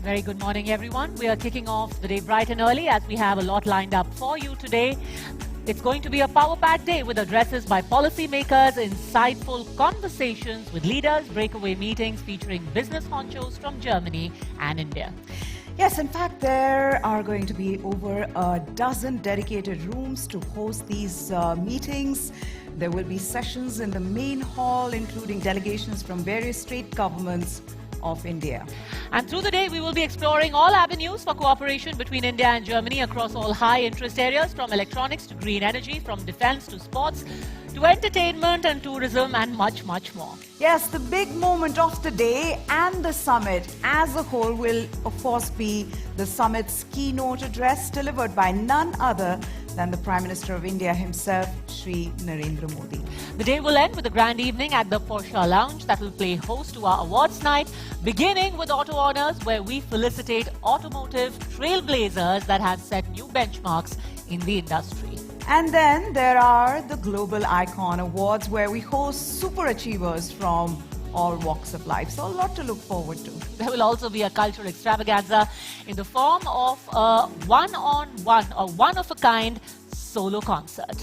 Very good morning, everyone. We are kicking off the day bright and early as we have a lot lined up for you today. It's going to be a power-packed day with addresses by policymakers, insightful conversations with leaders, breakaway meetings featuring business honchos from Germany and India. Yes, in fact, there are going to be over a dozen dedicated rooms to host these meetings. There will be sessions in the main hall, including delegations from various state governments of India. And through the day, we will be exploring all avenues for cooperation between India and Germany across all high-interest areas, from electronics to green energy, from defense to sports, to entertainment and tourism, and much, much more. Yes, the big moment of the day and the summit as a whole will, of course, be the summit's keynote address delivered by none other than the Prime Minister of India himself, Shri Narendra Modi. The day will end with a grand evening at the Porsche Lounge that will play host to our awards night, beginning with Auto Honors, where we felicitate automotive trailblazers that have set new benchmarks in the industry. And then there are the Global Icon Awards, where we host super achievers from all walks of life. So a lot to look forward to. There will also be a cultural extravaganza in the form of a one-on-one or one-of-a-kind solo concert.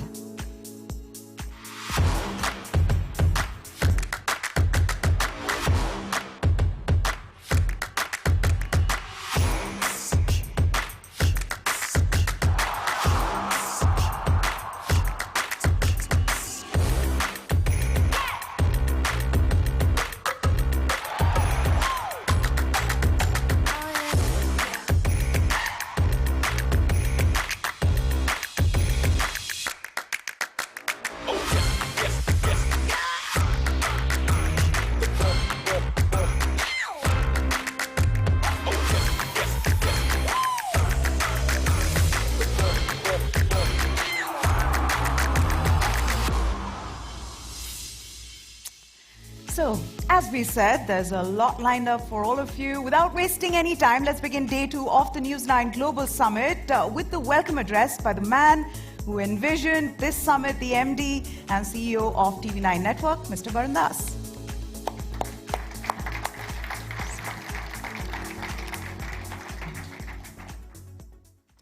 So, as we said, there's a lot lined up for all of you. Without wasting any time, let's begin day 2 of the News 9 Global Summit with the welcome address by the man who envisioned this summit, the MD and CEO of TV9 Network, Mr. Varun Das.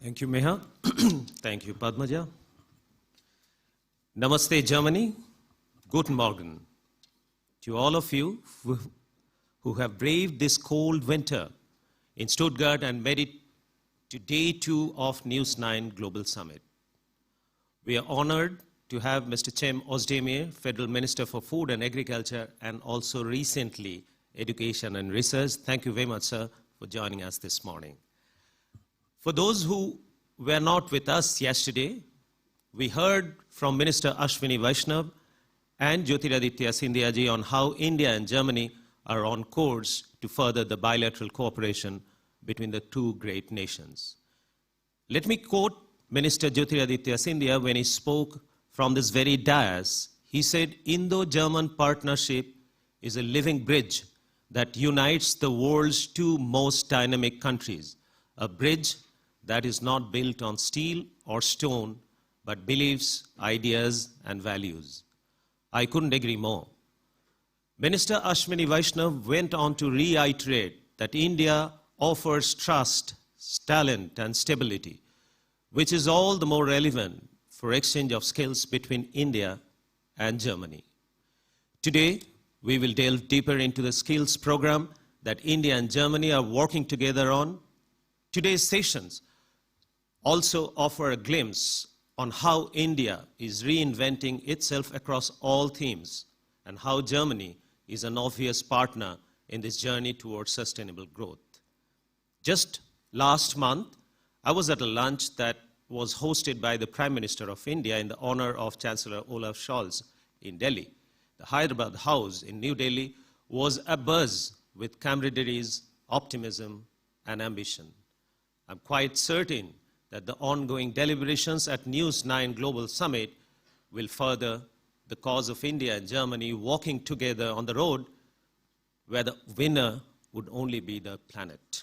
Thank you, Meha. Thank you, Padmaja. Namaste, Germany. Guten Morgen. To all of you who have braved this cold winter in Stuttgart and made it to day 2 of News 9 Global Summit. We are honored to have Mr. Cem Özdemir, Federal Minister for Food and Agriculture, and also recently Education and Research. Thank you very much, sir, for joining us this morning. For those who were not with us yesterday, we heard from Minister Ashwini Vaishnav and Jyotiraditya Scindia ji on how India and Germany are on course to further the bilateral cooperation between the two great nations. Let me quote Minister Jyotiraditya Scindia when he spoke from this very dais. He said, "Indo-German partnership is a living bridge that unites the world's two most dynamic countries, a bridge that is not built on steel or stone, but beliefs, ideas, and values." I couldn't agree more. Minister Ashwini Vaishnav went on to reiterate that India offers trust, talent, and stability, which is all the more relevant for exchange of skills between India and Germany. Today, we will delve deeper into the skills program that India and Germany are working together on. Today's sessions also offer a glimpse on how India is reinventing itself across all themes and how Germany is an obvious partner in this journey towards sustainable growth. Just last month, I was at a lunch that was hosted by the Prime Minister of India in the honor of Chancellor Olaf Scholz in Delhi. The Hyderabad House in New Delhi was abuzz with camaraderies, optimism, and ambition. I'm quite certain that the ongoing deliberations at News 9 Global Summit will further the cause of India and Germany walking together on the road where the winner would only be the planet.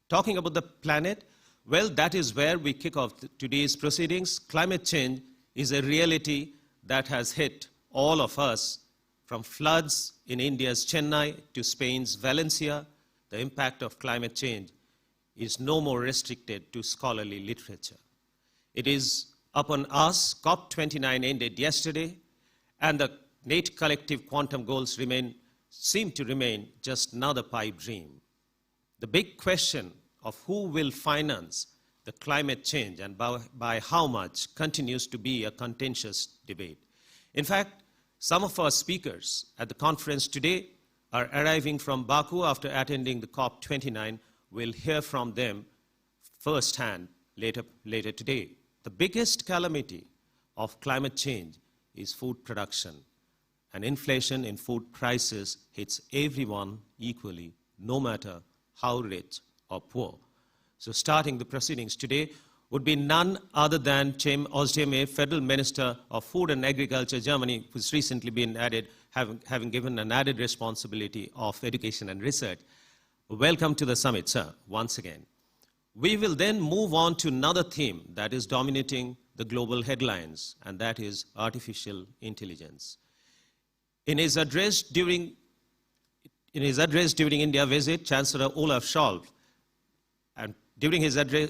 Talking about the planet, well, that is where we kick off today's proceedings. Climate change is a reality that has hit all of us, from floods in India's Chennai to Spain's Valencia, the impact of climate change is no more restricted to scholarly literature. It is upon us. COP29 ended yesterday, and the NATO collective quantum goals seem to remain just another pipe dream. The big question of who will finance the climate change and by how much continues to be a contentious debate. In fact, some of our speakers at the conference today are arriving from Baku after attending the COP29. We'll hear from them firsthand later today. The biggest calamity of climate change is food production, and inflation in food prices hits everyone equally, no matter how rich or poor. So starting the proceedings today would be none other than Cem Özdemir, Federal Minister of Food and Agriculture, Germany, who's recently been added, having given an added responsibility of education and research. Welcome to the summit, sir, once again. We will then move on to another theme that is dominating the global headlines, and that is artificial intelligence. In his address during India visit, Chancellor Olaf Scholz, and during Chancellor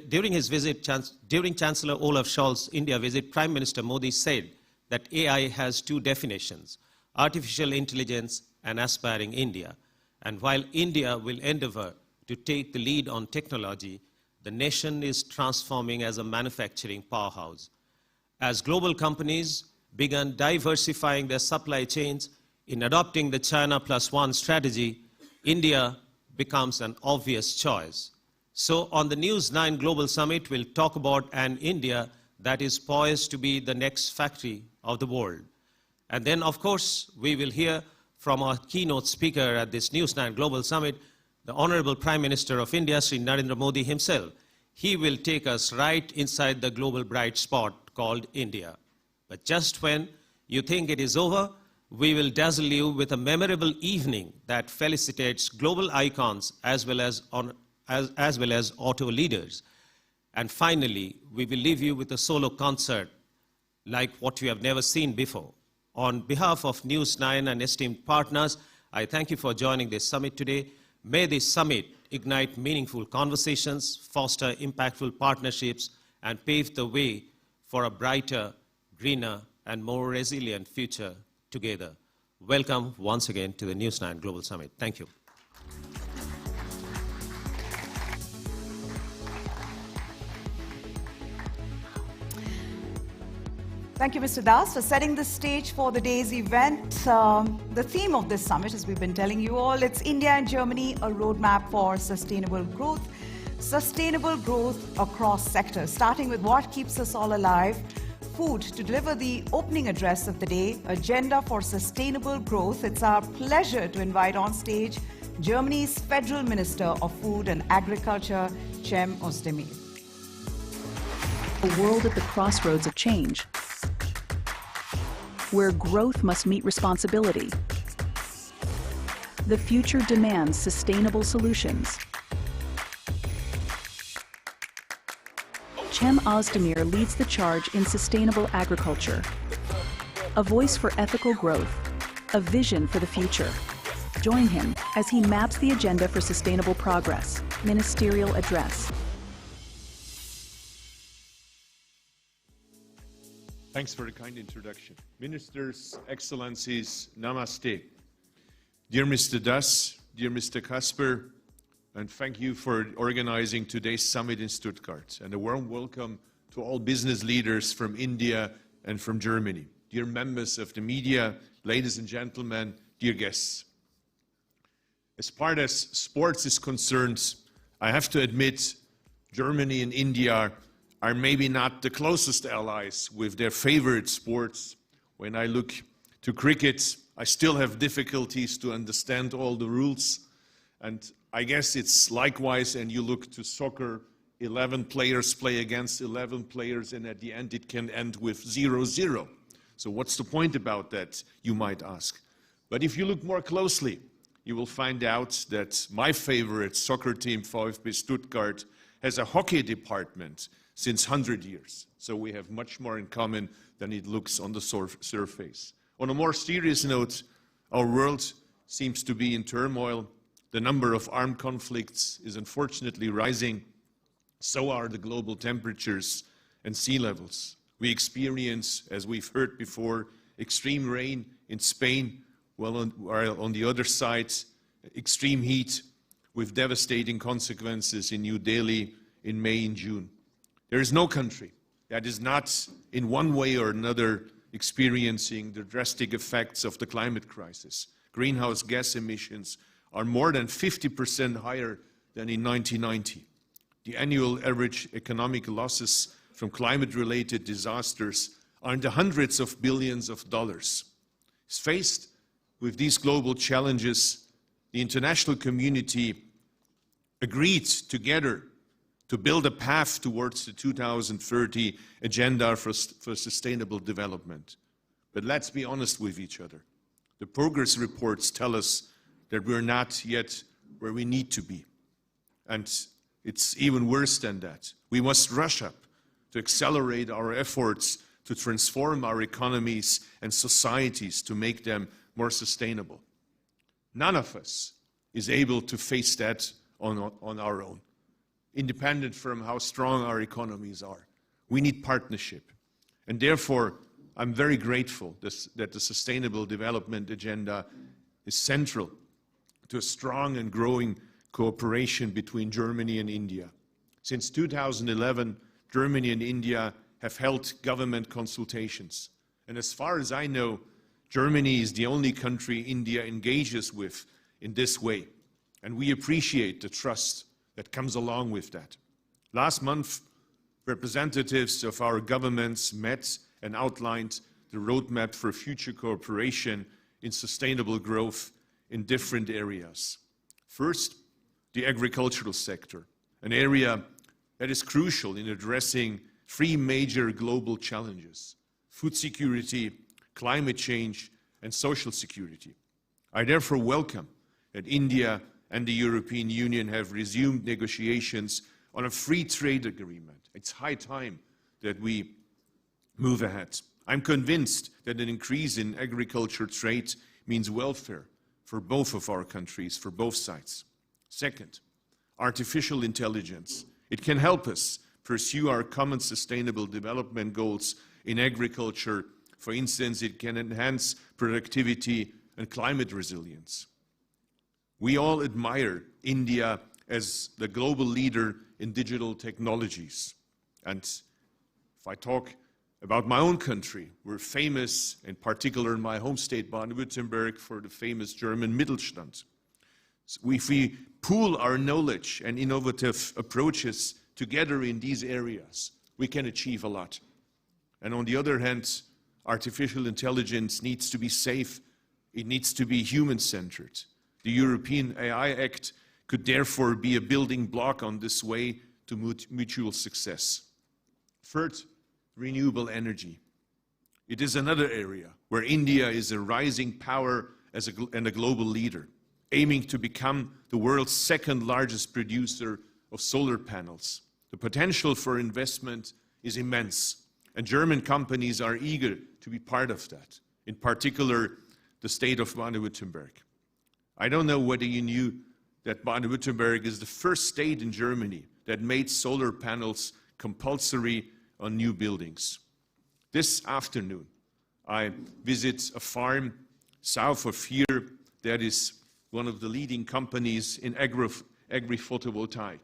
Olaf Scholz's India visit, Prime Minister Modi said that AI has two definitions: artificial intelligence and aspiring India. And while India will endeavor to take the lead on technology, the nation is transforming as a manufacturing powerhouse. As global companies began diversifying their supply chains in adopting the China Plus One strategy, India becomes an obvious choice. So on the News 9 Global Summit, we'll talk about an India that is poised to be the next factory of the world. And then, of course, we will hear from our keynote speaker at this News 9 Global Summit, the Honorable Prime Minister of India, Sri Narendra Modi himself. He will take us right inside the global bright spot called India. But just when you think it is over, we will dazzle you with a memorable evening that felicitates global icons as well as auto leaders. And finally, we will leave you with a solo concert like what you have never seen before. On behalf of News 9 and esteemed partners, I thank you for joining this summit today. May this summit ignite meaningful conversations, foster impactful partnerships, and pave the way for a brighter, greener, and more resilient future together. Welcome once again to the News 9 Global Summit. Thank you. Thank you, Mr. Das, for setting the stage for the day's event. The theme of this summit, as we've been telling you all, it's India and Germany, a roadmap for sustainable growth across sectors, starting with what keeps us all alive, food. To deliver the opening address of the day, Agenda for Sustainable Growth, it's our pleasure to invite on stage Germany's Federal Minister of Food and Agriculture, Cem Özdemir. A world at the crossroads of change, where growth must meet responsibility. The future demands sustainable solutions. Cem Özdemir leads the charge in sustainable agriculture. A voice for ethical growth, a vision for the future. Join him as he maps the agenda for sustainable progress. Ministerial address. Thanks for the kind introduction. Ministers, Excellencies, Namaste. Dear Mr. Das, dear Mr. Kasper, and thank you for organizing today's summit in Stuttgart. And a warm welcome to all business leaders from India and from Germany. Dear members of the media, ladies and gentlemen, dear guests. As far as sports is concerned, I have to admit, Germany and India are maybe not the closest allies with their favorite sports. When I look to cricket, I still have difficulties to understand all the rules. And I guess it's likewise, and you look to soccer, 11 players play against 11 players, and at the end it can end with 0-0. So what's the point about that, you might ask? But if you look more closely, you will find out that my favorite soccer team, VfB Stuttgart, has a hockey department since 100 years. So we have much more in common than it looks on the surface. On a more serious note, our world seems to be in turmoil. The number of armed conflicts is unfortunately rising. So are the global temperatures and sea levels. We experience, as we've heard before, extreme rain in Spain, while on the other side, extreme heat with devastating consequences in New Delhi in May and June. There is no country that is not, in one way or another, experiencing the drastic effects of the climate crisis. Greenhouse gas emissions are more than 50% higher than in 1990. The annual average economic losses from climate-related disasters are in the hundreds of billions of dollars. Faced with these global challenges, the international community agreed together to build a path towards the 2030 Agenda for Sustainable Development. But let's be honest with each other. The progress reports tell us that we're not yet where we need to be. And it's even worse than that. We must rush up to accelerate our efforts to transform our economies and societies to make them more sustainable. None of us is able to face that on our own, independent from how strong our economies are. We need partnership. And therefore, I'm very grateful that the Sustainable Development Agenda is central to a strong and growing cooperation between Germany and India. Since 2011, Germany and India have held government consultations. And as far as I know, Germany is the only country India engages with in this way. And we appreciate the trust that comes along with that. Last month, representatives of our governments met and outlined the roadmap for future cooperation in sustainable growth in different areas. First, the agricultural sector, an area that is crucial in addressing three major global challenges: food security, climate change, and social security. I therefore welcome that India and the European Union have resumed negotiations on a free trade agreement. It's high time that we move ahead. I'm convinced that an increase in agriculture trade means welfare for both of our countries, for both sides. Second, artificial intelligence. It can help us pursue our common sustainable development goals in agriculture. For instance, it can enhance productivity and climate resilience. We all admire India as the global leader in digital technologies. And if I talk about my own country, we're famous, in particular in my home state, Baden-Württemberg, for the famous German Mittelstand. So if we pool our knowledge and innovative approaches together in these areas, we can achieve a lot. And on the other hand, artificial intelligence needs to be safe. It needs to be human-centered. The European AI Act could therefore be a building block on this way to mutual success. Third, renewable energy. It is another area where India is a rising power and a global leader, aiming to become the world's second largest producer of solar panels. The potential for investment is immense, and German companies are eager to be part of that, in particular, the state of Baden-Württemberg. I don't know whether you knew that Baden-Württemberg is the first state in Germany that made solar panels compulsory on new buildings. This afternoon, I visit a farm south of here that is one of the leading companies in agri-photovoltaic.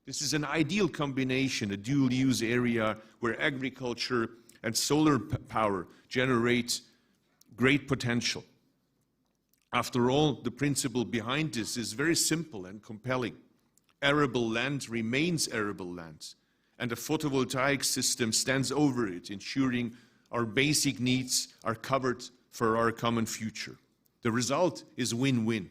This is an ideal combination, a dual-use area where agriculture and solar power generate great potential. After all, the principle behind this is very simple and compelling. Arable land remains arable land, and the photovoltaic system stands over it, ensuring our basic needs are covered for our common future. The result is win-win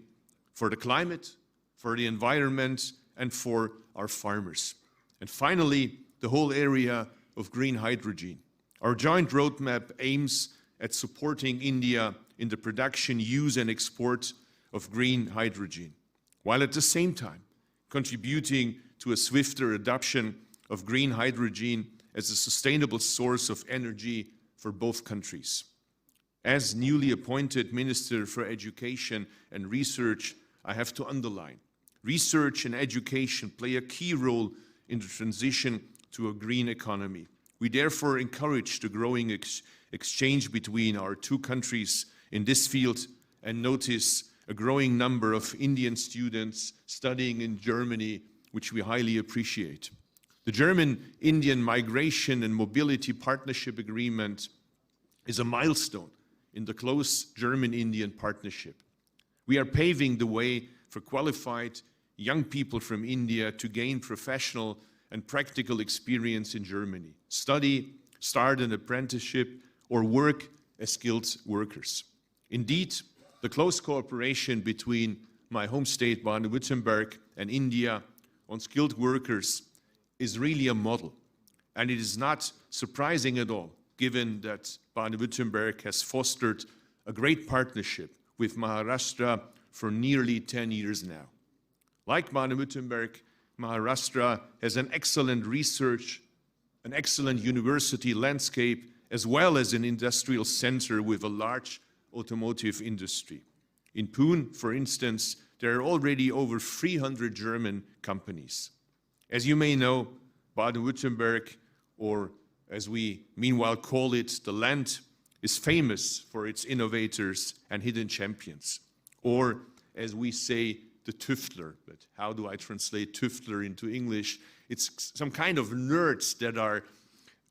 for the climate, for the environment, and for our farmers. And finally, the whole area of green hydrogen. Our joint roadmap aims at supporting India in the production, use, and export of green hydrogen, while at the same time contributing to a swifter adoption of green hydrogen as a sustainable source of energy for both countries. As newly appointed Minister for Education and Research, I have to underline. Research and education play a key role in the transition to a green economy. We therefore encourage the growing exchange between our two countries in this field and notice a growing number of Indian students studying in Germany, which we highly appreciate. The German-Indian Migration and Mobility Partnership Agreement is a milestone in the close German-Indian partnership. We are paving the way for qualified young people from India to gain professional and practical experience in Germany, study, start an apprenticeship, or work as skilled workers. Indeed, the close cooperation between my home state, Baden-Württemberg, and India on skilled workers is really a model. And it is not surprising at all, given that Baden-Württemberg has fostered a great partnership with Maharashtra for nearly 10 years now. Like Baden-Württemberg, Maharashtra has an excellent research, an excellent university landscape, as well as an industrial center with a large automotive industry. In Pune, for instance, there are already over 300 German companies. As you may know, Baden-Württemberg, or as we meanwhile call it, the land, is famous for its innovators and hidden champions. Or, as we say, the Tüftler. But how do I translate Tüftler into English? It's some kind of nerds that are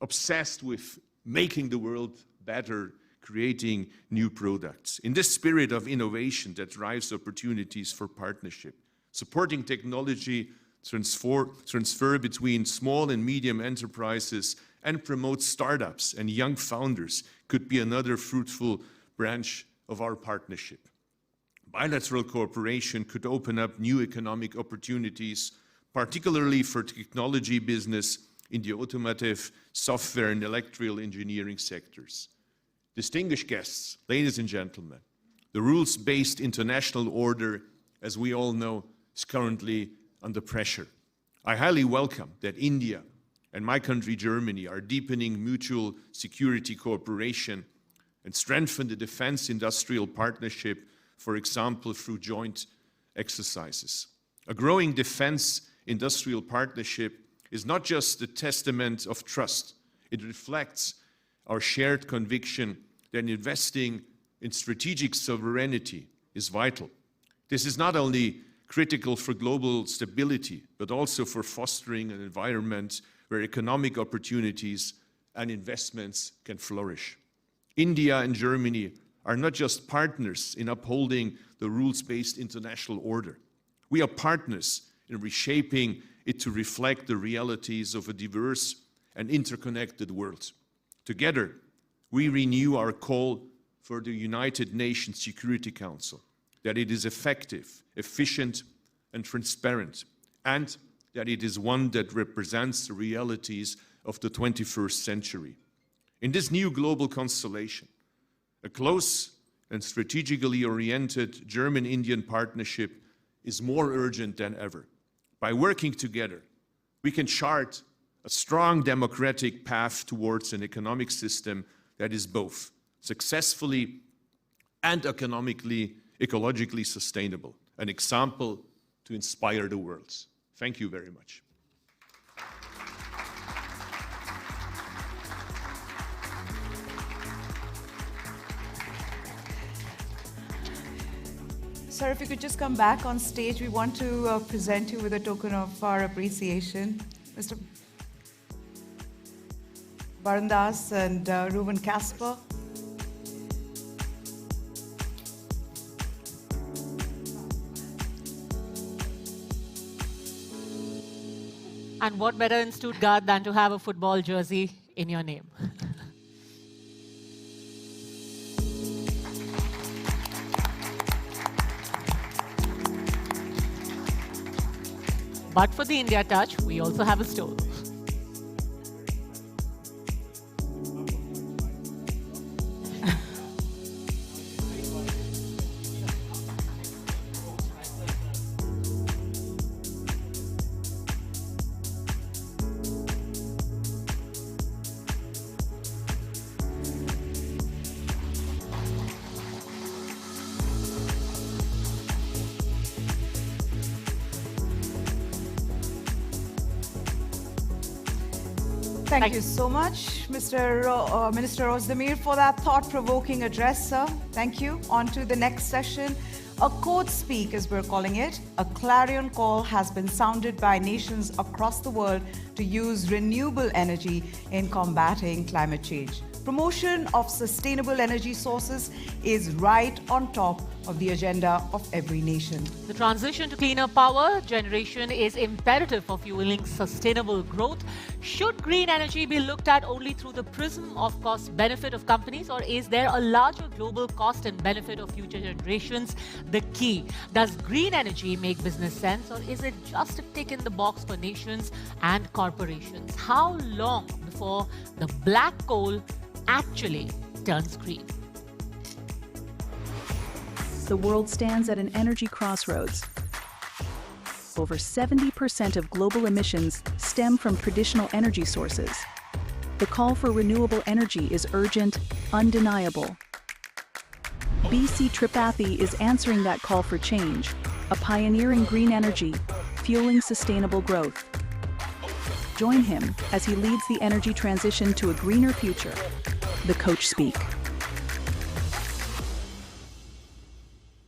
obsessed with making the world better, creating new products. In this spirit of innovation that drives opportunities for partnership, supporting technology transfer between small and medium enterprises and promote startups and young founders could be another fruitful branch of our partnership. Bilateral cooperation could open up new economic opportunities, particularly for technology business in the automotive, software, and electrical engineering sectors. Distinguished guests, ladies and gentlemen, the rules-based international order, as we all know, is currently under pressure. I highly welcome that India and my country, Germany, are deepening mutual security cooperation and strengthen the defense industrial partnership, for example, through joint exercises. A growing defense industrial partnership is not just a testament of trust. It reflects our shared conviction that investing in strategic sovereignty is vital. This is not only critical for global stability, but also for fostering an environment where economic opportunities and investments can flourish. India and Germany are not just partners in upholding the rules-based international order. We are partners in reshaping it to reflect the realities of a diverse and interconnected world. Together, we renew our call for the United Nations Security Council, that it is effective, efficient, and transparent, and that it is one that represents the realities of the 21st century. In this new global constellation, a close and strategically oriented German-Indian partnership is more urgent than ever. By working together, we can chart a strong democratic path towards an economic system that is both successfully and ecologically sustainable, an example to inspire the world. Thank you very much. Sir, if you could just come back on stage, we want to present you with a token of our appreciation. Mr. Barandas and Reuven Kasper. And what better in Stuttgart than to have a football jersey in your name? But for the India touch, we also have a stole. Thank you so much, Minister Ozdemir, for that thought-provoking address, sir. Thank you. On to the next session. A code speak, as we're calling it. A clarion call has been sounded by nations across the world to use renewable energy in combating climate change. Promotion of sustainable energy sources is right on top of the agenda of every nation. The transition to cleaner power generation is imperative for fueling sustainable growth. Should green energy be looked at only through the prism of cost benefit of companies, or is there a larger global cost and benefit of future generations the key? Does green energy make business sense, or is it just a tick in the box for nations and corporations? How long before the black coal actually turns green? The world stands at an energy crossroads. Over 70% of global emissions stem from traditional energy sources. The call for renewable energy is urgent, undeniable. BC Tripathi is answering that call for change, a pioneer in green energy, fueling sustainable growth. Join him as he leads the energy transition to a greener future. The Coach Speak.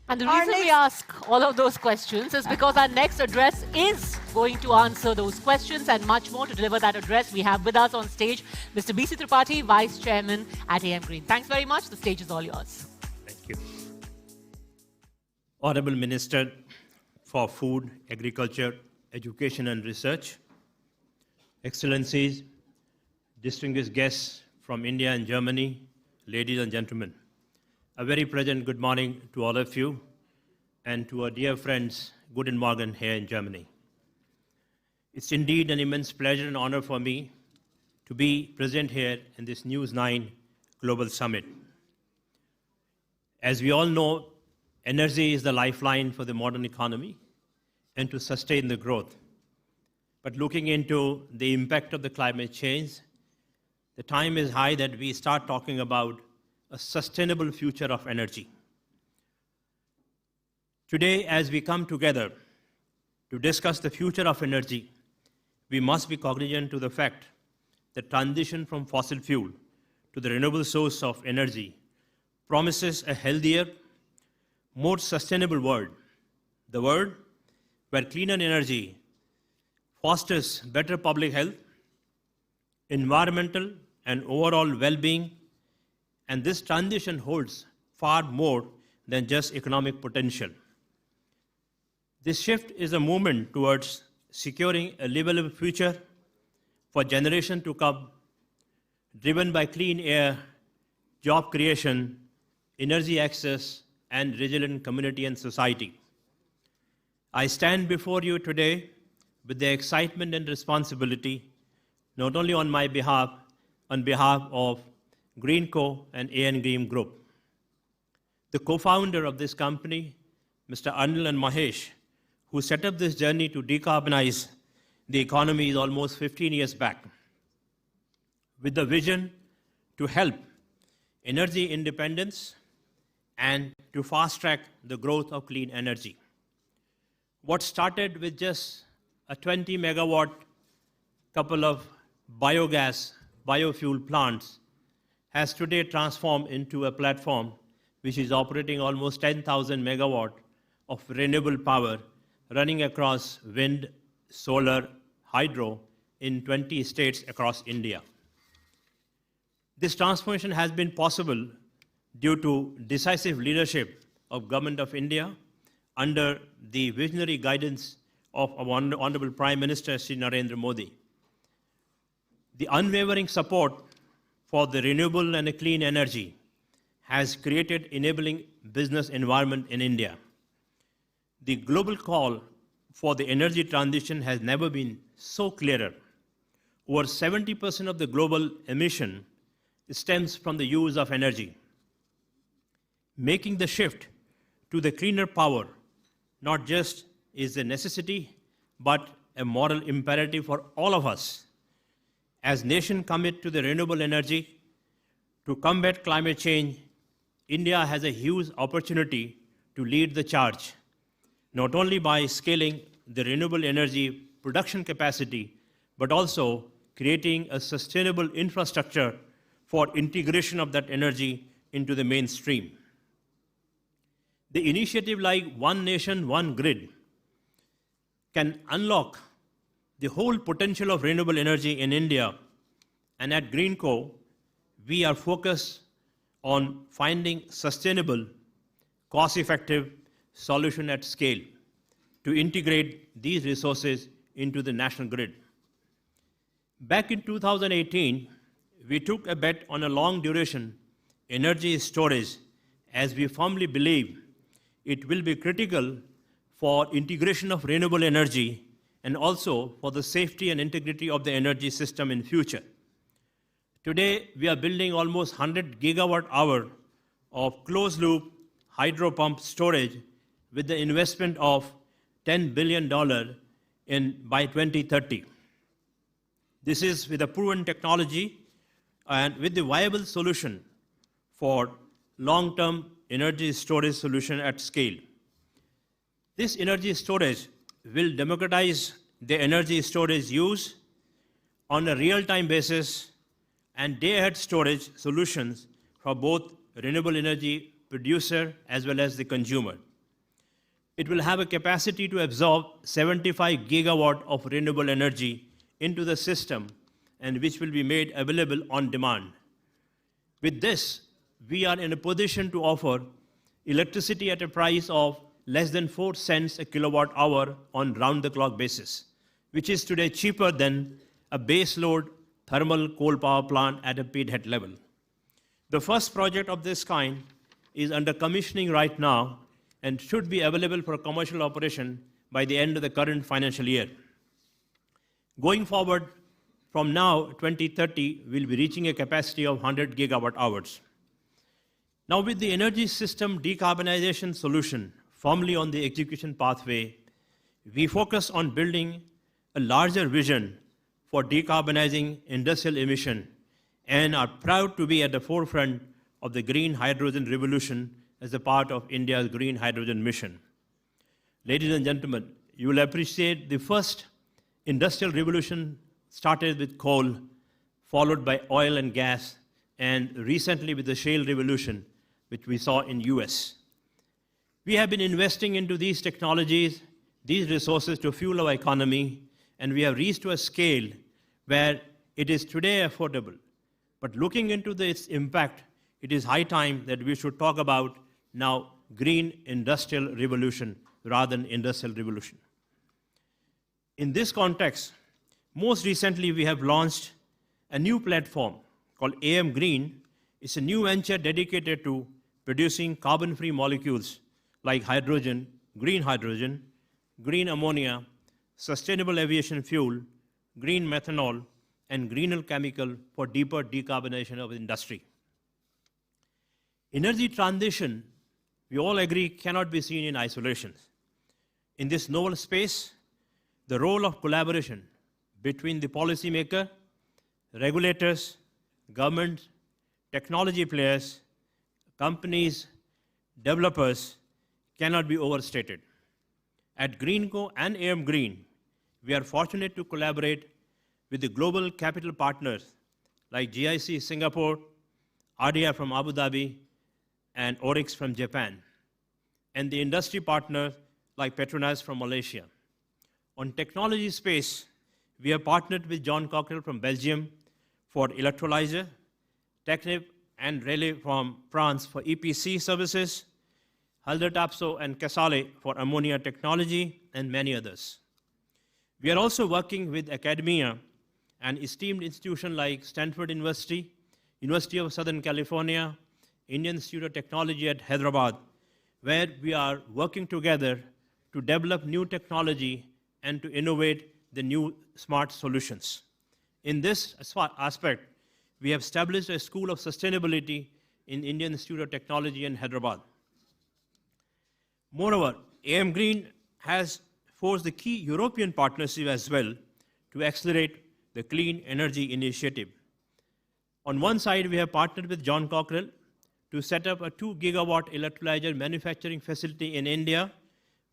And the reason we ask all of those questions is because our next address is going to answer those questions and much more. To deliver that address, we have with us on stage Mr. BC Tripathi, Vice Chairman at AM Green. Thanks very much. The stage is all yours. Thank you. Honorable Minister for Food, Agriculture, Education and Research, Excellencies, distinguished guests from India and Germany, ladies and gentlemen, a very pleasant good morning to all of you, and to our dear friends, Guten Morgen, here in Germany. It's indeed an immense pleasure and honor for me to be present here in this News 9 Global Summit. As we all know, energy is the lifeline for the modern economy and to sustain the growth. But looking into the impact of the climate change, the time is high that we start talking about a sustainable future of energy. Today, as we come together to discuss the future of energy, we must be cognizant to the fact that transition from fossil fuel to the renewable source of energy promises a healthier, more sustainable world. The world where cleaner energy fosters better public health, environmental and overall well-being, and this transition holds far more than just economic potential. This shift is a movement towards securing a livable future for generations to come, driven by clean air, job creation, energy access, and resilient community and society. I stand before you today with the excitement and responsibility, not only on my behalf, on behalf of Greenco and AM Green Group. The co-founder of this company, Mr. Anil and Mahesh, who set up this journey to decarbonize the economy is almost 15 years back, with the vision to help energy independence and to fast-track the growth of clean energy. What started with just a 20-megawatt couple of biofuel plants has today transformed into a platform which is operating almost 10,000 megawatt of renewable power running across wind, solar, hydro in 20 states across India. This transformation has been possible due to decisive leadership of Government of India under the visionary guidance of our Honorable Prime Minister Shri Narendra Modi. The unwavering support for the renewable and clean energy has created enabling business environment in India. The global call for the energy transition has never been so clearer. Over 70% of the global emission stems from the use of energy. Making the shift to the cleaner power not just is a necessity, but a moral imperative for all of us. As nation commit to the renewable energy to combat climate change, India has a huge opportunity to lead the charge, not only by scaling the renewable energy production capacity, but also creating a sustainable infrastructure for integration of that energy into the mainstream. The initiative like One Nation, One Grid can unlock the whole potential of renewable energy in India. And at Greenco, we are focused on finding sustainable, cost-effective solution at scale to integrate these resources into the national grid. Back in 2018, we took a bet on a long-duration energy storage, as we firmly believe it will be critical for integration of renewable energy and also for the safety and integrity of the energy system in future. Today, we are building almost 100 gigawatt hour of closed-loop hydro pump storage with the investment of $10 billion by 2030. This is with a proven technology and with the viable solution for long-term energy storage solution at scale. This energy storage will democratize the energy storage use on a real-time basis and day-ahead storage solutions for both renewable energy producer as well as the consumer. It will have a capacity to absorb 75 gigawatt of renewable energy into the system, and which will be made available on demand. With this, we are in a position to offer electricity at a price of less than 4 cents a kilowatt hour on round-the-clock basis, which is today cheaper than a base-load thermal coal power plant at a pithead level. The first project of this kind is under commissioning right now and should be available for commercial operation by the end of the current financial year. Going forward, from now, 2030, we'll be reaching a capacity of 100 gigawatt hours. Now, with the energy system decarbonization solution firmly on the execution pathway, we focus on building a larger vision for decarbonizing industrial emission and are proud to be at the forefront of the green hydrogen revolution as a part of India's green hydrogen mission. Ladies and gentlemen, you will appreciate the first industrial revolution started with coal, followed by oil and gas, and recently with the shale revolution, which we saw in US. We have been investing into these technologies, these resources to fuel our economy, and we have reached to a scale where it is today affordable. But looking into its impact, it is high time that we should talk about now green industrial revolution rather than industrial revolution. In this context, most recently we have launched a new platform called AM Green. It's a new venture dedicated to producing carbon-free molecules like hydrogen, green ammonia, sustainable aviation fuel, green methanol, and greener chemical for deeper decarbonization of industry. Energy transition, we all agree, cannot be seen in isolation. In this novel space, the role of collaboration between the policymaker, regulators, government, technology players, companies, developers cannot be overstated. At Greenco and AM Green, we are fortunate to collaborate with the global capital partners like GIC Singapore, RDR from Abu Dhabi, and Oryx from Japan, and the industry partners like Petronas from Malaysia. On technology space, we have partnered with John Cockerell from Belgium for electrolyzer, Technip and Relais from France for EPC services, Halder Tapso and Casale for ammonia technology, and many others. We are also working with academia and esteemed institutions like Stanford University, University of Southern California, Indian Institute of Technology at Hyderabad, where we are working together to develop new technology and to innovate the new smart solutions. In this aspect, we have established a School of Sustainability in Indian Institute of Technology in Hyderabad. Moreover, AM Green has forged the key European partnership as well to accelerate the clean energy initiative. On one side, we have partnered with John Cockerell to set up a 2 gigawatt electrolyzer manufacturing facility in India.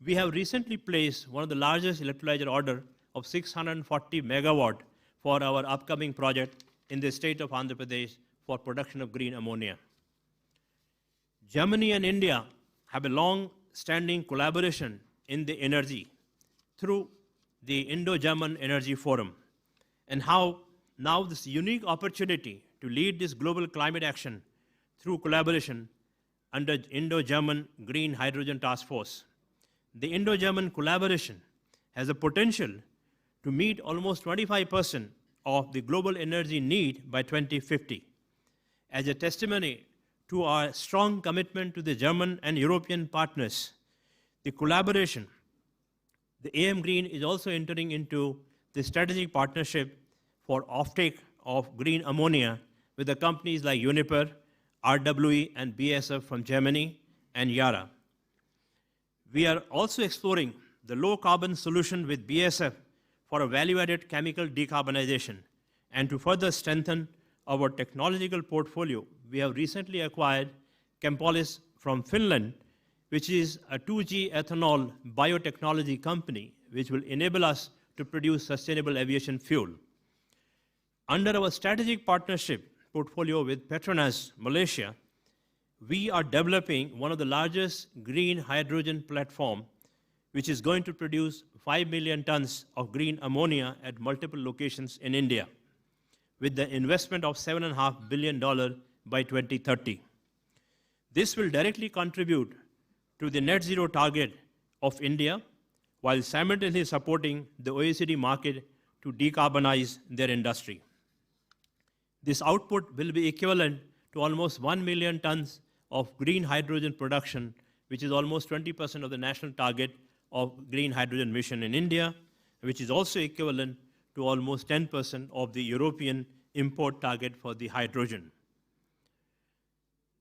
We have recently placed one of the largest electrolyzer order of 640 megawatt for our upcoming project in the state of Andhra Pradesh for production of green ammonia. Germany and India have a long-standing collaboration in the energy through the Indo-German Energy Forum, and how now this unique opportunity to lead this global climate action through collaboration under Indo-German Green Hydrogen Task Force. The Indo-German collaboration has the potential to meet almost 25% of the global energy need by 2050. As a testimony to our strong commitment to the German and European partners, the collaboration, the AM Green is also entering into the strategic partnership for offtake of green ammonia with the companies like Uniper, RWE, and BASF from Germany, and Yara. We are also exploring the low-carbon solution with BASF for a value-added chemical decarbonization. And to further strengthen our technological portfolio, we have recently acquired Chempolis from Finland, which is a 2G ethanol biotechnology company, which will enable us to produce sustainable aviation fuel. Under our strategic partnership portfolio with Petronas Malaysia, we are developing one of the largest green hydrogen platform, which is going to produce 5 million tons of green ammonia at multiple locations in India, with the investment of $7.5 billion by 2030. This will directly contribute to the net zero target of India, while simultaneously supporting the OECD market to decarbonize their industry. This output will be equivalent to almost 1 million tons of green hydrogen production, which is almost 20% of the national target of green hydrogen mission in India, which is also equivalent to almost 10% of the European import target for the hydrogen.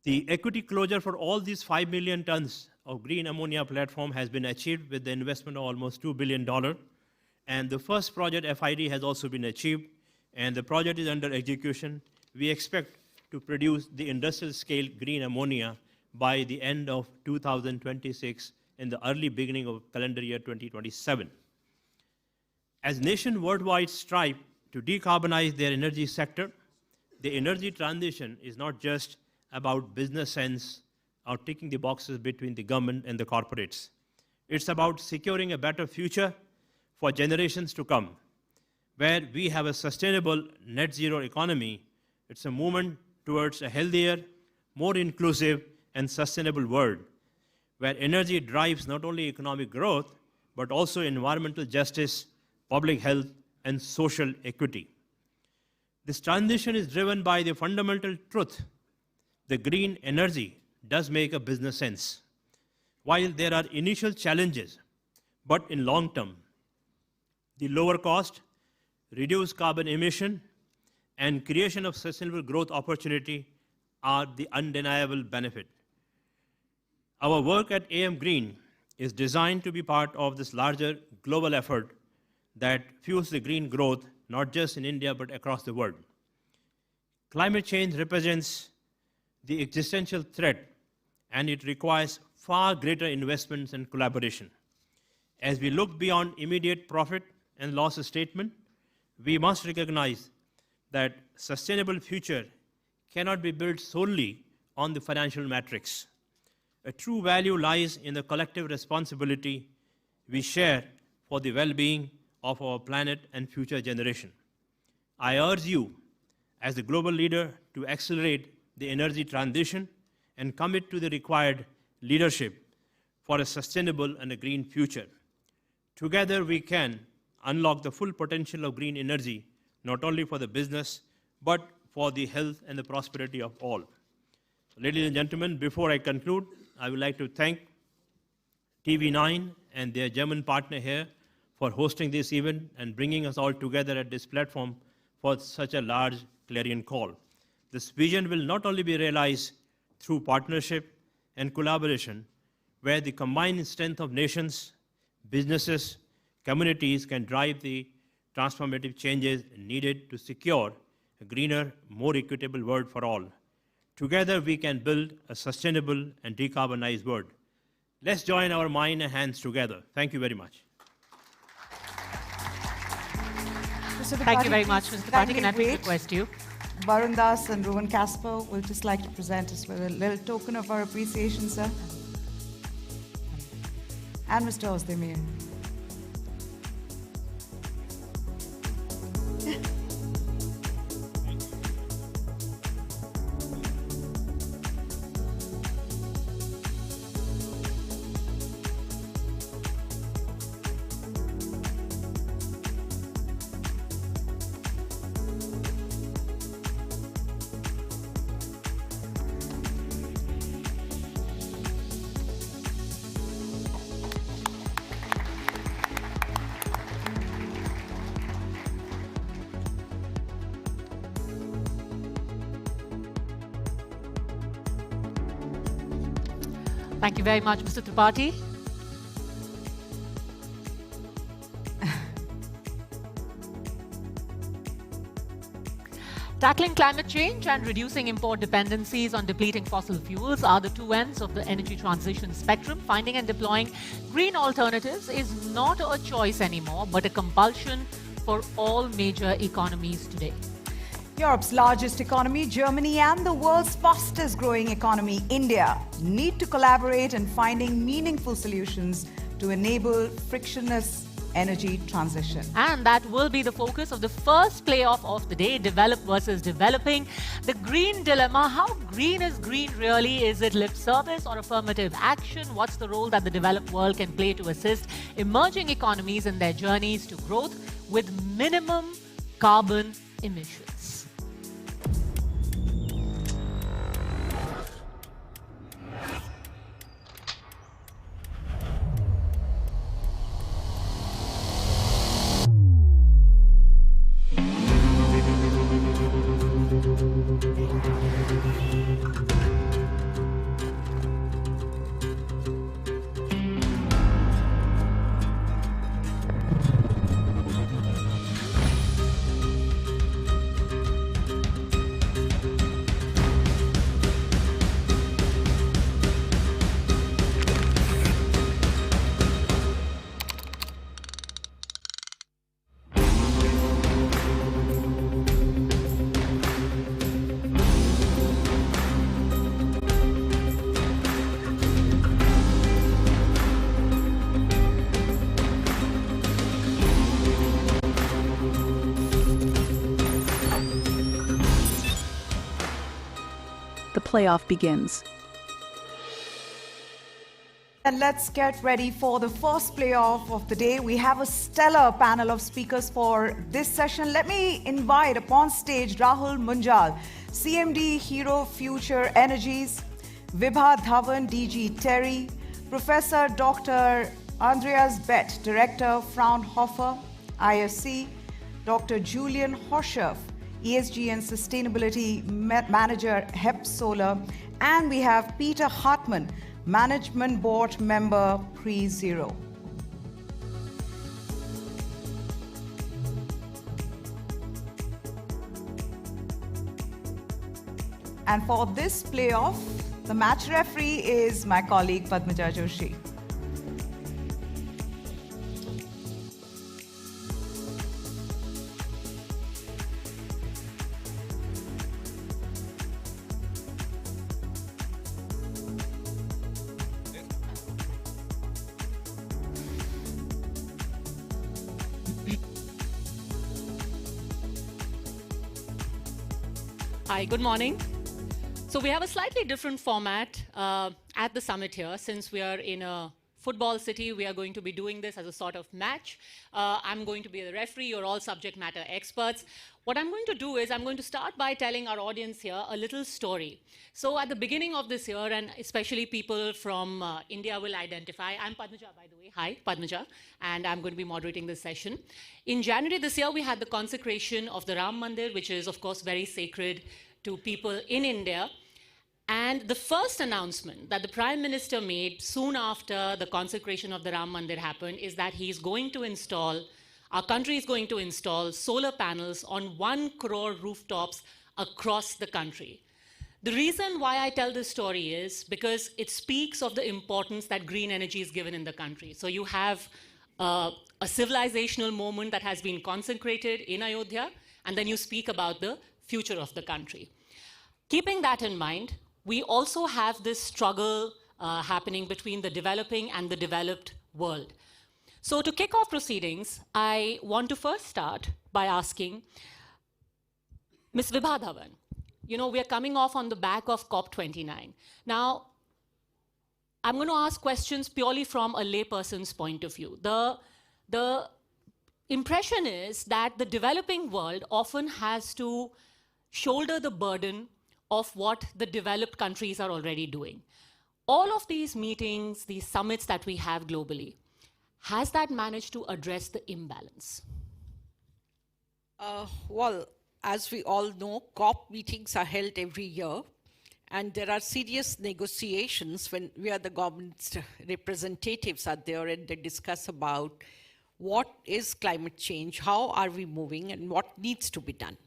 The equity closure for all these 5 million tons of green ammonia platform has been achieved with the investment of almost $2 billion. And the first project FID has also been achieved, and the project is under execution. We expect to produce the industrial scale green ammonia by the end of 2026 in the early beginning of calendar year 2027. As nations worldwide strive to decarbonize their energy sector, the energy transition is not just about business sense or ticking the boxes between the government and the corporates. It's about securing a better future for generations to come, where we have a sustainable net zero economy. It's a movement towards a healthier, more inclusive, and sustainable world, where energy drives not only economic growth, but also environmental justice, public health, and social equity. This transition is driven by the fundamental truth: the green energy does make a business sense. While there are initial challenges, but in long term, the lower cost, reduced carbon emission, and creation of sustainable growth opportunity are the undeniable benefit. Our work at AM Green is designed to be part of this larger global effort that fuels the green growth, not just in India, but across the world. Climate change represents the existential threat, and it requires far greater investments and collaboration. As we look beyond immediate profit and loss statement, we must recognize that sustainable future cannot be built solely on the financial metrics. A true value lies in the collective responsibility we share for the well-being of our planet and future generation. I urge you, as the global leader, to accelerate the energy transition and commit to the required leadership for a sustainable and a green future. Together, we can unlock the full potential of green energy, not only for the business, but for the health and the prosperity of all. Ladies and gentlemen, before I conclude, I would like to thank TV9 and their German partner here for hosting this event and bringing us all together at this platform for such a large clarion call. This vision will not only be realized through partnership and collaboration, where the combined strength of nations, businesses, communities can drive the transformative changes needed to secure a greener, more equitable world for all. Together, we can build a sustainable and decarbonized world. Let's join our mind and hands together. Thank you very much. Mr. Thank you Tripathi, very much, please Mr. Tripathi. kindly Can I please wait? request you? Varun Das and Rowan Casper will just like to present us with a little token of our appreciation, sir. And Mr. Ozdemir. Thank you very much, Mr. Tripathi. Tackling climate change and reducing import dependencies on depleting fossil fuels are the two ends of the energy transition spectrum. Finding and deploying green alternatives is not a choice anymore, but a compulsion for all major economies today. Europe's largest economy, Germany, and the world's fastest growing economy, India, need to collaborate in finding meaningful solutions to enable frictionless energy transition. And that will be the focus of the first playoff of the day, Develop versus Developing. The green dilemma, how green is green really? Is it lip service or affirmative action? What's the role that the developed world can play to assist emerging economies in their journeys to growth with minimum carbon emissions? The playoff begins. And let's get ready for the first playoff of the day. We have a stellar panel of speakers for this session. Let me invite upon stage Rahul Munjal, CMD Hero Future Energies, Vibha Dhawan, DG Terry, Professor Dr. Andreas Bett, Director Fraunhofer IFC, Dr. Julian Horscherf, ESG and Sustainability Manager, HEP Solar, and we have Peter Hartmann, Management Board Member, PreZero. And for this playoff, the match referee is my colleague Padmaja Joshi. Hi, good morning. So we have a slightly different format at the summit here. Since we are in a football city, we are going to be doing this as a sort of match. I'm going to be the referee. You're all subject matter experts. What I'm going to do is I'm going to start by telling our audience here a little story. So at the beginning of this year, and especially people from India will identify, I'm Padmaja, by the way. Hi, Padmaja. And I'm going to be moderating this session. In January this year, we had the consecration of the Ram Mandir, which is, of course, very sacred to people in India. And the first announcement that the Prime Minister made soon after the consecration of the Ram Mandir happened is that he's going to install, our country is going to install solar panels on 1 crore rooftops across the country. The reason why I tell this story is because it speaks of the importance that green energy is given in the country. So you have a civilizational moment that has been consecrated in Ayodhya, and then you speak about the future of the country. Keeping that in mind, we also have this struggle happening between the developing and the developed world. So to kick off proceedings, I want to first start by asking Ms. Vibha Dhawan. You know, we are coming off on the back of COP29. Now, I'm going to ask questions purely from a layperson's point of view. The impression is that the developing world often has to shoulder the burden of what the developed countries are already doing. All of these meetings, these summits that we have globally, has that managed to address the imbalance? Well, as we all know, COP meetings are held every year, and there are serious negotiations where the government's representatives are there and they discuss about what is climate change, how are we moving, and what needs to be done.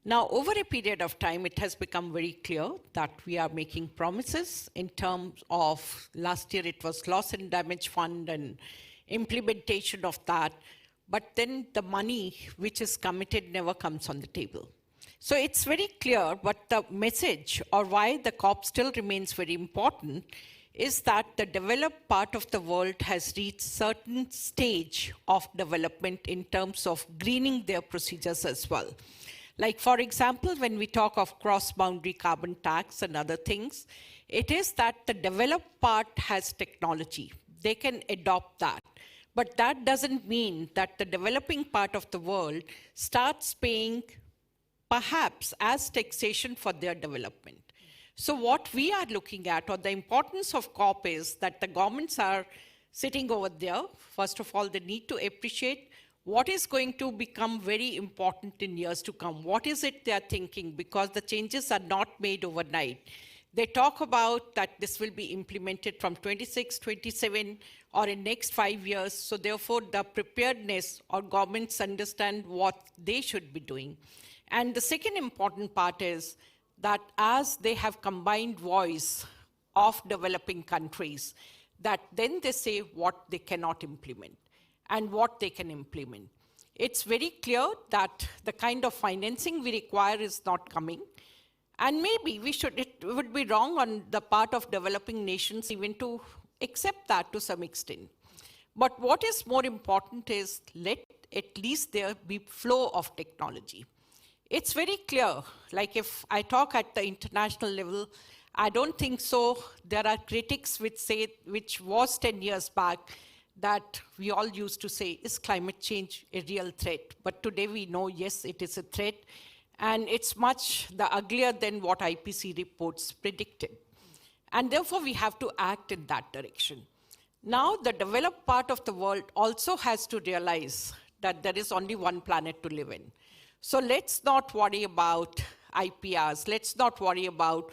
Now, over a period of time, it has become very clear that we are making promises in terms of, last year it was loss and damage fund and implementation of that, but then the money which is committed never comes on the table. So it's very clear, but the message or why the COP still remains very important is that the developed part of the world has reached certain stage of development in terms of greening their procedures as well. Like, for example, when we talk of cross-boundary carbon tax and other things, it is that the developed part has technology. They can adopt that. But that doesn't mean that the developing part of the world starts paying perhaps as taxation for their development. So what we are looking at, or the importance of COP, is that the governments are sitting over there. First of all, they need to appreciate what is going to become very important in years to come. What is it they are thinking? Because the changes are not made overnight. They talk about that this will be implemented from 26, 27, or in next 5 years. So therefore, the preparedness or governments understand what they should be doing. And the second important part is that as they have combined voice of developing countries, that then they say what they cannot implement and what they can implement. It's very clear that the kind of financing we require is not coming. And maybe it would be wrong on the part of developing nations even to accept that to some extent. But what is more important is let at least there be flow of technology. It's very clear, like if I talk at the international level, I don't think so. There are critics which was 10 years back, that we all used to say, is climate change a real threat? But today we know, yes, it is a threat. And it's much the uglier than what IPCC reports predicted. And therefore, we have to act in that direction. Now, the developed part of the world also has to realize that there is only one planet to live in. So let's not worry about IPRs. Let's not worry about,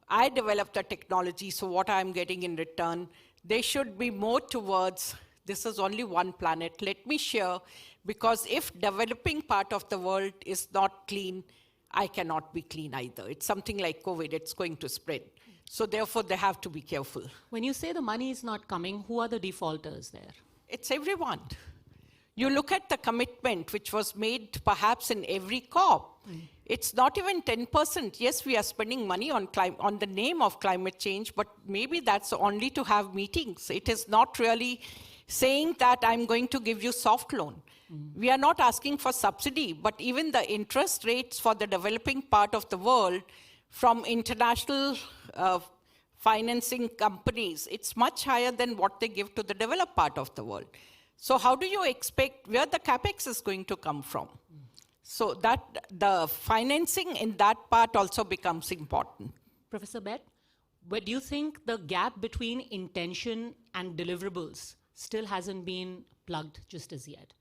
I developed the technology, so what I'm getting in return. They should be more towards, this is only one planet. Let me share, because if developing part of the world is not clean, I cannot be clean either. It's something like COVID, it's going to spread. So therefore, they have to be careful. When you say the money is not coming, who are the defaulters there? It's everyone. You look at the commitment which was made perhaps in every COP. It's not even 10%. Yes, we are spending money on the name of climate change, but maybe that's only to have meetings. It is not really saying that I'm going to give you soft loan. We are not asking for subsidy, but even the interest rates for the developing part of the world from international financing companies, it's much higher than what they give to the developed part of the world. So how do you expect where the capex is going to come from? So that the financing in that part also becomes important. Professor Bett, but do you think the gap between intention and deliverables still hasn't been plugged just as yet?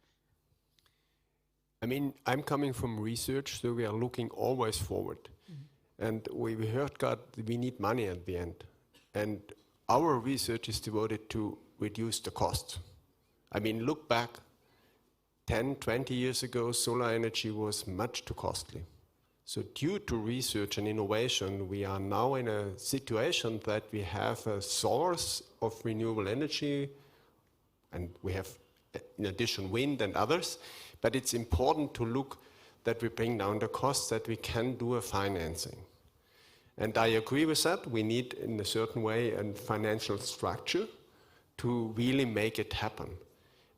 I mean, I'm coming from research, so we are looking always forward. And we heard that we need money at the end. And our research is devoted to reduce the cost. I mean, look back 10, 20 years ago, solar energy was much too costly. So due to research and innovation, we are now in a situation that we have a source of renewable energy, and we have in addition wind and others. But it's important to look that we bring down the costs, that we can do a financing. And I agree with that. We need, in a certain way, a financial structure to really make it happen.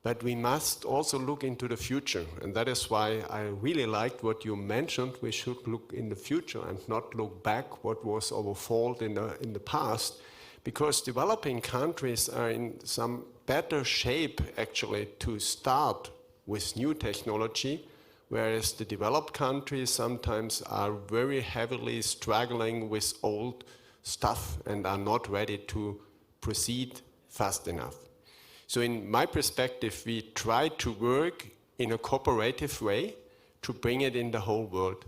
But we must also look into the future. And that is why I really liked what you mentioned. We should look in the future and not look back what was our fault in the past. Because developing countries are in some better shape, actually, to start with new technology, whereas the developed countries sometimes are very heavily struggling with old stuff and are not ready to proceed fast enough. So in my perspective, we try to work in a cooperative way to bring it in the whole world.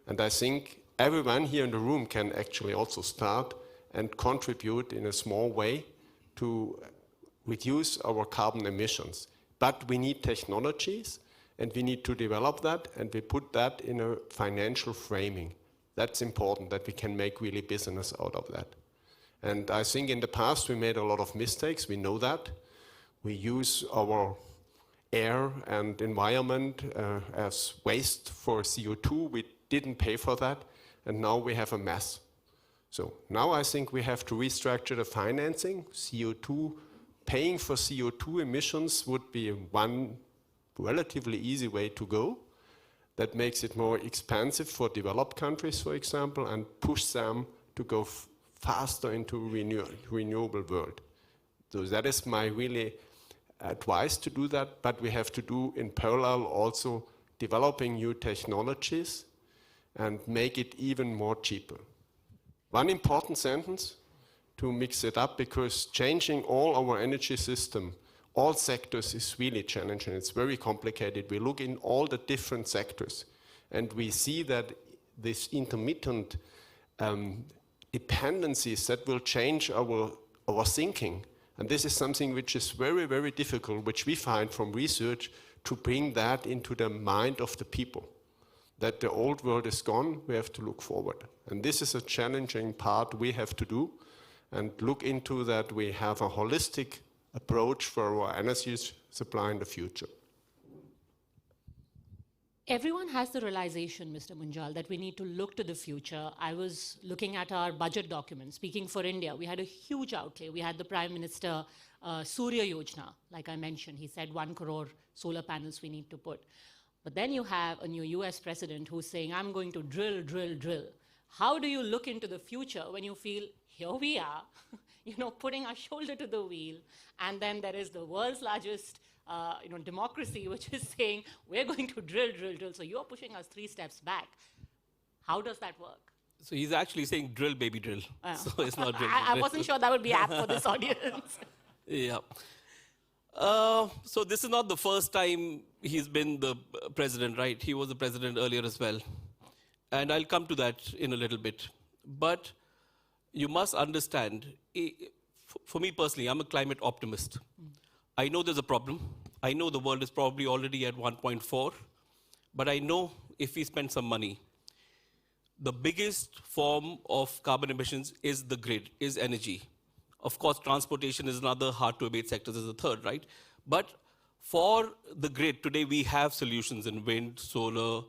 And I think everyone here in the room can actually also start and contribute in a small way to reduce our carbon emissions. But we need technologies, and we need to develop that, and we put that in a financial framing. That's important, that we can make really business out of that. And I think in the past we made a lot of mistakes, we know that. We use our air and environment as waste for CO2. We didn't pay for that, and now we have a mess. So now I think we have to restructure the financing. CO2, paying for CO2 emissions would be one relatively easy way to go. That makes it more expensive for developed countries, for example, and push them to go faster into renewable world. So that is my really advice to do that, but we have to do in parallel also developing new technologies and make it even more cheaper. One important sentence to mix it up, because changing all our energy system, all sectors, is really challenging. It's very complicated. We look in all the different sectors and we see that this intermittent dependencies that will change our thinking. And this is something which is very, very difficult, which we find from research, to bring that into the mind of the people. That the old world is gone, we have to look forward. And this is a challenging part we have to do, and look into that we have a holistic approach for our energy supply in the future. Everyone has the realization, Mr. Munjal, that we need to look to the future. I was looking at our budget document. Speaking for India, we had a huge outlay. We had the Prime Minister Surya Yojana, like I mentioned. He said 1 crore solar panels we need to put. But then you have a new US president who's saying, I'm going to drill, drill, drill. How do you look into the future when you feel, here we are, putting our shoulder to the wheel, and then there is the world's largest democracy, which is saying, we're going to drill, drill, drill. So you're pushing us 3 steps back. How does that work? So he's actually saying drill, baby, drill. So it's not drill. I wasn't sure that would be apt for this audience. Yeah. So this is not the first time he's been the president, right? He was the president earlier as well. And I'll come to that in a little bit. But you must understand, for me personally, I'm a climate optimist. I know there's a problem. I know the world is probably already at 1.4. But I know if we spend some money, the biggest form of carbon emissions is the grid, is energy. Of course, transportation is another hard-to-abate sector, is the third, right? But for the grid, today we have solutions in wind, solar,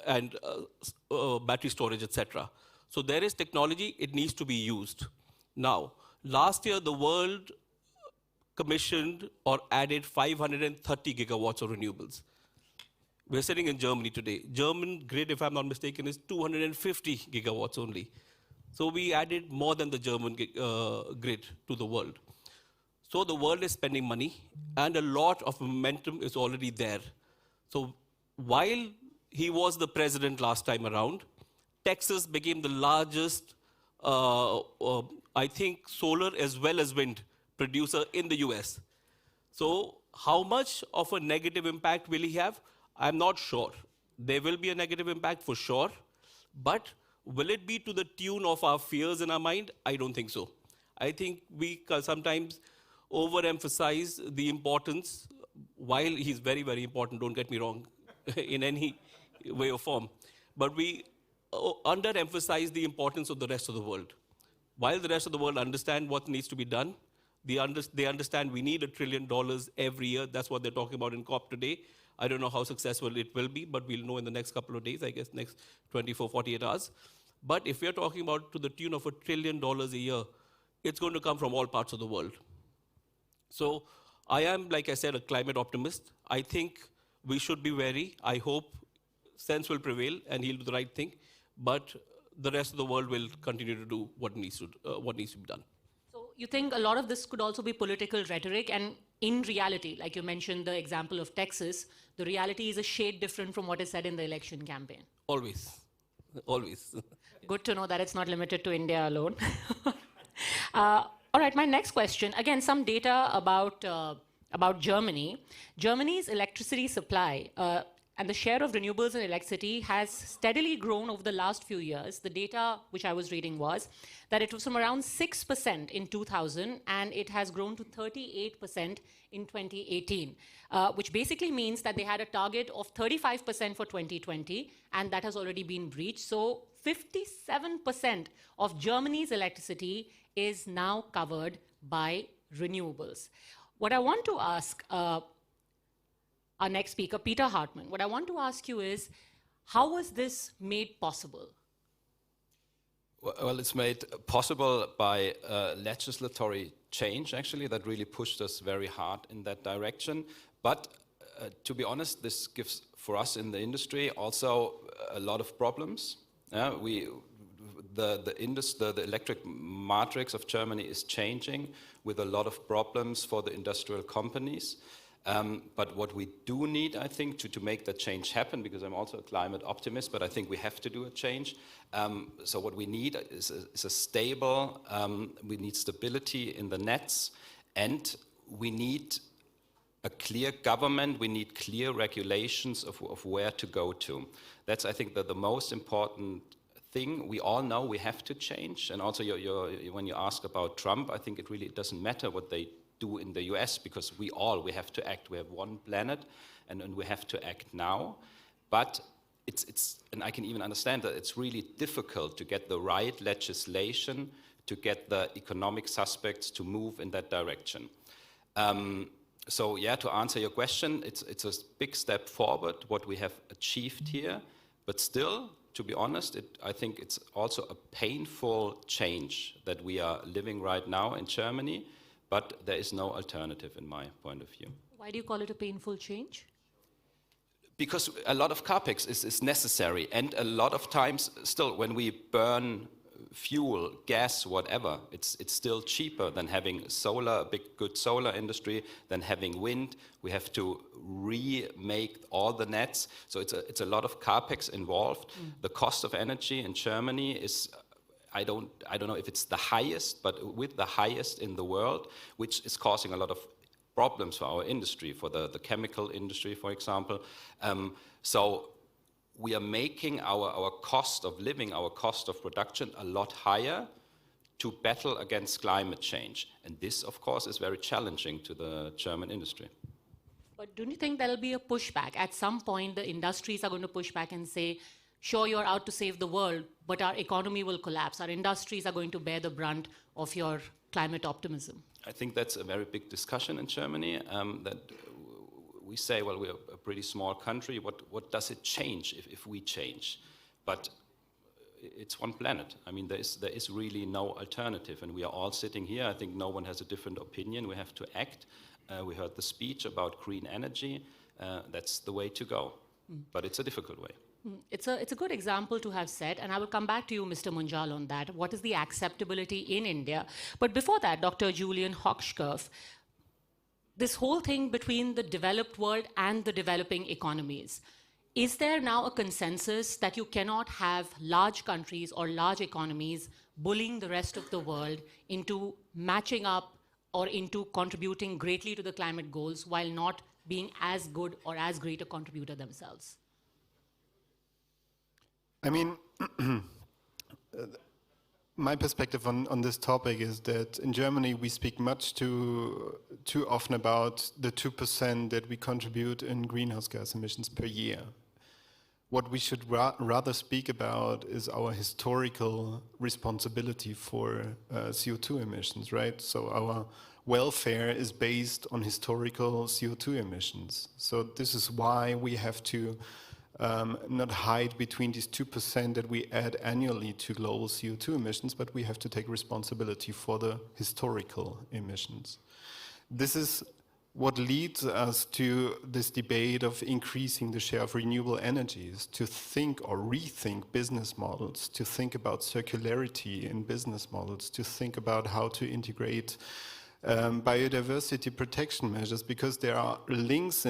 and battery storage, etc. So there is technology, it needs to be used. Now, last year the world commissioned or added 530 gigawatts of renewables. We're sitting in Germany today. German grid, if I'm not mistaken, is 250 gigawatts only. So we added more than the German grid to the world. So the world is spending money, and a lot of momentum is already there. So while he was the president last time around, Texas became the largest, I think, solar as well as wind producer in the US. So how much of a negative impact will he have? I'm not sure. There will be a negative impact for sure, but will it be to the tune of our fears in our mind? I don't think so. I think we sometimes overemphasize the importance, while he's very, very important, don't get me wrong, in any way or form. But we underemphasize the importance of the rest of the world. While the rest of the world understand what needs to be done, They understand we need $1 trillion every year. That's what they're talking about in COP today. I don't know how successful it will be, but we'll know in the next couple of days, I guess next 24, 48 hours. But if we're talking about to the tune of $1 trillion a year, it's going to come from all parts of the world. So I am, like I said, a climate optimist. I think we should be wary. I hope sense will prevail and he'll do the right thing. But the rest of the world will continue to do what needs to be done. So you think a lot of this could also be political rhetoric, and in reality, like you mentioned the example of Texas, the reality is a shade different from what is said in the election campaign? Always, always. Good to know that it's not limited to India alone. All right, my next question, again, some data about Germany. Germany's electricity supply and the share of renewables in electricity has steadily grown over the last few years. The data which I was reading was that it was from around 6% in 2000, and it has grown to 38% in 2018, which basically means that they had a target of 35% for 2020, and that has already been breached. So 57% of Germany's electricity is now covered by renewables. What I want to ask our next speaker, Peter Hartmann, what I want to ask you is, how was this made possible? Well, it's made possible by legislatory change, actually, that really pushed us very hard in that direction. But to be honest, this gives, for us in the industry, also a lot of problems. The electric matrix of Germany is changing with a lot of problems for the industrial companies. But what we do need, I think, to make that change happen, because I'm also a climate optimist, but I think we have to do a change. So what we need is a stable, we need stability in the nets, and we need a clear government, we need clear regulations of where to go to. That's, I think, the most important thing. We all know we have to change. And also when you ask about Trump, I think it really doesn't matter what they do in the US, because we have to act. We have one planet, and we have to act now. But and I can even understand that it's really difficult to get the right legislation, to get the economic suspects to move in that direction. So yeah, to answer your question, it's a big step forward, what we have achieved here, but still, to be honest, I think it's also a painful change that we are living right now in Germany, but there is no alternative in my point of view. Why do you call it a painful change? Because a lot of capex is necessary, and a lot of times still when we burn fuel, gas, whatever, it's still cheaper than having solar, a big good solar industry, than having wind. We have to remake all the nets, so it's a lot of capex involved. The cost of energy in Germany is, I don't know if it's the highest, but with the highest in the world, which is causing a lot of problems for our industry, for the chemical industry, for example. So we are making our cost of living, our cost of production a lot higher to battle against climate change. And this, of course, is very challenging to the German industry. But don't you think there'll be a pushback? At some point, the industries are going to push back and say, sure, you're out to save the world, but our economy will collapse. Our industries are going to bear the brunt of your climate optimism. I think that's a very big discussion in Germany, that we say, well, we're a pretty small country. What does it change if we change? But it's one planet. I mean, there is really no alternative, and we are all sitting here. I think no one has a different opinion. We have to act. We heard the speech about green energy. That's the way to go. But it's a difficult way. It's a good example to have set, and I will come back to you, Mr. Munjal, on that. What is the acceptability in India? But before that, Dr. Julian Hochscherf, this whole thing between the developed world and the developing economies, is there now a consensus that you cannot have large countries or large economies bullying the rest of the world into matching up or into contributing greatly to the climate goals while not being as good or as great a contributor themselves? I mean, my perspective on this topic is that in Germany we speak much too often about the 2% that we contribute in greenhouse gas emissions per year. What we should rather speak about is our historical responsibility for CO2 emissions, right? So welfare is based on historical CO2 emissions. So this is why we have to not hide between these 2% that we add annually to global CO2 emissions, but we have to take responsibility for the historical emissions. This is what leads us to this debate of increasing the share of renewable energies, to think or rethink business models, to think about circularity in business models, to think about how to integrate biodiversity protection measures, because there are links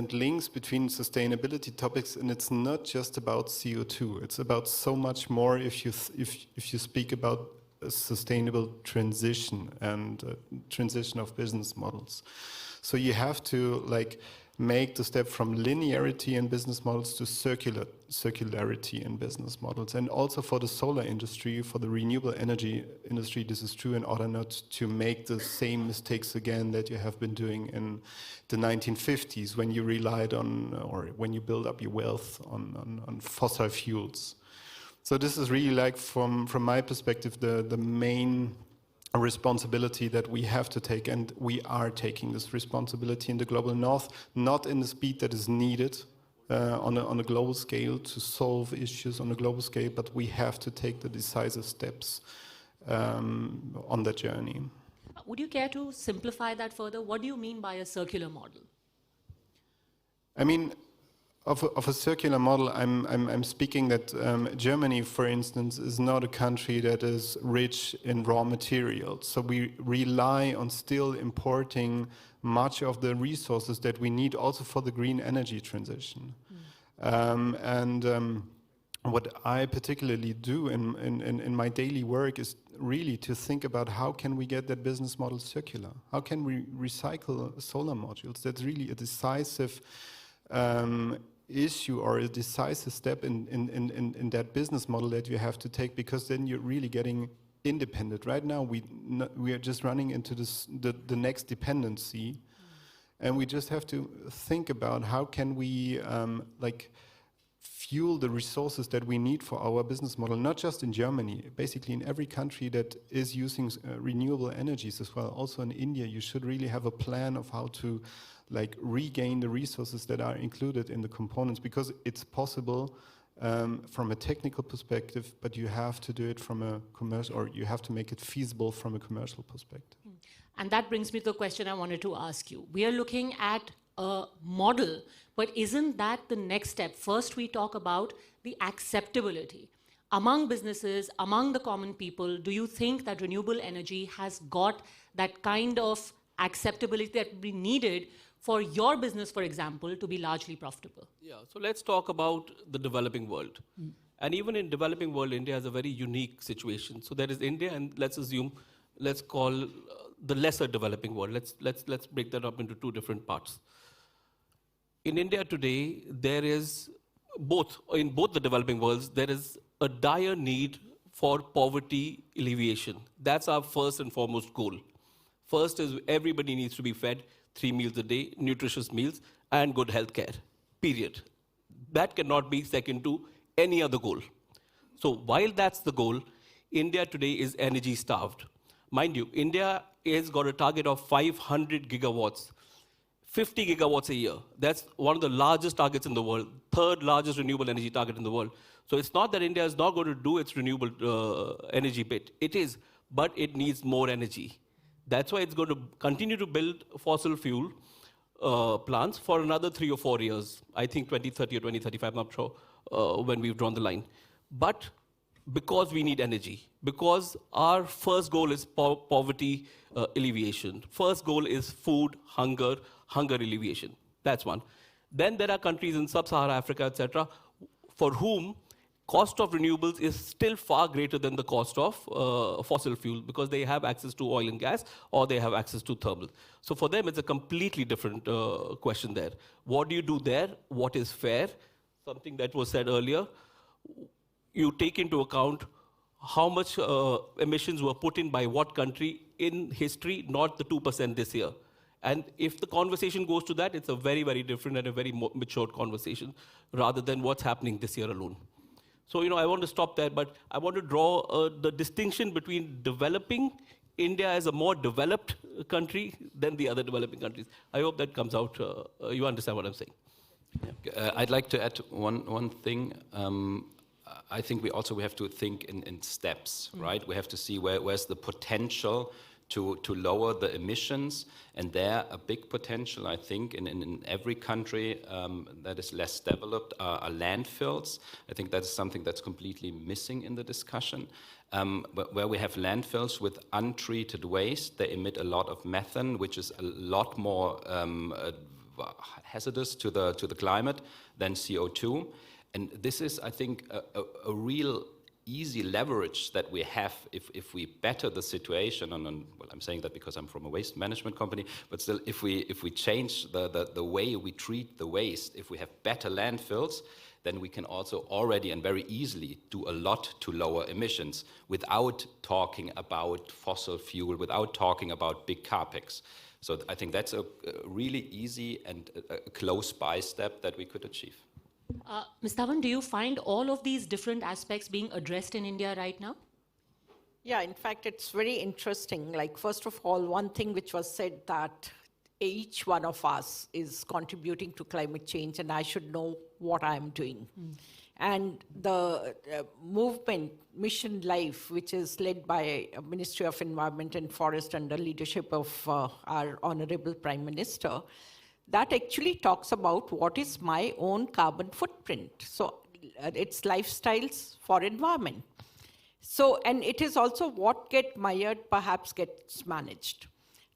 between sustainability topics, and it's not just about CO2. It's about so much more if you speak about a sustainable transition and transition of business models. So you have to make the step from linearity in business models to circularity in business models. And also for the solar industry, for the renewable energy industry, this is true in order not to make the same mistakes again that you have been doing in the 1950s when you relied on, or when you build up your wealth on fossil fuels. So this is really from my perspective, the main responsibility that we have to take, and we are taking this responsibility in the global north, not in the speed that is needed on a global scale to solve issues on a global scale, but we have to take the decisive steps on that journey. Would you care to simplify that further? What do you mean by a circular model? I mean, of a circular model, I'm speaking that Germany, for instance, is not a country that is rich in raw materials. So we rely on still importing much of the resources that we need also for the green energy transition. What I particularly do in my daily work is really to think about how can we get that business model circular? How can we recycle solar modules? That's really a decisive issue or a decisive step in that business model that you have to take, because then you're really getting independent. Right now we are just running into the next dependency, and we just have to think about how can we fuel the resources that we need for our business model, not just in Germany, basically in every country that is using renewable energies as well. Also in India, you should really have a plan of how to regain the resources that are included in the components, because it's possible from a technical perspective, but you have to do it from a commercial, or you have to make it feasible from a commercial perspective. And that brings me to the question I wanted to ask you. We are looking at a model, but isn't that the next step? First, we talk about the acceptability among businesses, among the common people. Do you think that renewable energy has got that kind of acceptability that would be needed for your business, for example, to be largely profitable? Yeah, so let's talk about the developing world. And even in developing world, India has a very unique situation. So there is India, and let's call the lesser developing world. Let's break that up into two different parts. In India today, there is in both the developing worlds, there is a dire need for poverty alleviation. That's our first and foremost goal. First is everybody needs to be fed 3 meals a day, nutritious meals, and good health care, period. That cannot be second to any other goal. So while that's the goal, India today is energy starved. Mind you, India has got a target of 500 gigawatts, 50 gigawatts a year. That's one of the largest targets in the world, third largest renewable energy target in the world. So it's not that India is not going to do its renewable energy bit. It is, but it needs more energy. That's why it's going to continue to build fossil fuel plants for another 3 or 4 years. I think 2030 or 2035, I'm not sure when we've drawn the line. But because we need energy, because our first goal is poverty alleviation. First goal is food, hunger alleviation. That's one. Then there are countries in sub-Saharan Africa, etc., for whom cost of renewables is still far greater than the cost of fossil fuel, because they have access to oil and gas, or they have access to thermal. So for them, it's a completely different question there. What do you do there? What is fair? Something that was said earlier. You take into account how much emissions were put in by what country in history, not the 2% this year. And if the conversation goes to that, it's a very, very different and a very matured conversation, rather than what's happening this year alone. So, I want to stop there, but I want to draw the distinction between developing India as a more developed country than the other developing countries. I hope that comes out, you understand what I'm saying. I'd like to add one thing. I think we have to think in steps, right? We have to see where's the potential to lower the emissions, and there a big potential, I think, in every country that is less developed are landfills. I think that's something that's completely missing in the discussion. Where we have landfills with untreated waste, they emit a lot of methane, which is a lot more hazardous to the climate than CO2. And this is, I think, a real easy leverage that we have if we better the situation. Well, I'm saying that because I'm from a waste management company, but still, if we change the way we treat the waste, if we have better landfills, then we can also already and very easily do a lot to lower emissions without talking about fossil fuel, without talking about big capex. So I think that's a really easy and a close-by step that we could achieve. Ms. Dhawan, do you find all of these different aspects being addressed in India right now? Yeah, in fact, it's very interesting. Like, first of all, one thing which was said that each one of us is contributing to climate change and I should know what I'm doing. And the movement, Mission Life, which is led by Ministry of Environment and Forest under leadership of our Honorable Prime Minister, that actually talks about what is my own carbon footprint. So it's lifestyles for environment. So, and it is also what gets mired perhaps gets managed.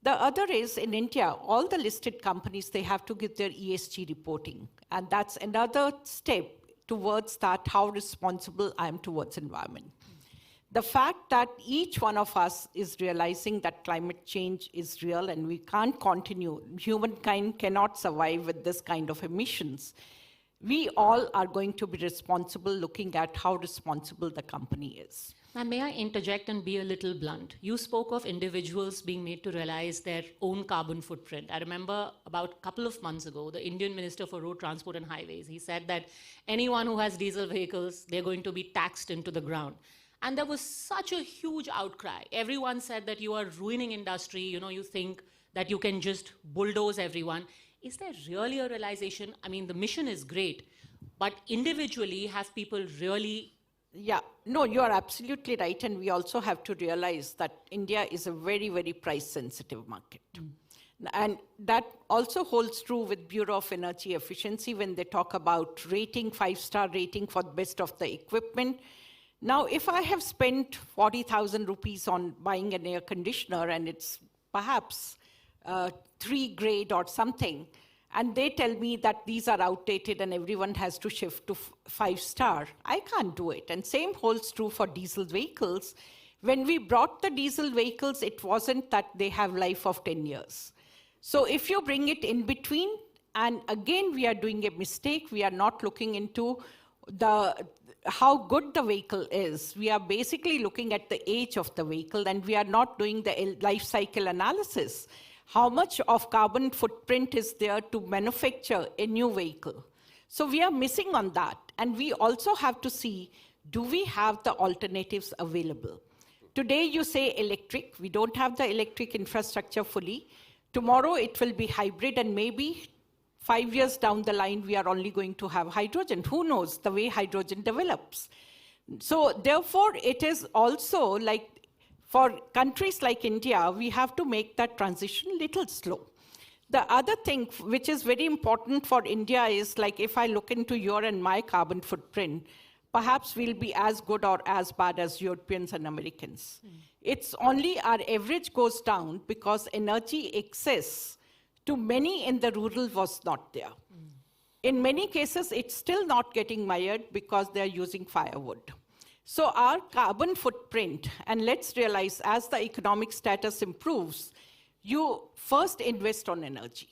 The other is in India, all the listed companies, they have to give their ESG reporting. And that's another step towards that, how responsible I am towards environment. The fact that each one of us is realizing that climate change is real and we can't continue, humankind cannot survive with this kind of emissions. We all are going to be responsible looking at how responsible the company is. Now, may I interject and be a little blunt? You spoke of individuals being made to realize their own carbon footprint. I remember about a couple of months ago, the Indian Minister for Road Transport and Highways, he said that anyone who has diesel vehicles, they're going to be taxed into the ground. And there was such a huge outcry. Everyone said that you are ruining industry. You know, you think that you can just bulldoze everyone. Is there really a realization? I mean, the mission is great, but individually, have people really... Yeah, no, you are absolutely right. And we also have to realize that India is a very, very price-sensitive market. And that also holds true with Bureau of Energy Efficiency when they talk about rating, 5-star rating for the best of the equipment. Now, if I have spent 40,000 rupees on buying an air conditioner and it's perhaps 3 grade or something, and they tell me that these are outdated and everyone has to shift to 5-star, I can't do it. And same holds true for diesel vehicles. When we brought the diesel vehicles, it wasn't that they have life of 10 years. So if you bring it in between, and again, we are doing a mistake, we are not looking into how good the vehicle is. We are basically looking at the age of the vehicle and we are not doing the life cycle analysis. How much of carbon footprint is there to manufacture a new vehicle? So we are missing on that. And we also have to see, do we have the alternatives available? Today you say electric. We don't have the electric infrastructure fully. Tomorrow it will be hybrid and maybe 5 years down the line, we are only going to have hydrogen. Who knows the way hydrogen develops? So therefore, it is also like, for countries like India, we have to make that transition a little slow. The other thing which is very important for India is, like, if I look into your and my carbon footprint, perhaps we'll be as good or as bad as Europeans and Americans. It's only our average goes down because energy excess to many in the rural was not there. In many cases, it's still not getting mired because they're using firewood. So our carbon footprint, and let's realize as the economic status improves, you first invest on energy.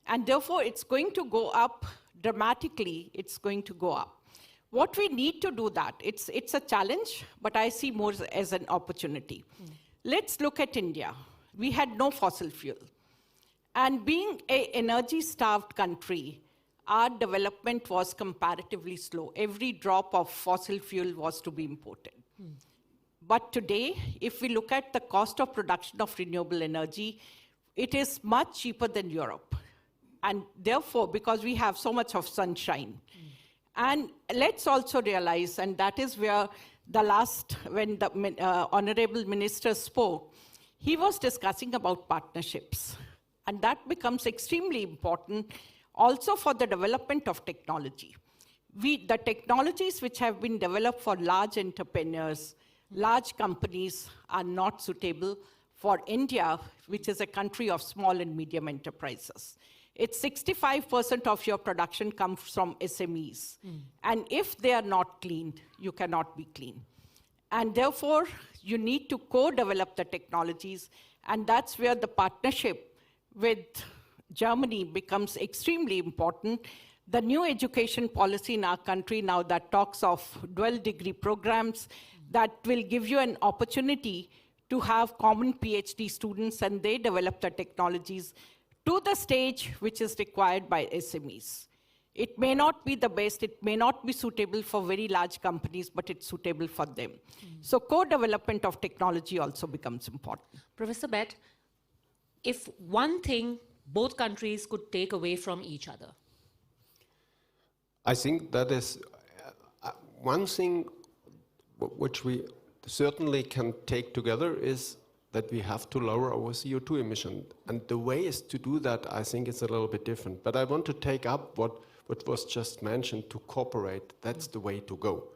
And therefore, it's going to go up dramatically, it's going to go up. What we need to do that, it's a challenge, but I see more as an opportunity. Let's look at India. We had no fossil fuel. And being an energy-starved country, our development was comparatively slow. Every drop of fossil fuel was to be imported. But today, if we look at the cost of production of renewable energy, it is much cheaper than Europe. And therefore, because we have so much of sunshine. And let's also realize, and that is where when the Honorable Minister spoke, he was discussing about partnerships. And that becomes extremely important also for the development of technology. The technologies which have been developed for large entrepreneurs, large companies are not suitable for India, which is a country of small and medium enterprises. It's 65% of your production comes from SMEs. And if they are not cleaned, you cannot be clean. And therefore, you need to co-develop the technologies. And that's where the partnership with Germany becomes extremely important. The new education policy in our country now that talks of dual degree programs that will give you an opportunity to have common PhD students and they develop the technologies to the stage which is required by SMEs. It may not be the best, it may not be suitable for very large companies, but it's suitable for them. So co-development of technology also becomes important. Professor Bett, if one thing both countries could take away from each other? I think that is one thing which we certainly can take together is that we have to lower our CO2 emission. And the way is to do that, I think, is a little bit different. But I want to take up what was just mentioned, to cooperate. That's the way to go.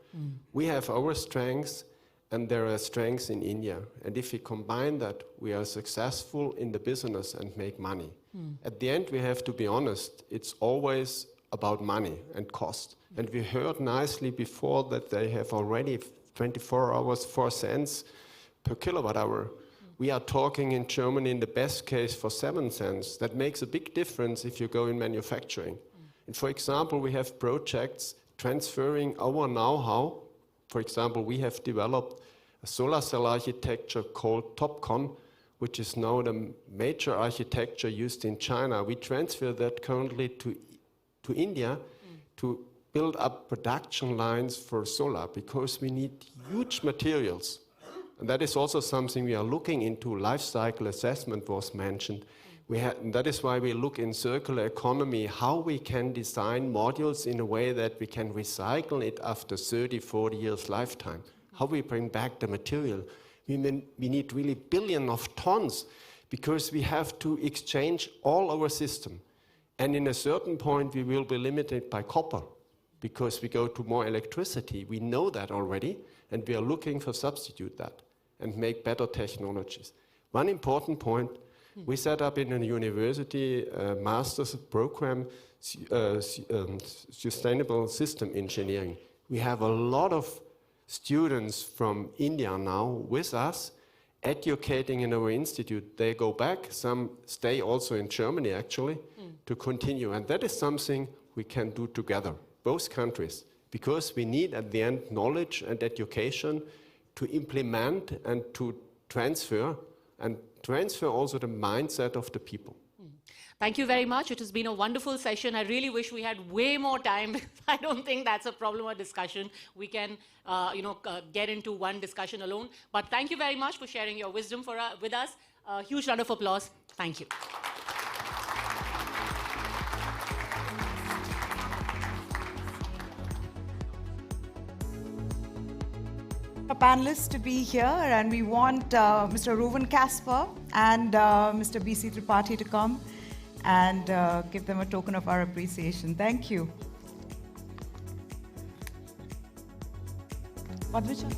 We have our strengths, and there are strengths in India. And if we combine that, we are successful in the business and make money. At the end, we have to be honest. It's always about money and cost. And we heard nicely before that they have already 24 hours, 4 cents per kilowatt hour. We are talking in Germany in the best case for 7 cents. That makes a big difference if you go in manufacturing. And for example, we have projects transferring our know-how. For example, we have developed a solar cell architecture called TOPCon, which is now the major architecture used in China. We transfer that currently to India to build up production lines for solar because we need huge materials. And that is also something we are looking into. Life cycle assessment was mentioned. And that is why we look in circular economy, how we can design modules in a way that we can recycle it after 30, 40 years lifetime. How we bring back the material. We need really billions of tons because we have to exchange all our system. And in a certain point, we will be limited by copper because we go to more electricity. We know that already, and we are looking for substitute that and make better technologies. One important point, we set up in a university a master's program, Sustainable System Engineering. We have a lot of students from India now with us, educating in our institute. They go back, some stay also in Germany actually, to continue. And that is something we can do together, both countries, because we need at the end knowledge and education to implement and to transfer also the mindset of the people. Thank you very much. It has been a wonderful session. I really wish we had way more time because I don't think that's a problem or discussion. We can, get into one discussion alone. But thank you very much for sharing your wisdom with us. A huge round of applause. Thank you. Our panelists to be here, and we want Mr. Rowan Casper and Mr. BC Tripathi to come and give them a token of our appreciation. Thank you. What which one?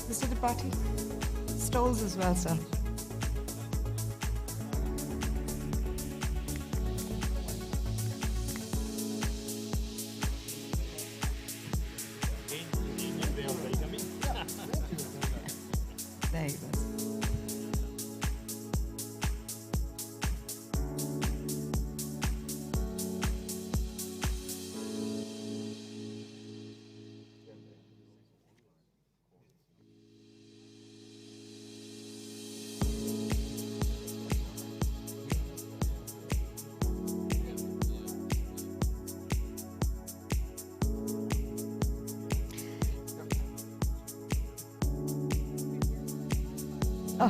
Mr. Tripathi? Stoles as well, sir. Oh.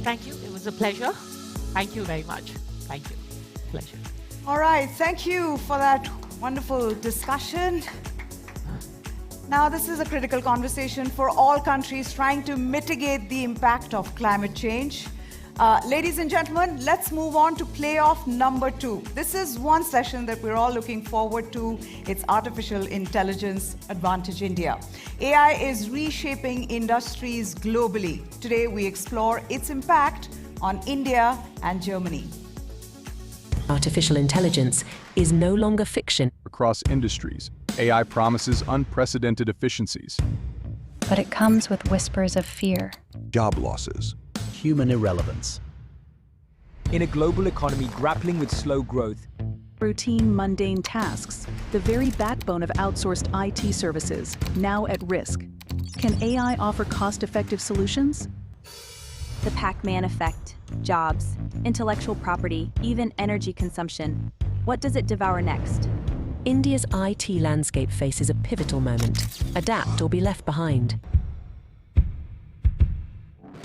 Thank you. It was a pleasure. Thank you very much. Thank you. Pleasure. All right, thank you for that wonderful discussion. Now, this is a critical conversation for all countries trying to mitigate the impact of climate change. Ladies and gentlemen, let's move on to playoff number 2. This is one session that we're all looking forward to. It's Artificial Intelligence Advantage India. AI is reshaping industries globally. Today, we explore its impact on India and Germany. Artificial intelligence is no longer fiction. Across industries, AI promises unprecedented efficiencies. But it comes with whispers of fear. Job losses. Human irrelevance. In a global economy grappling with slow growth, Routine, mundane tasks, the very backbone of outsourced IT services, now at risk. Can AI offer cost-effective solutions? The Pac-Man effect, jobs, intellectual property, even energy consumption. What does it devour next? India's IT landscape faces a pivotal moment. Adapt or be left behind.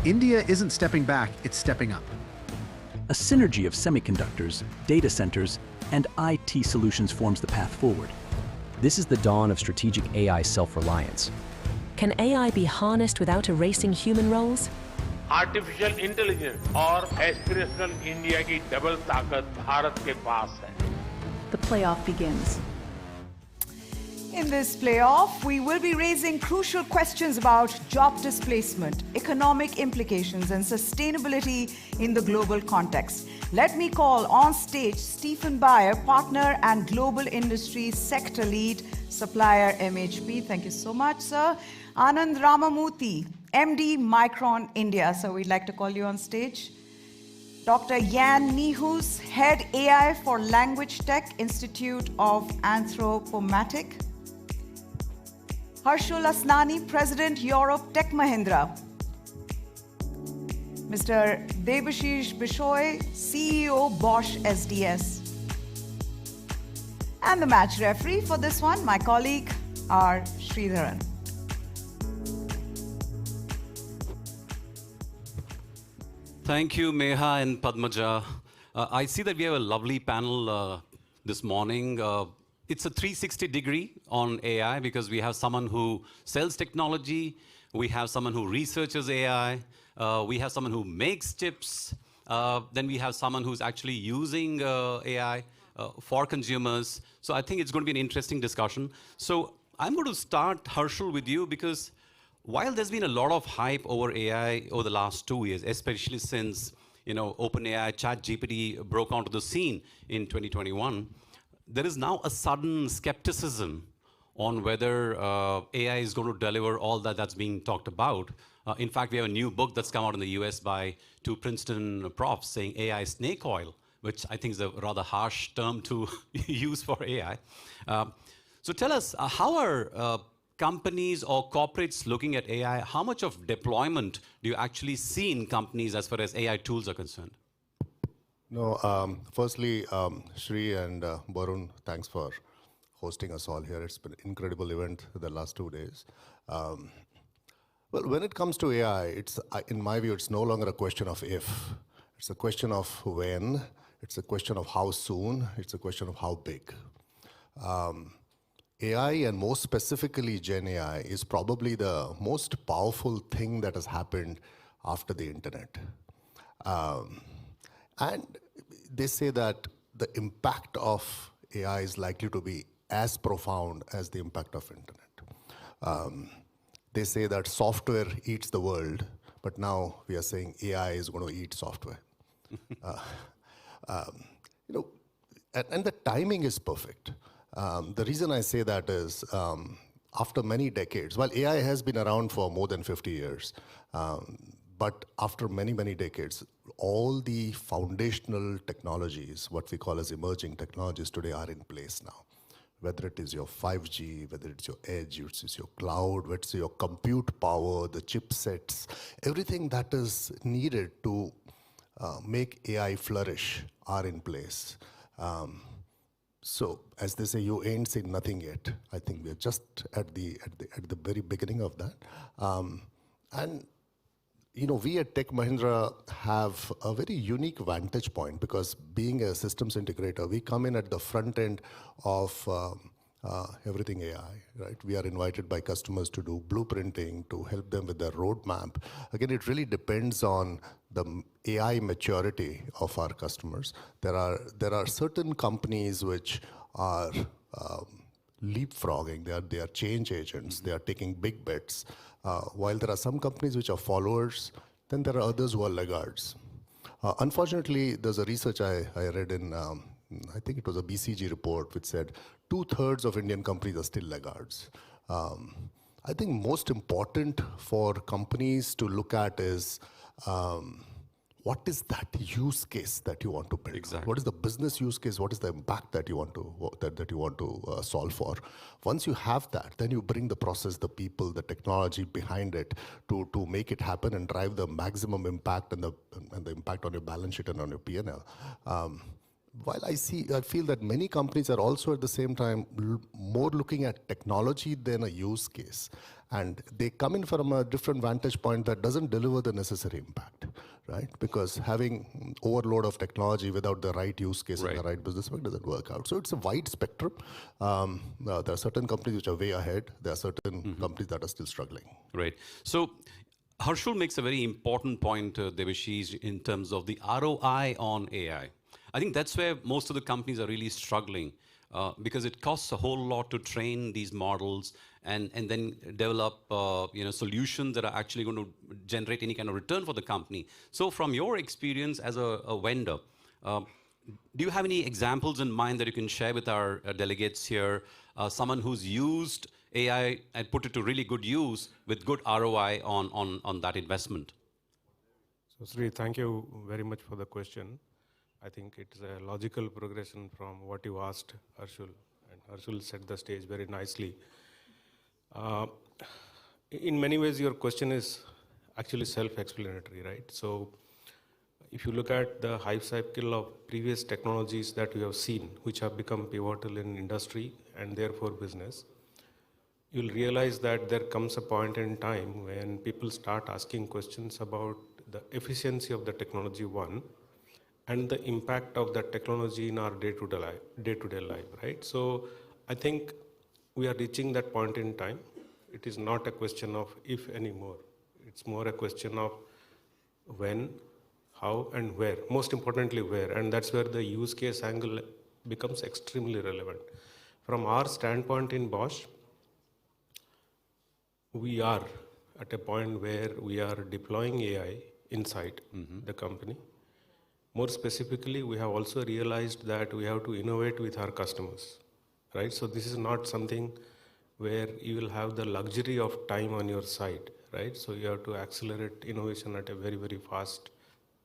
India isn't stepping back, it's stepping up. a synergy of semiconductors, data centers, and IT solutions forms the path forward. This is the dawn of strategic AI self-reliance. Can AI be harnessed without erasing human roles? Artificial intelligence और aspirational India की double ताकत भारत के पास है. The playoff begins. In this playoff, we will be raising crucial questions about job displacement, economic implications, and sustainability in the global context. Let me call on stage Stephen Bayer, partner and global industry sector lead, supplier MHP. Thank you so much, sir. Anand Ramamurthy, MD Micron India. So we'd like to call you on stage. Dr. Jan Nihus, Head AI for Language Tech, Institute of Anthropomatic. Harshul Asnani, President, Europe Tech Mahindra. Mr. Debashish Bishoy, CEO, Bosch SDS. And the match referee for this one, my colleague, R. Sridharan. Thank you, Meha and Padmaja. I see that we have a lovely panel this morning. It's a 360-degree on AI because we have someone who sells technology, we have someone who researches AI, we have someone who makes chips, then we have someone who's actually using AI for consumers. So I think it's going to be an interesting discussion. So I'm going to start, Harshul, with you because while there's been a lot of hype over AI over the last 2 years, especially since OpenAI, ChatGPT broke onto the scene in 2021, there is now a sudden skepticism on whether AI is going to deliver all that's being talked about. In fact, we have a new book that's come out in the US by 2 Princeton profs saying AI snake oil, which I think is a rather harsh term to use for AI. So tell us, how are companies or corporates looking at AI? How much of deployment do you actually see in companies as far as AI tools are concerned? No, firstly, Shri and Barun, thanks for hosting us all here. It's been an incredible event the last 2 days. Well, when it comes to AI, in my view, it's no longer a question of if. It's a question of when. It's a question of how soon. It's a question of how big. AI, and more specifically Gen AI, is probably the most powerful thing that has happened after the internet. And they say that the impact of AI is likely to be as profound as the impact of internet. They say that software eats the world, but now we are saying AI is going to eat software. And the timing is perfect. The reason I say that is after many decades, while AI has been around for more than 50 years, but after many, many decades, all the foundational technologies, what we call as emerging technologies today, are in place now. whether it is your 5G, whether it's your edge, it's your cloud, whether it's your compute power, the chipsets, everything that is needed to make AI flourish are in place. So, as they say, you ain't seen nothing yet. I think we're just at the very beginning of that. And you know, we at Tech Mahindra have a very unique vantage point because being a systems integrator, we come in at the front end of everything AI, right? We are invited by customers to do blueprinting, to help them with their roadmap. Again, it really depends on the AI maturity of our customers. There are certain companies which are leapfrogging. They are change agents. They are taking big bets. While there are some companies which are followers, then there are others who are laggards. Unfortunately, there's a research I read in, I think it was a BCG report, which said 2/3 of Indian companies are still laggards. I think most important for companies to look at is what is that use case that you want to build? Exactly. What is the business use case? What is the impact that you want to solve for? Once you have that, then you bring the process, the people, the technology behind it to make it happen and drive the maximum impact and the impact on your balance sheet and on your P&L. While I feel that many companies are also at the same time more looking at technology than a use case. And they come in from a different vantage point that doesn't deliver the necessary impact, right? Because having overload of technology without the right use case and the right business work doesn't work out. So it's a wide spectrum. There are certain companies which are way ahead. There are certain companies that are still struggling. Right. So Harshul makes a very important point, Devashish, in terms of the ROI on AI. I think that's where most of the companies are really struggling because it costs a whole lot to train these models and then develop solutions that are actually going to generate any kind of return for the company. So from your experience as a vendor, do you have any examples in mind that you can share with our delegates here? Someone who's used AI and put it to really good use with good ROI on that investment? So Sri, thank you very much for the question. I think it's a logical progression from what you asked, Harshul, and Harshul set the stage very nicely. In many ways, your question is actually self-explanatory, right? So if you look at the hype cycle of previous technologies that we have seen, which have become pivotal in industry and therefore business, you'll realize that there comes a point in time when people start asking questions about the efficiency of the technology, one, and the impact of that technology in our day-to-day life, right? So I think we are reaching that point in time. It is not a question of if anymore. It's more a question of when, how, and where. Most importantly, where. And that's where the use case angle becomes extremely relevant. From our standpoint in Bosch, we are at a point where we are deploying AI inside the company. More specifically, we have also realized that we have to innovate with our customers, right? So this is not something where you will have the luxury of time on your side, right? So you have to accelerate innovation at a very, very fast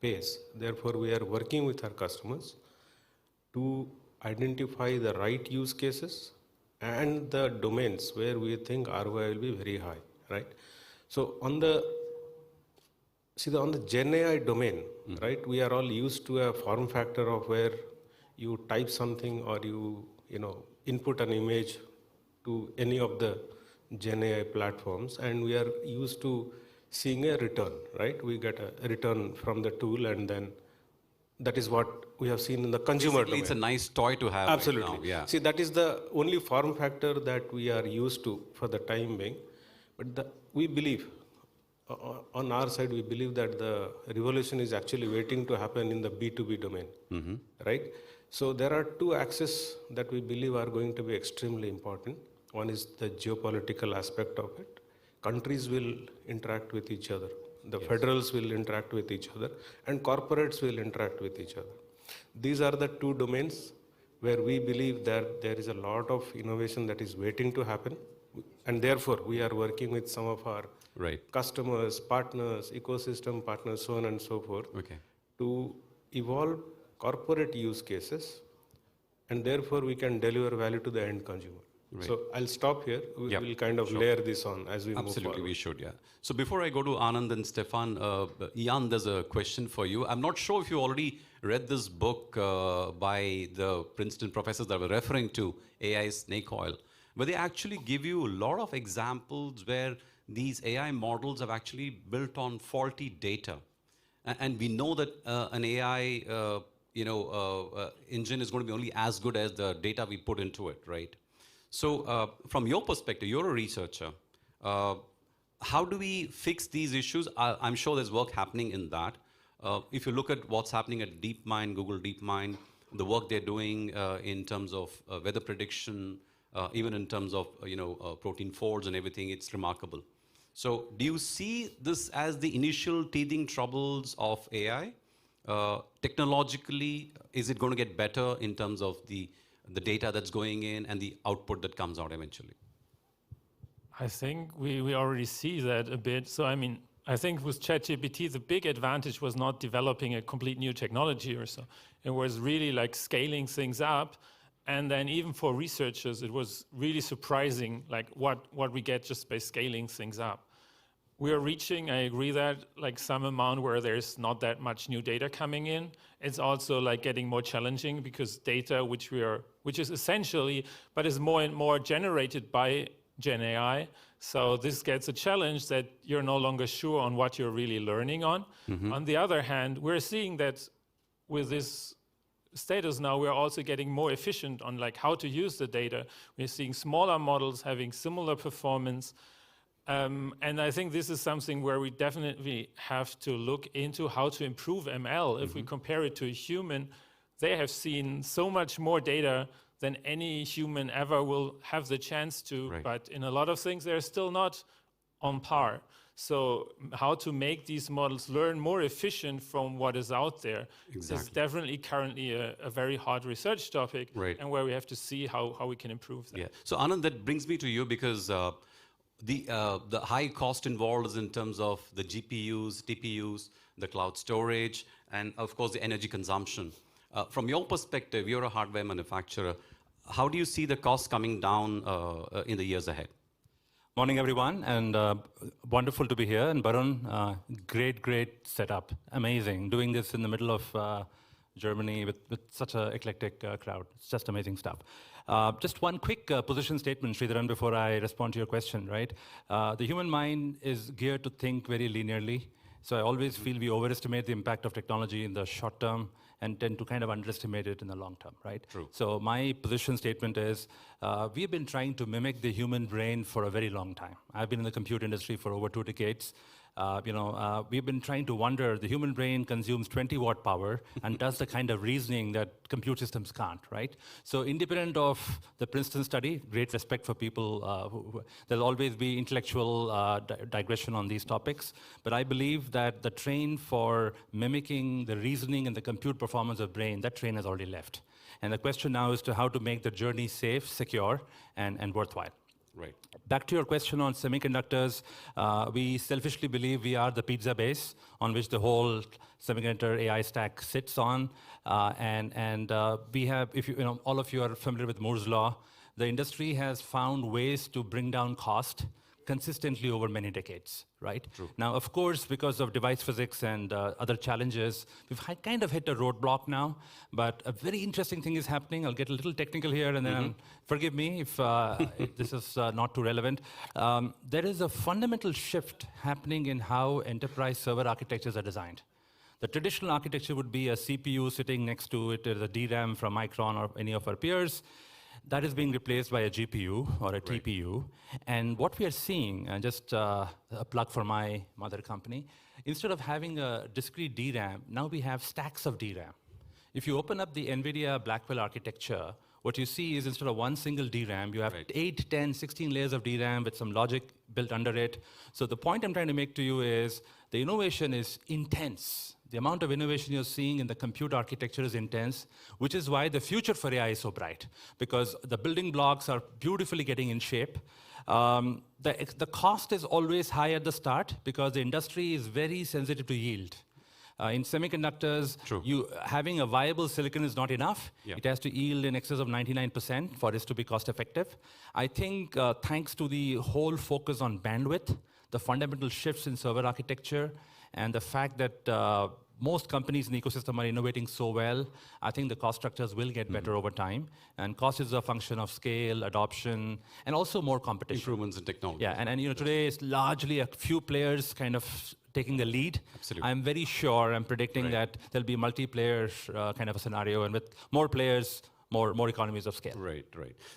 pace. Therefore, we are working with our customers to identify the right use cases and the domains where we think ROI will be very high, right? So on the Gen AI domain, right, we are all used to a form factor of where you type something or you input an image to any of the Gen AI platforms, and we are used to seeing a return, right? We get a return from the tool, and then that is what we have seen in the consumer domain. It's a nice toy to have. Absolutely. Right now. Yeah. See, that is the only form factor that we are used to for the time being. But we believe, on our side, we believe that the revolution is actually waiting to happen in the B2B domain, right? So there are two axes that we believe are going to be extremely important. One is the geopolitical aspect of it. Countries will interact with each other. The federals will interact with each other, and corporates will interact with each other. These are the two domains where we believe that there is a lot of innovation that is waiting to happen. And therefore, we are working with some of our customers, partners, ecosystem partners, so on and so forth, to evolve corporate use cases and therefore we can deliver value to the end consumer. Right. So I'll stop here. We will kind of layer this on as we move forward. Absolutely, we should, yeah. So before I go to Anand and Stefan, Ian, there's a question for you. I'm not sure if you already read this book by the Princeton professors that were referring to AI snake oil, where they actually give you a lot of examples where these AI models have actually built on faulty data. And we know that an AI engine is going to be only as good as the data we put into it, right? So from your perspective, you're a researcher. How do we fix these issues? I'm sure there's work happening in that. If you look at what's happening at DeepMind, Google DeepMind, the work they're doing in terms of weather prediction, even in terms of protein folds and everything, it's remarkable. So do you see this as the initial teething troubles of AI? Technologically, is it going to get better in terms of the data that's going in and the output that comes out eventually? I think we already see that a bit. So I mean, I think with ChatGPT, the big advantage was not developing a complete new technology or so. It was really like scaling things up. And then even for researchers, it was really surprising like what we get just by scaling things up. We are reaching, I agree that, like some amount where there's not that much new data coming in. It's also like getting more challenging because data which is essentially, but is more and more generated by Gen AI. So this gets a challenge that you're no longer sure on what you're really learning on. Mm-hmm. On the other hand, we're seeing that with this status now, we're also getting more efficient on like how to use the data. We're seeing smaller models having similar performance. And I think this is something where we definitely have to look into how to improve ML. If we compare it to a human, they have seen so much more data than any human ever will have the chance to. Right. But in a lot of things, they're still not on par. So how to make these models learn more efficient from what is out there is definitely currently a very hard research topic, right, and where we have to see how we can improve that. Yeah. So Anand, that brings me to you because the high cost involved is in terms of the GPUs, TPUs, the cloud storage, and of course the energy consumption. From your perspective, you're a hardware manufacturer. How do you see the costs coming down in the years ahead? Morning, everyone, and wonderful to be here. And Barun, great setup, amazing. Doing this in the middle of Germany with such an eclectic crowd. It's just amazing stuff. Just one quick position statement, Sridharan, before I respond to your question, right? The human mind is geared to think very linearly. So I always feel we overestimate the impact of technology in the short term and tend to kind of underestimate it in the long term, right? True. So my position statement is, we've been trying to mimic the human brain for a very long time. I've been in the computer industry for over 2 decades. We've been trying to wonder, the human brain consumes 20-watt power and does the kind of reasoning that compute systems can't, right? So independent of the Princeton study, great respect for people, there'll always be intellectual digression on these topics, but I believe that the train for mimicking the reasoning and the compute performance of brain, that train has already left. And the question now is to how to make the journey safe, secure, and worthwhile. Right. Back to your question on semiconductors, we selfishly believe we are the pizza base on which the whole semiconductor AI stack sits on. We have, if all of you are familiar with Moore's law, the industry has found ways to bring down cost consistently over many decades, right? True. Now, of course, because of device physics and other challenges, we've kind of hit a roadblock now, but a very interesting thing is happening. I'll get a little technical here, and then forgive me if this is not too relevant. There is a fundamental shift happening in how enterprise server architectures are designed. The traditional architecture would be a CPU sitting next to it, the DRAM from Micron or any of our peers. That is being replaced by a GPU or a TPU. And what we are seeing, and just a plug for my mother company, instead of having a discrete DRAM, now we have stacks of DRAM. If you open up the NVIDIA Blackwell architecture, what you see is instead of one single DRAM, you have 8, 10, 16 layers of DRAM with some logic built under it. So the point I'm trying to make to you is the innovation is intense. The amount of innovation you're seeing in the compute architecture is intense, which is why the future for AI is so bright, because the building blocks are beautifully getting in shape. The cost is always high at the start because the industry is very sensitive to yield. In semiconductors, having a viable silicon is not enough. It has to yield in excess of 99% for it to be cost effective. I think thanks to the whole focus on bandwidth, the fundamental shifts in server architecture, and the fact that most companies in the ecosystem are innovating so well, I think the cost structures will get better over time. And cost is a function of scale, adoption, and also more competition. Improvements in technology. Yeah, and today it's largely a few players kind of taking the lead. Absolutely. I'm very sure, I'm predicting that there'll be multiplayer kind of a scenario, and with more players, more economies of scale. Right.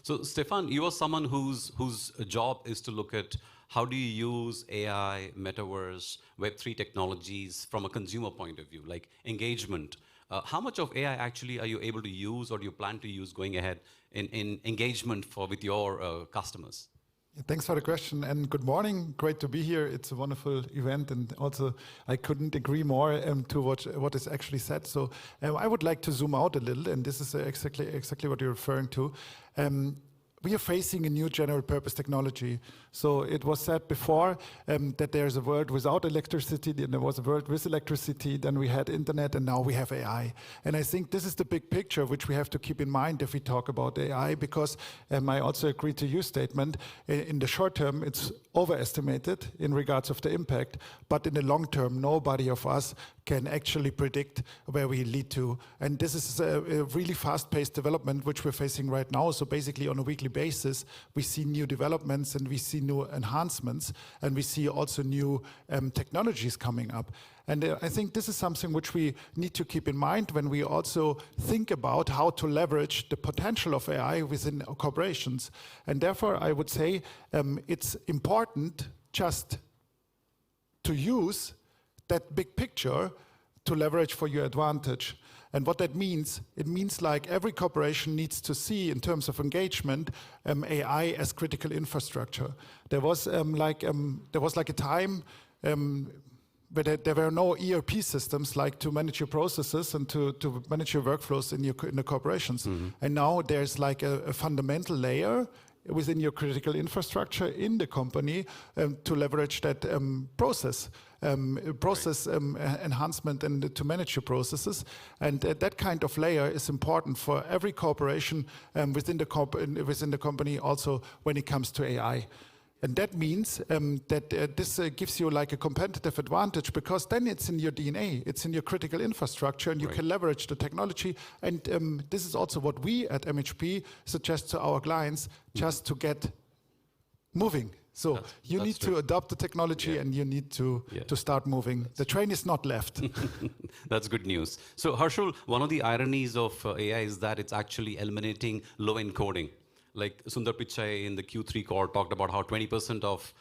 So, Stefan, you are someone whose job is to look at how do you use AI, metaverse, Web3 technologies from a consumer point of view, like engagement. How much of AI actually are you able to use or do you plan to use going ahead in engagement with your customers? Thanks for the question and good morning. Great to be here. It's a wonderful event, and also I couldn't agree more to what is actually said. So I would like to zoom out a little, and this is exactly what you're referring to. We are facing a new general purpose technology. So it was said before that there's a world without electricity, then there was a world with electricity, then we had internet, and now we have AI. And I think this is the big picture which we have to keep in mind if we talk about AI, because I also agree to your statement. In the short term, it's overestimated in regards of the impact, but in the long term, nobody of us can actually predict where we lead to. And this is a really fast-paced development which we're facing right now. So basically on a weekly basis, we see new developments and we see new enhancements, and we see also new technologies coming up. And I think this is something which we need to keep in mind when we also think about how to leverage the potential of AI within corporations. And therefore, I would say it's important just to use that big picture to leverage for your advantage. And what that means, it means like every corporation needs to see in terms of engagement, AI as critical infrastructure. There was like a time where there were no ERP systems like to manage your processes and to manage your workflows in the corporations. And now there's like a fundamental layer within your critical infrastructure in the company to leverage that process enhancement and to manage your processes. And that kind of layer is important for every corporation within the company, also when it comes to AI. And that means that this gives you like a competitive advantage, because then it's in your DNA, it's in your critical infrastructure, and you can leverage the technology. And this is also what we at MHP suggest to our clients, just to get moving. So you need to adopt the technology and you need to start moving. The train is not left. That's good news. So Harshul, one of the ironies of AI is that it's actually eliminating low-end coding. Like Sundar Pichai in the Q3 call talked about how 20% of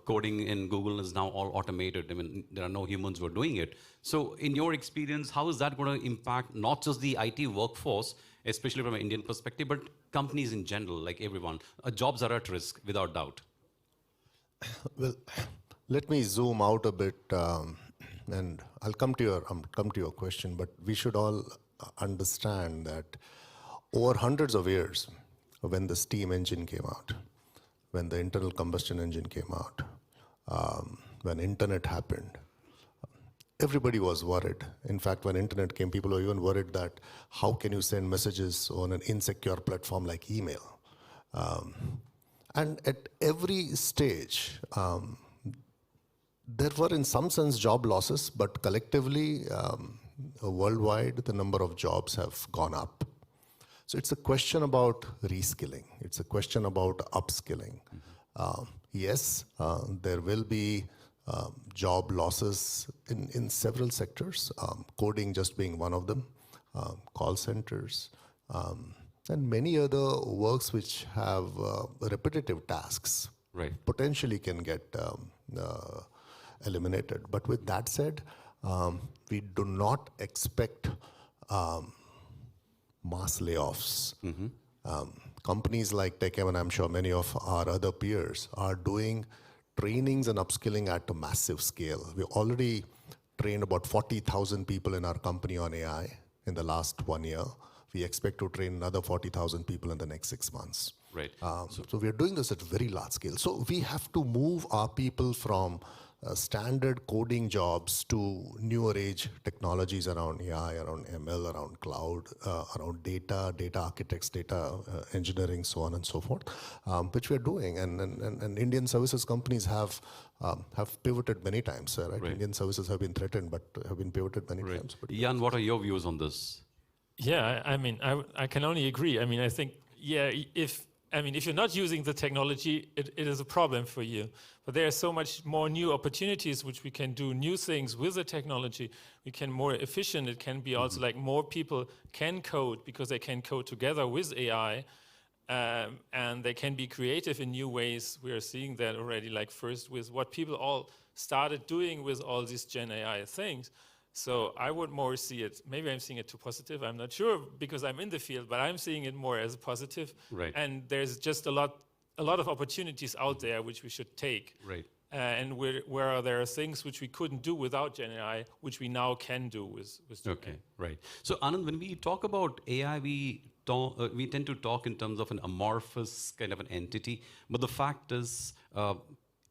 coding in Google is now all automated. I mean, there are no humans who are doing it. So in your experience, how is that going to impact not just the IT workforce, especially from an Indian perspective, but companies in general, like everyone? Jobs are at risk, without doubt. Well, let me zoom out a bit, and I'll come to your question. But we should all understand that over hundreds of years, when the steam engine came out, when the internal combustion engine came out, when internet happened, everybody was worried. In fact, when internet came, people were even worried that how can you send messages on an insecure platform like email? And at every stage, there were in some sense job losses, but collectively, worldwide, the number of jobs have gone up. So it's a question about reskilling. It's a question about upskilling. Yes, there will be job losses in several sectors, coding just being one of them, call centers, and many other works which have repetitive tasks potentially can get eliminated. But with that said, we do not expect mass layoffs. Companies like TechM, and I'm sure many of our other peers, are doing trainings and upskilling at a massive scale. We already trained about 40,000 people in our company on AI in the last 1 year. We expect to train another 40,000 people in the next 6 months. Right. So we are doing this at very large scale. So we have to move our people from standard coding jobs to newer age technologies around AI, around ML, around cloud, around data architects, data engineering, so on and so forth, which we are doing. And Indian services companies have pivoted many times. Right? Indian services have been threatened, but have been pivoted many times. But Jan, what are your views on this? Yeah, I mean, I can only agree. I mean, I think, yeah, if you're not using the technology, it is a problem for you. But there are so much more new opportunities which we can do new things with the technology. We can more efficient. It can be also like more people can code because they can code together with AI, and they can be creative in new ways. We are seeing that already, like first with what people all started doing with all these Gen AI things. So I would more see it, maybe I'm seeing it too positive, I'm not sure because I'm in the field, but I'm seeing it more as a positive. Right. And there's just a lot of opportunities out there which we should take. Right. And where there are things which we couldn't do without Gen AI, which we now can do with Gen Okay, right. So Anand, when we talk about AI, we tend to talk in terms of an amorphous kind of an entity, but the fact is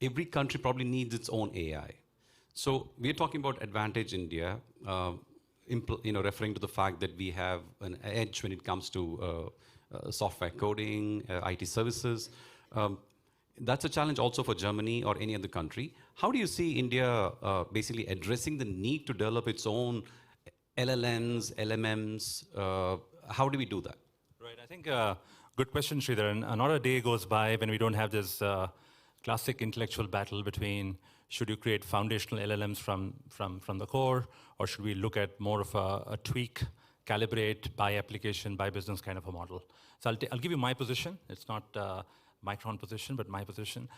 every country probably needs its own AI. So we're talking about Advantage India, referring to the fact that we have an edge when it comes to software coding, IT services. That's a challenge also for Germany or any other country. How do you see India basically addressing the need to develop its own LLMs, LMMs? How do we do that? Right, I think good question, Sridhar. And not a day goes by when we don't have this classic intellectual battle between should you create foundational LLMs from the core, or should we look at more of a tweak, calibrate by application, by business kind of a model? So I'll give you my position. It's not Micron position, but my position.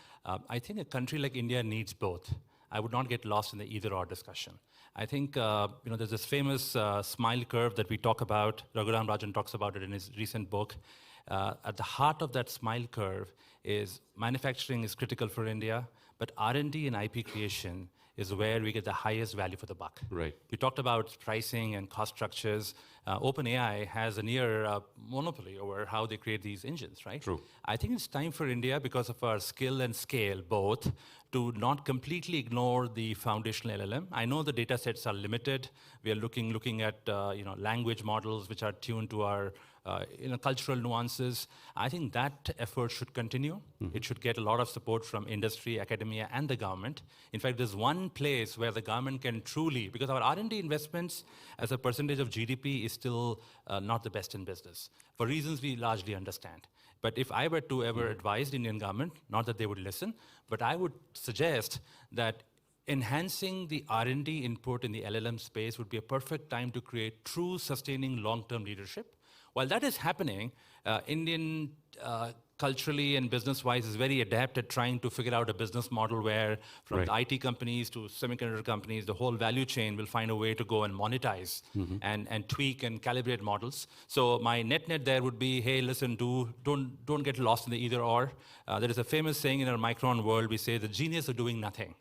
I think a country like India needs both. I would not get lost in the either-or discussion. I think there's this famous smile curve that we talk about. Raghuram Rajan talks about it in his recent book. At the heart of that smile curve is manufacturing is critical for India, but R&D and IP creation is where we get the highest value for the buck. Right. We talked about pricing and cost structures. OpenAI has a near monopoly over how they create these engines, right? True. I think it's time for India, because of our skill and scale both, to not completely ignore the foundational LLM. I know the data sets are limited. We are looking at language models which are tuned to our cultural nuances. I think that effort should continue. It should get a lot of support from industry, academia, and the government. In fact, there's one place where the government can truly, because our R&D investments as a percentage of GDP is still not the best in business, for reasons we largely understand. But if I were to ever advise the Indian government, not that they would listen, but I would suggest that enhancing the R&D input in the LLM space would be a perfect time to create true sustaining long-term leadership. While that is happening, Indian culturally and business-wise is very adept at trying to figure out a business model where from the IT companies to semiconductor companies, the whole value chain will find a way to go and monetize and tweak and calibrate models. So my net there would be, hey, listen, don't get lost in the either or. There is a famous saying in our Micron world, we say the genius of doing nothing.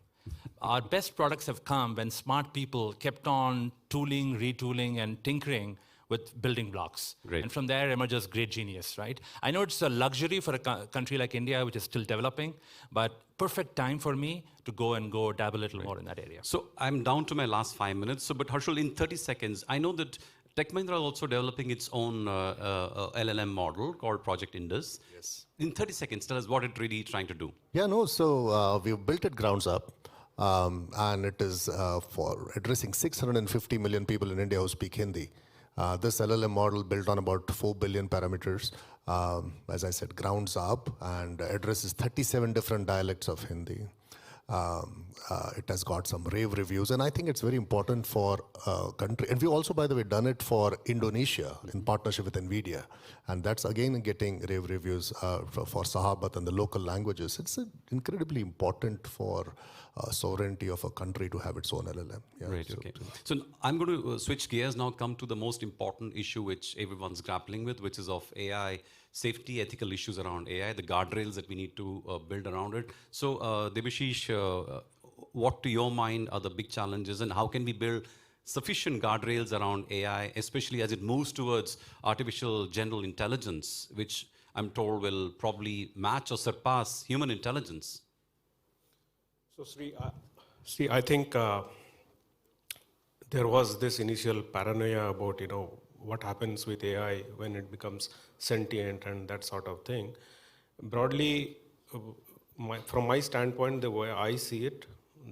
Our best products have come when smart people kept on tooling, retooling, and tinkering with building blocks. Great. And from there emerges great genius, right? I know it's a luxury for a country like India, which is still developing, but perfect time for me to go dabble a little more in that area. So I'm down to my last 5 minutes. So, but Harshul, in 30 seconds, I know that Tech Mahindra is also developing its own LLM model called Project Indus. Yes. In 30 seconds, tell us what it really trying to do. Yeah, no, so we've built it grounds up. And it is for addressing 650 million people in India who speak Hindi. This LLM model built on about 4 billion parameters, as I said, grounds up, and addresses 37 different dialects of Hindi. It has got some rave reviews, and I think it's very important for country. And we've also, by the way, done it for Indonesia in partnership with NVIDIA. And that's again getting rave reviews for Sahabat and the local languages. It's incredibly important for sovereignty of a country to have its own LLM. Yeah, right, okay. So I'm going to switch gears now, come to the most important issue which everyone's grappling with, which is of AI safety, ethical issues around AI, the guardrails that we need to build around it. So Debashish, what to your mind are the big challenges, and how can we build sufficient guardrails around AI, especially as it moves towards artificial general intelligence, which I'm told, will probably match or surpass human intelligence. So, Sri, I think there was this initial paranoia about, what happens with AI when it becomes sentient and that sort of thing. Broadly, from my standpoint, the way I see it,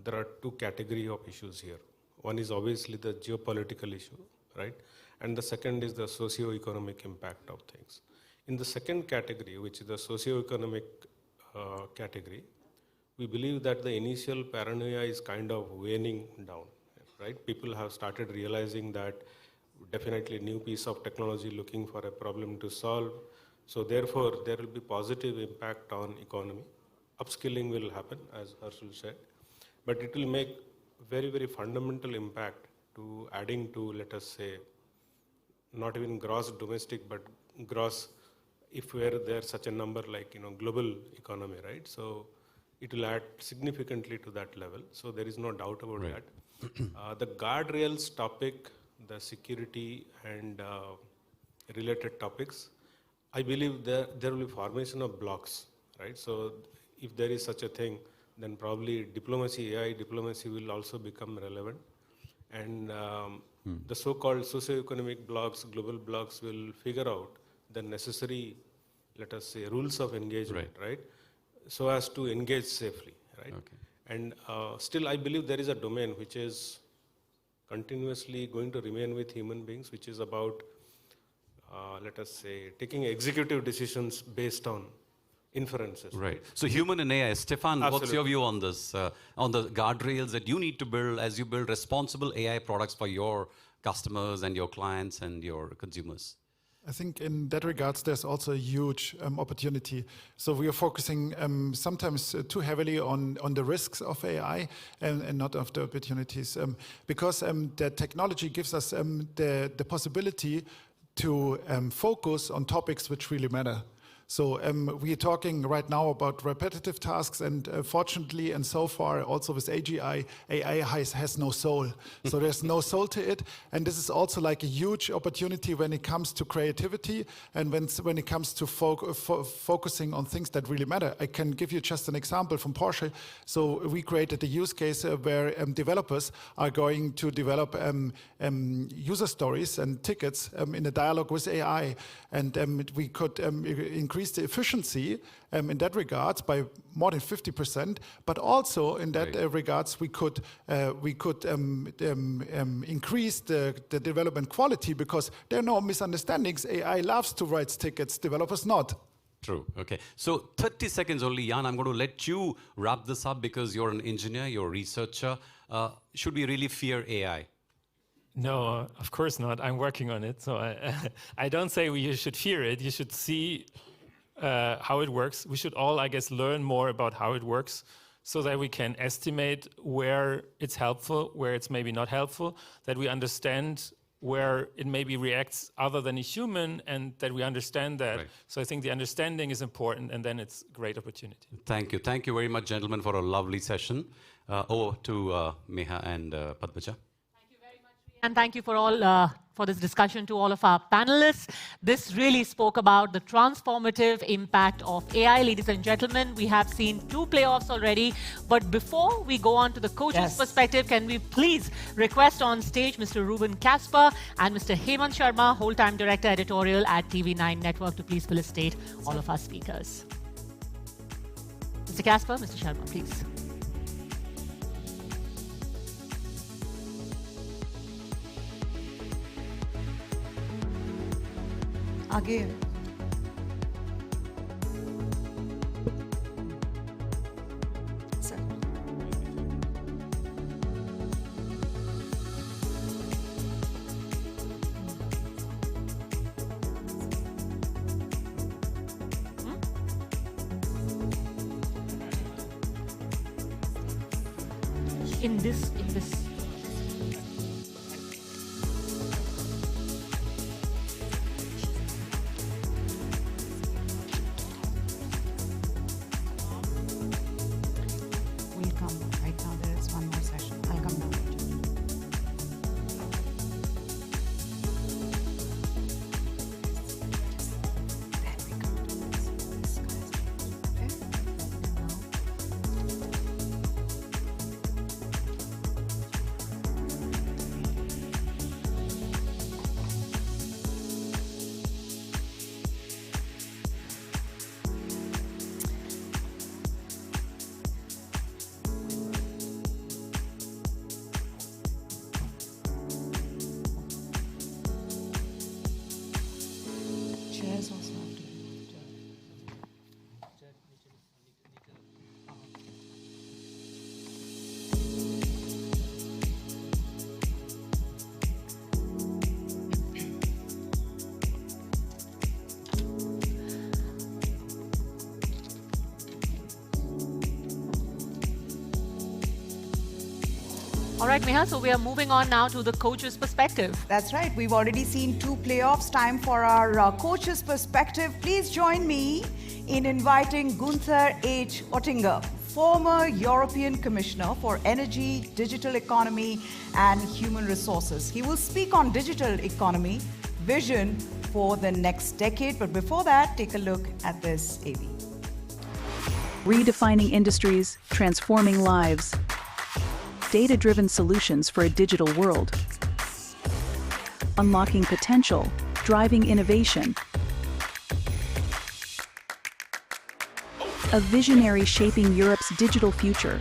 there are two categories of issues here. One is obviously the geopolitical issue, right? And the second is the socio-economic impact of things. In the second category, which is the socio-economic category, we believe that the initial paranoia is kind of waning down, right? People have started realizing that definitely new piece of technology looking for a problem to solve. So therefore, there will be positive impact on economy. Upskilling will happen, as Harshul said, but it will make very, very fundamental impact to adding to, let us say, not even gross domestic, but gross, if were there such a number like, global economy, right? So it will add significantly to that level. So there is no doubt about that. The guardrails topic, the security and related topics, I believe there will be formation of blocks, right? So if there is such a thing, then probably diplomacy, AI diplomacy will also become relevant. And the so-called socio-economic blocks, global blocks will figure out the necessary, let us say, rules of engagement, right? So as to engage safely, right? Okay. And still, I believe there is a domain which is continuously going to remain with human beings, which is about, let us say, taking executive decisions based on inferences. Right. So human and AI, Stefan, what's your view on this, on the guardrails that you need to build as you build responsible AI products for your customers and your clients and your consumers? I think in that regards, there's also a huge opportunity. So we are focusing sometimes too heavily on the risks of AI and not of the opportunities, because the technology gives us the possibility to focus on topics which really matter. So we are talking right now about repetitive tasks, and fortunately, and so far, also with AGI, AI has no soul. So there's no soul to it, and this is also like a huge opportunity when it comes to creativity and when it comes to focusing on things that really matter. I can give you just an example from Porsche. So we created a use case where developers are going to develop user stories and tickets in a dialogue with AI, and we could increase the efficiency in that regards by more than 50%, but also in that regards we could increase the development quality, because there are no misunderstandings. AI loves to write tickets, developers not. True. Okay. So 30 seconds only, Jan. I'm going to let you wrap this up because you're an engineer, you're a researcher. Should we really fear AI? No, of course not. I'm working on it. So I don't say you should fear it. You should see how it works. We should all, I guess, learn more about how it works so that we can estimate where it's helpful, where it's maybe not helpful, that we understand where it maybe reacts other than a human, and that we understand that. Right. So I think the understanding is important, and then it's a great opportunity. Thank you. Thank you very much, gentlemen, for a lovely session. Over to Meha and Padmaja. And thank you for this discussion to all of our panelists. This really spoke about the transformative impact of AI. Ladies and gentlemen, we have seen 2 playoffs already. But before we go on to the coach's perspective, can we please request on stage Mr. Ruben Kasper and Mr. Hemant Sharma, whole-time director editorial at TV9 Network, to please felicitate all of our speakers. Mr. Kasper, Mr. Sharma, please. आगे in this All right, Meha, so we are moving on now to the coach's perspective. That's right. We've already seen 2 playoffs. Time for our coach's perspective. Please join me in inviting Gunther H. Oettinger, former European Commissioner for Energy, Digital Economy and Human Resources. He will speak on digital economy, vision for the next decade. But before that, take a look at this AV. Redefining industries, transforming lives. Data-driven solutions for a digital world. Unlocking potential, driving innovation. A visionary shaping Europe's digital future.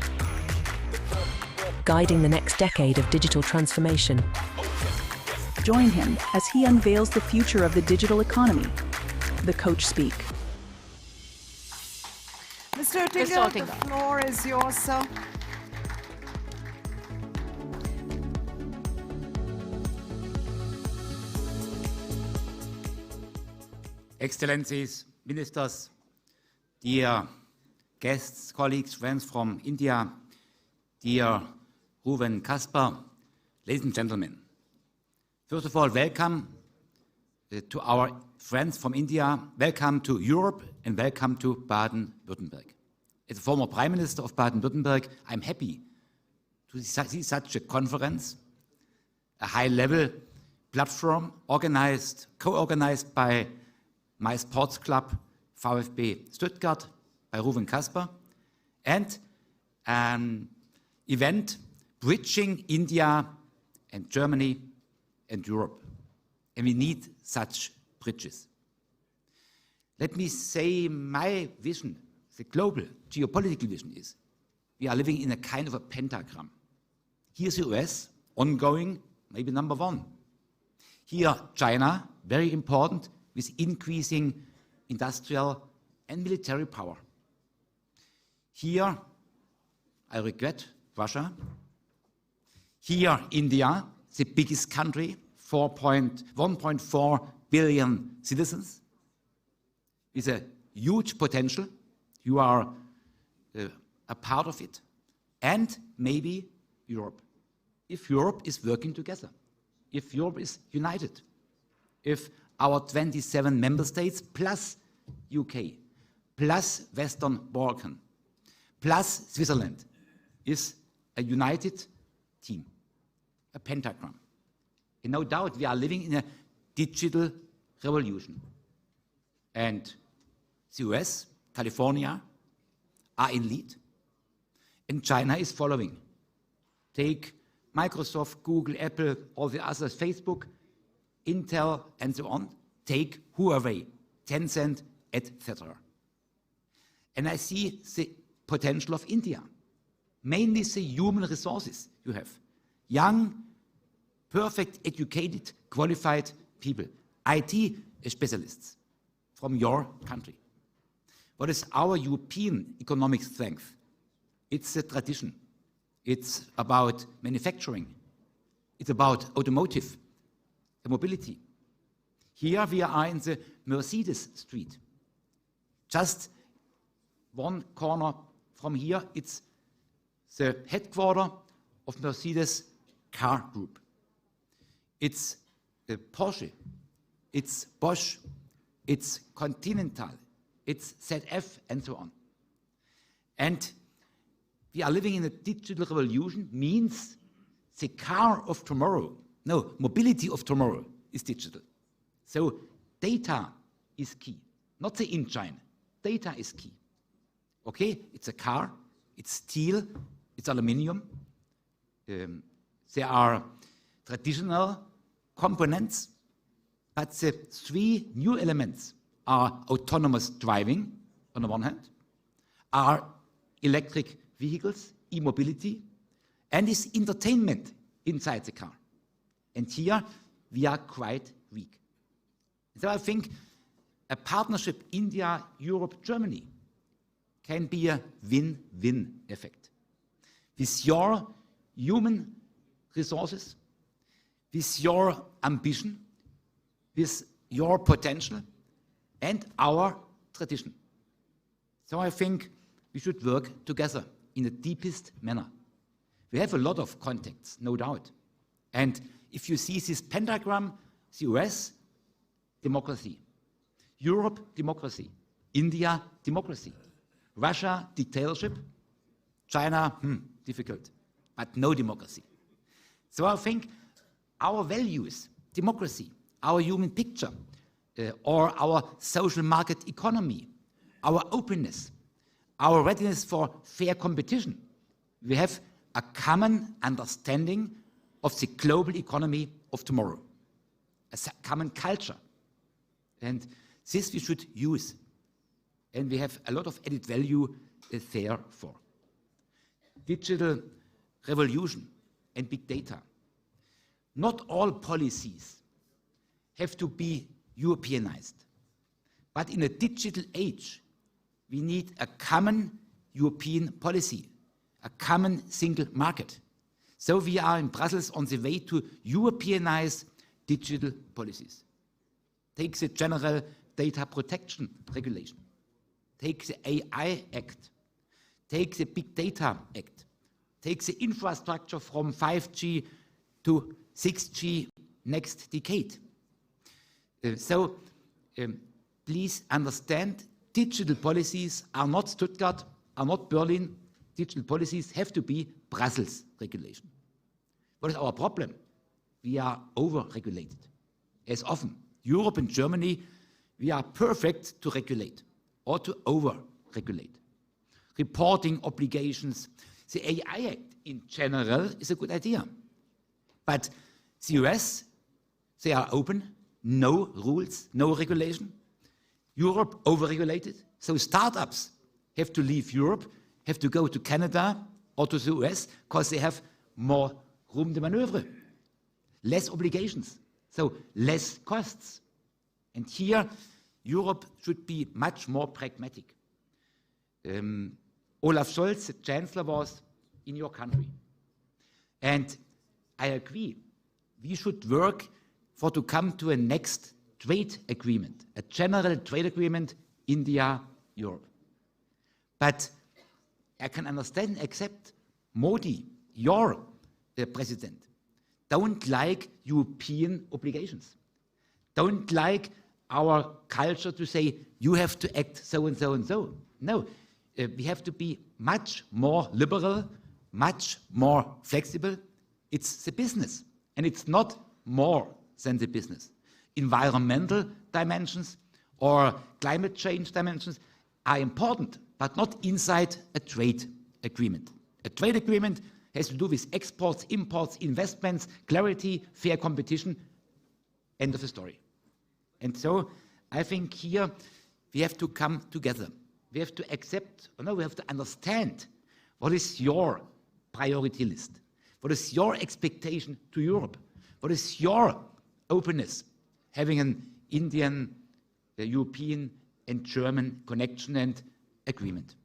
Guiding the next decade of digital transformation. Join him as he unveils the future of the digital economy. The Coach Speak. Mr. Oettinger, the floor is yours, sir. Excellencies, Ministers, dear guests, colleagues, friends from India, dear Ruven Kasper, ladies and gentlemen. First of all, welcome to our friends from India, welcome to Europe and welcome to Baden-Württemberg. As a former Prime Minister of Baden-Württemberg, I'm happy to see such a conference, a high-level platform co-organized by my sports club VfB Stuttgart, by Ruven Kasper, and an event bridging India and Germany and Europe. And we need such bridges. Let me say my vision, the global geopolitical vision is, we are living in a kind of a pentagram. Here's the US, ongoing, maybe number 1. Here, China, very important, with increasing industrial and military power. Here, I regret, Russia. Here, India, the biggest country, 1.4 billion citizens, with a huge potential. You are a part of it. And maybe Europe. If Europe is working together, if Europe is united, if our 27 member states plus UK, plus Western Balkan, plus Switzerland is a united team, a pentagram. And no doubt we are living in a digital revolution. And the US, California, are in lead. And China is following. Take Microsoft, Google, Apple, all the others, Facebook, Intel, and so on. Take Huawei, Tencent, etc. And I see the potential of India. Mainly the human resources you have. Young, perfect, educated, qualified people. IT specialists from your country. What is our European economic strength? It's a tradition. It's about manufacturing. It's about automotive, the mobility. Here we are in the Mercedes Street. Just one corner from here, it's the headquarters of Mercedes Car Group. It's Porsche, it's Bosch, it's Continental, it's ZF, and so on. And we are living in a digital revolution, means the car of tomorrow, no, mobility of tomorrow is digital. So data is key, not the engine. Data is key. Okay, it's a car, it's steel, it's aluminium. There are traditional components, but the 3 new elements are autonomous driving, on the one hand, are electric vehicles, e-mobility, and is entertainment inside the car. And here we are quite weak. So I think a partnership India, Europe, Germany can be a win-win effect. With your human resources, with your ambition, with your potential, and our tradition. So I think we should work together in the deepest manner. We have a lot of contacts, no doubt. And if you see this pentagram, the US, democracy. Europe, democracy. India, democracy. Russia, dictatorship. China, difficult, but no democracy. So I think our values, democracy, our human picture, or our social market economy, our openness, our readiness for fair competition, we have a common understanding of the global economy of tomorrow, a common culture. And this we should use. And we have a lot of added value there for. Digital revolution and big data. Not all policies have to be Europeanized. But in a digital age, we need a common European policy, a common single market. So we are in Brussels on the way to Europeanize digital policies. Take the General Data Protection Regulation. Take the AI Act. Take the Big Data Act. Take the infrastructure from 5G to 6G next decade. Please understand, digital policies are not Stuttgart, are not Berlin. Digital policies have to be Brussels regulation. What is our problem? We are over-regulated. As often, Europe and Germany, we are perfect to regulate or to over-regulate. Reporting obligations. The AI Act in general is a good idea. But the US, they are open, no rules, no regulation. Europe over-regulated. So startups have to leave Europe, have to go to Canada or to the US because they have more room de maneuver, less obligations, so less costs. And here, Europe should be much more pragmatic. Olaf Scholz, the Chancellor, was in your country. And I agree, we should work to come to a next trade agreement, a general trade agreement, India-Europe. But I can understand and accept Modi, your president, don't like European obligations, don't like our culture to say, you have to act so and so and so. No, we have to be much more liberal, much more flexible. It's the business, and it's not more than the business. Environmental dimensions or climate change dimensions are important, but not inside a trade agreement. A trade agreement has to do with exports, imports, investments, clarity, fair competition, end of the story. And so I think here we have to come together. We have to accept, we have to understand what is your priority list, what is your expectation to Europe, what is your openness, having an Indian, European and German connection and agreement.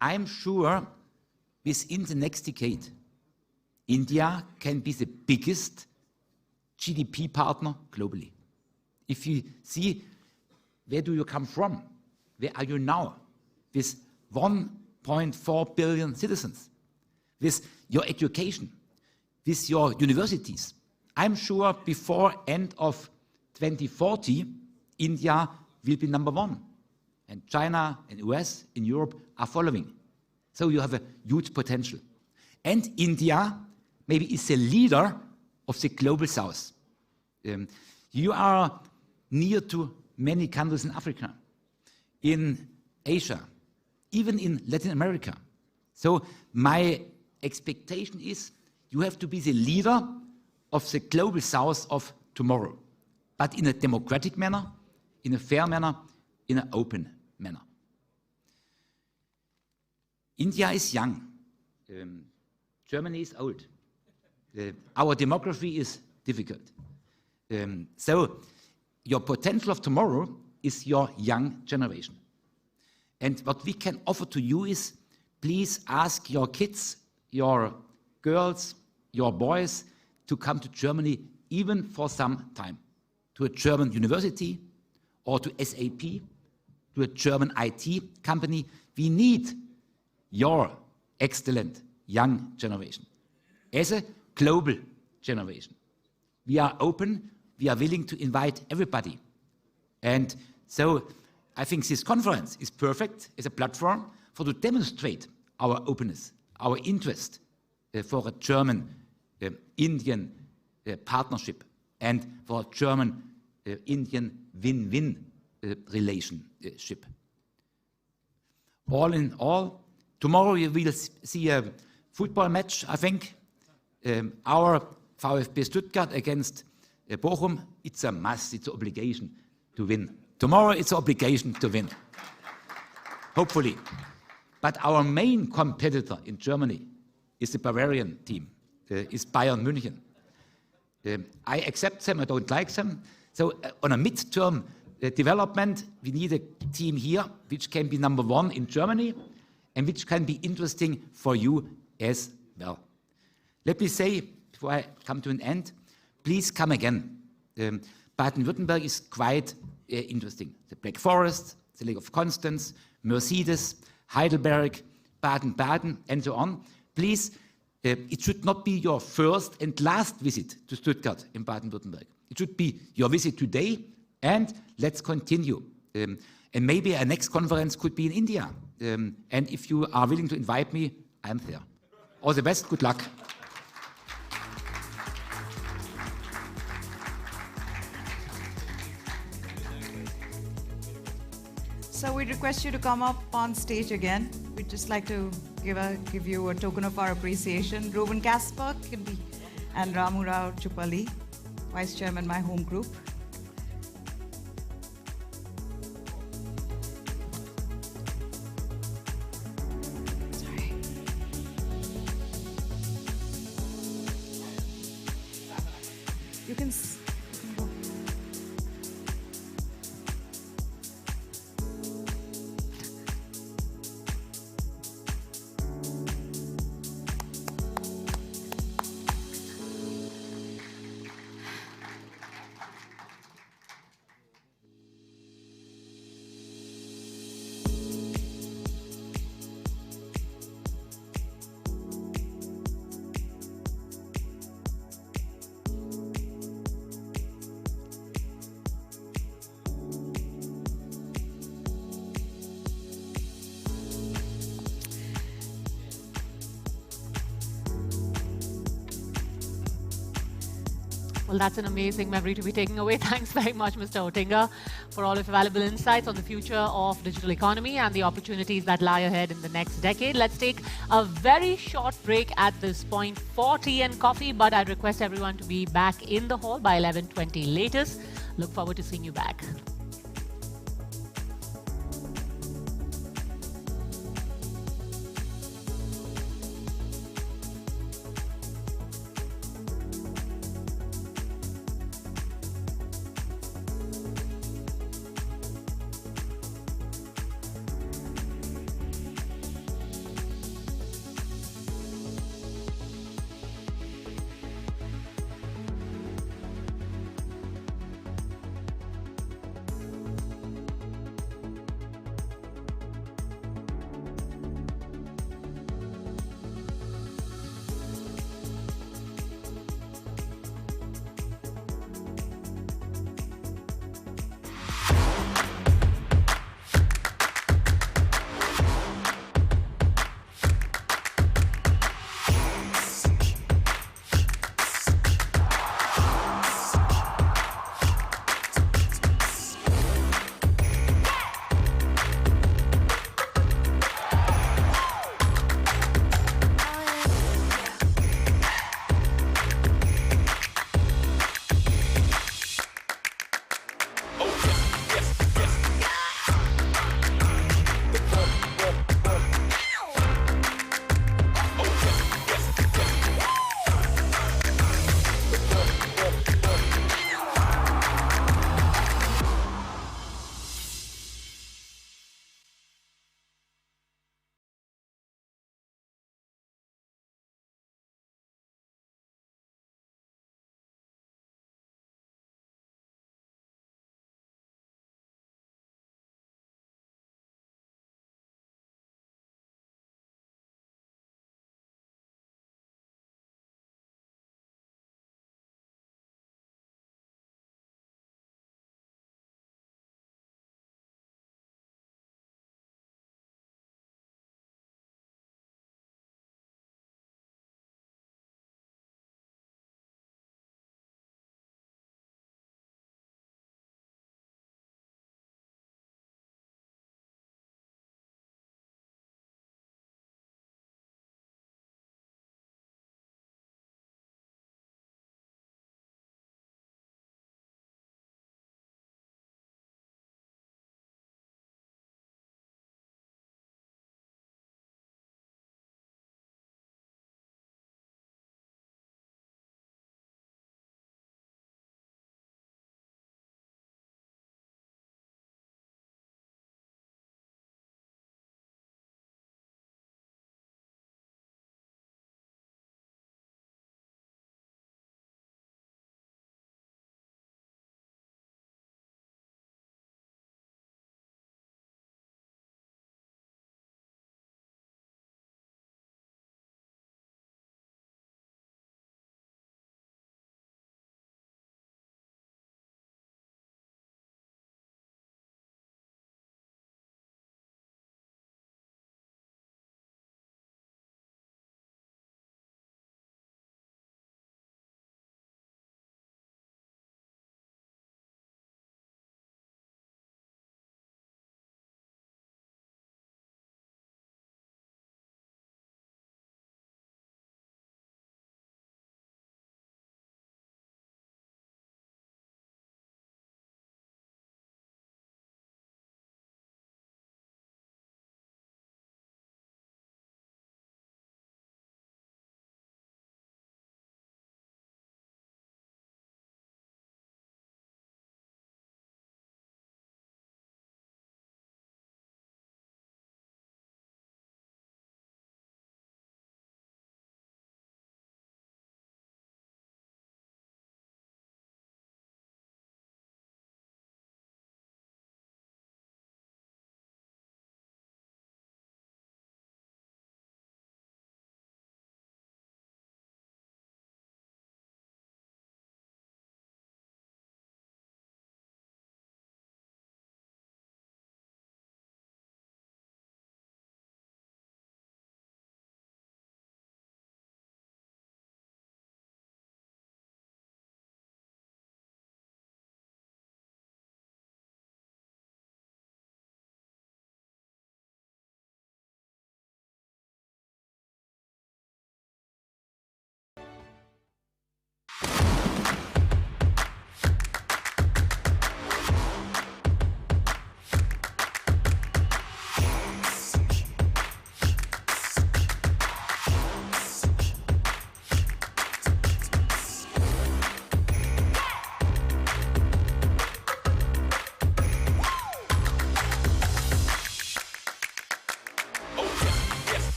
I'm sure within the next decade, India can be the biggest GDP partner globally. If you see, where do you come from? Where are you now? With 1.4 billion citizens, with your education, with your universities. I'm sure before end of 2040, India will be #1. And China and US in Europe are following. So you have a huge potential. And India maybe is the leader of the global south. You are near to many countries in Africa, in Asia, even in Latin America. So my expectation is you have to be the leader of the global south of tomorrow, but in a democratic manner, in a fair manner, in an open manner. India is young. Germany is old. Our demography is difficult. So your potential of tomorrow is your young generation. And what we can offer to you is, please ask your kids, your girls, your boys to come to Germany even for some time, to a German university or to SAP, to a German IT company. We need your excellent young generation. As a global generation, we are open, we are willing to invite everybody. And so I think this conference is perfect as a platform for to demonstrate our openness, our interest for a German-Indian partnership and for a German-Indian win-win relationship. All in all, tomorrow we will see a football match, I think. Our VfB Stuttgart against Bochum, it's a must, it's an obligation to win. Tomorrow it's an obligation to win, hopefully. But our main competitor in Germany is the Bavarian team, is Bayern München. I accept them, I don't like them. So on a mid-term development, we need a team here which can be number one in Germany and which can be interesting for you as well. Let me say, before I come to an end, please come again. Baden-Württemberg is quite interesting. The Black Forest, the Lake of Constance, Mercedes, Heidelberg, Baden-Baden, and so on. Please, it should not be your first and last visit to Stuttgart in Baden-Württemberg. It should be your visit today, and let's continue. And maybe a next conference could be in India. And if you are willing to invite me, I'm there. All the best, good luck. So we request you to come up on stage again. We'd just like to give you a token of our appreciation. Ruben Kasper and Ramu Rao Chupali, Vice Chairman, my home group. Sorry. You can go. Well, that's an amazing memory to be taking away. Thanks very much, Mr. Oettinger, for all of your valuable insights on the future of digital economy and the opportunities that lie ahead in the next decade. Let's take a very short break at this point for tea and coffee, but I request everyone to be back in the hall by 11:20 latest. Look forward to seeing you back.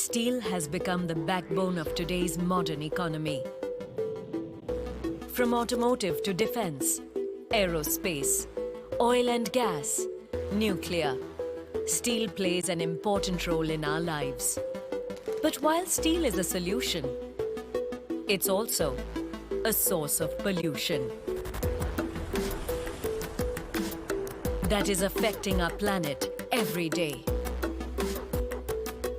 Steel has become the backbone of today's modern economy. From automotive to defense, aerospace, oil and gas, nuclear, steel plays an important role in our lives. But while steel is a solution, it's also a source of pollution that is affecting our planet every day.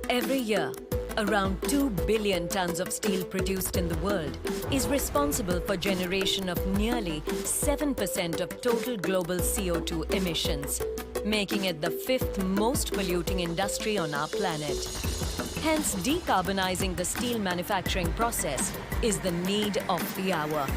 Every year, around 2 billion tons of steel produced in the world is responsible for generation of nearly 7% of total global CO2 emissions, making it the 5th most polluting industry on our planet. Hence, decarbonizing the steel manufacturing process is the need of the hour.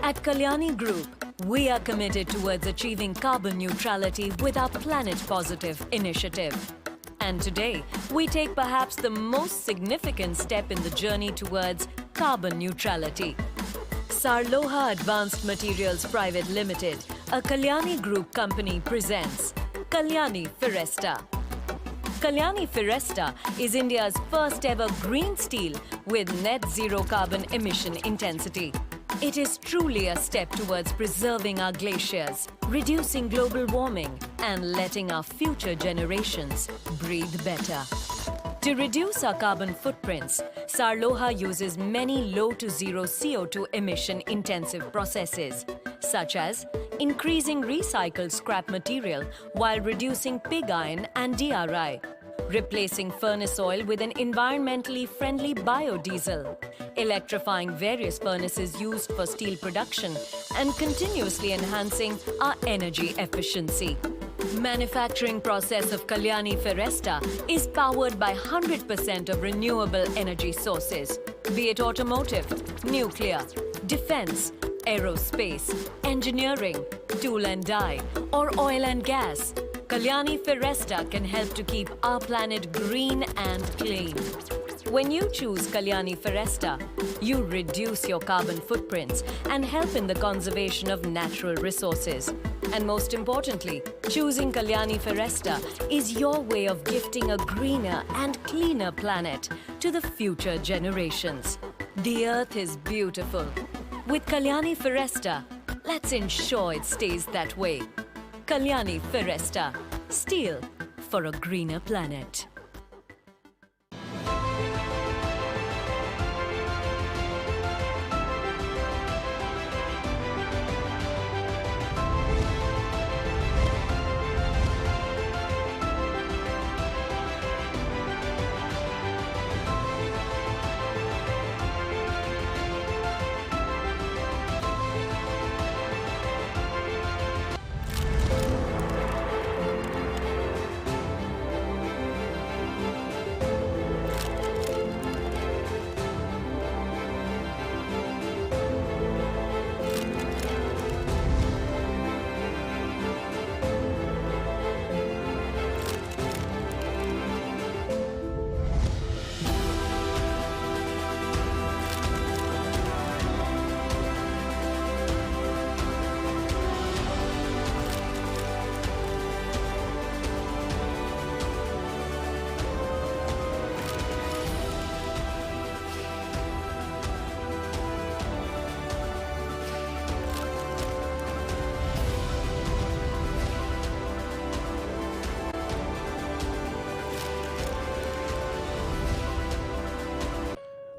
At Kalyani Group, we are committed towards achieving carbon neutrality with our Planet Positive initiative. And today, we take perhaps the most significant step in the journey towards carbon neutrality. Sarloha Advanced Materials Private Limited, a Kalyani Group company, presents Kalyani Firesta. Kalyani Firesta is India's first ever green steel with net zero carbon emission intensity. It is truly a step towards preserving our glaciers, reducing global warming, and letting our future generations breathe better. To reduce our carbon footprints, Sarloha uses many low to zero CO2 emission intensive processes, such as increasing recycled scrap material while reducing pig iron and DRI, replacing furnace oil with an environmentally friendly biodiesel, electrifying various furnaces used for steel production, and continuously enhancing our energy efficiency. Manufacturing process of Kalyani Firesta is powered by 100% of renewable energy sources, be it automotive, nuclear, defense, aerospace, engineering, tool and die, or oil and gas. Kalyani Firesta can help to keep our planet green and clean. When you choose Kalyani Firesta, you reduce your carbon footprints and help in the conservation of natural resources. And most importantly, choosing Kalyani Firesta is your way of gifting a greener and cleaner planet to the future generations. The earth is beautiful. With Kalyani Firesta, let's ensure it stays that way. Kalyani Firesta, steel for a greener planet.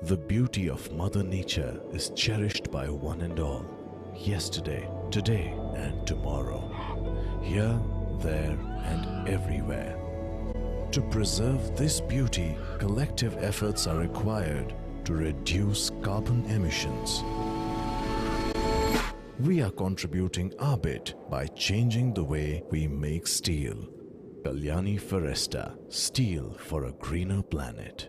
The beauty of Mother Nature is cherished by one and all, yesterday, today, and tomorrow, here, there, and everywhere. To preserve this beauty, collective efforts are required to reduce carbon emissions. We are contributing our bit by changing the way we make steel. Kalyani Firesta, steel for a greener planet.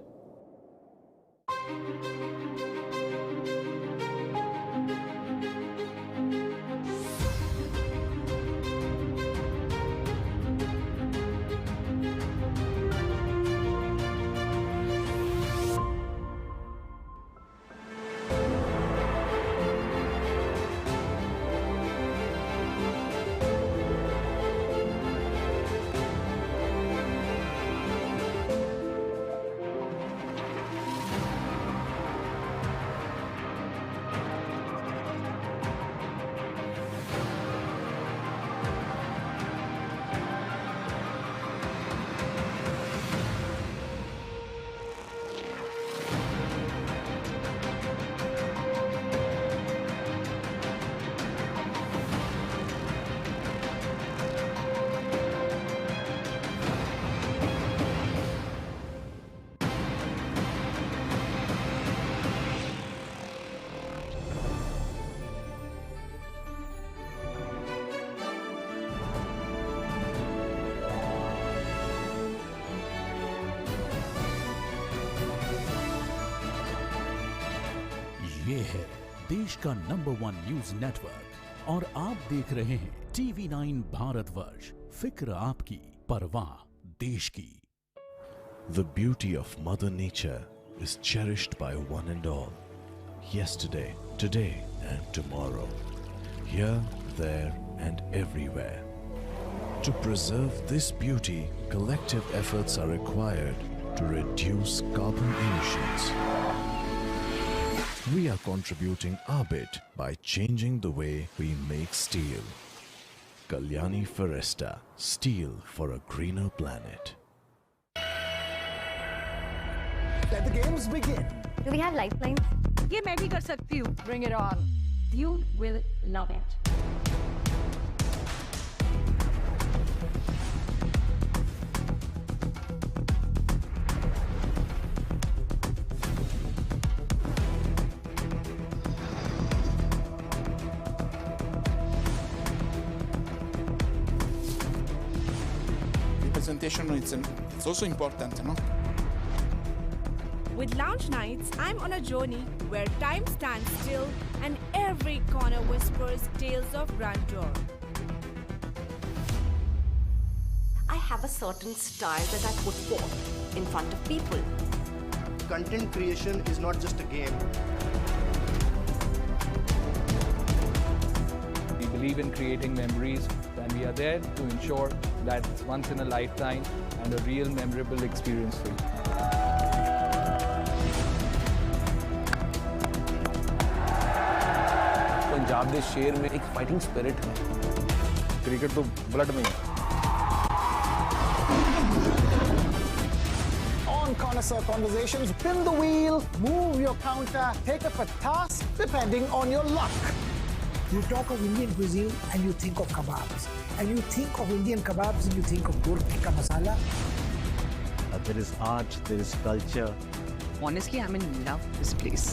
ये है देश का #1 news network और आप देख रहे हैं TV9 Bharatvarsh. फिक्र आपकी, परवाह देश की। The beauty of Mother Nature is cherished by one and all. Yesterday, today, and tomorrow. Here, there, and everywhere. To preserve this beauty, collective efforts are required to reduce carbon emissions. We are contributing our bit by changing the way we make steel. Kalyani Foresta, steel for a greener planet. Let the games begin. Do we have lifelines? ये मैं भी कर सकती हूँ. Bring it on. You will love it. Presentation, it's also important, no? With Lounge Nights, I'm on a journey where time stands still and every corner whispers tales of grandeur. I have a certain style that I put forth in front of people. Content creation is not just a game. We believe in creating memories, and we are there to ensure that it's once in a lifetime and a real memorable experience for you. Punjab के शेर में एक fighting spirit है। Cricket तो blood में है। On Connoisseur Conversations, spin the wheel, move your counter, take up a task depending on your luck. You talk of Indian cuisine and you think of kebabs. And you think of Indian kebabs and you think of gur tikka masala. There is art, there is culture. Honestly, I'm in love with this place.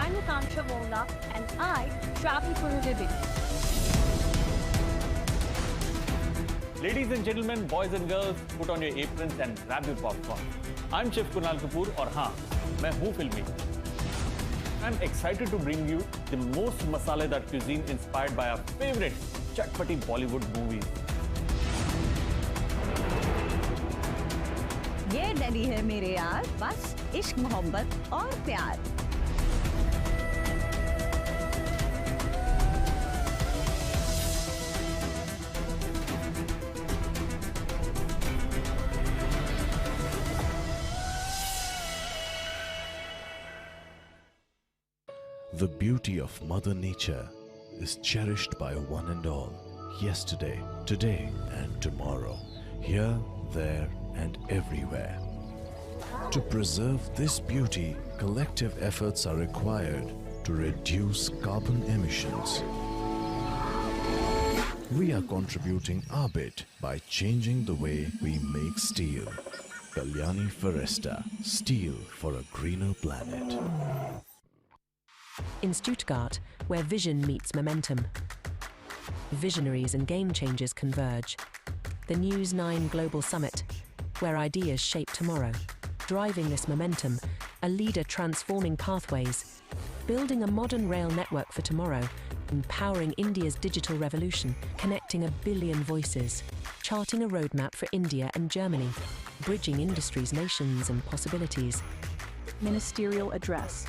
I'm Akansha Volna and I travel for a living. Ladies and gentlemen, boys and girls, put on your aprons and grab your popcorn. I'm Chef Kunal Kapoor और हाँ, मैं हूँ फिल्मी. I'm excited to bring you the most masaledar cuisine inspired by our favorite chatpati Bollywood movies. ये दिल्ली है मेरे यार, बस इश्क मोहब्बत और प्यार. The beauty of Mother Nature is cherished by one and all. Yesterday, today, and tomorrow. Here, there, and everywhere. To preserve this beauty, collective efforts are required to reduce carbon emissions. We are contributing our bit by changing the way we make steel. Kalyani Foresta, steel for a greener planet. In Stuttgart, where vision meets momentum, visionaries and game changers converge. The News 9 Global Summit, where ideas shape tomorrow. Driving this momentum, a leader transforming pathways, building a modern rail network for tomorrow, empowering India's digital revolution, connecting 1 billion voices, charting a roadmap for India and Germany, bridging industries, nations and possibilities. Ministerial address.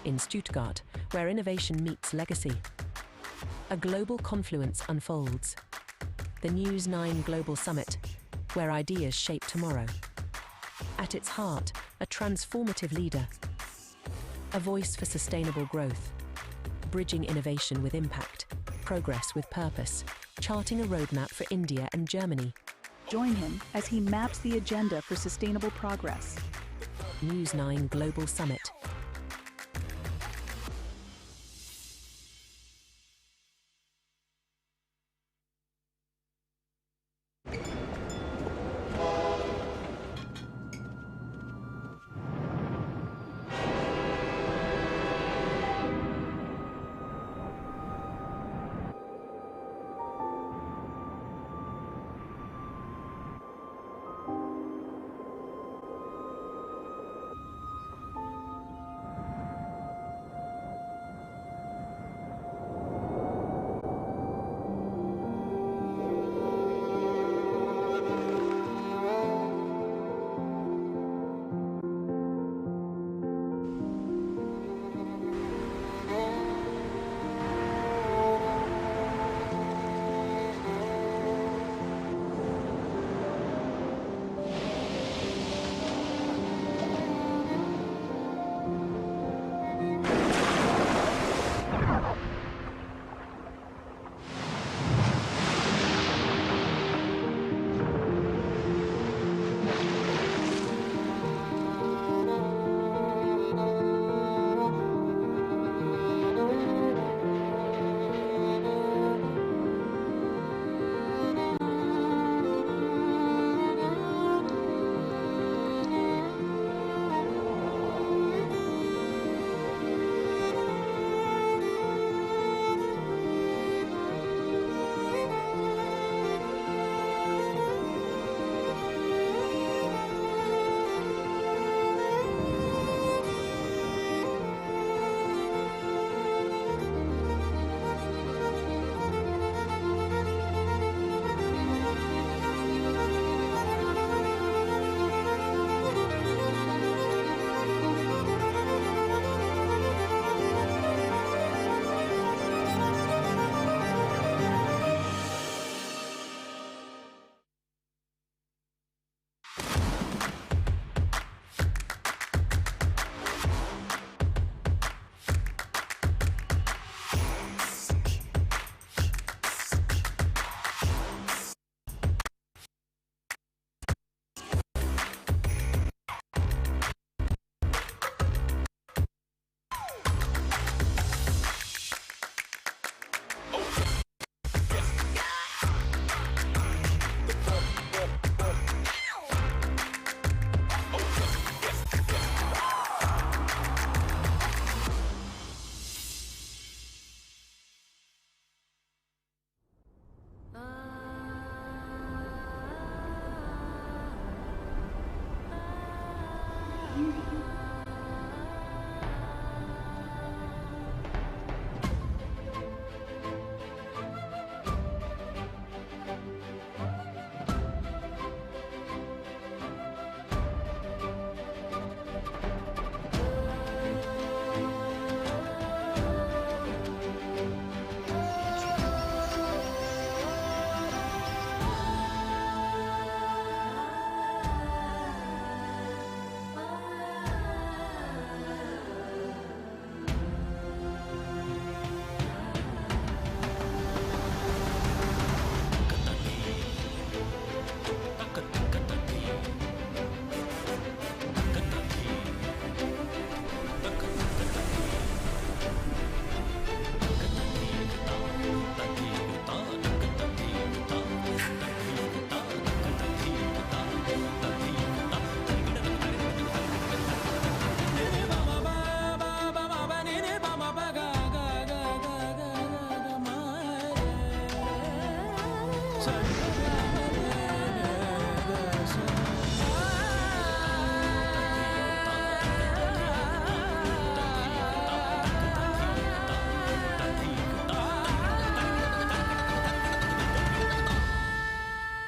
in Stuttgart, where innovation meets legacy. A global confluence unfolds. The News 9 Global Summit, where ideas shape tomorrow. At its heart, a transformative leader. A voice for sustainable growth. Bridging innovation with impact, progress with purpose, charting a roadmap for India and Germany. Join him as he maps the agenda for sustainable progress. News 9 Global Summit.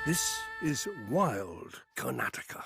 This is wild Karnataka.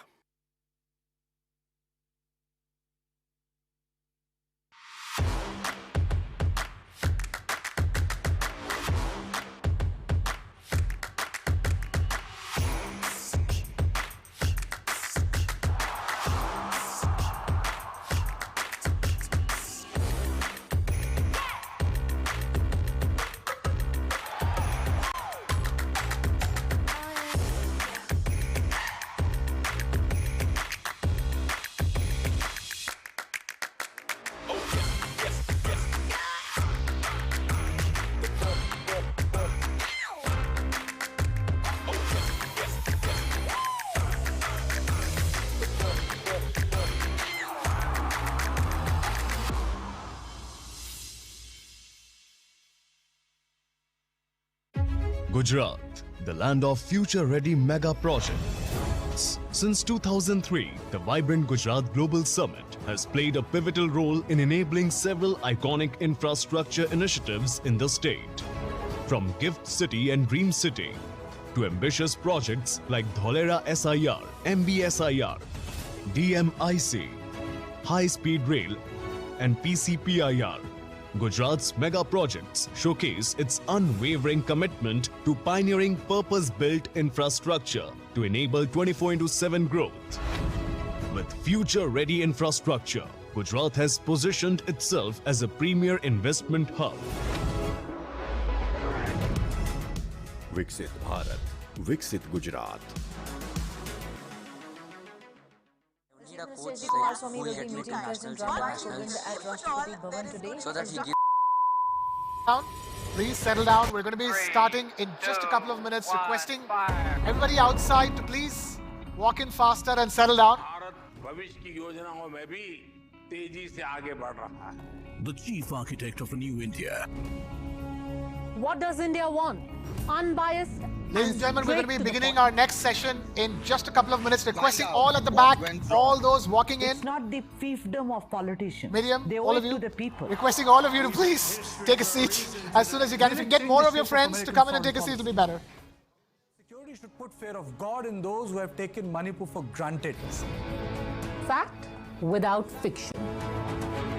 Gujarat, the land of future-ready mega projects. Since 2003, the vibrant Gujarat Global Summit has played a pivotal role in enabling several iconic infrastructure initiatives in the state. From Gift City and Dream City to ambitious projects like Dholera SIR, MBSIR, DMIC, High Speed Rail and PCPIR, Gujarat's mega projects showcase its unwavering commitment to pioneering purpose-built infrastructure to enable 24/7 growth. With future-ready infrastructure, Gujarat has positioned itself as a premier investment hub. Viksit Bharat, Viksit Gujarat. Please settle down. We're going to be starting in just a couple of minutes. Requesting everybody outside to please walk in faster and settle down. The chief architect of a new India. What does India want? Unbiased. Ladies and gentlemen, we're going to be beginning our next session in just a couple of minutes. Requesting all at the back, all those walking in. It's not the fiefdom of politicians. Miriam, they all of you, to the people. Requesting all of you to please take a seat as soon as you can. If you get more of your friends to come in and take a seat, it'll be better. Security should put fear of God in those who have taken Manipur for granted. Fact without fiction.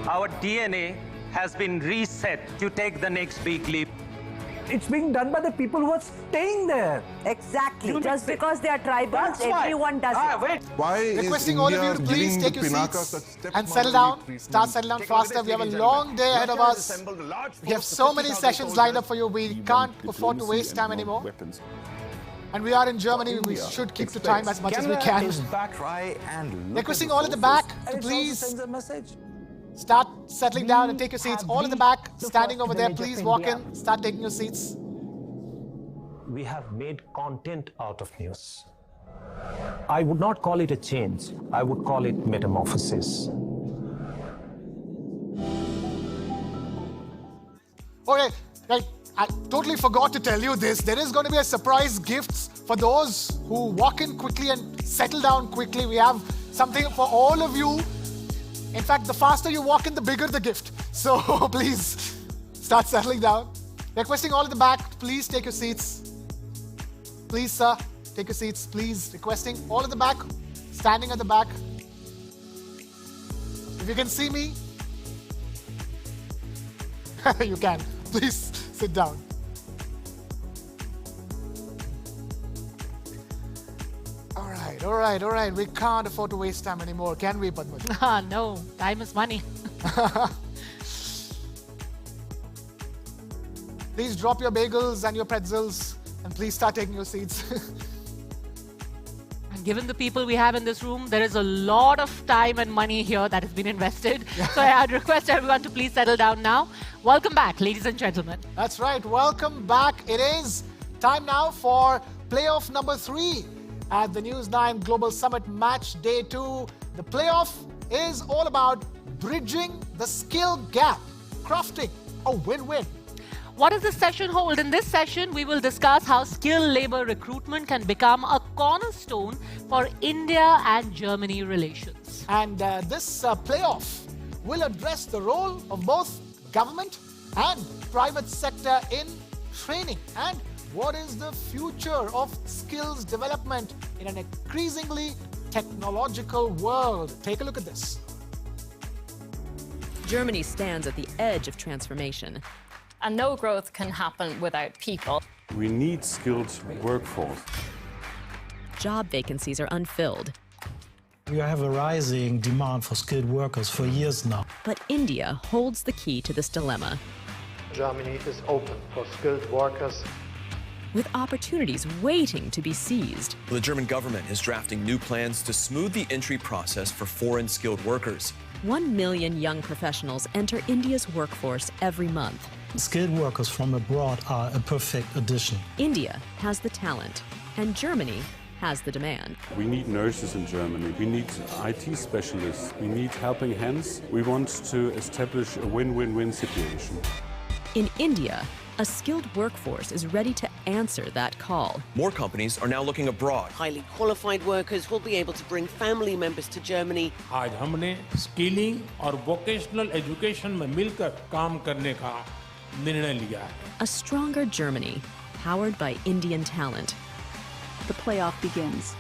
Our DNA has been reset to take the next big leap. It's being done by the people who are staying there. Exactly. Just because they are tribals, everyone does it. Wait. Why requesting all of you to please take your seats and settle down. Start settling down faster. We have a long day ahead of us. We have so many sessions lined up for you. We can't afford to waste time anymore. And we are in Germany. We should keep to time as much as we can. Requesting all at the back to please start settling down and take your seats. All in the back, standing over there, please walk in, start taking your seats. We have made content out of news. I would not call it a change. I would call it metamorphosis. Okay, right. I totally forgot to tell you this. There is going to be a surprise gifts for those who walk in quickly and settle down quickly. We have something for all of you. In fact, the faster you walk in, the bigger the gift. So please start settling down. Requesting all at the back, please take your seats. Please, sir, take your seats, please. Requesting all at the back, standing at the back. If you can see me, you can. Please sit down. All right. We can't afford to waste time anymore, can we, Padma? No, time is money. Please drop your bagels and your pretzels and please start taking your seats. And given the people we have in this room, there is a lot of time and money here that has been invested. So I'd request everyone to please settle down now. Welcome back, ladies and gentlemen. That's right. Welcome back. It is time now for playoff number 3. At the News 9 Global Summit Match Day 2, the playoff is all about bridging the skill gap, crafting a win-win. What does this session hold? In this session, we will discuss how skilled labor recruitment can become a cornerstone for India and Germany relations. And this playoff will address the role of both government and private sector in training and what is the future of skills development in an increasingly technological world? Take a look at this. Germany stands at the edge of transformation. And no growth can happen without people. We need skilled workforce. Job vacancies are unfilled. We have a rising demand for skilled workers for years now. But India holds the key to this dilemma. Germany is open for skilled workers, with opportunities waiting to be seized. The German government is drafting new plans to smooth the entry process for foreign skilled workers. 1 million young professionals enter India's workforce every month. Skilled workers from abroad are a perfect addition. India has the talent, and Germany has the demand. We need nurses in Germany. We need IT specialists. We need helping hands. We want to establish a win-win-win situation. In India, A skilled workforce is ready to answer that call. More companies are now looking abroad. Highly qualified workers will be able to bring family members to Germany. आज हमने skilling और vocational education में मिलकर काम करने का निर्णय लिया है. A stronger Germany, powered by Indian talent. The playoff begins.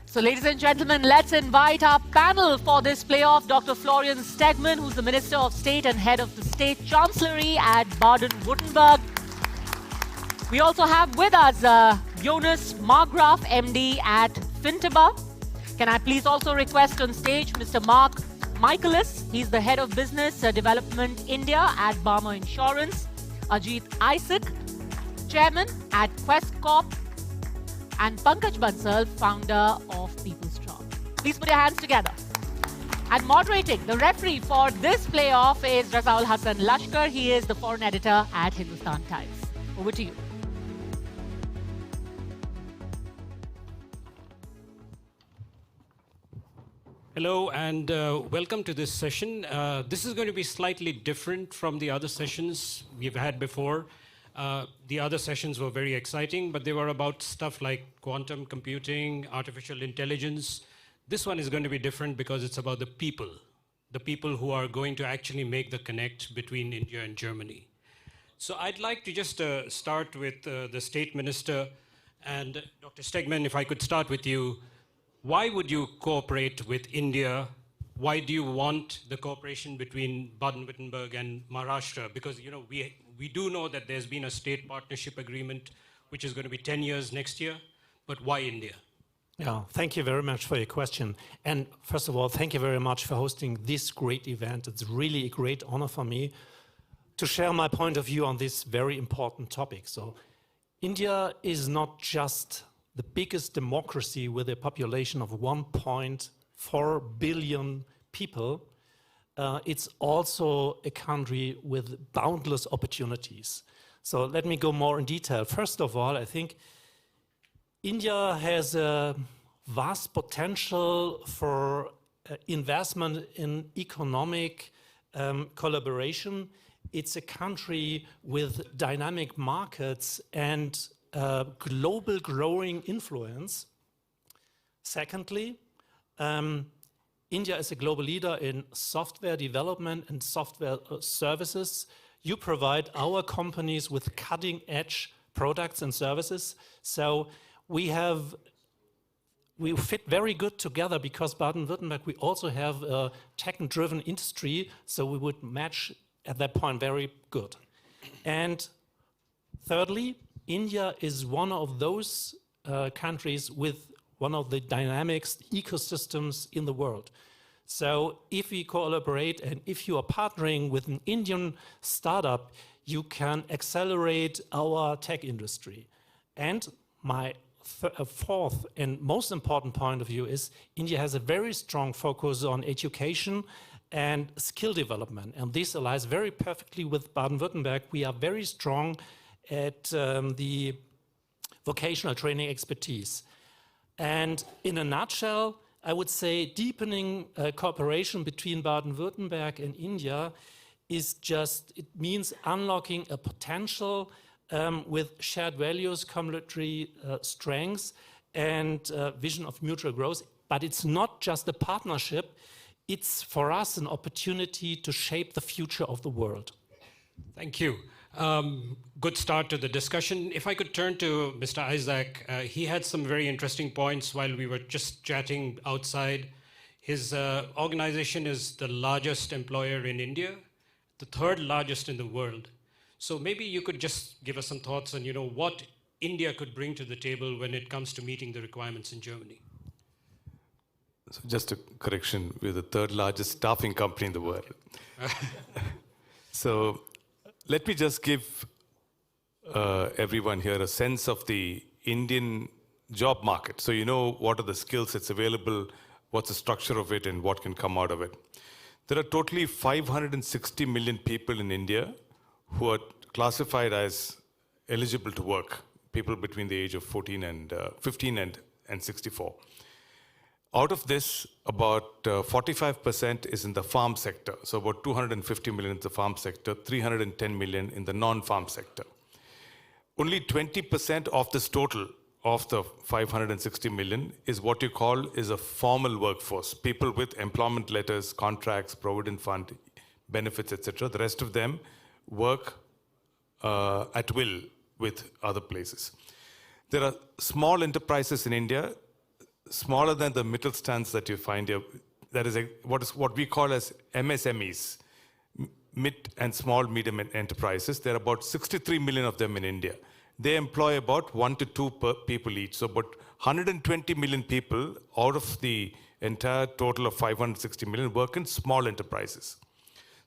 So, ladies and gentlemen, let's invite our panel for this playoff. Dr. Florian Stegmann, who's the Minister of State and head of the State Chancellery at Baden-Württemberg. We also have with us Jonas Margraf, MD at Finteba. Can I please also request on stage Mr. Mark Michaelis? He's the head of Business Development India at Barmer Insurance. Ajit Isaac, Chairman at Quest Corp. And Pankaj Bansal, founder of People's Strong. Please put your hands together. And moderating, the referee for this playoff is Razaul Hassan Lashkar. He is the foreign editor at Hindustan Times. Over to you. Hello and welcome to this session. This is going to be slightly different from the other sessions we've had before. The other sessions were very exciting, but they were about stuff like quantum computing, artificial intelligence. This one is going to be different because it's about the people who are going to actually make the connect between India and Germany. So I'd like to just start with the State Minister. And Dr. Stegmann, if I could start with you, why would you cooperate with India? Why do you want the cooperation between Baden-Württemberg and Maharashtra? Because, you know, we do know that there's been a state partnership agreement, which is going to be 10 years next year, but why India? Yeah, thank you very much for your question. And first of all, thank you very much for hosting this great event. It's really a great honor for me to share my point of view on this very important topic. So India is not just the biggest democracy with a population of 1.4 billion people. It's also a country with boundless opportunities. So let me go more in detail. First of all, I think India has a vast potential for investment in economic collaboration. It's a country with dynamic markets and global growing influence. Secondly, India is a global leader in software development and software services. You provide our companies with cutting-edge products and services. So we fit very good together because Baden-Württemberg, we also have a tech-driven industry, so we would match at that point very good. And thirdly, India is one of those countries with one of the dynamics ecosystems in the world. So if we collaborate and if you are partnering with an Indian startup, you can accelerate our tech industry. And my fourth and most important point of view is India has a very strong focus on education and skill development. And this aligns very perfectly with Baden-Württemberg. We are very strong at the vocational training expertise. And in a nutshell, I would say deepening cooperation between Baden-Württemberg and India is just, it means unlocking a potential with shared values, complementary strengths, and vision of mutual growth. But it's not just a partnership, it's for us an opportunity to shape the future of the world. Thank you. Good start to the discussion. If I could turn to Mr. Isaac, he had some very interesting points while we were just chatting outside. His organization is the largest employer in India, the third largest in the world. So maybe you could just give us some thoughts on, you know, what India could bring to the table when it comes to meeting the requirements in Germany. So just a correction, we're the third largest staffing company in the world. So let me just give everyone here a sense of the Indian job market. So you know what are the skill sets available, what's the structure of it, and what can come out of it. There are totally 560 million people in India who are classified as eligible to work, people between the age of 15 and 64. Out of this, about 45% is in the farm sector. So about 250 million in the farm sector, 310 million in the non-farm sector. Only 20% of this total of the 560 million is what you call is a formal workforce. People with employment letters, contracts, provident fund, benefits, etc. The rest of them work at will with other places. There are small enterprises in India, smaller than the Mittelstands that you find here. That is what we call as MSMEs, mid and small medium enterprises. There are about 63 million of them in India. They employ about 1 to 2 people each. So about 120 million people out of the entire total of 560 million work in small enterprises.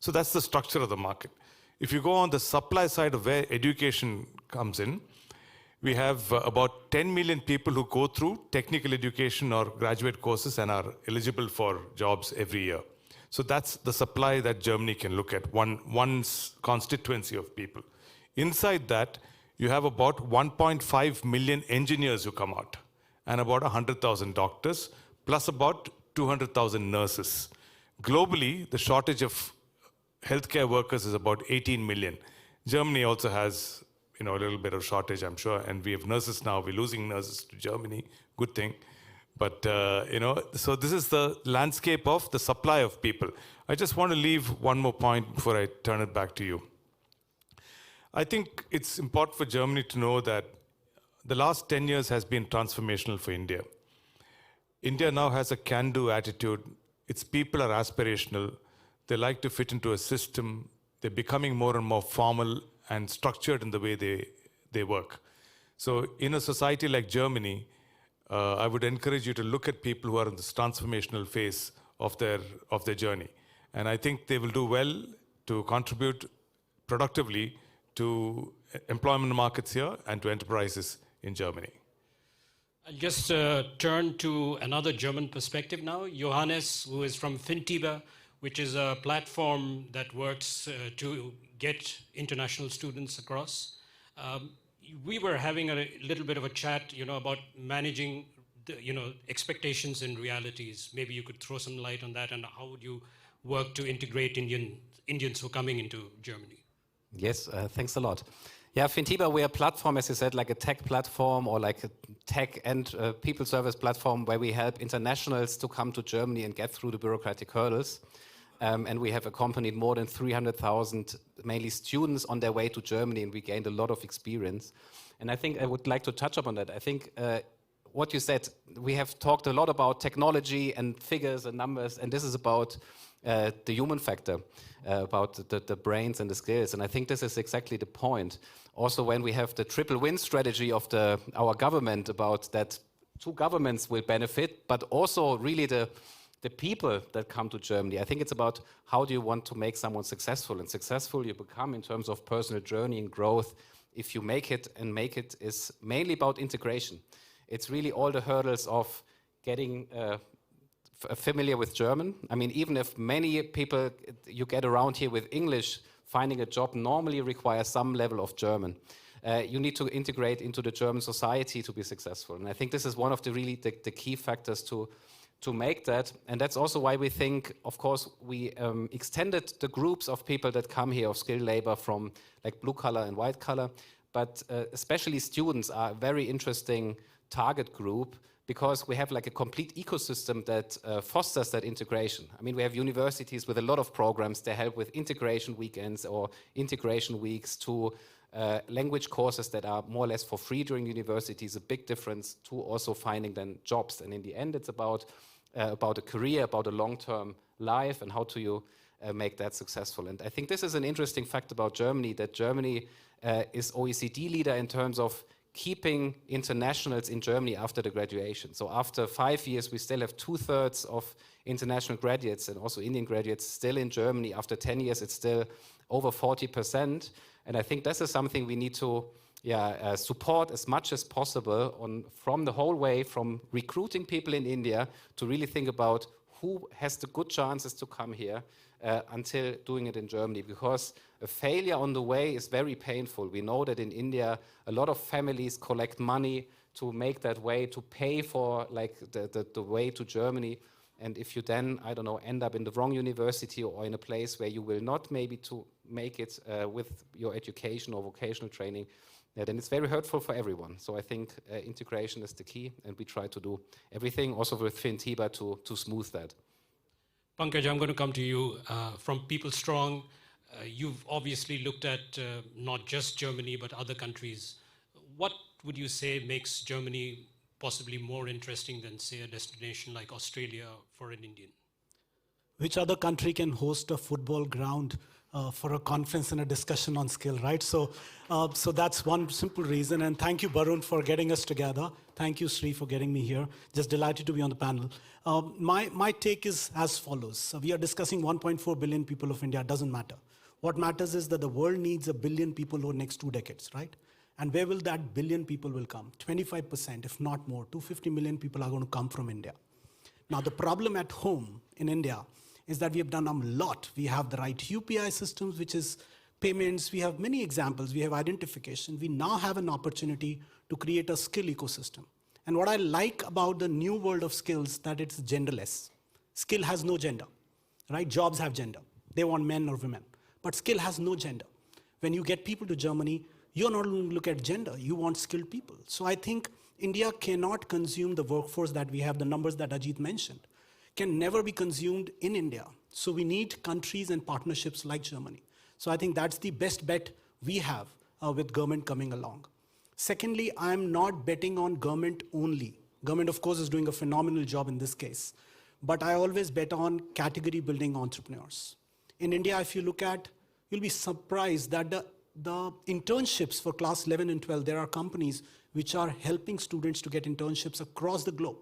So that's the structure of the market. If you go on the supply side of where education comes in, we have about 10 million people who go through technical education or graduate courses and are eligible for jobs every year. So that's the supply that Germany can look at, one's constituency of people. Inside that, you have about 1.5 million engineers who come out, and about 100,000 doctors, plus about 200,000 nurses. Globally, the shortage of healthcare workers is about 18 million. Germany also has a little bit of shortage, I'm sure, and we have nurses now. We're losing nurses to Germany, good thing. But, so this is the landscape of the supply of people. I just want to leave one more point before I turn it back to you. I think it's important for Germany to know that the last 10 years has been transformational for India. India now has a can-do attitude. Its people are aspirational. They like to fit into a system. They're becoming more and more formal and structured in the way they work. So in a society like Germany, I would encourage you to look at people who are in this transformational phase of their journey. And I think they will do well to contribute productively to employment markets here and to enterprises in Germany. I'll just turn to another German perspective now. Johannes, who is from FinTiba, which is a platform that works to get international students across. We were having a little bit of a chat, about managing the, expectations and realities. Maybe you could throw some light on that, and how would you work to integrate Indians who are coming into Germany? Yes, thanks a lot. Yeah, FinTiba, we're a platform, as you said, like a tech platform or like a tech and people service platform where we help internationals to come to Germany and get through the bureaucratic hurdles. And we have accompanied more than 300,000, mainly students, on their way to Germany, and we gained a lot of experience. And I think I would like to touch upon that. I think what you said, we have talked a lot about technology and figures and numbers, and this is about the human factor, about the brains and the skills. And I think this is exactly the point. Also, when we have the triple win strategy of our government, about that 2 governments will benefit, but also really the people that come to Germany. I think it's about how do you want to make someone successful, and successful you become in terms of personal journey and growth if you make it, and make it is mainly about integration. It's really all the hurdles of getting familiar with German. I mean, even if many people you get around here with English, finding a job normally requires some level of German. You need to integrate into the German society to be successful. And I think this is one of the key factors to make that. And that's also why we think, of course, we extended the groups of people that come here of skilled labor from like blue collar and white collar, but especially students are a very interesting target group because we have like a complete ecosystem that fosters that integration. I mean, we have universities with a lot of programs. They help with integration weekends or integration weeks to language courses that are more or less for free during university is a big difference to also finding then jobs. And in the end, it's about a career, about a long-term life, and how do you make that successful. And I think this is an interesting fact about Germany, that Germany is OECD leader in terms of keeping internationals in Germany after the graduation. So after 5 years, we still have 2/3 of international graduates and also Indian graduates still in Germany. After 10 years, it's still over 40%. And I think this is something we need to support as much as possible from the whole way, from recruiting people in India to really think about who has the good chances to come here until doing it in Germany, because a failure on the way is very painful. We know that in India, a lot of families collect money to make that way, to pay for like the way to Germany. And if you then, I don't know, end up in the wrong university or in a place where you will not maybe to make it with your education or vocational training, then it's very hurtful for everyone. So I think integration is the key, and we try to do everything, also with Fintiba, to smooth that. Pankaj, I'm going to come to you from People Strong. You've obviously looked at not just Germany, but other countries. What would you say makes Germany possibly more interesting than, say, a destination like Australia for an Indian? Which other country can host a football ground for a conference and a discussion on skill, right? So that's one simple reason. And thank you, Barun, for getting us together. Thank you, Sri, for getting me here. Just delighted to be on the panel. My take is as follows. So we are discussing 1.4 billion people of India. It doesn't matter. What matters is that the world needs 1 billion people over the next 2 decades, right? And where will that billion people will come? 25%, if not more, 250 million people are going to come from India. Now, the problem at home in India is that we have done a lot. We have the right UPI systems, which is payments. We have many examples. We have identification. We now have an opportunity to create a skill ecosystem. And what I like about the new world of skills, that it's genderless. Skill has no gender, right? Jobs have gender. They want men or women. But skill has no gender. When you get people to Germany, you're not going to look at gender. You want skilled people. So I think India cannot consume the workforce that we have, the numbers that Ajit mentioned, can never be consumed in India. So we need countries and partnerships like Germany. So I think that's the best bet we have with government coming along. Secondly, I'm not betting on government only. Government, of course, is doing a phenomenal job in this case. But I always bet on category building entrepreneurs. In India, if you look at, you'll be surprised that the internships for class 11 and 12, there are companies which are helping students to get internships across the globe.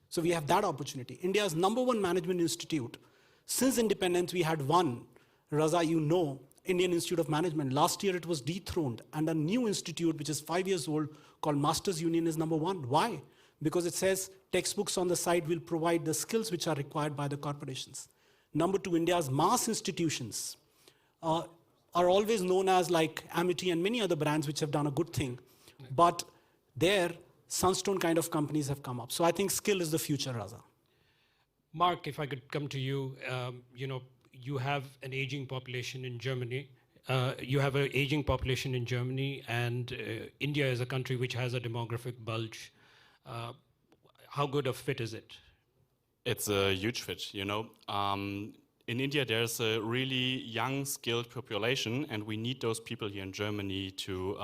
So we have that opportunity. India's #1 management institute. Since independence, we had one, Raza, you know, Indian Institute of Management. Last year, it was dethroned. And a new institute, which is 5 years old, called Masters Union, is #1. Why? Because it says textbooks on the side will provide the skills which are required by the corporations. #2, India's mass institutions are always known as like Amity and many other brands which have done a good thing. But there, Sunstone kind of companies have come up. So I think skill is the future, Raza. Mark, if I could come to you, you have an aging population in Germany. And India is a country which has a demographic bulge. How good a fit is it? It's a huge fit, you know. In India, there's a really young, skilled population, and we need those people here in Germany to,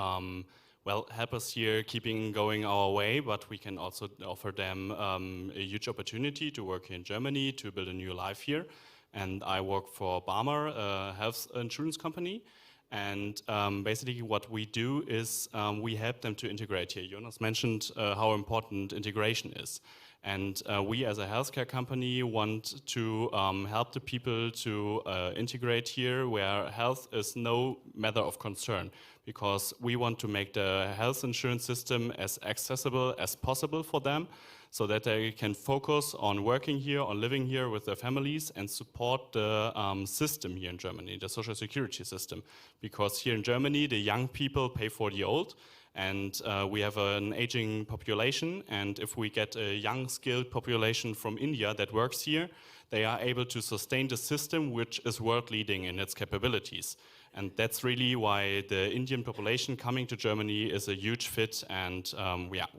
help us here keeping going our way, but we can also offer them a huge opportunity to work here in Germany, to build a new life here. And I work for Barmer, a health insurance company. And basically what we do is we help them to integrate here. Jonas mentioned how important integration is. And we as a healthcare company want to help the people to integrate here where health is no matter of concern, because we want to make the health insurance system as accessible as possible for them so that they can focus on working here, on living here with their families and support the system here in Germany, the social security system. Because here in Germany, the young people pay for the old. And we have an aging population, and if we get a young, skilled population from India that works here, they are able to sustain the system, which is world-leading in its capabilities. And that's really why the Indian population coming to Germany is a huge fit, and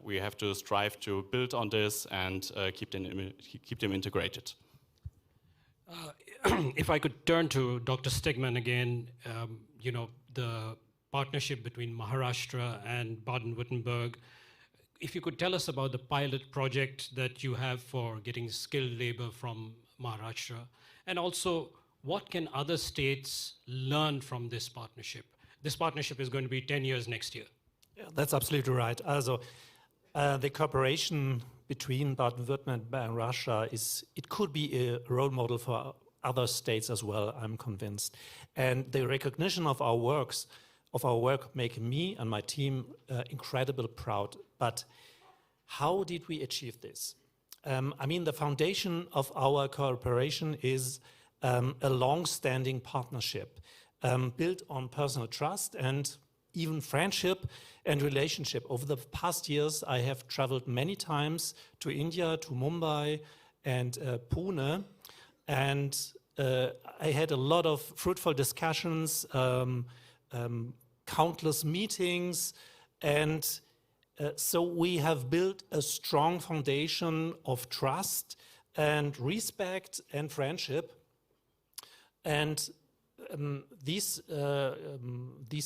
we have to strive to build on this and keep them integrated. If I could turn to Dr. Stegman again, the partnership between Maharashtra and Baden-Württemberg. If you could tell us about the pilot project that you have for getting skilled labor from Maharashtra, and also what can other states learn from this partnership? This partnership is going to be 10 years next year. Yeah, that's absolutely right. Also, the cooperation between Baden-Württemberg and Maharashtra it could be a role model for other states as well, I'm convinced. And the recognition of our work make me and my team incredibly proud. But how did we achieve this? I mean, the foundation of our cooperation is a long-standing partnership built on personal trust and even friendship and relationship. Over the past years, I have traveled many times to India, to Mumbai and Pune, and I had a lot of fruitful discussions, countless meetings, and so we have built a strong foundation of trust and respect and friendship. And this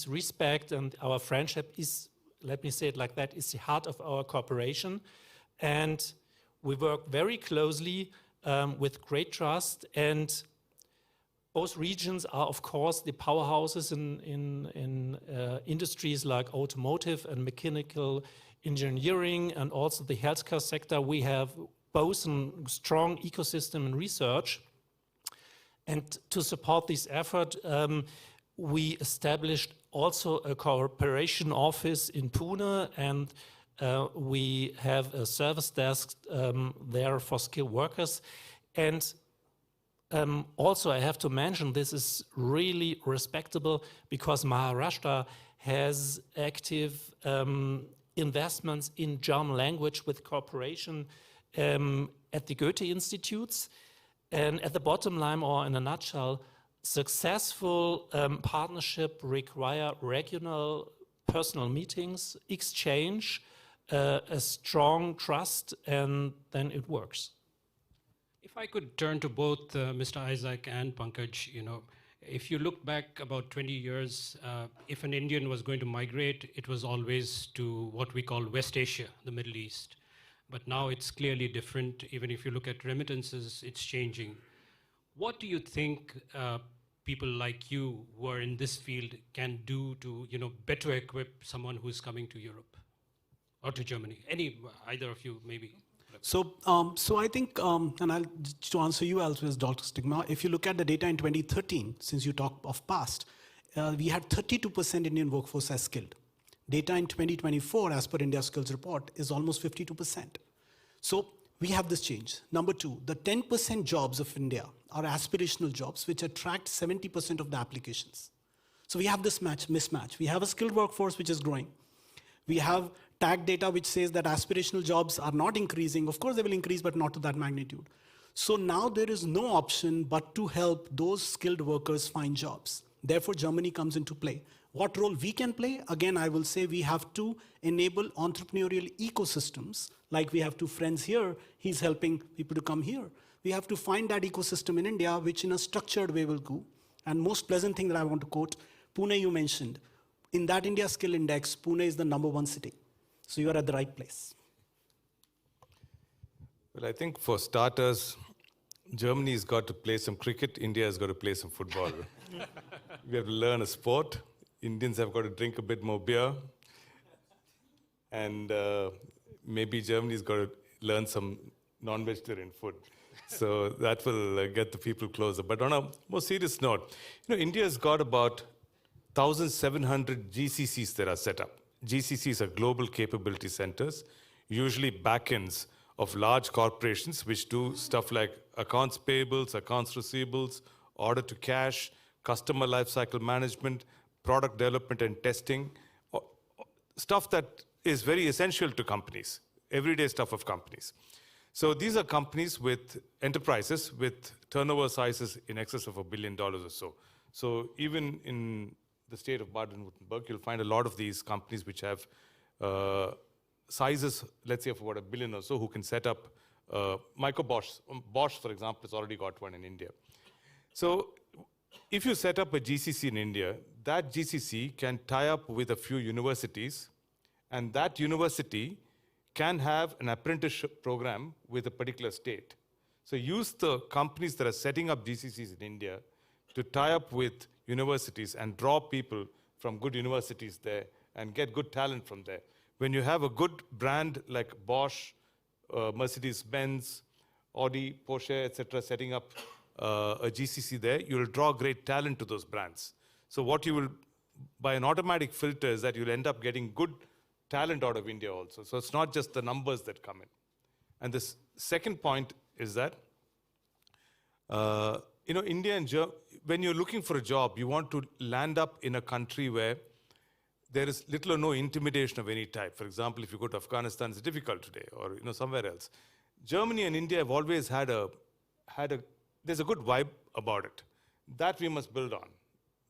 respect and our friendship is, let me say it like that, is the heart of our cooperation. And we work very closely with great trust. And both regions are, of course, the powerhouses in industries like automotive and mechanical engineering, and also the healthcare sector. We have both a strong ecosystem in research. And to support this effort, we established also a cooperation office in Pune, and we have a service desk there for skilled workers. And also, I have to mention, this is really respectable because Maharashtra has active investments in German language with cooperation at the Goethe Institutes. And at the bottom line, or in a nutshell, successful partnership require regional personal meetings, exchange, a strong trust, and then it works. If I could turn to both Mr. Isaac and Pankaj, you know, if you look back about 20 years, if an Indian was going to migrate, it was always to what we call West Asia, the Middle East. But now it's clearly different. Even if you look at remittances, it's changing. What do you think people like you who are in this field can do to, you know, better equip someone who's coming to Europe or to Germany? Either of you, maybe. So I think, to answer you as well as Dr. Stigma, if you look at the data in 2013, since you talk of past, we had 32% Indian workforce as skilled. Data in 2024, as per India Skills Report, is almost 52%. So we have this change. Number two, the 10% jobs of India are aspirational jobs, which attract 70% of the applications. So we have this mismatch. We have a skilled workforce which is growing. We have tag data which says that aspirational jobs are not increasing. Of course, they will increase, but not to that magnitude. So now there is no option but to help those skilled workers find jobs. Therefore, Germany comes into play. What role we can play? Again, I will say we have to enable entrepreneurial ecosystems. Like we have two friends here, he's helping people to come here. We have to find that ecosystem in India, which in a structured way will go. And most pleasant thing that I want to quote, Pune you mentioned. In that India Skill Index, Pune is the #1 city. So you are at the right place. Well, I think for starters, Germany's got to play some cricket, India has got to play some football. We have to learn a sport. Indians have got to drink a bit more beer. And maybe Germany's got to learn some non-vegetarian food. So that will get the people closer. But on a more serious note, you know, India's got about 1,700 GCCs that are set up. GCCs are global capability centers, usually backends of large corporations which do stuff like accounts payables, accounts receivables, order to cash, customer lifecycle management, product development and testing, stuff that is very essential to companies, everyday stuff of companies. So these are companies with enterprises with turnover sizes in excess of $1 billion or so. So even in the state of Baden-Württemberg, you'll find a lot of these companies which have sizes, let's say, of about $1 billion or so, who can set up micro Bosch. Bosch, for example, has already got one in India. So if you set up a GCC in India, that GCC can tie up with a few universities, and that university can have an apprenticeship program with a particular state. So use the companies that are setting up GCCs in India to tie up with universities and draw people from good universities there and get good talent from there. When you have a good brand like Bosch, Mercedes-Benz, Audi, Porsche, etc., setting up a GCC there, you'll draw great talent to those brands. So what you will, by an automatic filter, is that you'll end up getting good talent out of India also. So it's not just the numbers that come in. And the second point is that, India and when you're looking for a job, you want to land up in a country where there is little or no intimidation of any type. For example, if you go to Afghanistan, it's difficult today, or somewhere else. Germany and India have always there's a good vibe about it. That we must build on.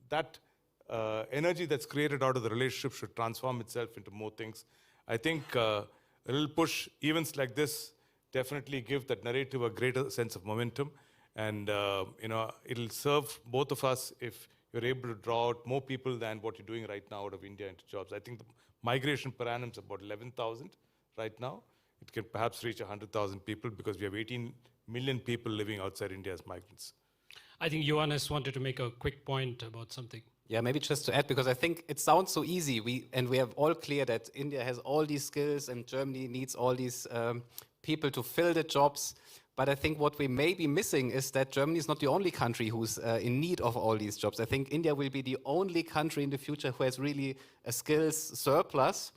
That energy that's created out of the relationship should transform itself into more things. I think a little push, events like this, definitely give that narrative a greater sense of momentum. And it'll serve both of us if you're able to draw out more people than what you're doing right now out of India into jobs. I think the migration per annum is about 11,000 right now. It can perhaps reach 100,000 people because we have 18 million people living outside India as migrants. I think Johannes wanted to make a quick point about something. Yeah, maybe just to add, because I think it sounds so easy. We have all clear that India has all these skills and Germany needs all these people to fill the jobs. But I think what we may be missing is that Germany is not the only country who's in need of all these jobs. I think India will be the only country in the future who has really a skills surplus.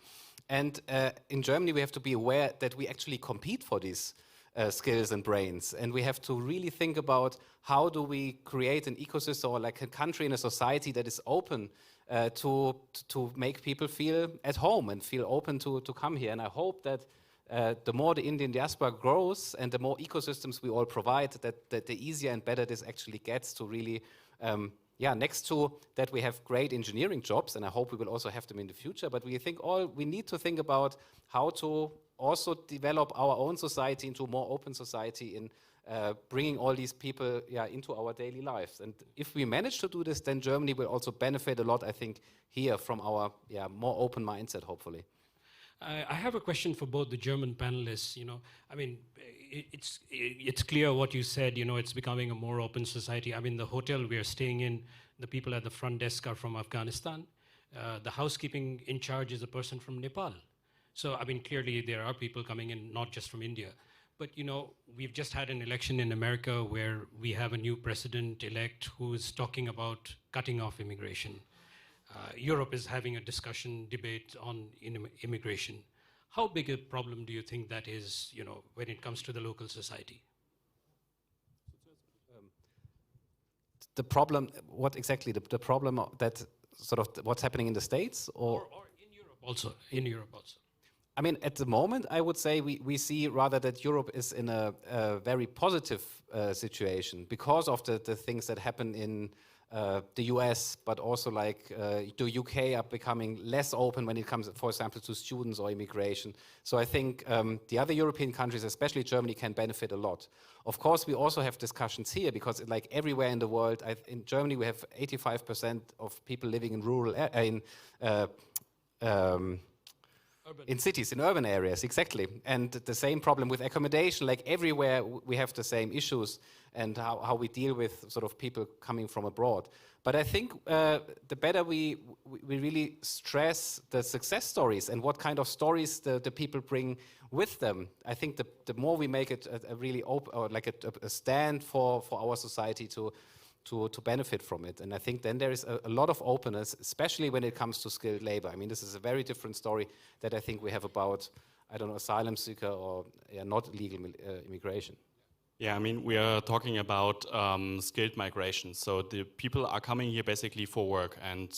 And in Germany, we have to be aware that we actually compete for these skills and brains. And we have to really think about how do we create an ecosystem or like a country and a society that is open to make people feel at home and feel open to come here. And I hope that the more the Indian diaspora grows and the more ecosystems we all provide, that the easier and better this actually gets to really, next to that we have great engineering jobs, and I hope we will also have them in the future, but we need to think about how to also develop our own society into a more open society in bringing all these people into our daily lives. And if we manage to do this, then Germany will also benefit a lot, I think, here from our more open mindset, hopefully. I have a question for both the German panelists. It's clear what you said. It's becoming a more open society. The hotel we are staying in, the people at the front desk are from Afghanistan. The housekeeping in charge is a person from Nepal. So, clearly there are people coming in, not just from India. But, we've just had an election in America where we have a new president-elect who is talking about cutting off immigration. Europe is having a debate on immigration. How big a problem do you think that is, when it comes to the local society? The problem, what exactly? The problem that sort of what's happening in the States? Or in Europe also. In Europe also. At the moment, I would say we see rather that Europe is in a very positive situation because of the things that happen in the US, but also like the UK are becoming less open when it comes, for example, to students or immigration. So I think the other European countries, especially Germany, can benefit a lot. Of course, we also have discussions here because like everywhere in the world, in Germany, we have 85% of people living in rural, in cities, in urban areas, exactly. And the same problem with accommodation, like everywhere we have the same issues and how we deal with sort of people coming from abroad. But I think the better we really stress the success stories and what kind of stories the people bring with them, I think the more we make it a really open, or like a stand for our society to benefit from it. And I think then there is a lot of openness, especially when it comes to skilled labor. This is a very different story that I think we have about, asylum seeker or not legal immigration. Yeah, we are talking about skilled migration. So the people are coming here basically for work. And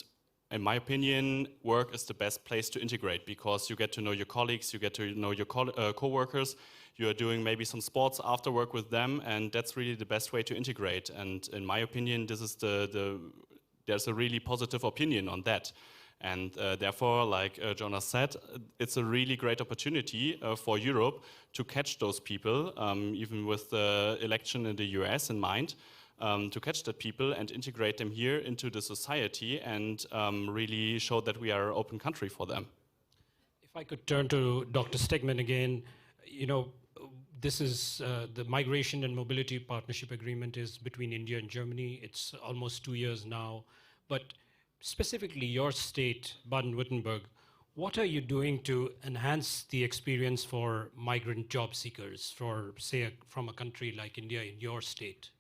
in my opinion, work is the best place to integrate because you get to know your colleagues, you get to know your co-workers. You are doing maybe some sports after work with them, and that's really the best way to integrate. And in my opinion, this is there's a really positive opinion on that. And therefore, like Jonas said, it's a really great opportunity for Europe to catch those people, even with the election in the US in mind, to catch that people and integrate them here into the society and really show that we are an open country for them. If I could turn to Dr. Stegman again, this is the Migration and Mobility Partnership Agreement is between India and Germany. It's almost 2 years now. But specifically your state, Baden-Württemberg, what are you doing to enhance the experience for migrant job seekers, from a country like India in your state?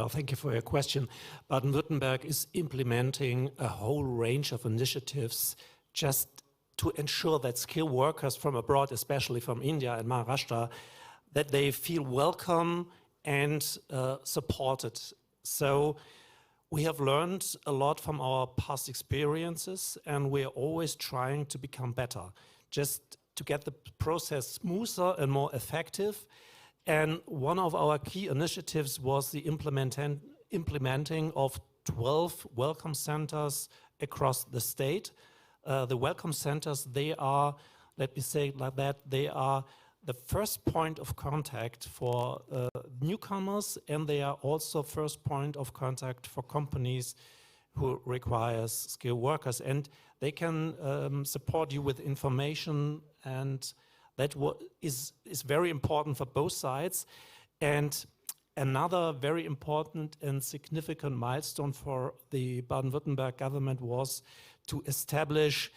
Thank you for your question. Baden-Württemberg is implementing a whole range of initiatives just to ensure that skilled workers from abroad, especially from India and Maharashtra, that they feel welcome and supported. So we have learned a lot from our past experiences, and we're always trying to become better, just to get the process smoother and more effective. And one of our key initiatives was the implementing of 12 welcome centers across the state. The welcome centers, they are, let me say it like that, they are the first point of contact for newcomers, and they are also first point of contact for companies who requires skilled workers. And they can support you with information, and that is very important for both sides. And another very important and significant milestone for the Baden-Württemberg government was to establish,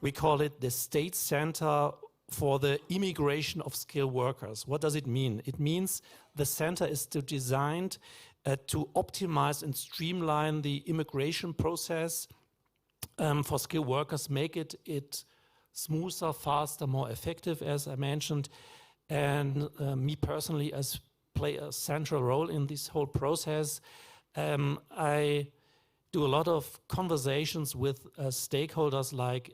we call it the State Center for the Immigration of Skilled Workers. What does it mean? It means the center is designed to optimize and streamline the immigration process for skilled workers, make it smoother, faster, more effective, as I mentioned. And me personally, as play a central role in this whole process. I do a lot of conversations with stakeholders like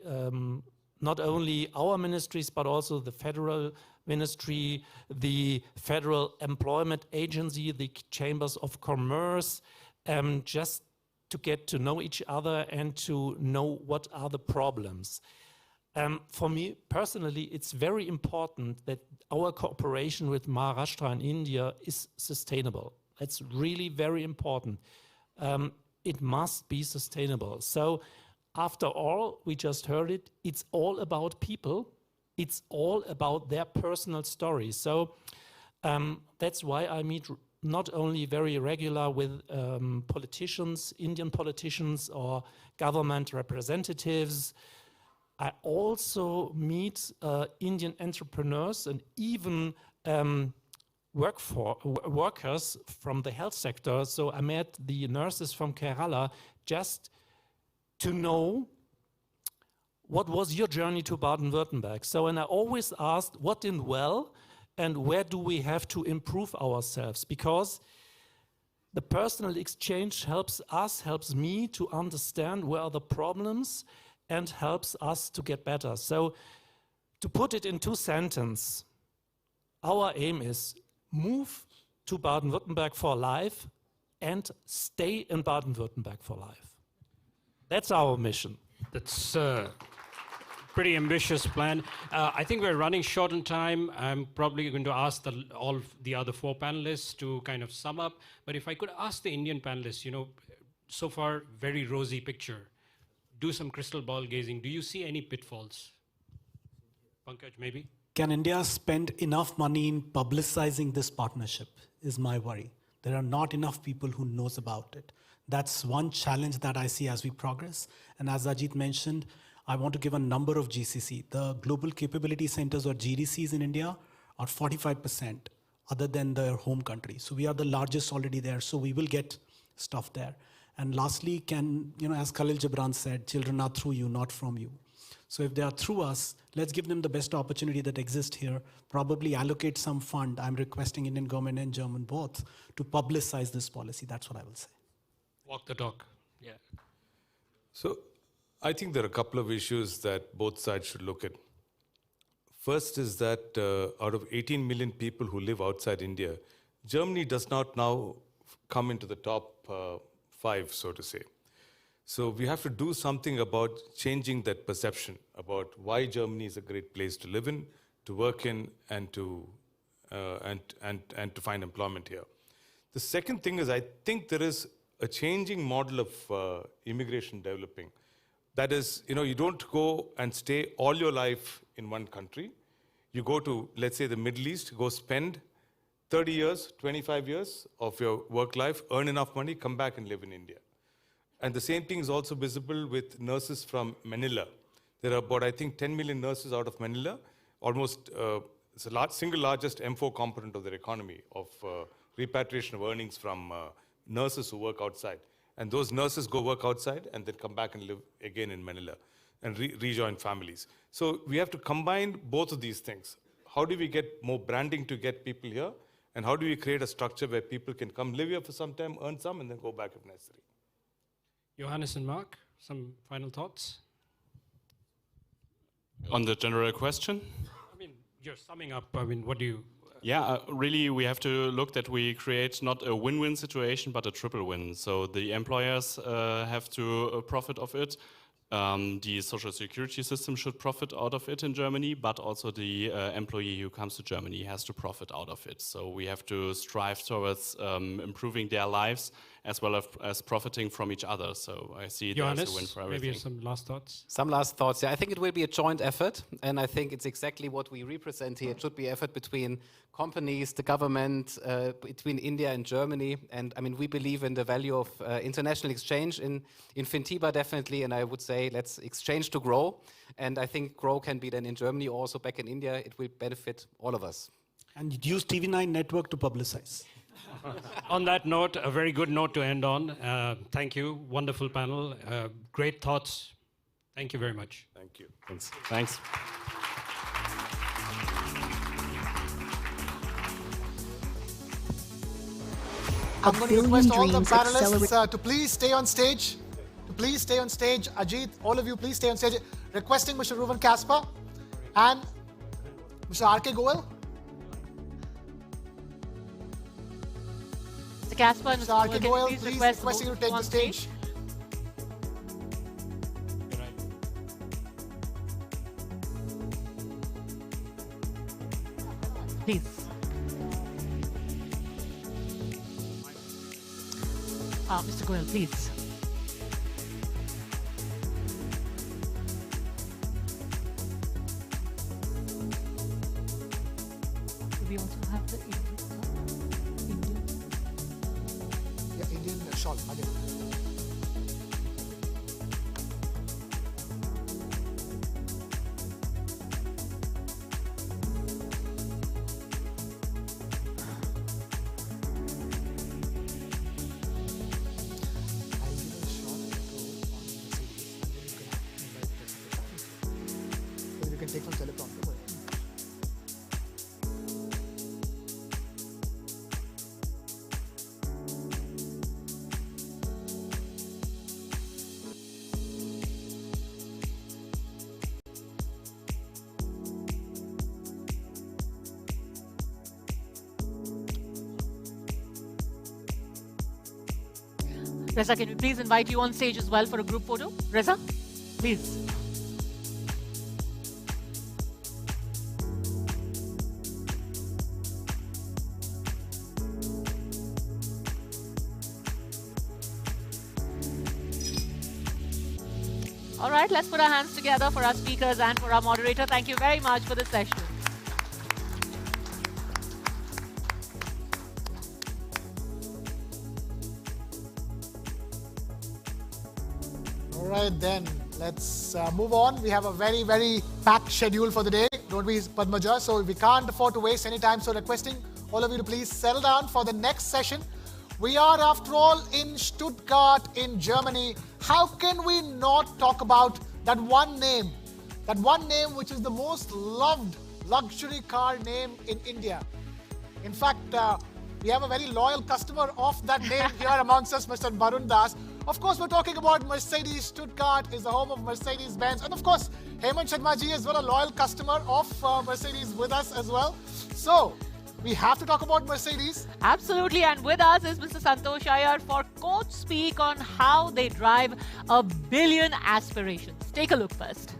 not only our ministries, but also the federal ministry, the Federal Employment Agency, the Chambers of Commerce, just to get to know each other and to know what are the problems. For me personally, it's very important that our cooperation with Maharashtra and India is sustainable. It's really very important. It must be sustainable. So after all, we just heard it, it's all about people. It's all about their personal stories. So that's why I meet not only very regular with politicians, Indian politicians or government representatives. I also meet Indian entrepreneurs and even workers from the health sector. So I met the nurses from Kerala just to know what was your journey to Baden-Württemberg. So, and I always asked what did well and where do we have to improve ourselves, because the personal exchange helps us, helps me to understand where are the problems and helps us to get better. So to put it in 2 sentences, our aim is move to Baden-Württemberg for life and stay in Baden-Württemberg for life. That's our mission. That's a pretty ambitious plan. I think we're running short on time. I'm probably going to ask all the other 4 panelists to kind of sum up. But if I could ask the Indian panelists, you know, so far, very rosy picture. Do some crystal ball gazing. Do you see any pitfalls? Pankaj, maybe? Can India spend enough money in publicizing this partnership is my worry. There are not enough people who knows about it. That's one challenge that I see as we progress. And as Ajit mentioned, I want to give a number of GCC. The Global Capability Centers or GDCs in India are 45% other than their home country. So we are the largest already there. So we will get stuff there. And lastly, as Khalil Gibran said, children are through you, not from you. So if they are through us, let's give them the best opportunity that exists here. Probably allocate some fund. I'm requesting Indian government and German both to publicize this policy. That's what I will say. Walk the talk. Yeah. So I think there are a couple of issues that both sides should look at. First is that out of 18 million people who live outside India, Germany does not now come into the top 5, so to say. So we have to do something about changing that perception about why Germany is a great place to live in, to work in, and to find employment here. The second thing is, I think there is a changing model of immigration developing. That is, you don't go and stay all your life in one country. You go to, let's say, the Middle East, go spend 30 years, 25 years of your work life, earn enough money, come back and live in India. And the same thing is also visible with nurses from Manila. There are about, I think, 10 million nurses out of Manila. Almost, it's the single largest M4 component of their economy, of repatriation of earnings from nurses who work outside. And those nurses go work outside and then come back and live again in Manila and rejoin families. So we have to combine both of these things. how do we get more branding to get people here? And how do we create a structure where people can come live here for some time, earn some, and then go back if necessary? Johannes and Mark, some final thoughts? On the general question? I mean, you're summing up, I mean, what do you... Yeah, really, we have to look that we create not a win-win situation, but a triple win. So the employers have to profit of it. The social security system should profit out of it in Germany, but also the employee who comes to Germany has to profit out of it. So we have to strive towards improving their lives as well as profiting from each other. So I see it as a win for everything. Maybe some last thoughts? Some last thoughts. Yeah, I think it will be a joint effort, and I think it's exactly what we represent here. It should be effort between companies, the government, between India and Germany. And I mean, we believe in the value of international exchange in Fintiba, definitely. And I would say let's exchange to grow. And I think grow can be then in Germany, also back in India. It will benefit all of us. And use TV9 network to publicize. On that note, a very good note to end on. Thank you. Wonderful panel. Great thoughts. Thank you very much. Thank you. Thanks. Thanks. I'm going to request all the panelists to please stay on stage. Please stay on stage. Ajit, all of you, please stay on stage. Requesting Mr. Ruben Kasper and Mr. R.K. Goel. Mr. Kasper and Mr. R.K. Goel, please request requesting you to take the stage. Please. Mr. Goel, please. We also have the Indian. Yeah, Indian shawl. Again. Take from teleprompter. Reza, can we please invite you on stage as well for a group photo? Reza, please. All right, let's put our hands together for our speakers and for our moderator. Thank you very much for this session. All right, then let's move on. We have a very, very packed schedule for the day. Don't be Padmaja, so we can't afford to waste any time. So requesting all of you to please settle down for the next session. We are, after all, in Stuttgart, in Germany. How can we not talk about that one name which is the most loved luxury car name in India? In fact, we have a very loyal customer of that name here amongst us, Mr. Barun Das. Of course, we're talking about Mercedes. Stuttgart is the home of Mercedes-Benz. And of course, Hemant Sharma ji is well a loyal customer of Mercedes with us as well. So, we have to talk about Mercedes. Absolutely, and with us is Mr. Santosh Iyer for Coach Speak on how they drive a billion aspirations. Take a look first.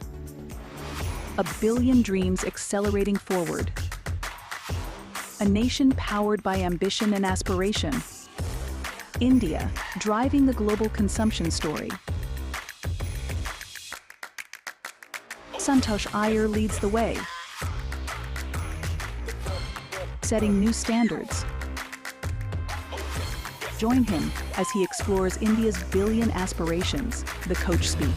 A billion dreams accelerating forward. A nation powered by ambition and aspiration. India, driving the global consumption story. Santosh Iyer leads the way, setting new standards. Join him as he explores India's billion aspirations, the Coach Speak.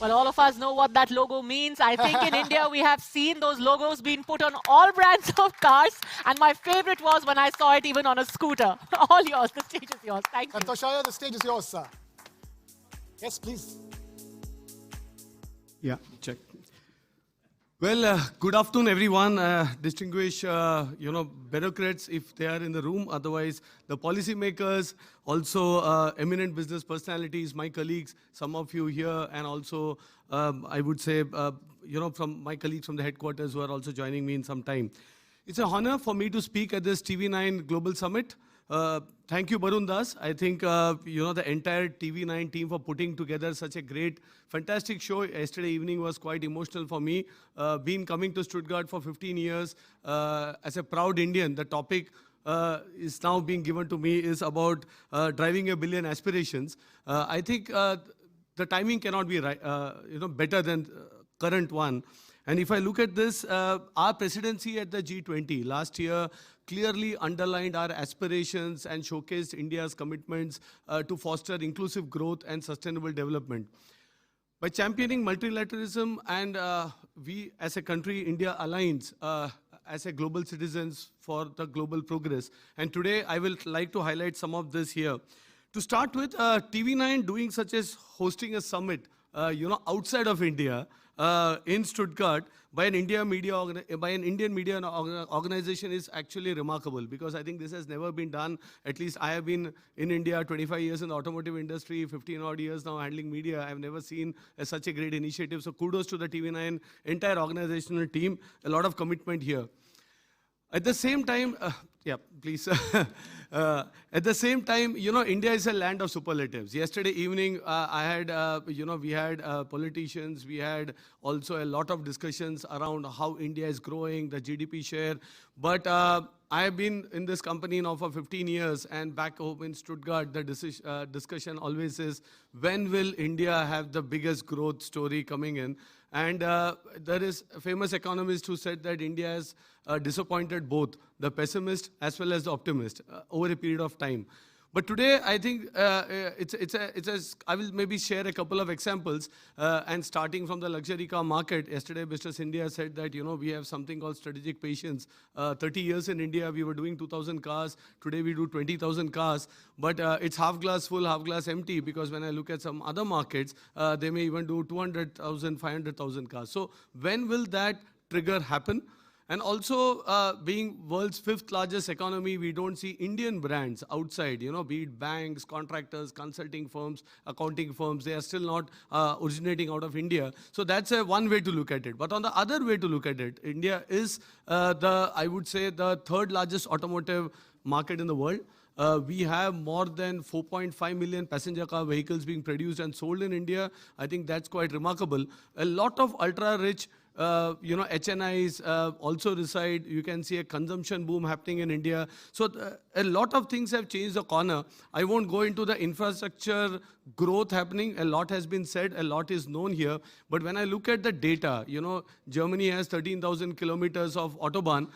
Well, all of us know what that logo means. I think in India, we have seen those logos being put on all brands of cars. And my favorite was when I saw it even on a scooter. All yours. The stage is yours. Thank you. Santosh Iyer, the stage is yours, sir. Yes, please. Yeah, check. Well, good afternoon, everyone. Distinguished, bureaucrats, if they are in the room. Otherwise, the policymakers, also eminent business personalities, my colleagues, some of you here, and also, I would say, from my colleagues from the headquarters who are also joining me in some time. It's an honor for me to speak at this TV9 Global Summit. Thank you, Barun Das. I think, the entire TV9 team for putting together such a great, fantastic show. Yesterday evening was quite emotional for me. Been coming to Stuttgart for 15 years. As a proud Indian, the topic is now being given to me is about driving a billion aspirations. I think the timing cannot be right, better than current one. And if I look at this, our presidency at the G20 last year clearly underlined our aspirations and showcased India's commitments to foster inclusive growth and sustainable development. By championing multilateralism and we as a country, India aligns as a global citizens for the global progress. And today I will like to highlight some of this here. To start with, TV9 doing such as hosting a summit, outside of India, in Stuttgart by an Indian media organization is actually remarkable, because I think this has never been done. At least I have been in India 25 years in the automotive industry, 15 odd years now handling media. I've never seen such a great initiative. So kudos to the TV9 entire organizational team. A lot of commitment here. At the same time, please. At the same time, India is a land of superlatives. Yesterday evening, I had, we had politicians, we had also a lot of discussions around how India is growing, the GDP share. But I have been in this company now for 15 years, and back home in Stuttgart, the discussion always is, when will India have the biggest growth story coming in? And there is a famous economist who said that India has disappointed both the pessimist as well as the optimist over a period of time. But today, I think I will maybe share a couple of examples. And starting from the luxury car market, yesterday Mr. Scindia said that, we have something called strategic patience. 30 years in India, we were doing 2,000 cars. Today, we do 20,000 cars. But it's half glass full, half glass empty, because when I look at some other markets, they may even do 200,000, 500,000 cars. So when will that trigger happen? And also, being world's 5th largest economy, we don't see Indian brands outside, be it banks, contractors, consulting firms, accounting firms. They are still not originating out of India. So that's one way to look at it. But on the other way to look at it, India is I would say, the 3rd largest automotive market in the world. We have more than 4.5 million passenger car vehicles being produced and sold in India. I think that's quite remarkable. A lot of ultra-rich HNIs also reside. You can see a consumption boom happening in India. So a lot of things have changed the corner. I won't go into the infrastructure growth happening. A lot has been said, a lot is known here. But when I look at the data, Germany has 13,000 kilometers of Autobahn.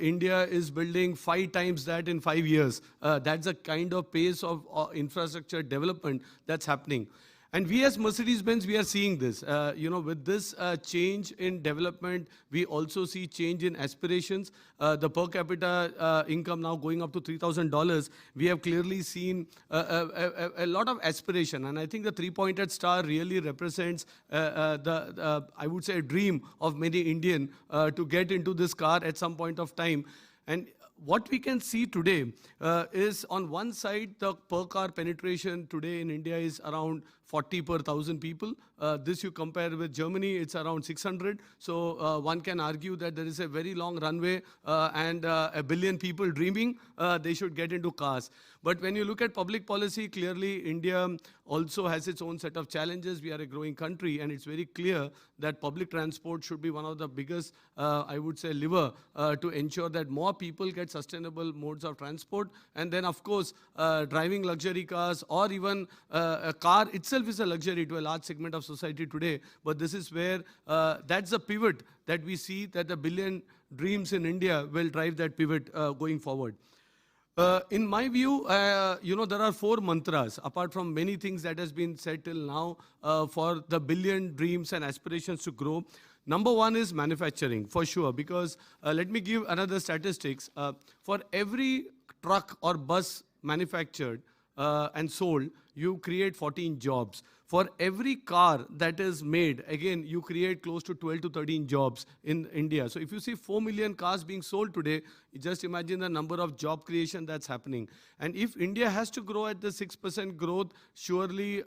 India is building 5 times that in 5 years. That's the kind of pace of infrastructure development that's happening. And we as Mercedes-Benz, we are seeing this. With this change in development, we also see change in aspirations. The per capita income now going up to $3,000. We have clearly seen a lot of aspiration. And I think the 3-pointed star really represents I would say, a dream of many Indian to get into this car at some point of time. And what we can see today is, on one side, the per car penetration today in India is around 40 per 1,000 people. This you compare with Germany, it's around 600. So one can argue that there is a very long runway and a billion people dreaming they should get into cars. But when you look at public policy, clearly India also has its own set of challenges. We are a growing country, and it's very clear that public transport should be one of the biggest, I would say, lever to ensure that more people get sustainable modes of transport. And then, of course, driving luxury cars, or even a car itself is a luxury to a large segment of society today. But this is where that's the pivot that we see, that the billion dreams in India will drive that pivot going forward. In my view, there are 4 mantras, apart from many things that has been said till now, for the billion dreams and aspirations to grow. Number 1 is manufacturing, for sure, because let me give another statistics. For every truck or bus manufactured, and sold, you create 14 jobs. For every car that is made, again, you create close to 12 to 13 jobs in India. So if you see 4 million cars being sold today, just imagine the number of job creation that's happening. And if India has to grow at the 6% growth, surely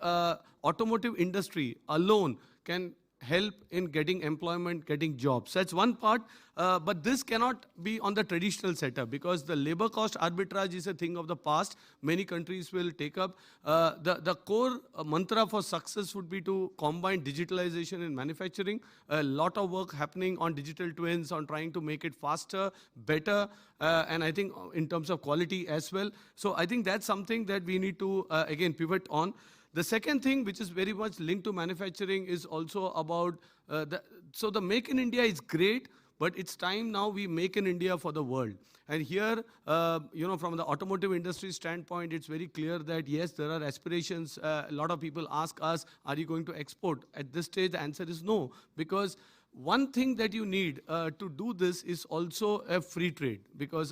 automotive industry alone can help in getting employment, getting jobs. That's one part, but this cannot be on the traditional setup because the labor cost arbitrage is a thing of the past. Many countries will take up. The core mantra for success would be to combine digitalization in manufacturing. A lot of work happening on digital twins, on trying to make it faster, better, and I think in terms of quality as well. So I think that's something that we need to, again, pivot on. The second thing, which is very much linked to manufacturing, is also about, so the Make in India is great, but it's time now we make in India for the world. And here, from the automotive industry standpoint, it's very clear that yes, there are aspirations. A lot of people ask us, are you going to export? At this stage, the answer is no, because one thing that you need to do this is also a free trade, because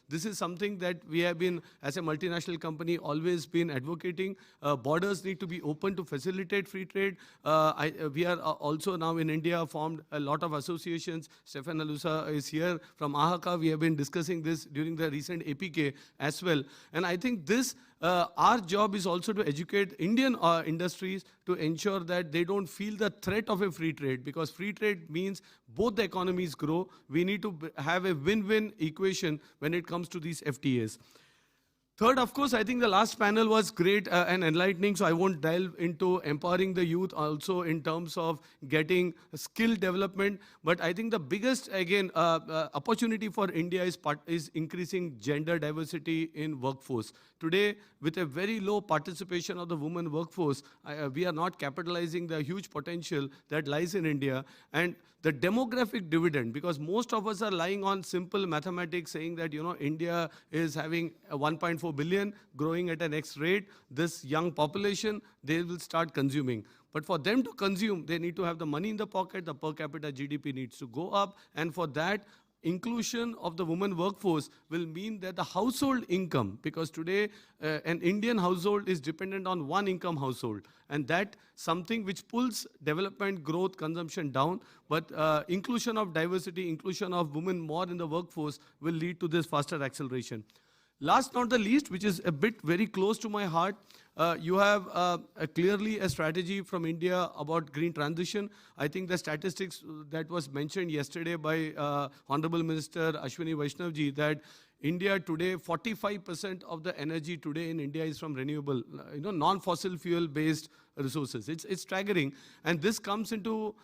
this is something that we have been, as a multinational company, always been advocating. Borders need to be open to facilitate free trade. We are also now in India formed a lot of associations. Stefan Alusa is here from AHACA. We have been discussing this during the recent APK as well. And I think this our job is also to educate Indian industries to ensure that they don't feel the threat of a free trade, because free trade means both the economies grow. We need to have a win-win equation when it comes to these FTAs. Third, of course, I think the last panel was great and enlightening, so I won't delve into empowering the youth also in terms of getting skill development. But I think the biggest, again, opportunity for India is increasing gender diversity in workforce. Today, with a very low participation of the women workforce, we are not capitalizing the huge potential that lies in India. And the demographic dividend, because most of us are lying on simple mathematics saying that, India is having 1.4 billion growing at an X rate. This young population, they will start consuming. But for them to consume, they need to have the money in the pocket. The per capita GDP needs to go up. And for that, inclusion of the women workforce will mean that the household income, because today an Indian household is dependent on one income household, and that something which pulls development, growth, consumption down. But inclusion of diversity, inclusion of women more in the workforce will lead to this faster acceleration. Last not the least, which is a bit very close to my heart, you have clearly a strategy from India about green transition. I think the statistics that was mentioned yesterday by Honorable Minister Ashwini Vaishnavji, that India today, 45% of the energy today in India is from renewable, non-fossil fuel based resources. It's staggering. And this comes into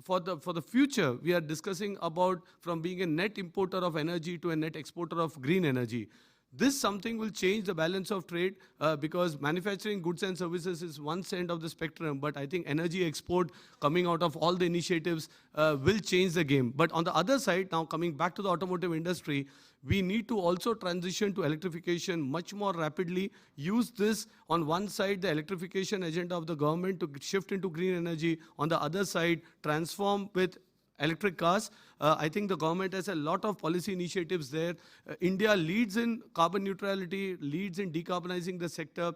for the future, we are discussing about from being a net importer of energy to a net exporter of green energy. This something will change the balance of trade because manufacturing goods and services is one end of the spectrum, but I think energy export coming out of all the initiatives will change the game. But on the other side, now coming back to the automotive industry, we need to also transition to electrification much more rapidly. Use this on one side, the electrification agenda of the government to shift into green energy. On the other side, transform with electric cars. I think the government has a lot of policy initiatives there. India leads in carbon neutrality, leads in decarbonizing the sector.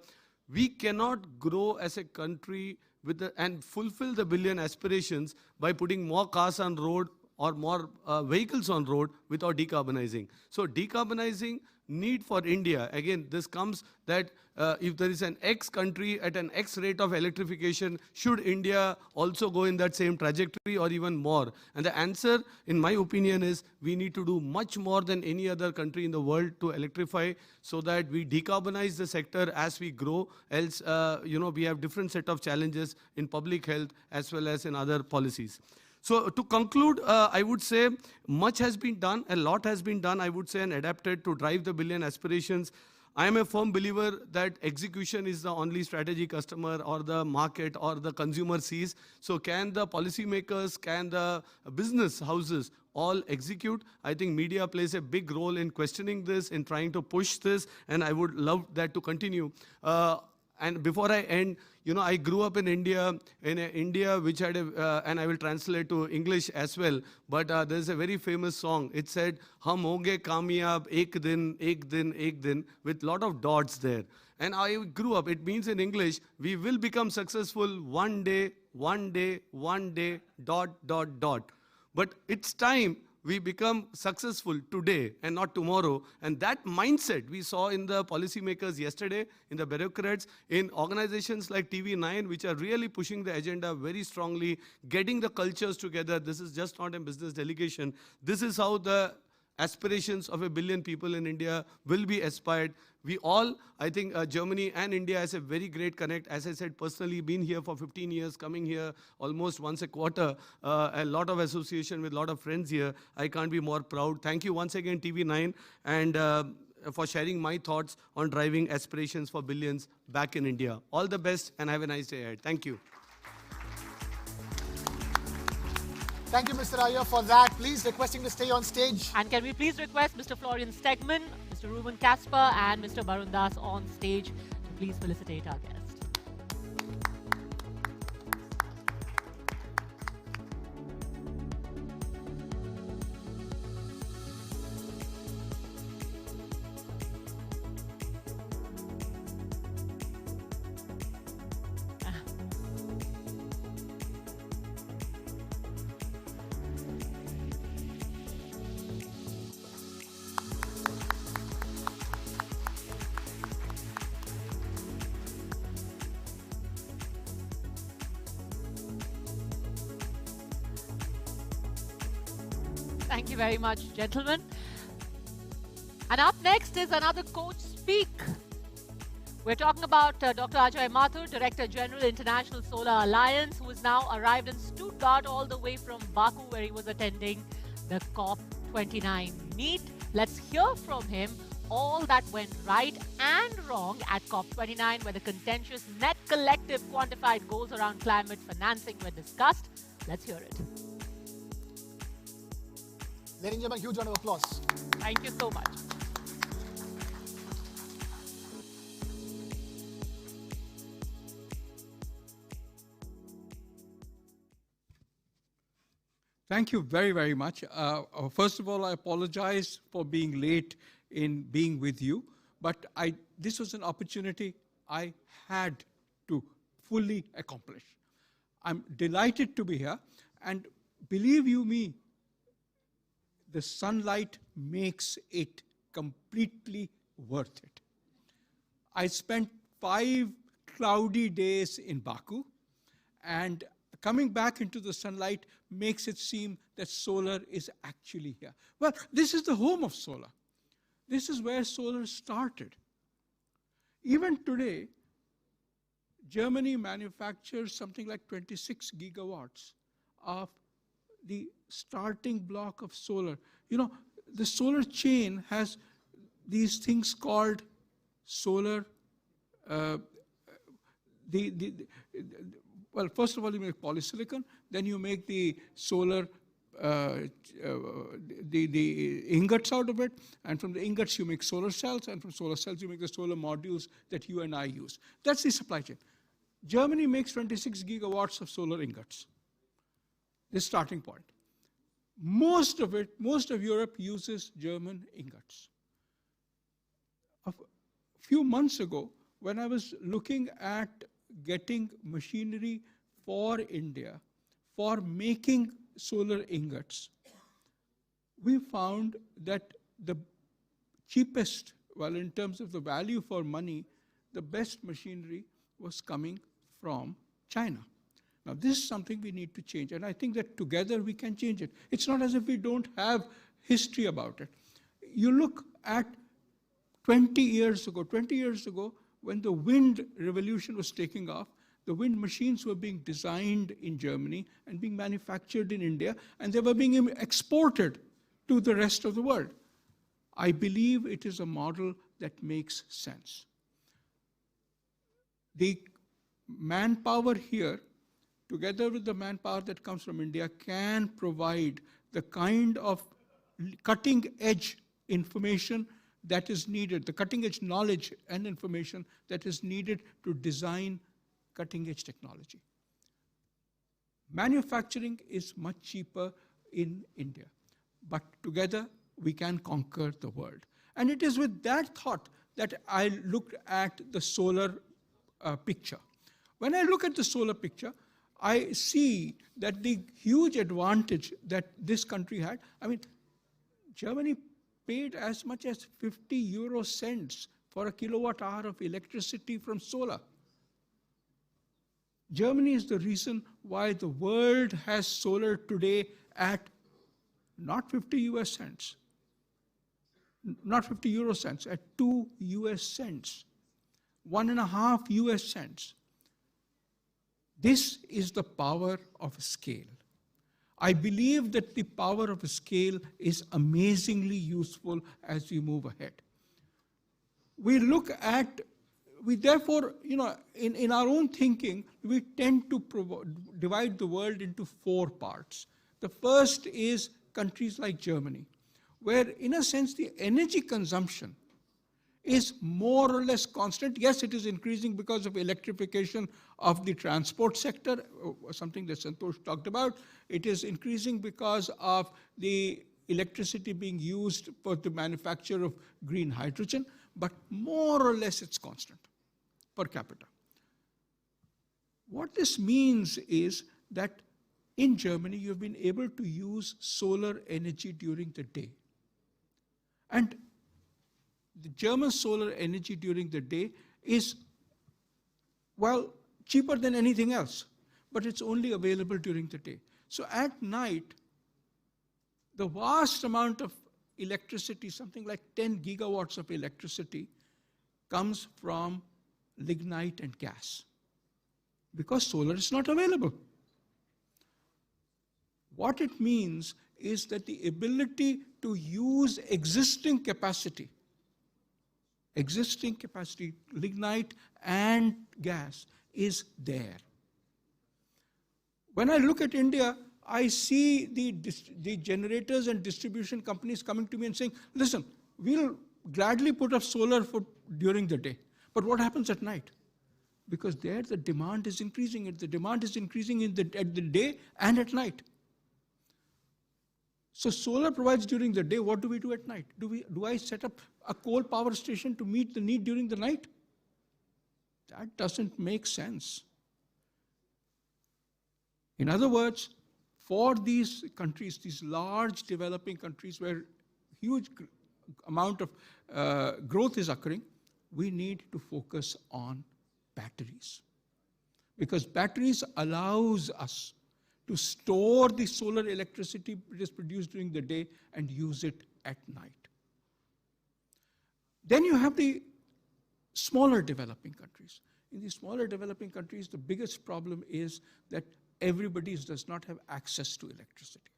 We cannot grow as a country and fulfill the billion aspirations by putting more cars on road or more vehicles on road without decarbonizing. So decarbonizing need for India, again, this comes that if there is an X country at an X rate of electrification, should India also go in that same trajectory or even more? And the answer, in my opinion, is we need to do much more than any other country in the world to electrify so that we decarbonize the sector as we grow. Else, we have different set of challenges in public health as well as in other policies. So to conclude, I would say much has been done, a lot has been done, I would say, and adapted to drive the billion aspirations. I am a firm believer that execution is the only strategy customer or the market or the consumer sees. So can the policymakers, can the business houses all execute? I think media plays a big role in questioning this, in trying to push this, and I would love that to continue. And before I end, I grew up in India which had and I will translate to English as well, but there's a very famous song. It said, "Hum honge kamyab ek din, ek din, ek din," with lot of dots there. And I grew up, it means in English, we will become successful one day, dot, dot, dot. But it's time we become successful today and not tomorrow. And that mindset we saw in the policymakers yesterday, in the bureaucrats, in organizations like TV9, which are really pushing the agenda very strongly, getting the cultures together. This is just not a business delegation. This is how the aspirations of 1 billion people in India will be aspired. We all, I think Germany and India has a very great connect. As I said, personally, been here for 15 years, coming here almost once a quarter, a lot of association with a lot of friends here. I can't be more proud. Thank you once again, TV9, and for sharing my thoughts on driving aspirations for billions back in India. All the best and have a nice day ahead. Thank you. Thank you, Mr. Iyer, for that. Please requesting to stay on stage. And can we please request Mr. Florian Stegman, Mr. Ruben Kasper, and Mr. Barun Das on stage to please felicitate our guest. Thank you very much, gentlemen. And up next is another coach speak. We're talking about Dr. Ajay Mathur, Director General, International Solar Alliance, who has now arrived in Stuttgart all the way from Baku, where he was attending the COP29 meet. Let's hear from him all that went right and wrong at COP29, where the contentious net collective quantified goals around climate financing were discussed. Let's hear it. Ladies and gentlemen, huge round of applause. Thank you so much. Thank you very, very much. First of all, I apologize for being late in being with you, but this was an opportunity I had to fully accomplish. I'm delighted to be here, and believe you me, the sunlight makes it completely worth it. I spent 5 cloudy days in Baku, and coming back into the sunlight makes it seem that solar is actually here. Well, this is the home of solar. This is where solar started. Even today, Germany manufactures something like 26 gigawatts of the starting block of solar. You know, the solar chain has these things called solar, well, first of all, you make polysilicon, then you make the solar, the ingots out of it, and from the ingots you make solar cells, and from solar cells you make the solar modules that you and I use. That's the supply chain. Germany makes 26 gigawatts of solar ingots. The starting point. Most of Europe uses German ingots. A few months ago, when I was looking at getting machinery for India for making solar ingots, we found that the cheapest, well, in terms of the value for money, the best machinery was coming from China. Now, this is something we need to change, and I think that together we can change it. It's not as if we don't have history about it. You look at 20 years ago, when the wind revolution was taking off, the wind machines were being designed in Germany and being manufactured in India, and they were being exported to the rest of the world. I believe it is a model that makes sense. The manpower here, together with the manpower that comes from India, can provide the kind of cutting-edge information that is needed, the cutting-edge knowledge and information that is needed to design cutting-edge technology. Manufacturing is much cheaper in India, but together we can conquer the world. And it is with that thought that I looked at the solar picture. When I look at the solar picture, I see that the huge advantage that this country had, I mean, Germany paid as much as 50 euro cents for a kilowatt hour of electricity from solar. Germany is the reason why the world has solar today at not 50 US cents, not 50 euro cents, at 2 US cents, 1.5 US cents. This is the power of scale. I believe that the power of scale is amazingly useful as we move ahead. We look at, we therefore, in our own thinking, we tend to divide the world into 4 parts. The first is countries like Germany, where in a sense the energy consumption is more or less constant. Yes, it is increasing because of electrification of the transport sector, something that Santosh talked about. It is increasing because of the electricity being used for the manufacture of green hydrogen, but more or less it's constant per capita. What this means is that in Germany, you've been able to use solar energy during the day. And the German solar energy during the day is, well, cheaper than anything else, but it's only available during the day. So at night, the vast amount of electricity, something like 10 gigawatts of electricity, comes from lignite and gas, because solar is not available. What it means is that the ability to use existing capacity, lignite and gas, is there. When I look at India, I see the generators and distribution companies coming to me and saying, listen, we'll gladly put up solar during the day. But what happens at night? Because there the demand is increasing. The demand is increasing at the day and at night. So solar provides during the day. What do we do at night? Do I set up a coal power station to meet the need during the night? That doesn't make sense. In other words, for these countries, these large developing countries where huge amount of growth is occurring, we need to focus on batteries. Because batteries allows us to store the solar electricity that is produced during the day and use it at night. Then you have the smaller developing countries. In the smaller developing countries, the biggest problem is that everybody does not have access to electricity.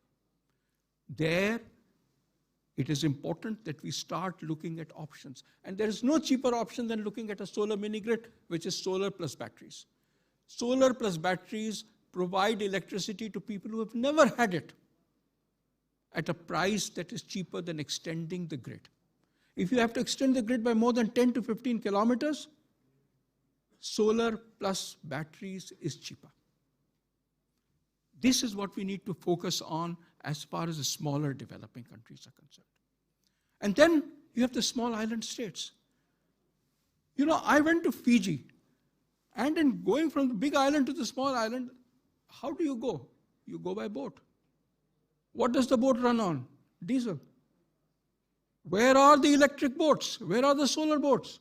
There, it is important that we start looking at options. And there is no cheaper option than looking at a solar mini-grid, which is solar plus batteries. Solar plus batteries provide electricity to people who have never had it at a price that is cheaper than extending the grid. If you have to extend the grid by more than 10 to 15 kilometers, solar plus batteries is cheaper. This is what we need to focus on as far as the smaller developing countries are concerned. And then you have the small island states. I went to Fiji, and in going from the big island to the small island, how do you go? You go by boat. What does the boat run on? Diesel. Where are the electric boats? Where are the solar boats?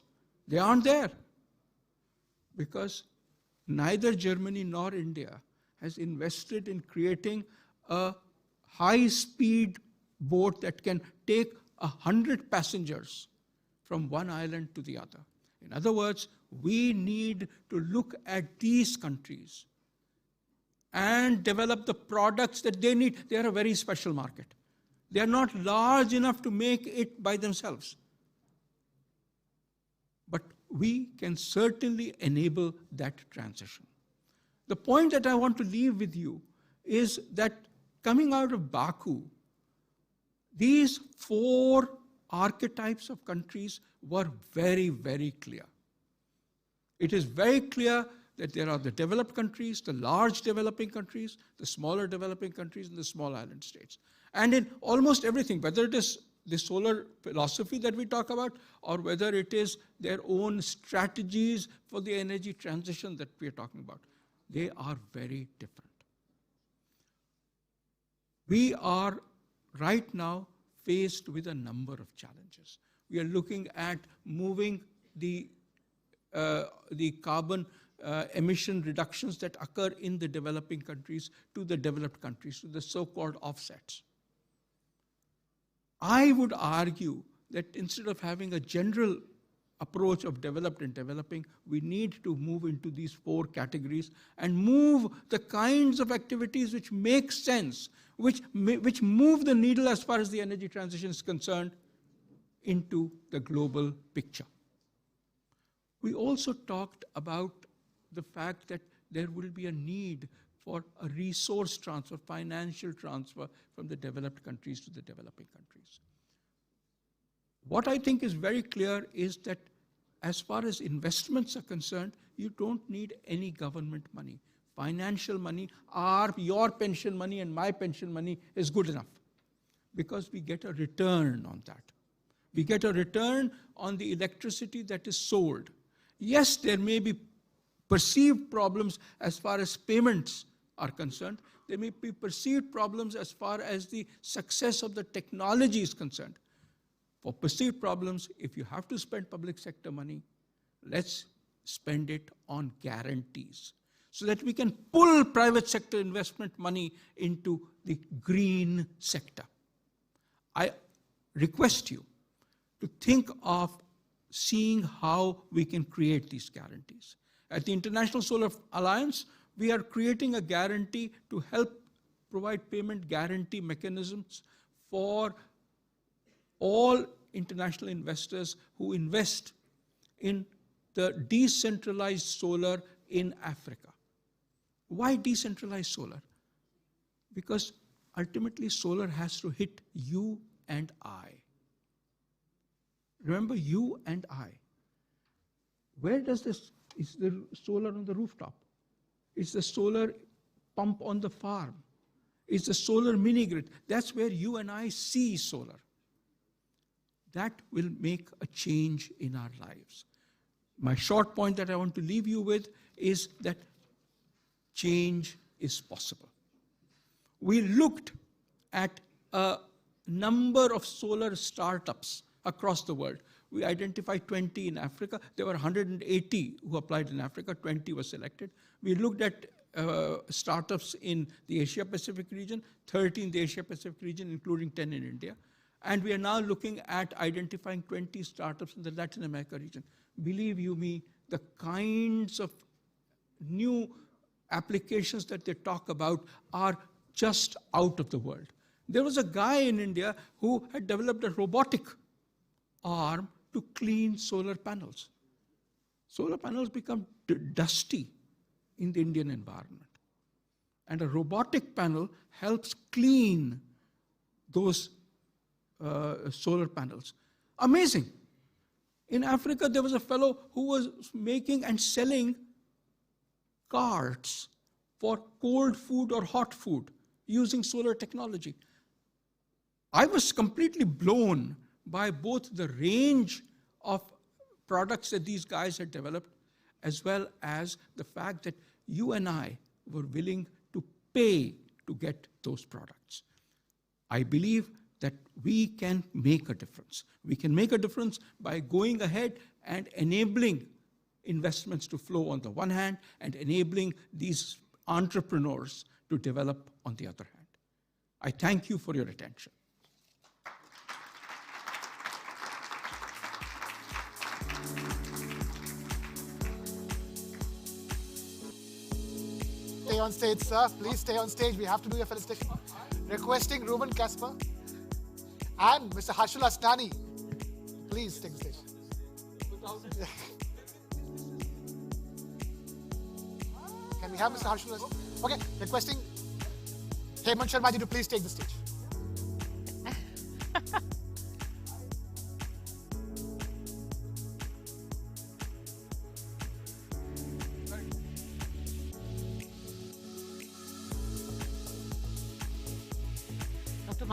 They aren't there. Because neither Germany nor India has invested in creating a high-speed boat that can take 100 passengers from one island to the other. In other words, we need to look at these countries and develop the products that they need. They are a very special market. They are not large enough to make it by themselves. But we can certainly enable that transition. The point that I want to leave with you is that coming out of Baku, these 4 archetypes of countries were very, very clear. It is very clear that there are the developed countries, the large developing countries, the smaller developing countries, and the small island states. And in almost everything, whether it is the solar philosophy that we talk about, or whether it is their own strategies for the energy transition that we are talking about. They are very different. We are right now faced with a number of challenges. We are looking at moving the carbon emission reductions that occur in the developing countries to the developed countries, to the so-called offsets. I would argue that instead of having a general approach of developed and developing, we need to move into these 4 categories and move the kinds of activities which make sense, which move the needle as far as the energy transition is concerned, into the global picture. We also talked about the fact that there will be a need for a resource transfer, financial transfer from the developed countries to the developing countries. What I think is very clear is that as far as investments are concerned, you don't need any government money. Financial money, your pension money and my pension money is good enough because we get a return on that. We get a return on the electricity that is sold. Yes, there may be perceived problems as far as payments are concerned. There may be perceived problems as far as the success of the technology is concerned. For perceived problems, if you have to spend public sector money, let's spend it on guarantees so that we can pull private sector investment money into the green sector. I request you to think of seeing how we can create these guarantees. At the International Solar Alliance, we are creating a guarantee to help provide payment guarantee mechanisms for all international investors who invest in the decentralized solar in Africa. Why decentralized solar? Because ultimately solar has to hit you and I. Remember, you and I. Where does this, is the solar on the rooftop? Is the solar pump on the farm? Is the solar mini grid? That's where you and I see solar. That will make a change in our lives. My short point that I want to leave you with is that change is possible. We looked at a number of solar startups across the world. We identified 20 in Africa. There were 180 who applied in Africa, 20 were selected. We looked at startups in the Asia-Pacific region, 30 in the Asia-Pacific region, including 10 in India. And we are now looking at identifying 20 startups in the Latin America region. Believe you me, the kinds of new applications that they talk about are just out of the world. There was a guy in India who had developed a robotic arm to clean solar panels. Solar panels become dusty in the Indian environment. And a robotic panel helps clean those solar panels. Amazing. In Africa, there was a fellow who was making and selling carts for cold food or hot food using solar technology. I was completely blown by both the range of products that these guys had developed, as well as the fact that you and I were willing to pay to get those products. I believe that we can make a difference. We can make a difference by going ahead and enabling investments to flow on the one hand and enabling these entrepreneurs to develop on the other hand. I thank you for your attention. Stay on stage, sir. Please stay on stage. We have to do your felicitation. Requesting Ruben Kasper and Mr. Harshul Asnani. Please take the stage. Can we have Mr. Harshul Asnani? Okay, requesting Hemant Sharma ji to please take the stage.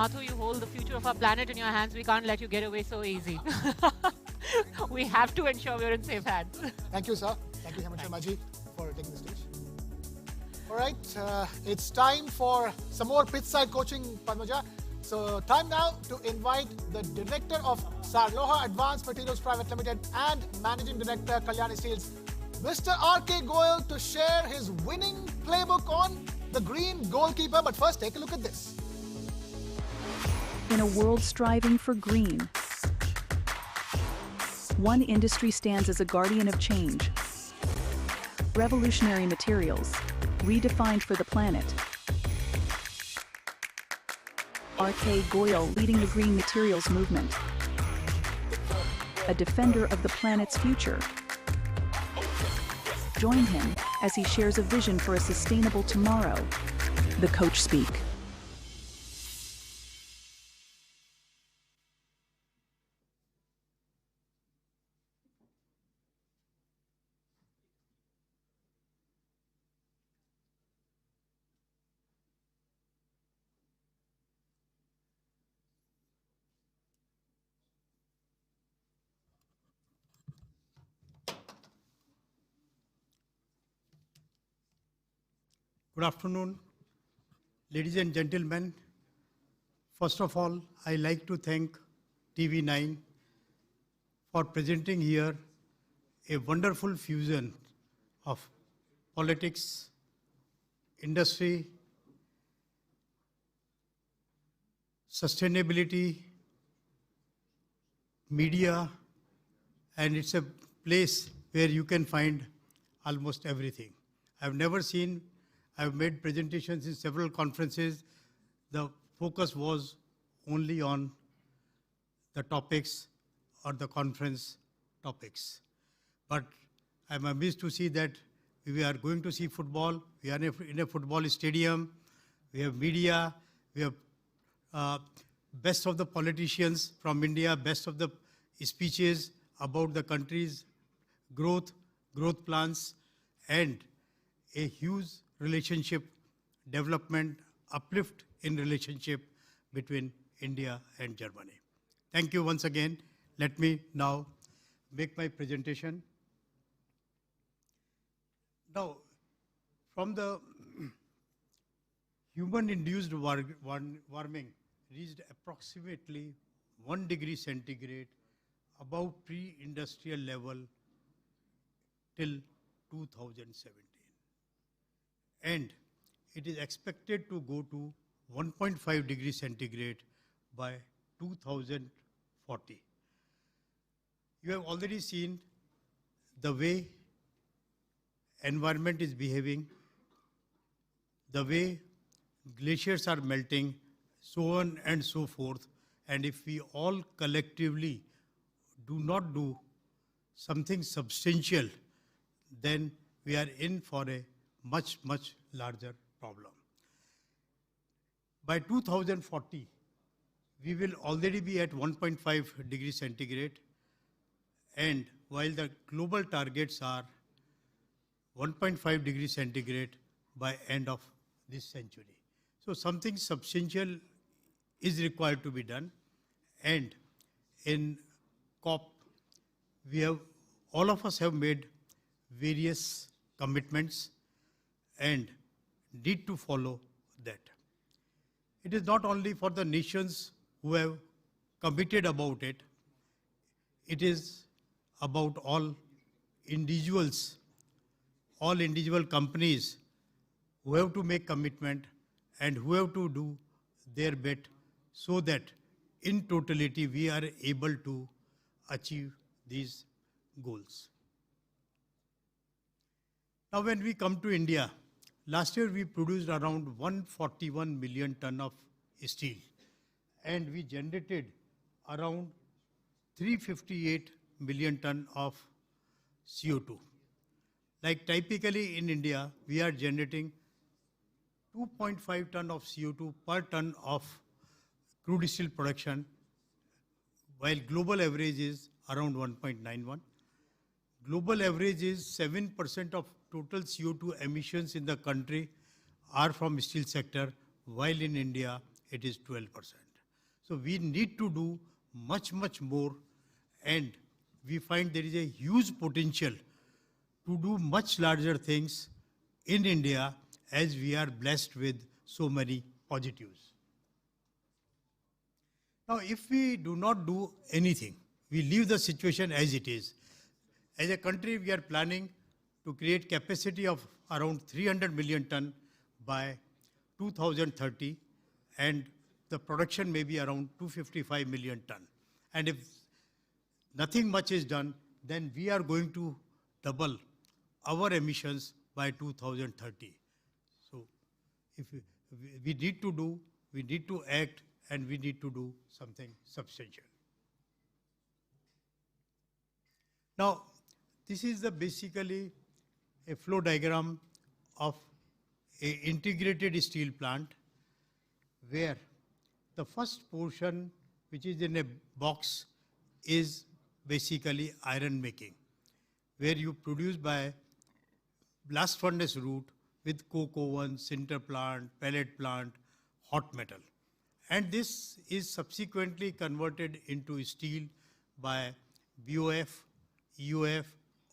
Mathu, you hold the future of our planet in your hands. We can't let you get away so easy. We have to ensure we're in safe hands. Thank you, sir. Thank you, Hemant Sharmaji, for taking the stage. All right, it's time for some more pitch-side coaching, Padmaja. So time now to invite the Director of Sarloha Advanced Materials Private Limited and Managing Director, Kalyani Steels, Mr. R.K. Goyal, to share his winning playbook on the green goalkeeper. But first, take a look at this. In a world striving for green, one industry stands as a guardian of change. Revolutionary materials, redefined for the planet. R.K. Goyal leading the green materials movement. A defender of the planet's future. Join him as he shares a vision for a sustainable tomorrow. The Coach Speak. Good afternoon, ladies and gentlemen. First of all, I like to thank TV9 for presenting here a wonderful fusion of politics, industry, sustainability, media, and it's a place where you can find almost everything. I've made presentations in several conferences. The focus was only on the topics or the conference topics. But I'm amazed to see that we are going to see football. We are in a football stadium. We have media. We have best of the politicians from India, best of the speeches about the country's growth plans, and a huge relationship development, uplift in relationship between India and Germany. Thank you once again. Let me now make my presentation. Now, from the human-induced warming reached approximately 1 degree centigrade above pre-industrial level till 2017. And it is expected to go to 1.5 degrees centigrade by 2040. You have already seen the way environment is behaving, the way glaciers are melting, so on and so forth. And if we all collectively do not do something substantial, then we are in for a much, much larger problem. By 2040, we will already be at 1.5 degrees centigrade, and while the global targets are 1.5 degrees centigrade by end of this century. So something substantial is required to be done, and in COP, all of us have made various commitments and need to follow that. It is not only for the nations who have committed about it, it is about all individuals, all individual companies who have to make commitment and who have to do their bit so that in totality we are able to achieve these goals. Now when we come to India, last year we produced around 141 million ton of steel, and we generated around 358 million ton of CO2. Like typically in India, we are generating 2.5 ton of CO2 per ton of crude steel production, while global average is around 1.91. Global average is 7% of total CO2 emissions in the country are from steel sector, while in India it is 12%. So we need to do much, much more, and we find there is a huge potential to do much larger things in India as we are blessed with so many positives. Now, if we do not do anything, we leave the situation as it is. As a country, we are planning to create capacity of around 300 million ton by 2030, and the production may be around 255 million ton. And if nothing much is done, then we are going to double our emissions by 2030. So if we need to do, we need to act, and we need to do something substantial. Now, this is basically a flow diagram of an integrated steel plant, where the first portion, which is in a box, is basically iron making, where you produce by blast furnace route with coke oven, sinter plant, pellet plant, hot metal. And this is subsequently converted into steel by BOF, EOF,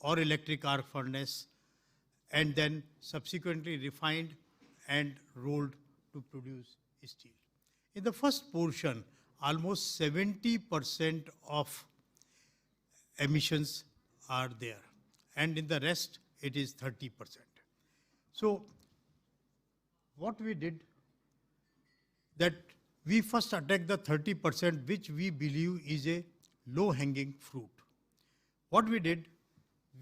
or electric arc furnace, and then subsequently refined and rolled to produce steel. In the first portion, almost 70% of emissions are there, and in the rest, it is 30%. So what we did, that we first attacked the 30%, which we believe is a low-hanging fruit. What we did,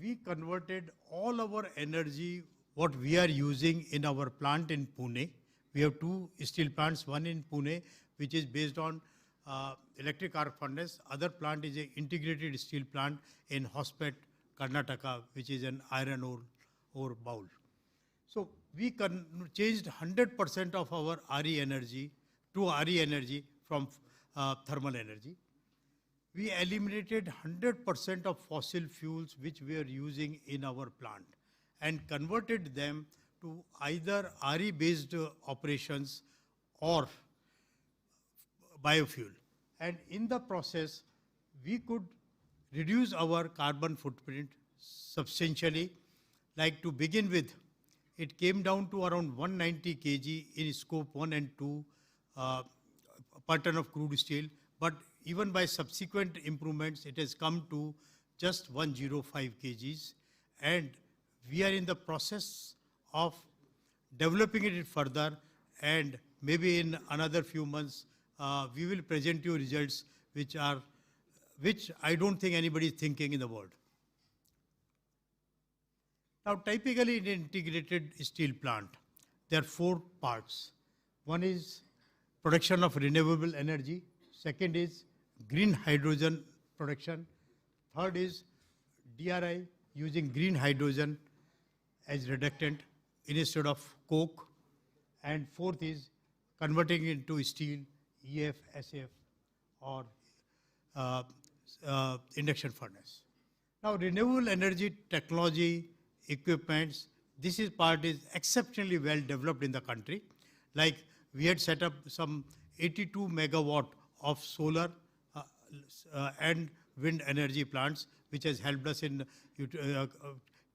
we converted all our energy, what we are using in our plant in Pune. We have two steel plants, one in Pune, which is based on electric arc furnace. Other plant is an integrated steel plant in Hospet, Karnataka, which is an iron ore bowl. So we changed 100% of our RE energy to RE energy from thermal energy. We eliminated 100% of fossil fuels which we are using in our plant and converted them to either RE-based operations or biofuel. And in the process, we could reduce our carbon footprint substantially. Like, to begin with, it came down to around 190 kg in scope 1 and 2 per ton of crude steel. But even by subsequent improvements, it has come to just 105 kgs. And we are in the process of developing it further, and maybe in another few months, we will present you results which I don't think anybody is thinking in the world. Now, typically in an integrated steel plant, there are 4 parts. One is production of renewable energy. Second is green hydrogen production. Third is DRI, using green hydrogen as reductant instead of coke. And fourth is converting into steel, EF, SF, or induction furnace. Now, renewable energy technology, equipments, this part is exceptionally well developed in the country. Like, we had set up some 82 megawatt of solar and wind energy plants, which has helped us in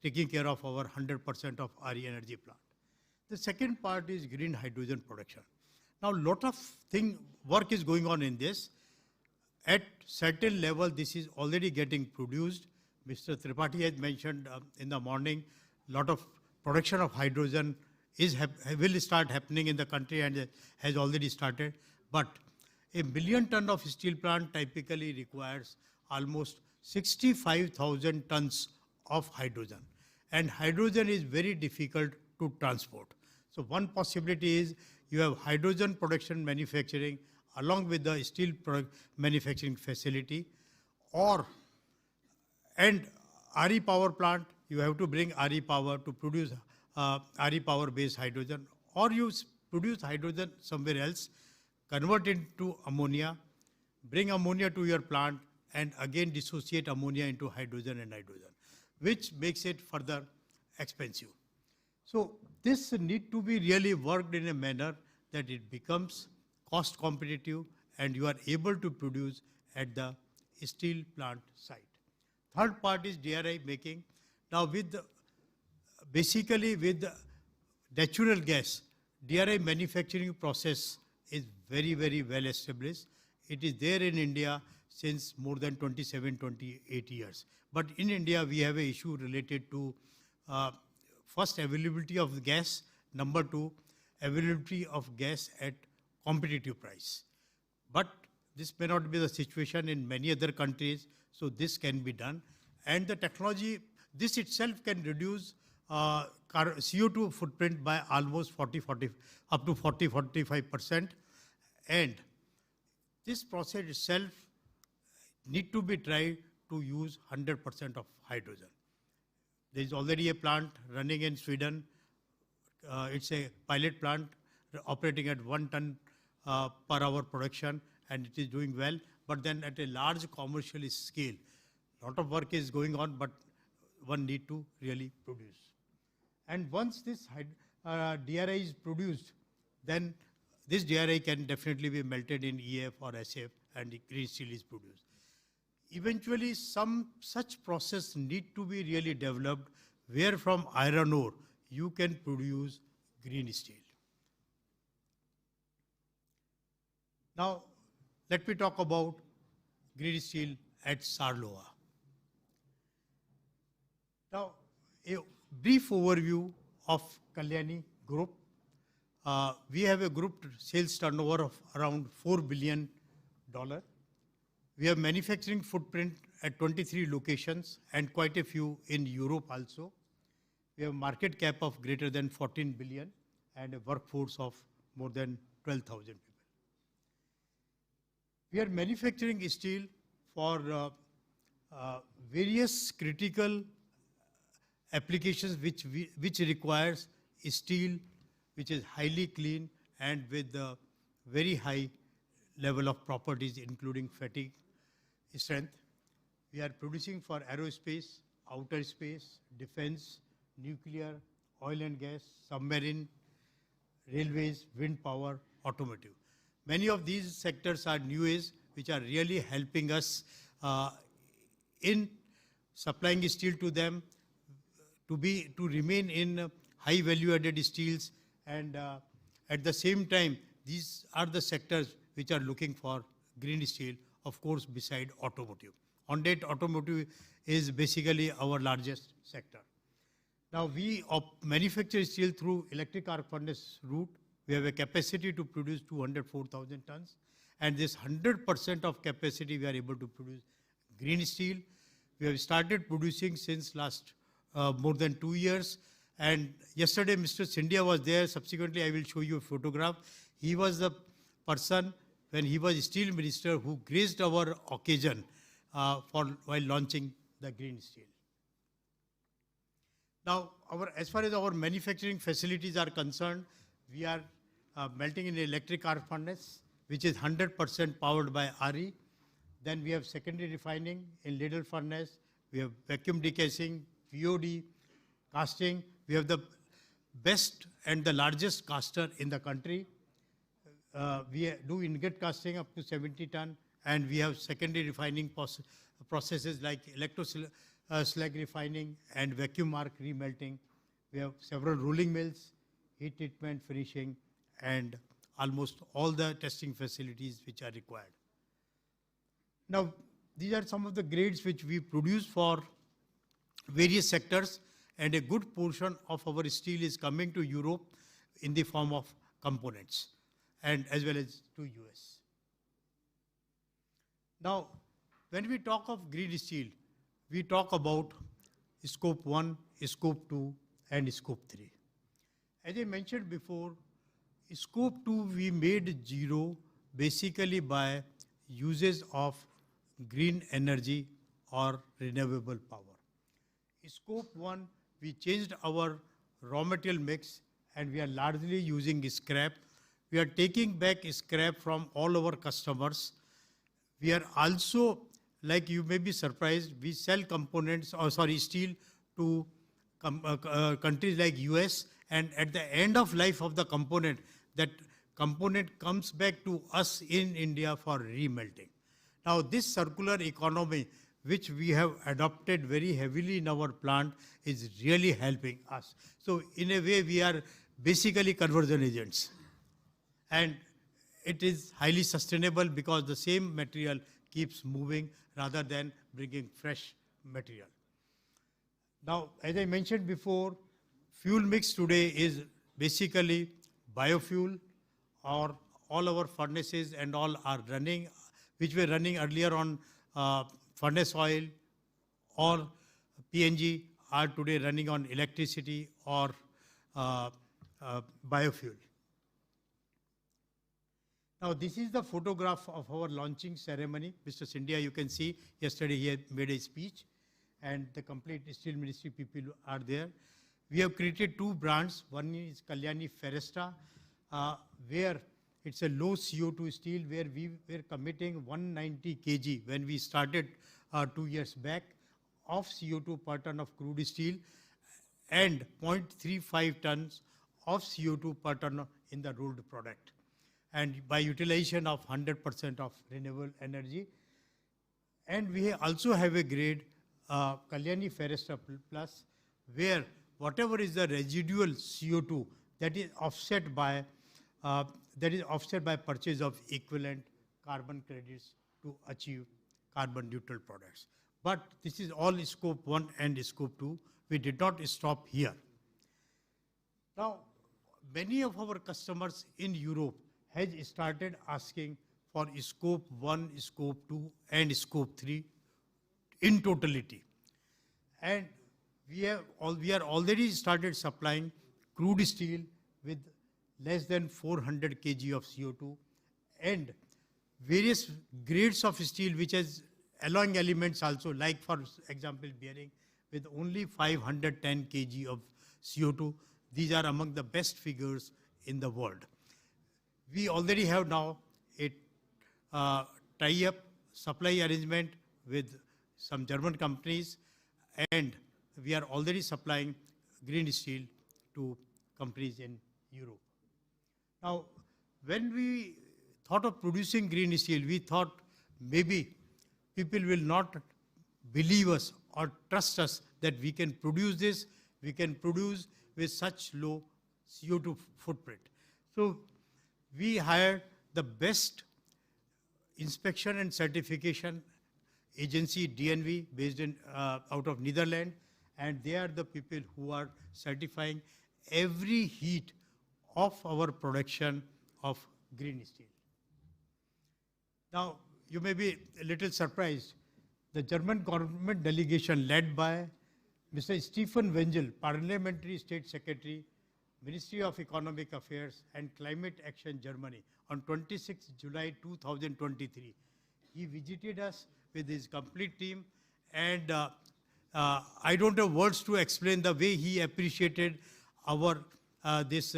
taking care of our 100% of RE energy plant. The second part is green hydrogen production. Now, lot of work is going on in this. At certain level, this is already getting produced. Mr. Tripathi has mentioned in the morning, lot of production of hydrogen will start happening in the country and has already started. But a million ton of steel plant typically requires almost 65,000 tons of hydrogen. And hydrogen is very difficult to transport. So one possibility is you have hydrogen production manufacturing along with the steel manufacturing facility, and RE power plant, you have to bring RE power to produce RE power based hydrogen, or you produce hydrogen somewhere else, convert it into ammonia, bring ammonia to your plant, and again dissociate ammonia into hydrogen and nitrogen, which makes it further expensive. So this need to be really worked in a manner that it becomes cost competitive and you are able to produce at the steel plant site. Third part is DRI making. Now basically with natural gas, DRI manufacturing process is very, very well established. It is there in India since more than 27, 28 years. But in India, we have an issue related to first, availability of the gas. Number two, availability of gas at competitive price. But this may not be the situation in many other countries, so this can be done. And the technology, this itself can reduce CO2 footprint by almost up to 40-45%. And this process itself need to be tried to use 100% of hydrogen. There is already a plant running in Sweden. It's a pilot plant operating at 1 ton per hour production, and it is doing well. But then at a large commercial scale, a lot of work is going on, but one need to really produce. And once this DRI is produced, then this DRI can definitely be melted in EF or SF, and the green steel is produced. Eventually, some such process need to be really developed, where from iron ore you can produce green steel. Now, let me talk about green steel at Sarloa. Now, a brief overview of Kalyani Group. We have a group sales turnover of around $4 billion. We have manufacturing footprint at 23 locations and quite a few in Europe also. We have market cap of greater than 14 billion and a workforce of more than 12,000 people. We are manufacturing steel for various critical applications which requires steel which is highly clean and with very high level of properties including fatigue strength. We are producing for aerospace, outer space, defense, nuclear, oil and gas, submarine, railways, wind power, automotive. Many of these sectors are new age, which are really helping us in supplying steel to them, to remain in high value added steels, and at the same time, these are the sectors which are looking for green steel, of course, beside automotive. On that, automotive is basically our largest sector. Now, we manufacture steel through electric arc furnace route. We have a capacity to produce 204,000 tons. And this 100% of capacity, we are able to produce green steel. We have started producing since last more than 2 years. And yesterday, Mr. Scindia was there. Subsequently, I will show you a photograph. He was the person, when he was steel minister, who graced our occasion while launching the green steel. Now, as far as our manufacturing facilities are concerned, we are melting in electric arc furnace, which is 100% powered by RE. Then we have secondary refining in ladle furnace. We have vacuum decasing, VOD, casting. We have the best and the largest caster in the country. We do ingot casting up to 70 ton, and we have secondary refining processes like slag refining and vacuum arc remelting. We have several rolling mills, heat treatment, finishing, and almost all the testing facilities which are required. Now, these are some of the grades which we produce for various sectors, and a good portion of our steel is coming to Europe in the form of components, and as well as to US. Now, when we talk of green steel, we talk about scope 1, scope 2, and scope 3. As I mentioned before, scope 2 we made zero basically by uses of green energy or renewable power. Scope 1, we changed our raw material mix and we are largely using scrap. We are taking back scrap from all our customers. We are also, like you may be surprised, we sell steel to countries like US, and at the end of life of the component, that component comes back to us in India for remelting. Now, this circular economy, which we have adopted very heavily in our plant, is really helping us. So, in a way, we are basically conversion agents. And it is highly sustainable because the same material keeps moving rather than bringing fresh material. Now, as I mentioned before, fuel mix today is basically biofuel, or all our furnaces and all are running, which were running earlier on furnace oil or PNG, are today running on electricity or biofuel. Now, this is the photograph of our launching ceremony. Mr. Scindia, you can see, yesterday he had made a speech, and the complete Steel Ministry people are there. We have created two brands. One is Kalyani Ferresta, where it's a low CO2 steel, where we were committing 190 kg when we started 2 years back of CO2 per ton of crude steel, and 0.35 tons of CO2 per ton in the rolled product. And by utilization of 100% of renewable energy. And we also have a grade, Kalyani Ferresta Plus, where whatever is the residual CO2 that is offset by purchase of equivalent carbon credits to achieve carbon neutral products. But this is all scope 1 and scope 2. We did not stop here. Now, many of our customers in Europe has started asking for scope 1, scope 2, and scope 3 in totality. And we are already started supplying crude steel with less than 400 kg of CO2 and various grades of steel which has alloying elements also, like for example bearing, with only 510 kg of CO2. These are among the best figures in the world. We already have now a tie-up supply arrangement with some German companies, and we are already supplying green steel to companies in Europe. Now, when we thought of producing green steel, we thought maybe people will not believe us or trust us that we can produce this, we can produce with such low CO2 footprint. So, we hired the best inspection and certification agency, DNV, based in out of Netherlands, and they are the people who are certifying every heat of our production of green steel. Now, you may be a little surprised. The German government delegation led by Mr. Stefan Wengel, Parliamentary State Secretary, Ministry of Economic Affairs and Climate Action, Germany, on 26 July 2023. He visited us with his complete team, and I don't have words to explain the way he appreciated our this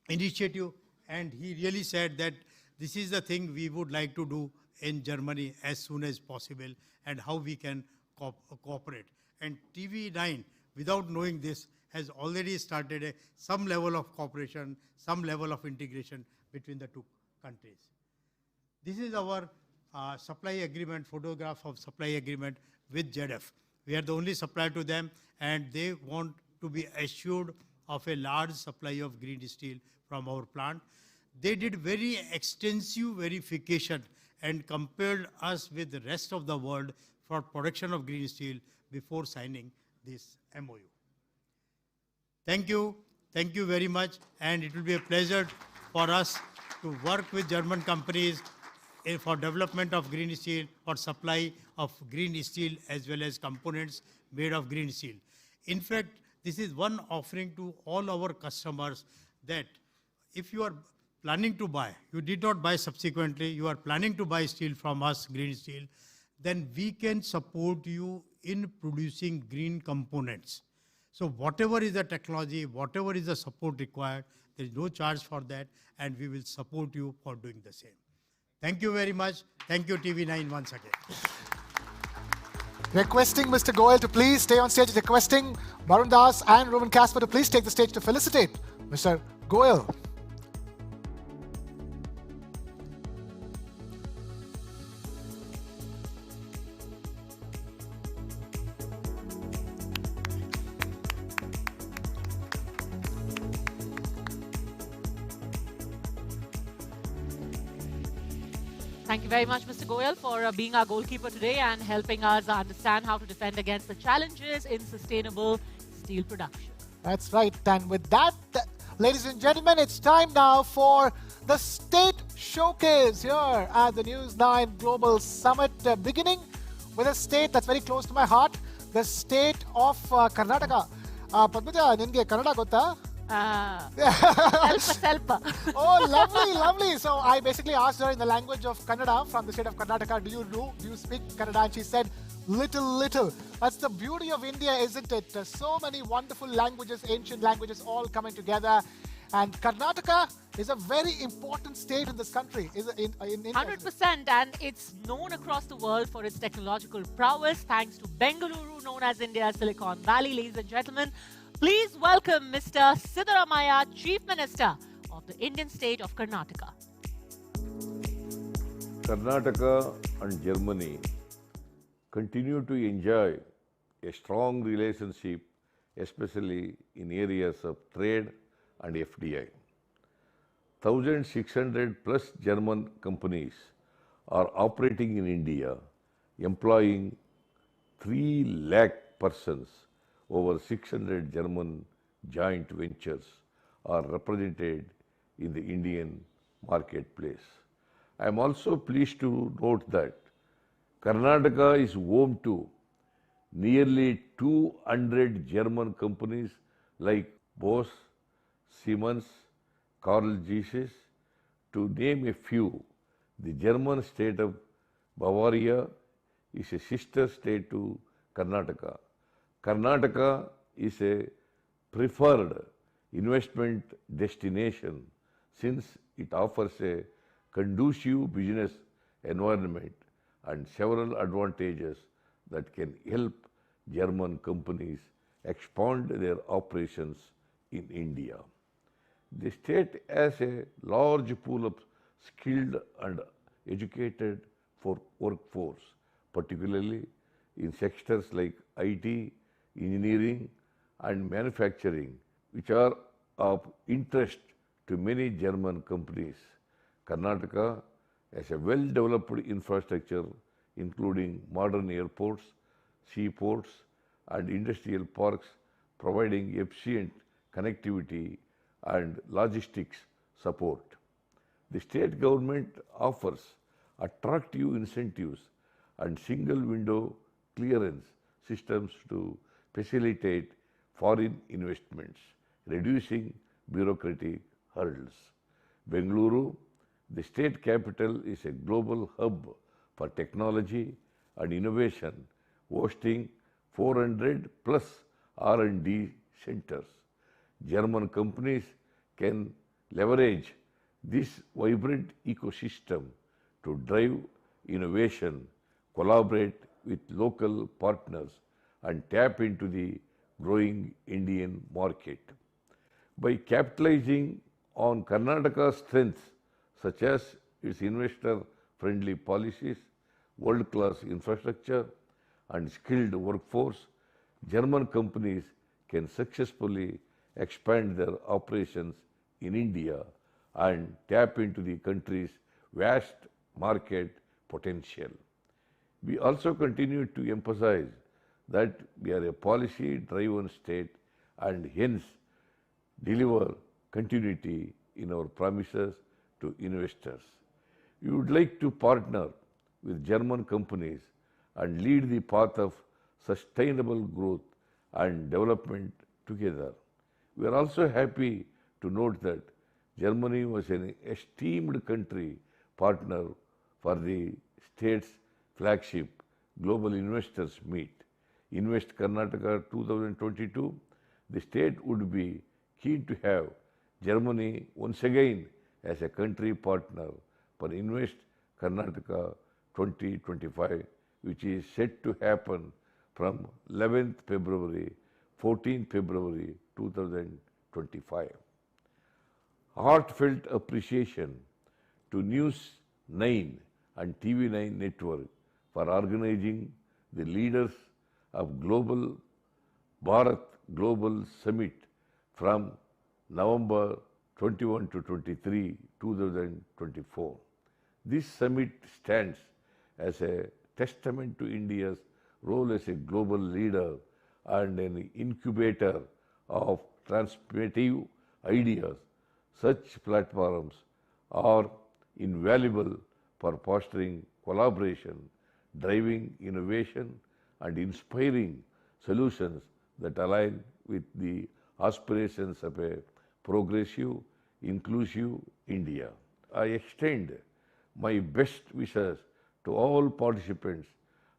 initiative, and he really said that this is the thing we would like to do in Germany as soon as possible, and how we can cooperate. And TV9, without knowing this, has already started some level of cooperation, some level of integration between the two countries. This is our supply agreement, photograph of supply agreement with ZF. We are the only supplier to them, and they want to be assured of a large supply of green steel from our plant. They did very extensive verification and compared us with the rest of the world for production of green steel before signing this MOU. Thank you very much, and it will be a pleasure for us to work with German companies for development of green steel, or supply of green steel as well as components made of green steel. In fact, this is one offering to all our customers, that if you are planning to buy, you did not buy subsequently, you are planning to buy steel from us, green steel, then we can support you in producing green components. So whatever is the technology, whatever is the support required, there is no charge for that, and we will support you for doing the same. Thank you very much. Thank you, TV9, once again. Requesting Mr. Goyal to please stay on stage, requesting Varun Das and Roman Kasper to please take the stage to felicitate Mr. Goyal. Thank you very much, Mr. Goyal, for being our goalkeeper today and helping us understand how to defend against the challenges in sustainable steel production. That's right. And with that, ladies and gentlemen, it's time now for the State Showcase here at the News 9 Global Summit, beginning with a state that's very close to my heart, the state of Karnataka. Padmaja, ninge Kannada gotta? Selpa. Oh, lovely, lovely. So I basically asked her in the language of Kannada from the state of Karnataka, do you speak Kannada? And she said, little. That's the beauty of India, isn't it? So many wonderful languages, ancient languages all coming together. And Karnataka is a very important state in this country. In India. 100%, and it's known across the world for its technological prowess, thanks to Bengaluru, known as India's Silicon Valley. Ladies and gentlemen, please welcome Mr. Siddaramaiah, Chief Minister of the Indian state of Karnataka. Karnataka and Germany continue to enjoy a strong relationship, especially in areas of trade and FDI. 1,600 plus German companies are operating in India, employing 3 lakh persons. Over 600 German joint ventures are represented in the Indian marketplace. I am also pleased to note that Karnataka is home to nearly 200 German companies like Bosch, Siemens, Carl Zeiss, to name a few. The German state of Bavaria is a sister state to Karnataka. Karnataka is a preferred investment destination since it offers a conducive business environment and several advantages that can help German companies expand their operations in India. The state has a large pool of skilled and educated workforce, particularly in sectors like IT, engineering and manufacturing, which are of interest to many German companies. Karnataka has a well-developed infrastructure, including modern airports, seaports and industrial parks, providing efficient connectivity and logistics support. The state government offers attractive incentives and single-window clearance systems to facilitate foreign investments, reducing bureaucratic hurdles. Bengaluru, the state capital, is a global hub for technology and innovation, hosting 400 plus R&D centers. German companies can leverage this vibrant ecosystem to drive innovation, collaborate with local partners and tap into the growing Indian market. By capitalizing on Karnataka's strengths, such as its investor-friendly policies, world-class infrastructure and skilled workforce, German companies can successfully expand their operations in India and tap into the country's vast market potential. We also continue to emphasize that we are a policy-driven state and hence deliver continuity in our promises to investors. We would like to partner with German companies and lead the path of sustainable growth and development together. We are also happy to note that Germany was an esteemed country partner for the state's flagship Global Investors Meet, Invest Karnataka 2022. The state would be keen to have Germany once again as a country partner for Invest Karnataka 2025, which is set to happen from 11th February, 14th February 2025. Heartfelt appreciation to News 9 and TV9 Network for organizing the leaders of Global Bharat Global Summit from November 21 to 23, 2024. This summit stands as a testament to India's role as a global leader and an incubator of transformative ideas. Such platforms are invaluable for fostering collaboration, driving innovation, and inspiring solutions that align with the aspirations of a progressive, inclusive India. I extend my best wishes to all participants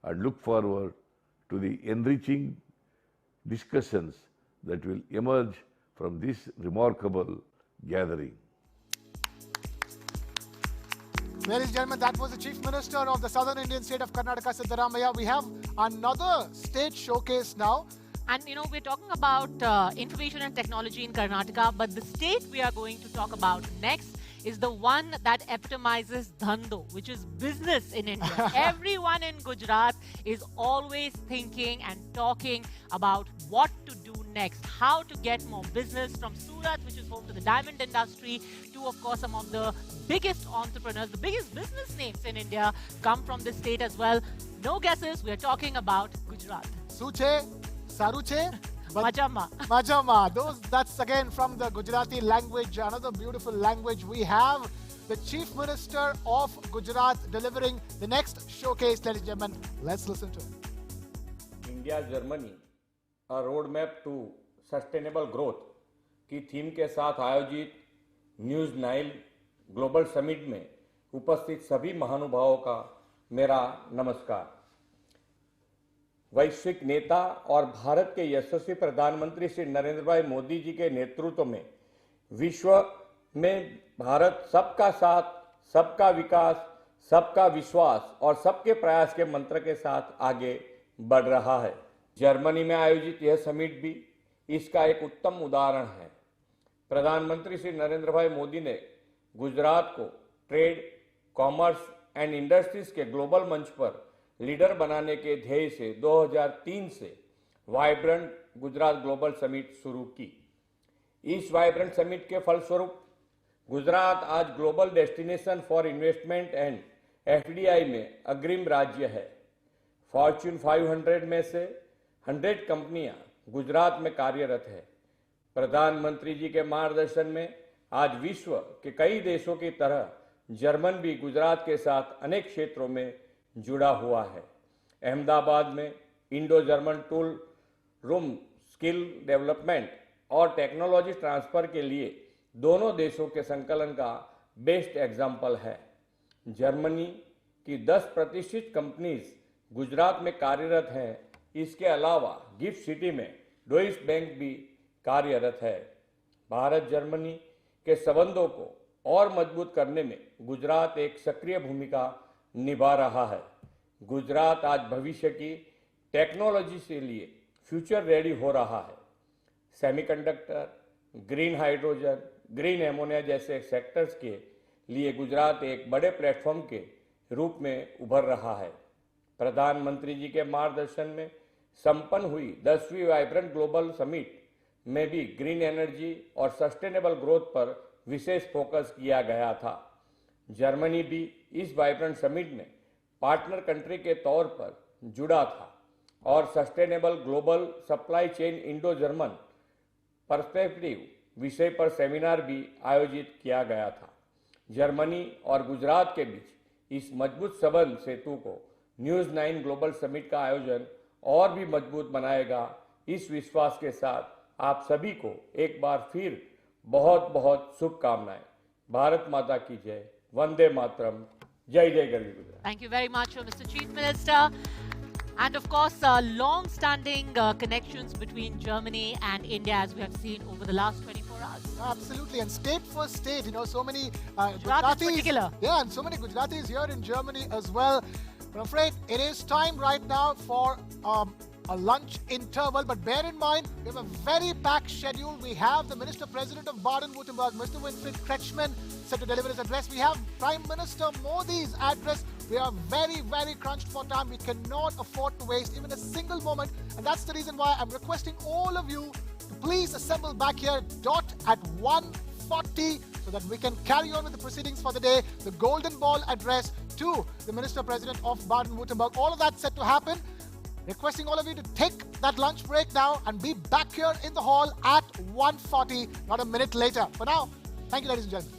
and look forward to the enriching discussions that will emerge from this remarkable gathering. Ladies and gentlemen, that was the Chief Minister of the Southern Indian state of Karnataka, Siddaramaiah. We have another state showcase now. And you know, we're talking about information and technology in Karnataka, but the state we are going to talk about next is the one that epitomizes dhando, which is business in India. Everyone in Gujarat is always thinking and talking about what to do next, how to get more business, from Surat, which is home to the diamond industry, to, of course, some of the biggest entrepreneurs, the biggest business names in India come from this state as well. No guesses, we're talking about Gujarat. Suche, Saruche, Majama. Majama. That's again from the Gujarati language, another beautiful language. We have the Chief Minister of Gujarat delivering the next showcase, ladies and gentlemen. Let's listen to it. India, Germany, a roadmap to sustainable growth की theme के साथ आयोजित news 9 global summit में उपस्थित सभी महानुभावों का मेरा नमस्कार। वैश्विक नेता और भारत के यशस्वी प्रधानमंत्री श्री नरेंद्र भाई मोदी जी के नेतृत्व में विश्व में भारत सबका साथ, सबका विकास, सबका विश्वास और सबके प्रयास के मंत्र के साथ आगे बढ़ रहा है। जर्मनी में आयोजित यह समिट भी इसका एक उत्तम उदाहरण है। प्रधानमंत्री श्री नरेंद्र भाई मोदी ने गुजरात को ट्रेड, कॉमर्स एंड इंडस्ट्रीज के ग्लोबल मंच पर लीडर बनाने के ध्येय से 2003 से वाइब्रेंट गुजरात ग्लोबल समिट शुरू की। इस वाइब्रेंट समिट के फलस्वरूप गुजरात आज global destination for investment and FDI में अग्रिम राज्य है। फॉर्च्यून 500 में से 100 कंपनियां गुजरात में कार्यरत है। प्रधानमंत्री जी के मार्गदर्शन में आज विश्व के कई देशों की तरह जर्मन भी गुजरात के साथ अनेक क्षेत्रों में जुड़ा हुआ है। अहमदाबाद में Indo German tool room skill development और टेक्नोलॉजी ट्रांसफर के लिए दोनों देशों के संकलन का बेस्ट एग्जाम्पल है। जर्मनी की 10 प्रतिष्ठित कंपनीज गुजरात में कार्यरत हैं। इसके अलावा गिफ्ट सिटी में डॉइश बैंक भी कार्यरत है। भारत जर्मनी के संबंधों को और मजबूत करने में गुजरात एक सक्रिय भूमिका निभा रहा है। गुजरात आज भविष्य की टेक्नोलॉजी से लिए फ्यूचर रेडी हो रहा है। Semiconductor, green hydrogen, green ammonia जैसे सेक्टर्स के लिए गुजरात एक बड़े प्लेटफॉर्म के रूप में उभर रहा है। प्रधानमंत्री जी के मार्गदर्शन में संपन्न हुई 10वीं वाइब्रेंट ग्लोबल समिट में भी ग्रीन एनर्जी और सस्टेनेबल ग्रोथ पर विशेष फोकस किया गया था। जर्मनी भी इस वाइब्रेंट समिट में पार्टनर कंट्री के तौर पर जुड़ा था और sustainable global supply chain Indo German perspective विषय पर सेमिनार भी आयोजित किया गया था। जर्मनी और गुजरात के बीच इस मजबूत संबंध सेतु को न्यूज़ 9 ग्लोबल समिट का आयोजन और भी मजबूत बनाएगा। इस विश्वास के साथ आप सभी को एक बार फिर बहुत बहुत शुभकामनाएं। भारत माता की जय, वंदे मातरम, जय जय Garvi Gujarat. Thank you very much, Mr. Chief Minister. And of course, long-standing connections between Germany and India, as we have seen over the last 24 hours. Absolutely, and state for state, you know, so many Gujarat in particular. Yeah, and so many Gujaratis here in Germany as well. But I'm afraid it is time right now for a lunch interval, but bear in mind, we have a very packed schedule. We have the Minister President of Baden-Württemberg, Mr. Winfried Kretschmann, set to deliver his address. We have Prime Minister Modi's address. We are very, very crunched for time. We cannot afford to waste even a single moment, and that's the reason why I'm requesting all of you to please assemble back here at 1:40 so that we can carry on with the proceedings for the day. The Golden Ball address to the Minister President of Baden-Württemberg. All of that set to happen. Requesting all of you to take that lunch break now and be back here in the hall at 1:40, not a minute later. For now, thank you, ladies and gentlemen.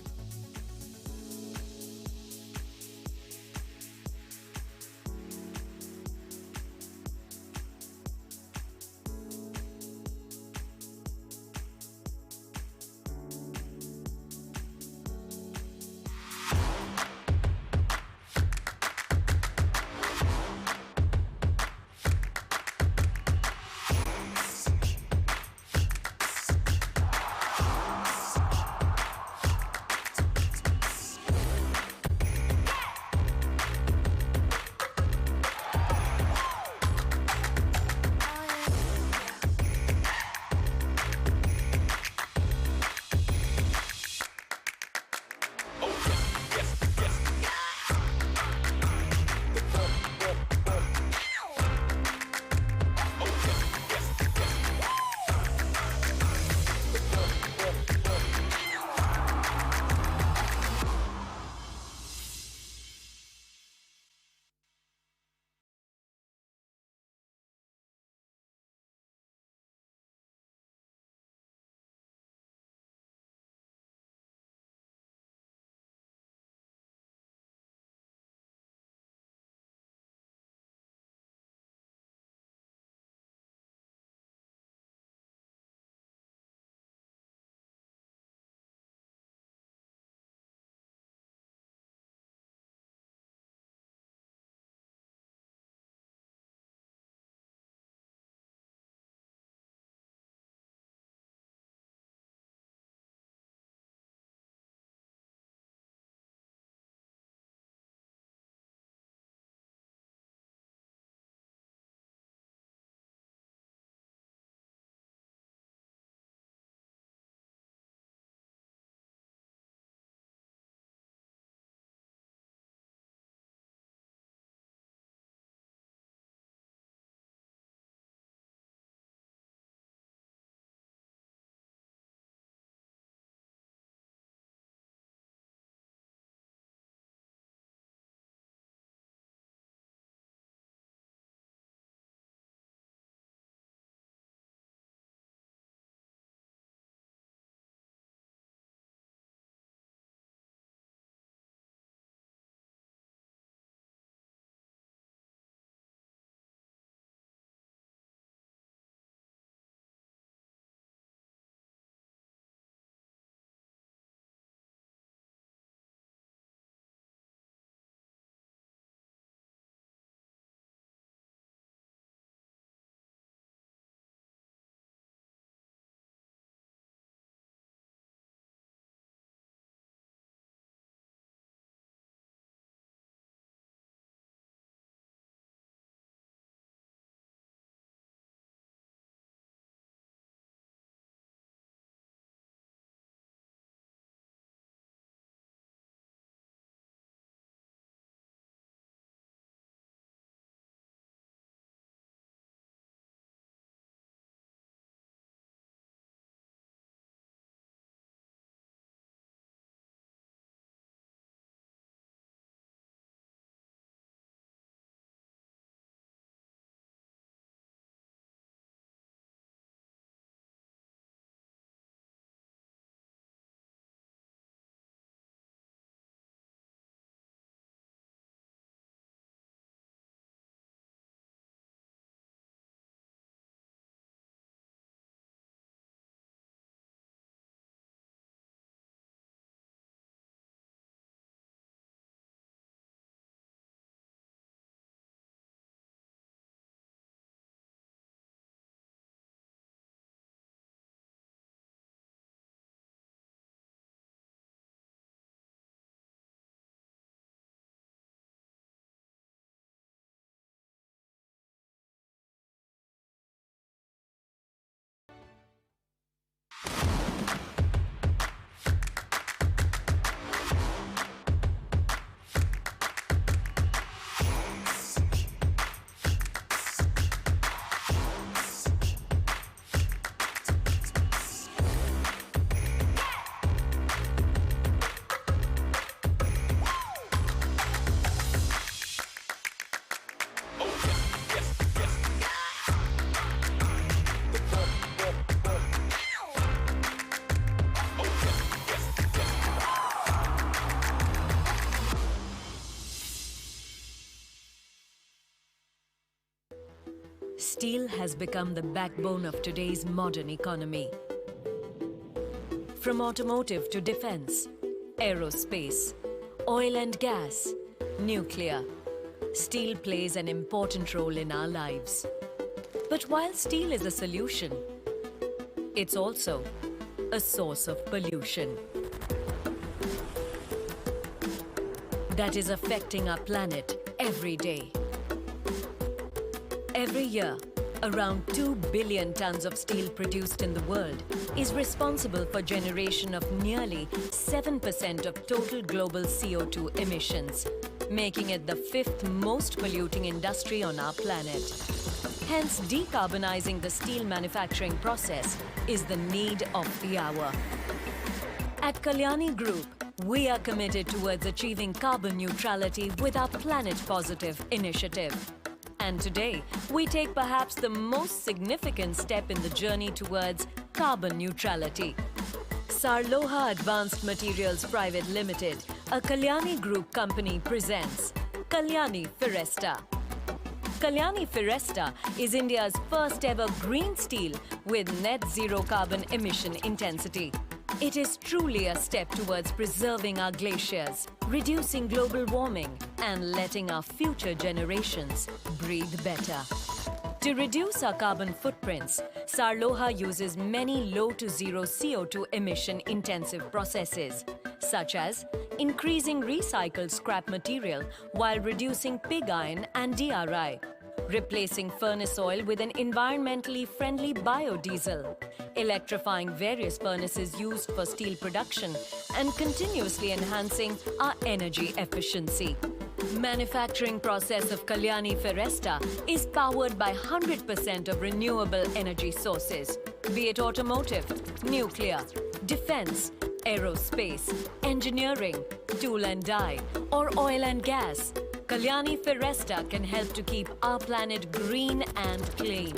Steel has become the backbone of today's modern economy. From automotive to defense, aerospace, oil and gas, nuclear, steel plays an important role in our lives. But while steel is a solution, it's also a source of pollution that is affecting our planet every day. Every year, around 2 billion tons of steel produced in the world is responsible for generation of nearly 7% of total global CO2 emissions, making it the 5th most polluting industry on our planet. Hence, decarbonizing the steel manufacturing process is the need of the hour. At Kalyani Group, we are committed towards achieving carbon neutrality with our Planet Positive initiative. And today, we take perhaps the most significant step in the journey towards carbon neutrality. Sarloha Advanced Materials Private Limited, a Kalyani Group company, presents Kalyani Firesta. Kalyani Firesta is India's first ever green steel with net zero carbon emission intensity. It is truly a step towards preserving our glaciers, reducing global warming, and letting our future generations breathe better. To reduce our carbon footprints, Sarloha uses many low to zero CO2 emission intensive processes, such as increasing recycled scrap material while reducing pig iron and DRI, replacing furnace oil with an environmentally friendly biodiesel, electrifying various furnaces used for steel production, and continuously enhancing our energy efficiency. Manufacturing process of Kalyani Firesta is powered by 100% of renewable energy sources, be it automotive, nuclear, defense, aerospace, engineering, tool and die, or oil and gas. Kalyani Firesta can help to keep our planet green and clean.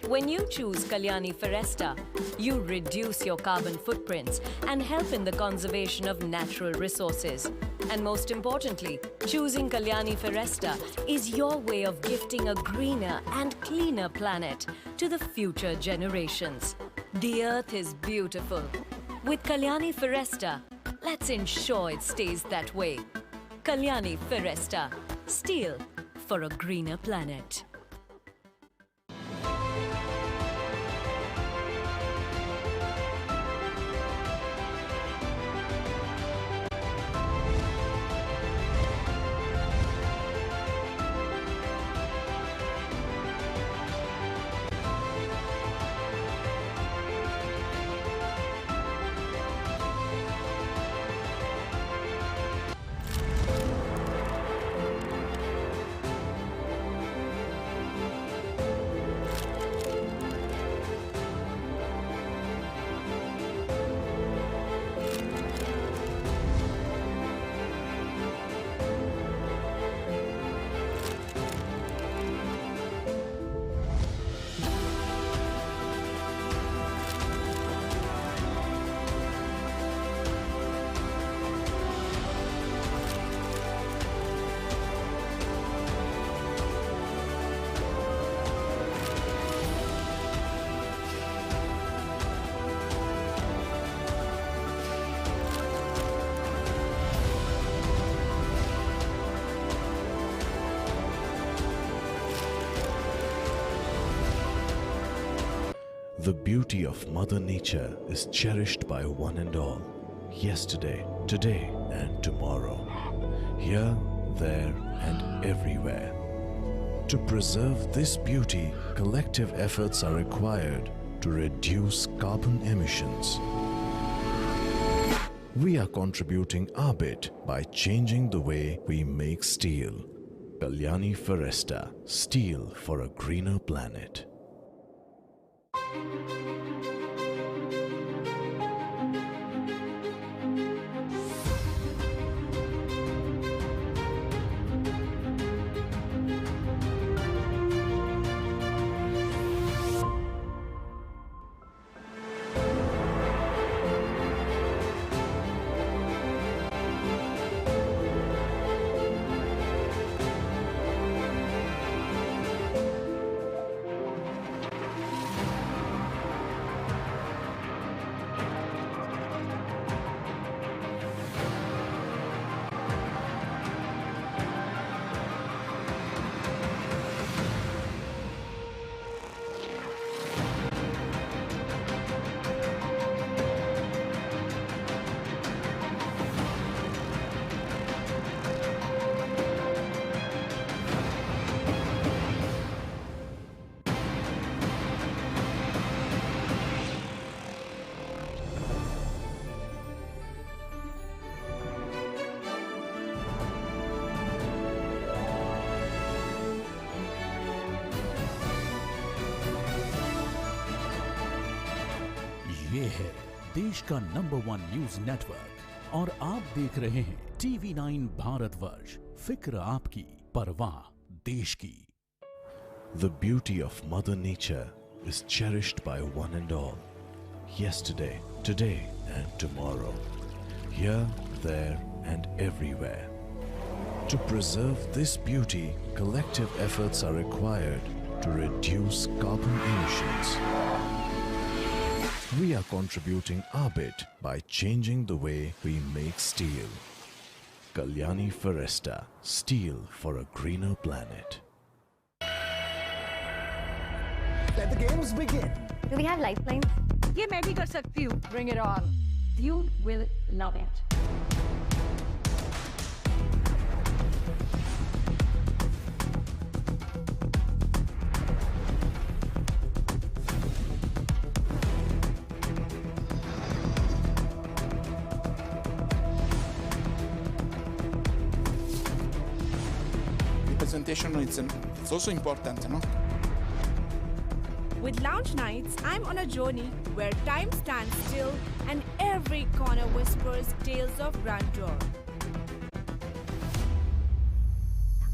When you choose Kalyani Firesta, you reduce your carbon footprints and help in the conservation of natural resources. And most importantly, choosing Kalyani Firesta is your way of gifting a greener and cleaner planet to the future generations. The earth is beautiful. With Kalyani Firesta, let's ensure it stays that way. Kalyani Firesta, steel for a greener planet. The beauty of Mother Nature is cherished by one and all. Yesterday, today, and tomorrow. Here, there, and everywhere. To preserve this beauty, collective efforts are required to reduce carbon emissions. We are contributing our bit by changing the way we make steel. Kalyani Firesta, steel for a greener planet. ये है देश का number 1 news network और आप देख रहे हैं TV9 Bharatvarsh. फिक्र आपकी, परवाह देश की। The beauty of Mother Nature is cherished by one and all. Yesterday, today, and tomorrow. Here, there, and everywhere. To preserve this beauty, collective efforts are required to reduce carbon emissions. We are contributing our bit by changing the way we make steel. Kalyani Foresta, steel for a greener planet. Let the games begin. Do we have lifelines? ये मैं भी कर सकती हूँ. Bring it on. You will love it. Presentation, it's also important, no? With lounge nights, I'm on a journey where time stands still and every corner whispers tales of grandeur.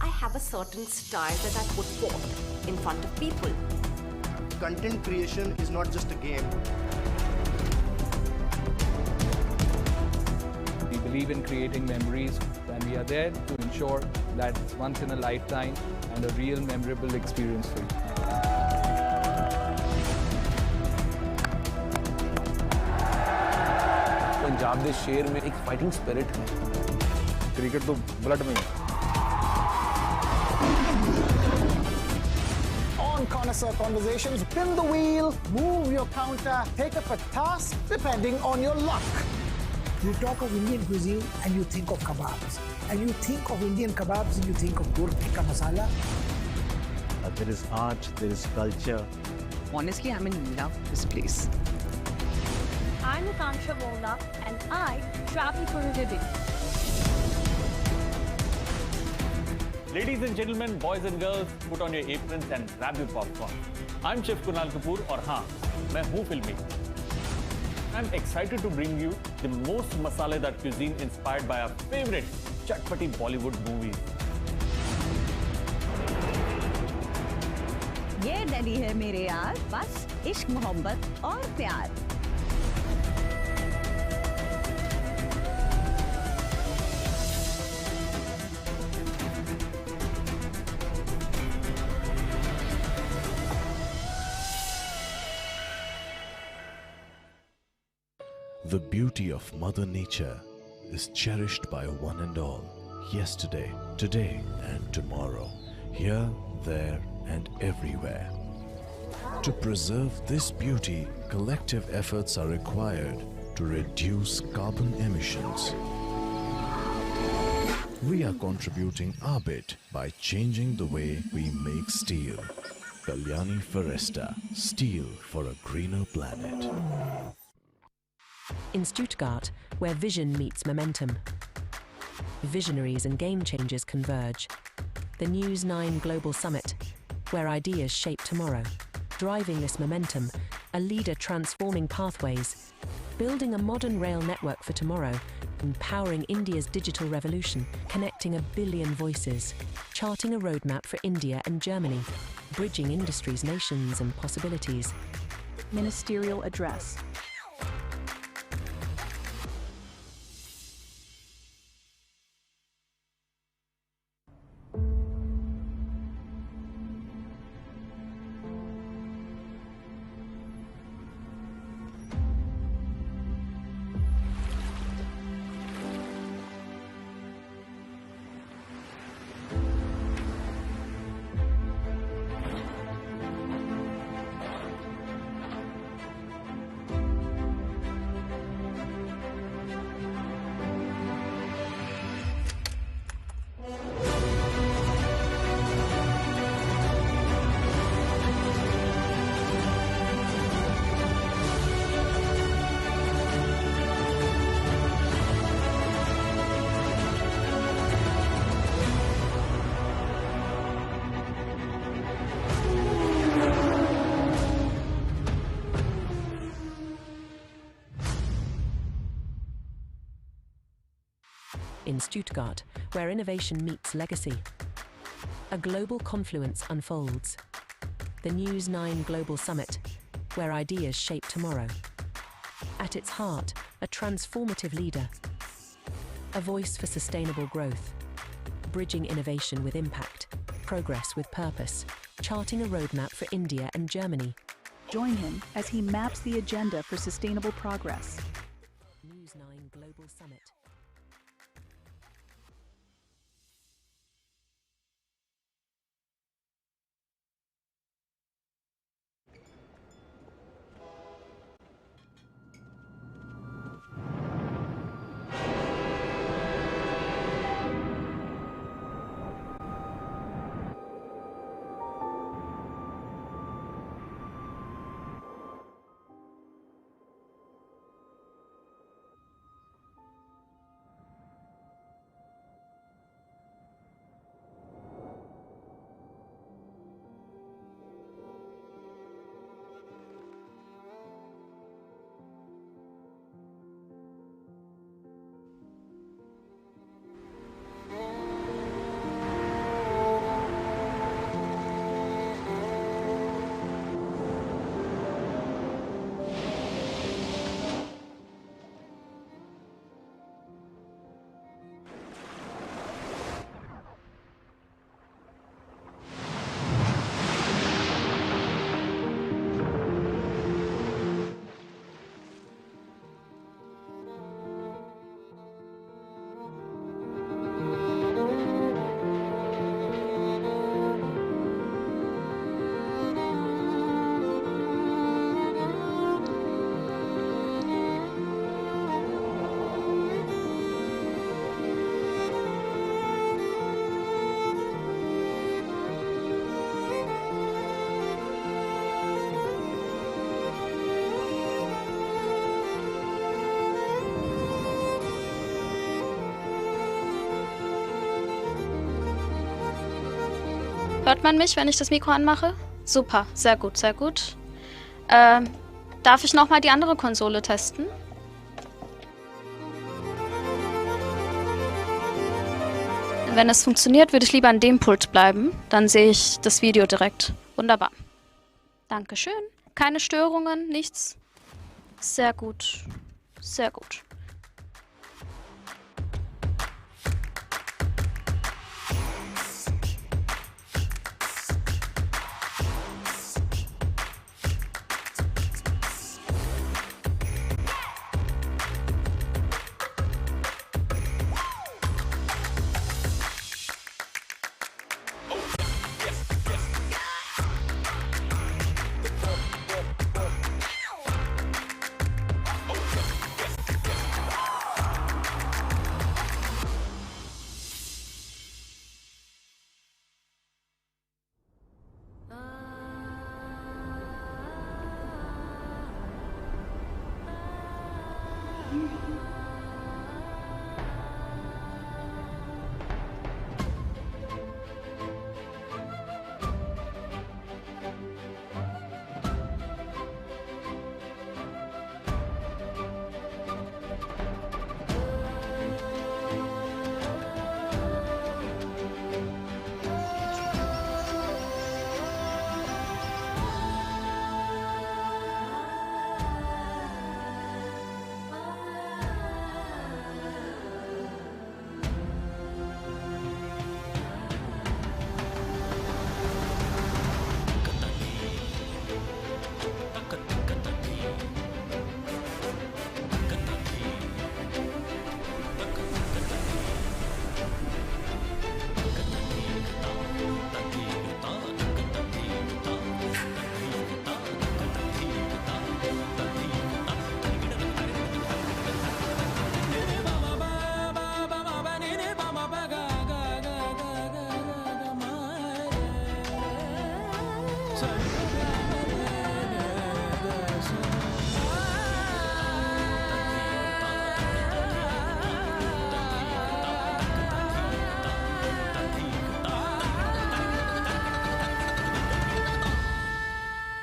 I have a certain style that I put forth in front of people. Content creation is not just a game. We believe in creating memories, and we are there to ensure that it's once in a lifetime and a real memorable experience for you. Punjab के शेर में एक fighting spirit है। Cricket तो blood में है। On Connoisseur Conversations, spin the wheel, move your counter, take up a task depending on your luck. You talk of Indian cuisine and you think of kebabs. And you think of Indian kebabs and you think of gur tikka masala. There is art, there is culture. Honestly, I'm in love with this place. I'm Akansha Volna and I travel for a living. Ladies and gentlemen, boys and girls, put on your aprons and grab your popcorn. I'm Chef Kunal Kapoor और हाँ, मैं हूँ फिल्मी. I'm excited to bring you the most masaledar cuisine inspired by our favorite chatpati Bollywood movies. ये daddy है मेरे यार, बस इश्क मोहब्बत और प्यार. The beauty of Mother Nature is cherished by one and all. Yesterday, today, and tomorrow. Here, there, and everywhere. To preserve this beauty, collective efforts are required to reduce carbon emissions. We are contributing our bit by changing the way we make steel. Kalyani Foresta, steel for a greener planet. In Stuttgart, where vision meets momentum. Visionaries and game changers converge. The News 9 Global Summit, where ideas shape tomorrow. Driving this momentum, a leader transforming pathways. Building a modern rail network for tomorrow. Empowering India's digital revolution, connecting 1 billion voices. Charting a roadmap for India and Germany. Bridging industries, nations and possibilities. Ministerial address. in Stuttgart, where innovation meets legacy. A global confluence unfolds. The News 9 Global Summit, where ideas shape tomorrow. At its heart, a transformative leader. A voice for sustainable growth. Bridging innovation with impact, progress with purpose, charting a roadmap for India and Germany. Join him as he maps the agenda for sustainable progress. News 9 Global Summit. Hört man mich, wenn ich das Mikro anmache? Super, sehr gut, sehr gut. Darf ich nochmal die andere Konsole testen? Wenn es funktioniert, würde ich lieber an dem Pult bleiben. Dann sehe ich das Video direkt. Wunderbar. Dankeschön. Keine Störungen, nichts. Sehr gut. Sehr gut.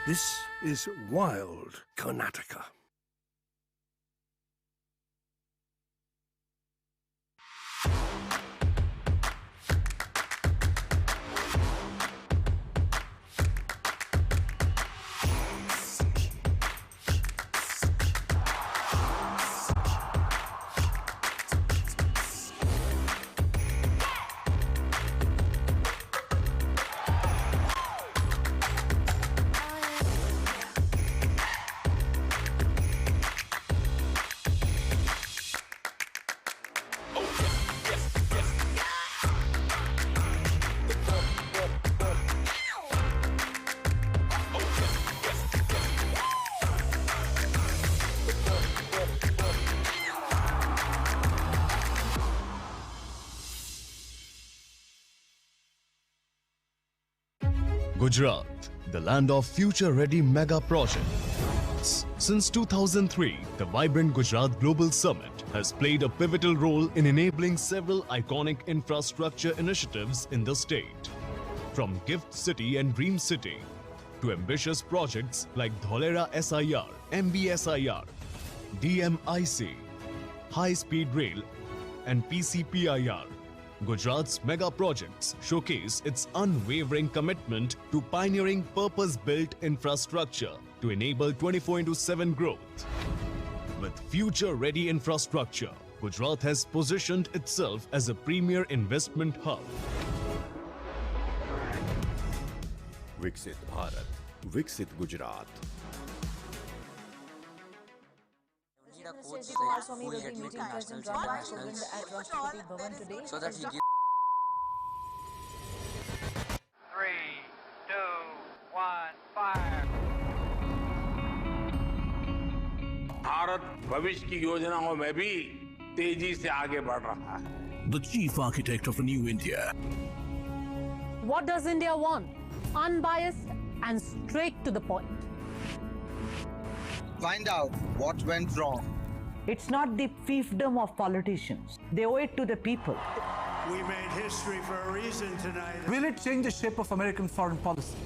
This is wild Karnataka. Gujarat, the land of future-ready mega projects. Since 2003, the vibrant Gujarat Global Summit has played a pivotal role in enabling several iconic infrastructure initiatives in the state. From Gift City and Dream City to ambitious projects like Dholera SIR, MBSIR, DMIC, High Speed Rail and PCPIR, Gujarat's mega projects showcase its unwavering commitment to pioneering purpose-built infrastructure to enable 24/7 growth. With future-ready infrastructure, Gujarat has positioned itself as a premier investment hub. Viksit Bharat, Viksit Gujarat. Kumaraswamy will be meeting President Ramnath Kovind at Rashtrapati Bhavan today. So that he gives 3, 2, 1, fire. Bharat भविष्य की योजनाओं में भी तेजी से आगे बढ़ रहा है. The chief architect of a new India. What does India want? Unbiased and straight to the point. Find out what went wrong. It's not the fiefdom of politicians. They owe it to the people. We made history for a reason tonight. Will it change the shape of American foreign policy?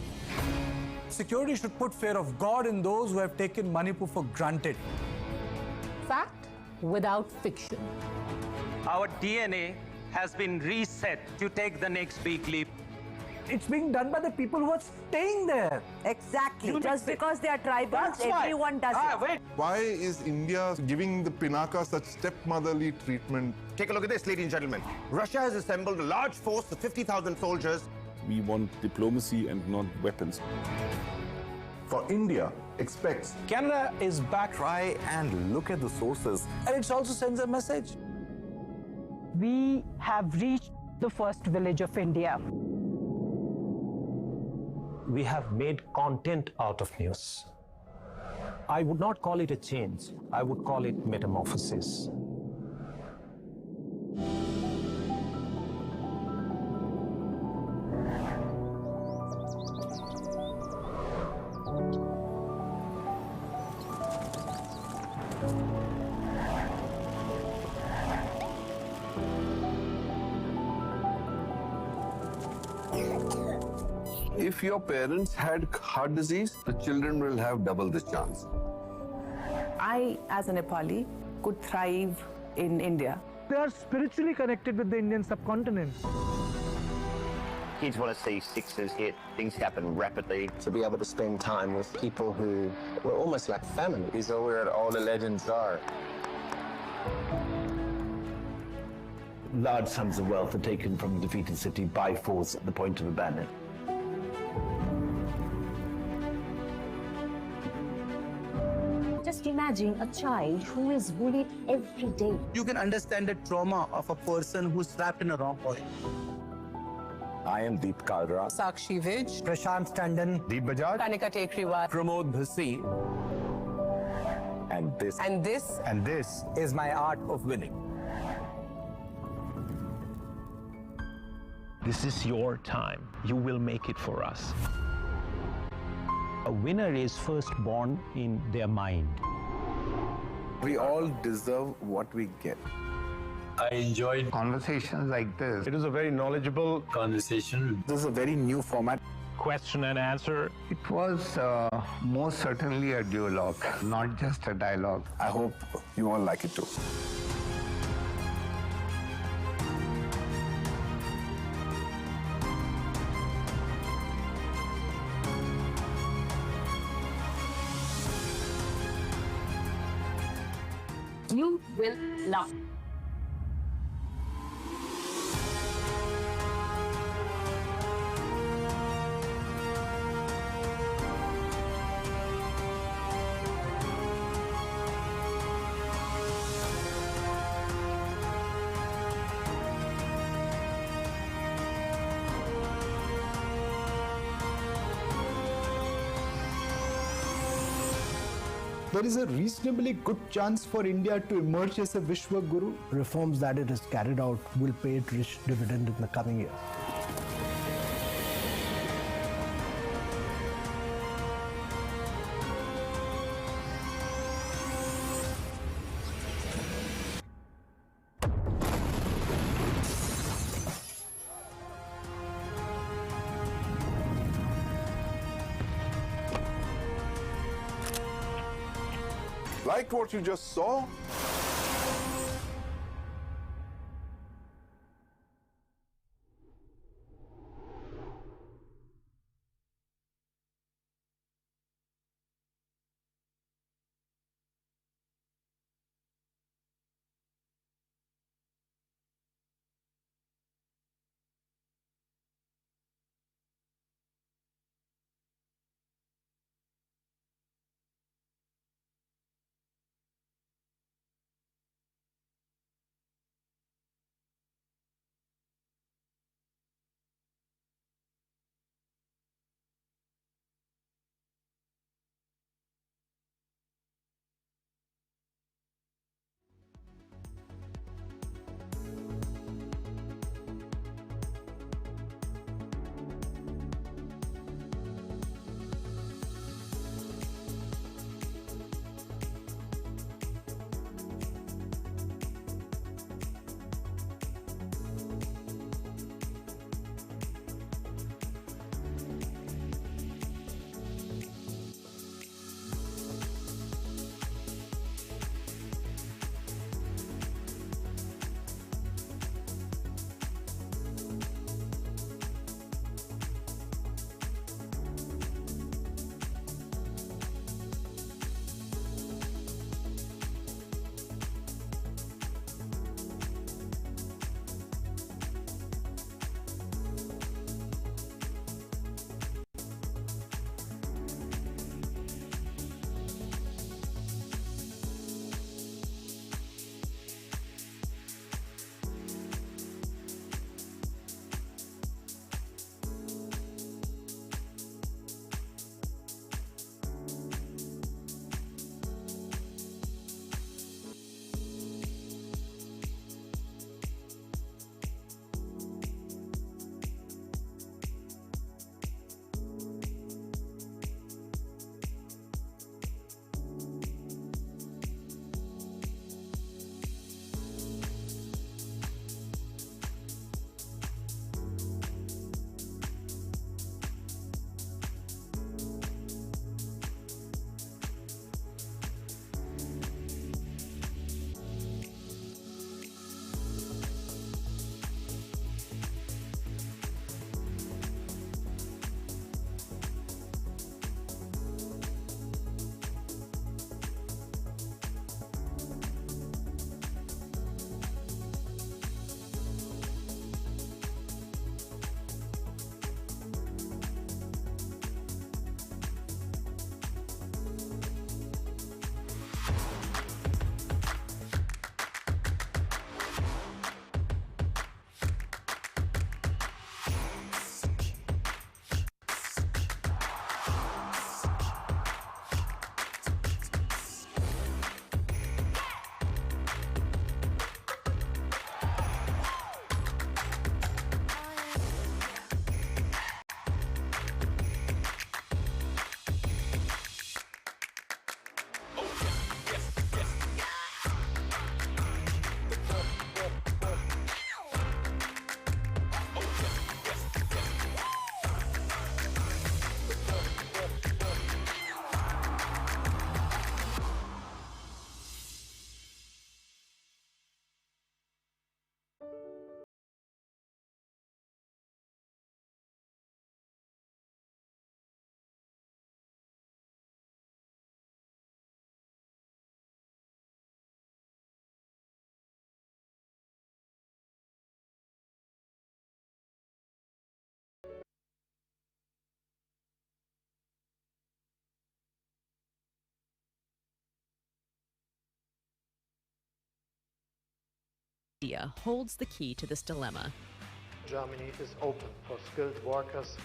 Security should put fear of God in those who have taken Manipur for granted. Fact without fiction. Our DNA has been reset to take the next big leap. It's being done by the people who are staying there. Exactly. Just because they are tribals, everyone does it. Wait. Why is India giving the Pinaka such stepmotherly treatment? Take a look at this, ladies and gentlemen. Russia has assembled a large force of 50,000 soldiers. We want diplomacy and not weapons. For India, expects Canada is back. try and look at the sources. And it also sends a message. We have reached the first village of India. We have made content out of news. I would not call it a change. I would call it metamorphosis. If your parents had heart disease, the children will have double this chance. I, as a Nepali, could thrive in India. They are spiritually connected with the Indian subcontinent. Kids want to see sixes hit, things happen rapidly. To be able to spend time with people who were almost like family is where all the legends are. Large sums of wealth are taken from a defeated city by force at the point of abandon. Just imagine a child who is bullied every day. You can understand the trauma of a person who's trapped in a wrong point. I am Deep Kalra. Sakshi Vij, Prashant Tandon, Deep Bajaj, Kanika Tekriwal, Pramod Bhasi. And this is my art of winning. This is your time. You will make it for us. A winner is first born in their mind. we all deserve what we get. I enjoyed Conversations like this. It was a very knowledgeable conversation. This is a very new format. Question and answer. It was most certainly a duologue, not just a dialogue. I hope you all like it too. You will love it. There is a reasonably good chance for India to emerge as a Vishwa Guru. Reforms that it has carried out will pay it rich dividend in the coming years. Liked what you just saw? India holds the key to this dilemma. Germany is open for skilled workers.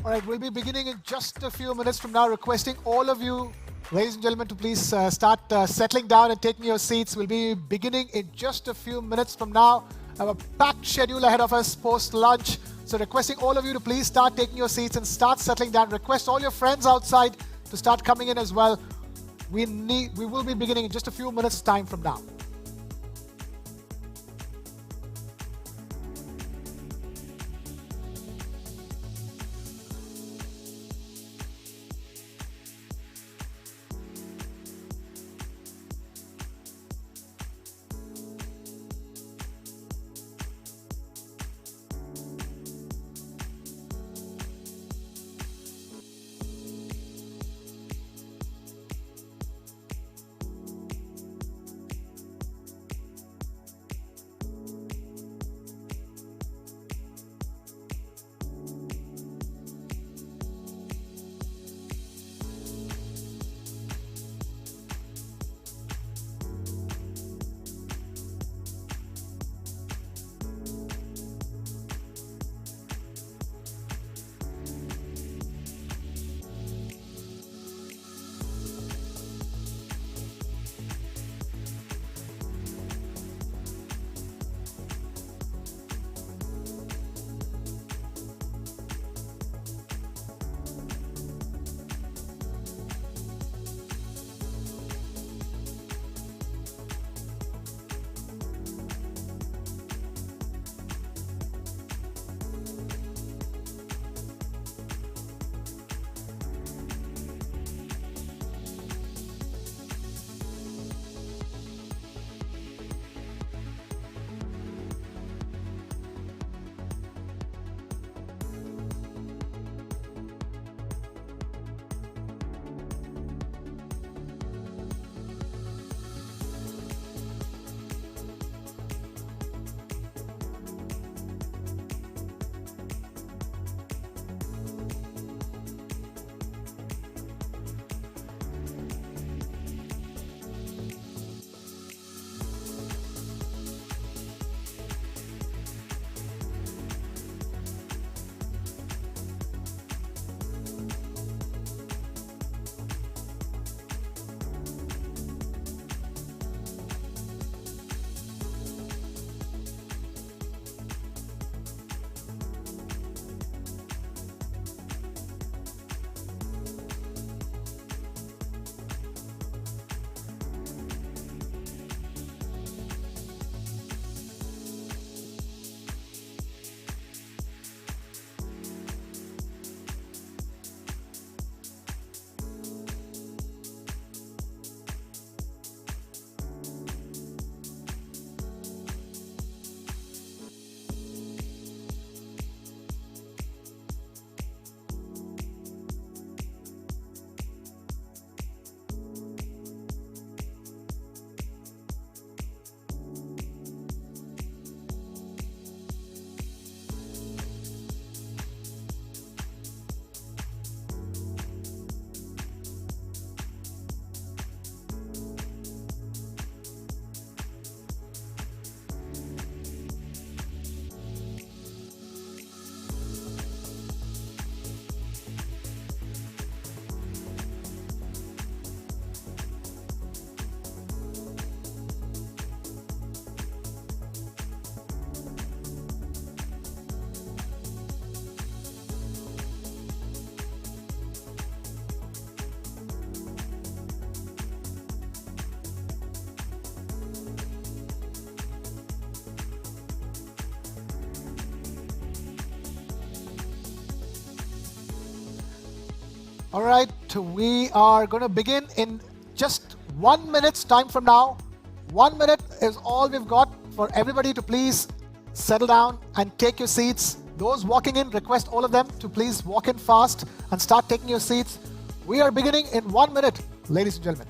All right, we'll be beginning in just a few minutes from now, requesting all of you, ladies and gentlemen, to please start settling down and taking your seats. We'll be beginning in just a few minutes from now. I have a packed schedule ahead of us post-lunch. So requesting all of you to please start taking your seats and start settling down. Request all your friends outside to start coming in as well. We will be beginning in just a few minutes time from now. All right, we are going to begin in just 1 minute's time from now. 1 minute is all we've got for everybody to please settle down and take your seats. Those walking in, request all of them to please walk in fast and start taking your seats. We are beginning in 1 minute, ladies and gentlemen.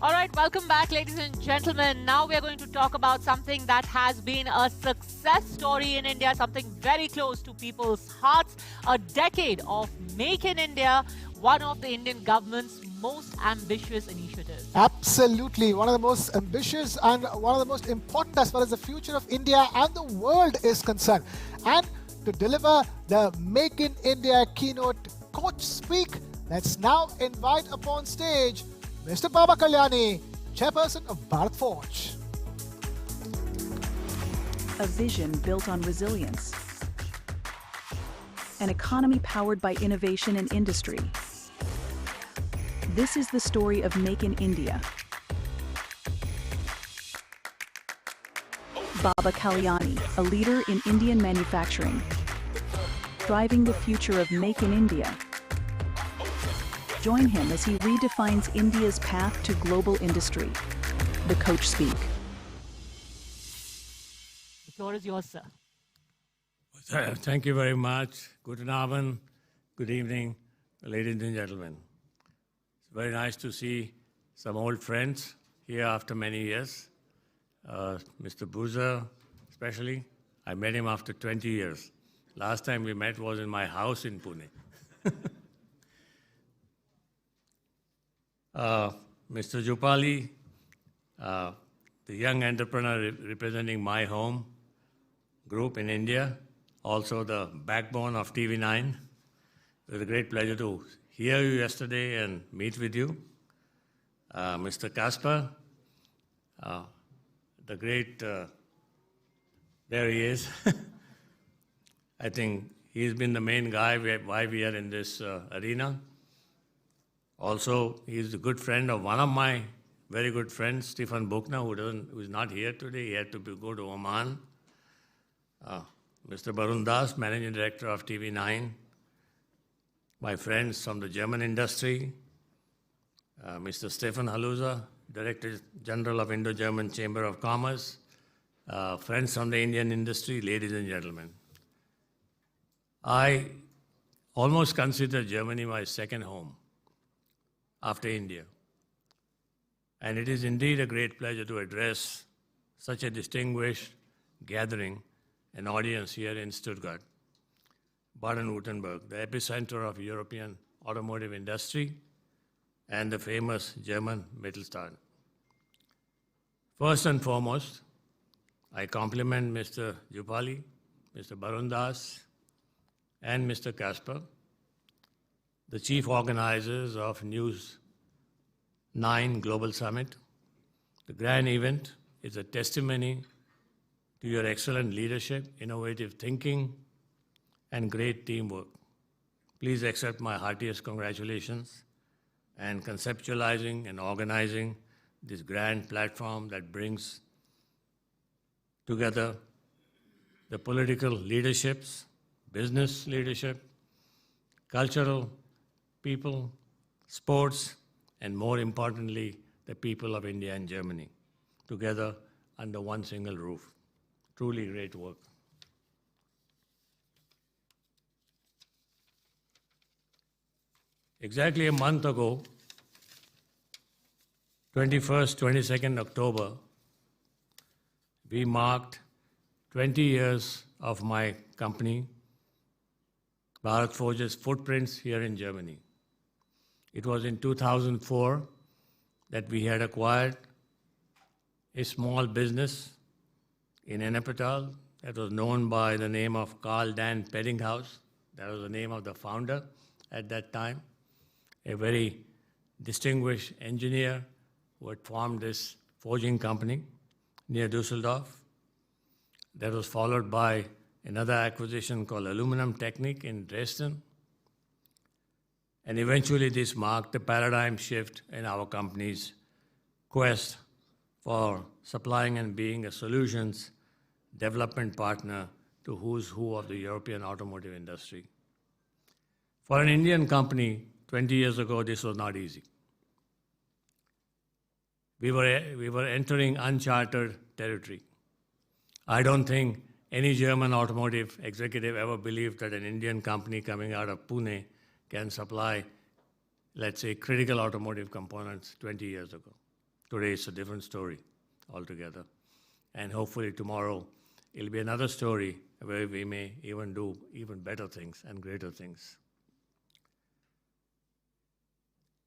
All right, welcome back, ladies and gentlemen. Now we are going to talk about something that has been a success story in India, something very close to people's hearts. A decade of Make in India, one of the Indian government's most ambitious initiatives. Absolutely. One of the most ambitious and one of the most important as far as the future of India and the world is concerned. And to deliver the Make in India keynote coach speak, let's now invite upon stage Mr. Baba Kalyani, chairperson of Bharat Forge. A vision built on resilience. An economy powered by innovation and industry. This is the story of Make in India. Baba Kalyani, a leader in Indian manufacturing, driving the future of Make in India. Join him as he redefines India's path to global industry. The coach speak. The floor is yours, sir. Thank you very much. Guten Abend, good evening, ladies and gentlemen. It's very nice to see some old friends here after many years. Mr. Boozer, especially. I met him after 20 years. Last time we met was in my house in Pune. Mr. Jupali, the young entrepreneur representing my home group in India, also the backbone of TV9. It was a great pleasure to hear you yesterday and meet with you. Mr. Kasper, the great, there he is. I think he's been the main guy why we are in this arena. Also, he's a good friend of one of my very good friends, Stephen Buchner, who is not here today. He had to go to Oman. Mr. Barun Das, Managing Director of TV9. My friends from the German industry. Mr. Stefan Haluza, Director General of Indo-German Chamber of Commerce. Friends from the Indian industry, ladies and gentlemen. I almost consider Germany my second home after India. And it is indeed a great pleasure to address such a distinguished gathering, an audience here in Stuttgart, Baden-Württemberg, the epicenter of European automotive industry and the famous German Mittelstand. First and foremost, I compliment Mr. Jupali, Mr. Barun Das, and Mr. Kasper, the chief organizers of News 9 Global Summit. The grand event is a testimony to your excellent leadership, innovative thinking, and great teamwork. Please accept my heartiest congratulations and conceptualizing and organizing this grand platform that brings together the political leaderships, business leadership, cultural people, sports, and more importantly, the people of India and Germany, together under one single roof. Truly great work. Exactly a month ago, 21st, 22nd October, we marked 20 years of my company, Bharat Forge's footprints here in Germany. It was in 2004 that we had acquired a small business in Ennepetal that was known by the name of Carl Dan Peddinghaus. That was the name of the founder at that time, a very distinguished engineer who had formed this forging company near Düsseldorf. That was followed by another acquisition called Aluminum Technique in Dresden. And eventually this marked the paradigm shift in our company's quest for supplying and being a solutions development partner to who's who of the European automotive industry. For an Indian company, 20 years ago, this was not easy. We were entering uncharted territory. I don't think any German automotive executive ever believed that an Indian company coming out of Pune can supply, let's say, critical automotive components 20 years ago. Today it's a different story altogether. And hopefully tomorrow it'll be another story where we may even do even better things and greater things.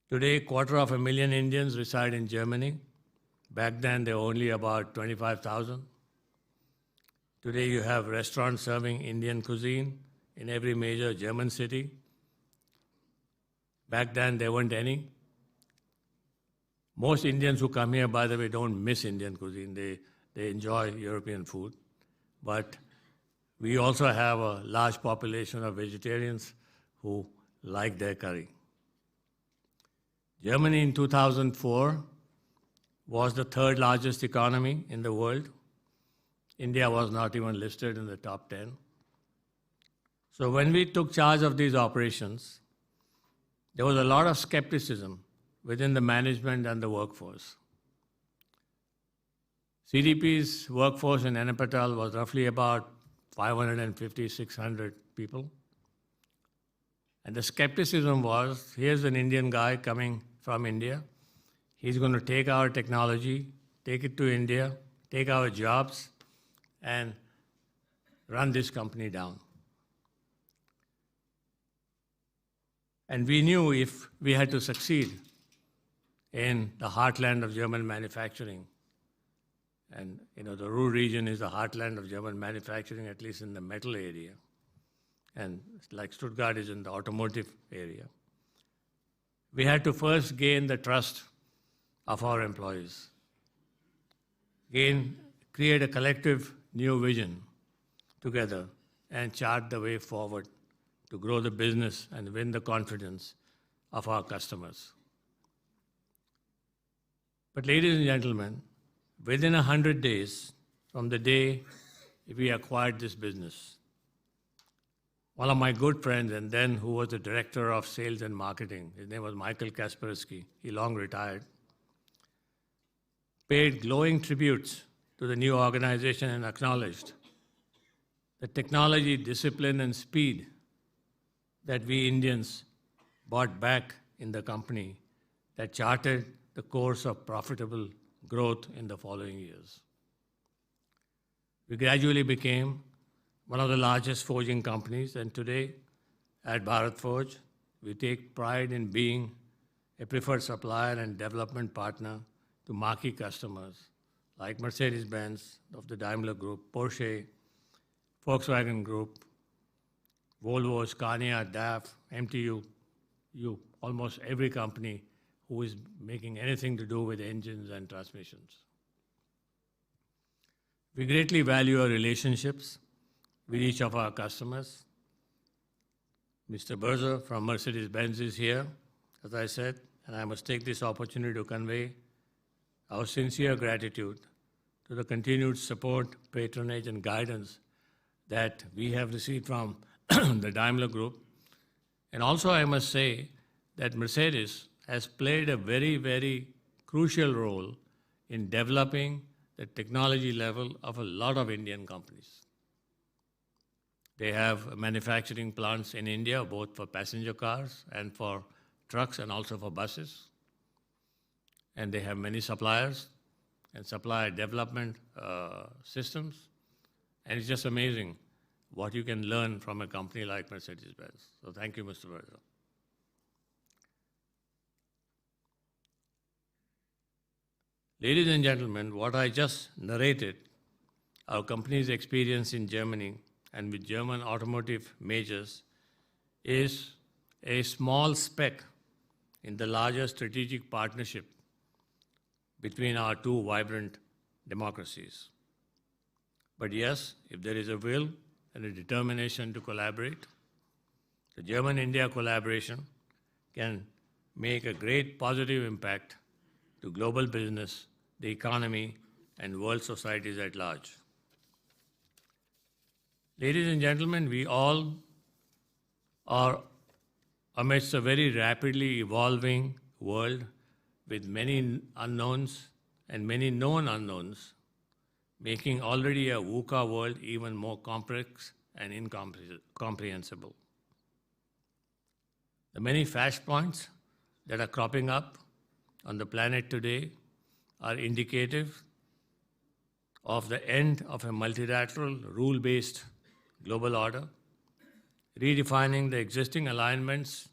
Today, 250,000 Indians reside in Germany. Back then, there were only about 25,000. Today, you have restaurants serving Indian cuisine in every major German city. Back then, there weren't any. Most Indians who come here, by the way, don't miss Indian cuisine. They enjoy European food. But we also have a large population of vegetarians who like their curry. Germany in 2004 was the third largest economy in the world. India was not even listed in the top 10. So when we took charge of these operations, there was a lot of skepticism within the management and the workforce. CDP's workforce in Enepatal was roughly about 550, 600 people. And the skepticism was, here's an Indian guy coming from India. He's going to take our technology, take it to India, take our jobs, and run this company down. And we knew if we had to succeed in the heartland of German manufacturing, and the Ruhr region is the heartland of German manufacturing, at least in the metal area, and like Stuttgart is in the automotive area. We had to first gain the trust of our employees, create a collective new vision together, and chart the way forward to grow the business and win the confidence of our customers. But ladies and gentlemen, within 100 days from the day we acquired this business, one of my good friends, and then who was the director of sales and marketing, his name was Michael Kaspersky, he long retired, paid glowing tributes to the new organization and acknowledged the technology, discipline, and speed that we Indians brought back in the company that charted the course of profitable growth in the following years. We gradually became one of the largest forging companies, and today at Bharat Forge, we take pride in being a preferred supplier and development partner to marquee customers like Mercedes-Benz of the Daimler Group, Porsche, Volkswagen Group, Volvo, Scania, DAF, MTU, almost every company who is making anything to do with engines and transmissions. We greatly value our relationships with each of our customers. Mr. Berzer from Mercedes-Benz is here, as I said, and I must take this opportunity to convey our sincere gratitude to the continued support, patronage, and guidance that we have received from the Daimler Group. And also I must say that Mercedes has played a very, very crucial role in developing the technology level of a lot of Indian companies. They have manufacturing plants in India, both for passenger cars and for trucks and also for buses. And they have many suppliers and supplier development systems. And it's just amazing what you can learn from a company like Mercedes-Benz. So thank you, Mr. Berzer. Ladies and gentlemen, what I just narrated, our company's experience in Germany and with German automotive majors, is a small speck in the larger strategic partnership between our two vibrant democracies. But yes, if there is a will and a determination to collaborate, the German-India collaboration can make a great positive impact to global business, the economy, and world societies at large. Ladies and gentlemen, we all are amidst a very rapidly evolving world with many unknowns and many known unknowns, making already a VUCA world even more complex and incomprehensible. The many flashpoints that are cropping up on the planet today are indicative of the end of a multilateral, rule-based global order, redefining the existing alignments,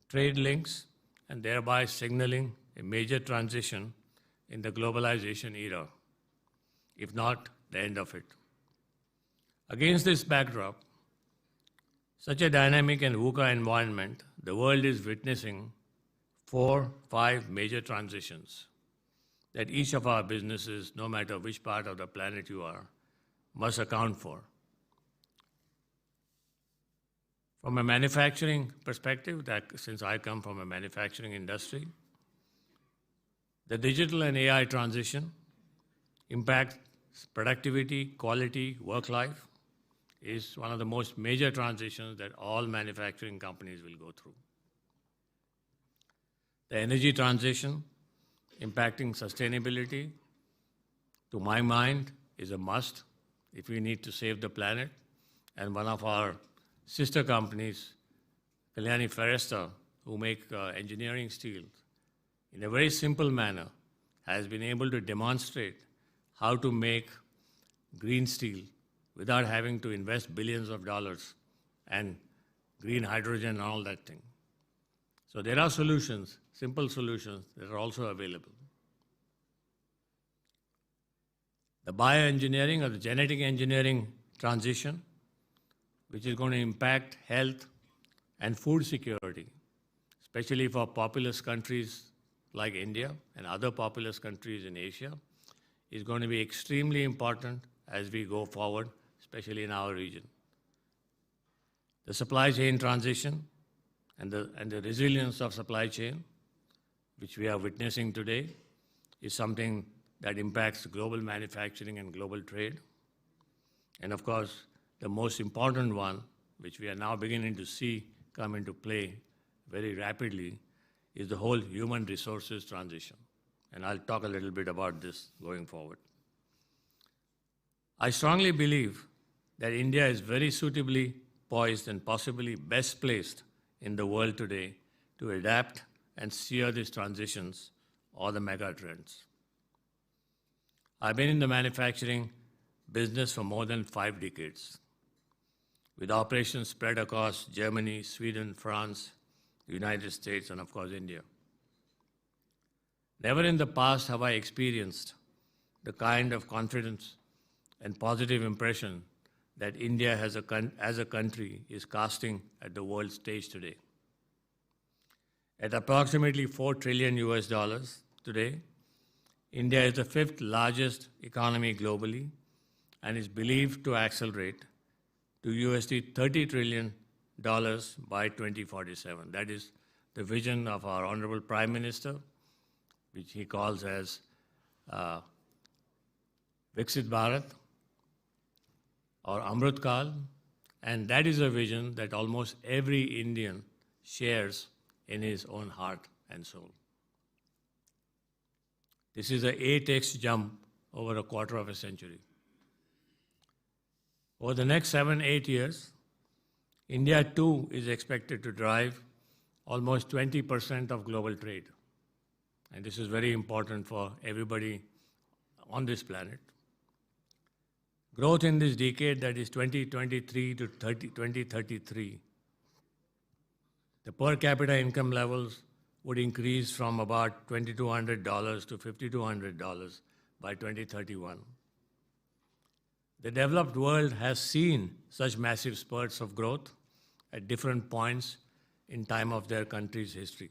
trade links, and thereby signaling a major transition in the globalization era, if not the end of it. Against this backdrop, such a dynamic and VUCA environment, the world is witnessing 4-5 major transitions that each of our businesses, no matter which part of the planet you are, must account for. From a manufacturing perspective, since I come from a manufacturing industry, the digital and AI transition impacts productivity, quality, work life, is one of the most major transitions that all manufacturing companies will go through. The energy transition impacting sustainability, to my mind, is a must if we need to save the planet. And one of our sister companies, Kalyani Ferresta, who make engineering steel, in a very simple manner, has been able to demonstrate how to make green steel without having to invest billions of dollars and green hydrogen and all that thing. So there are solutions, simple solutions, that are also available. The bioengineering or the genetic engineering transition, which is going to impact health and food security, especially for populous countries like India and other populous countries in Asia, is going to be extremely important as we go forward, especially in our region. The supply chain transition and the resilience of supply chain, which we are witnessing today, is something that impacts global manufacturing and global trade. And of course, the most important one, which we are now beginning to see come into play very rapidly, is the whole human resources transition. And I'll talk a little bit about this going forward. I strongly believe that India is very suitably poised and possibly best placed in the world today to adapt and steer these transitions or the mega trends. I've been in the manufacturing business for more than 5 decades, with operations spread across Germany, Sweden, France, the United States, and of course India. Never in the past have I experienced the kind of confidence and positive impression that India as a country is casting at the world stage today. At approximately $4 trillion today, India is the 5th largest economy globally and is believed to accelerate to $30 trillion by 2047. That is the vision of our Honorable Prime Minister, which he calls as Viksit Bharat or Amrit Kal, and that is a vision that almost every Indian shares in his own heart and soul. This is a 8x jump over a quarter of a century. Over the next 7-8 years, India too is expected to drive almost 20% of global trade. And this is very important for everybody on this planet. Growth in this decade, that is 2023 to 2033, the per capita income levels would increase from about $2,200 to $5,200 by 2031. The developed world has seen such massive spurts of growth at different points in time of their country's history,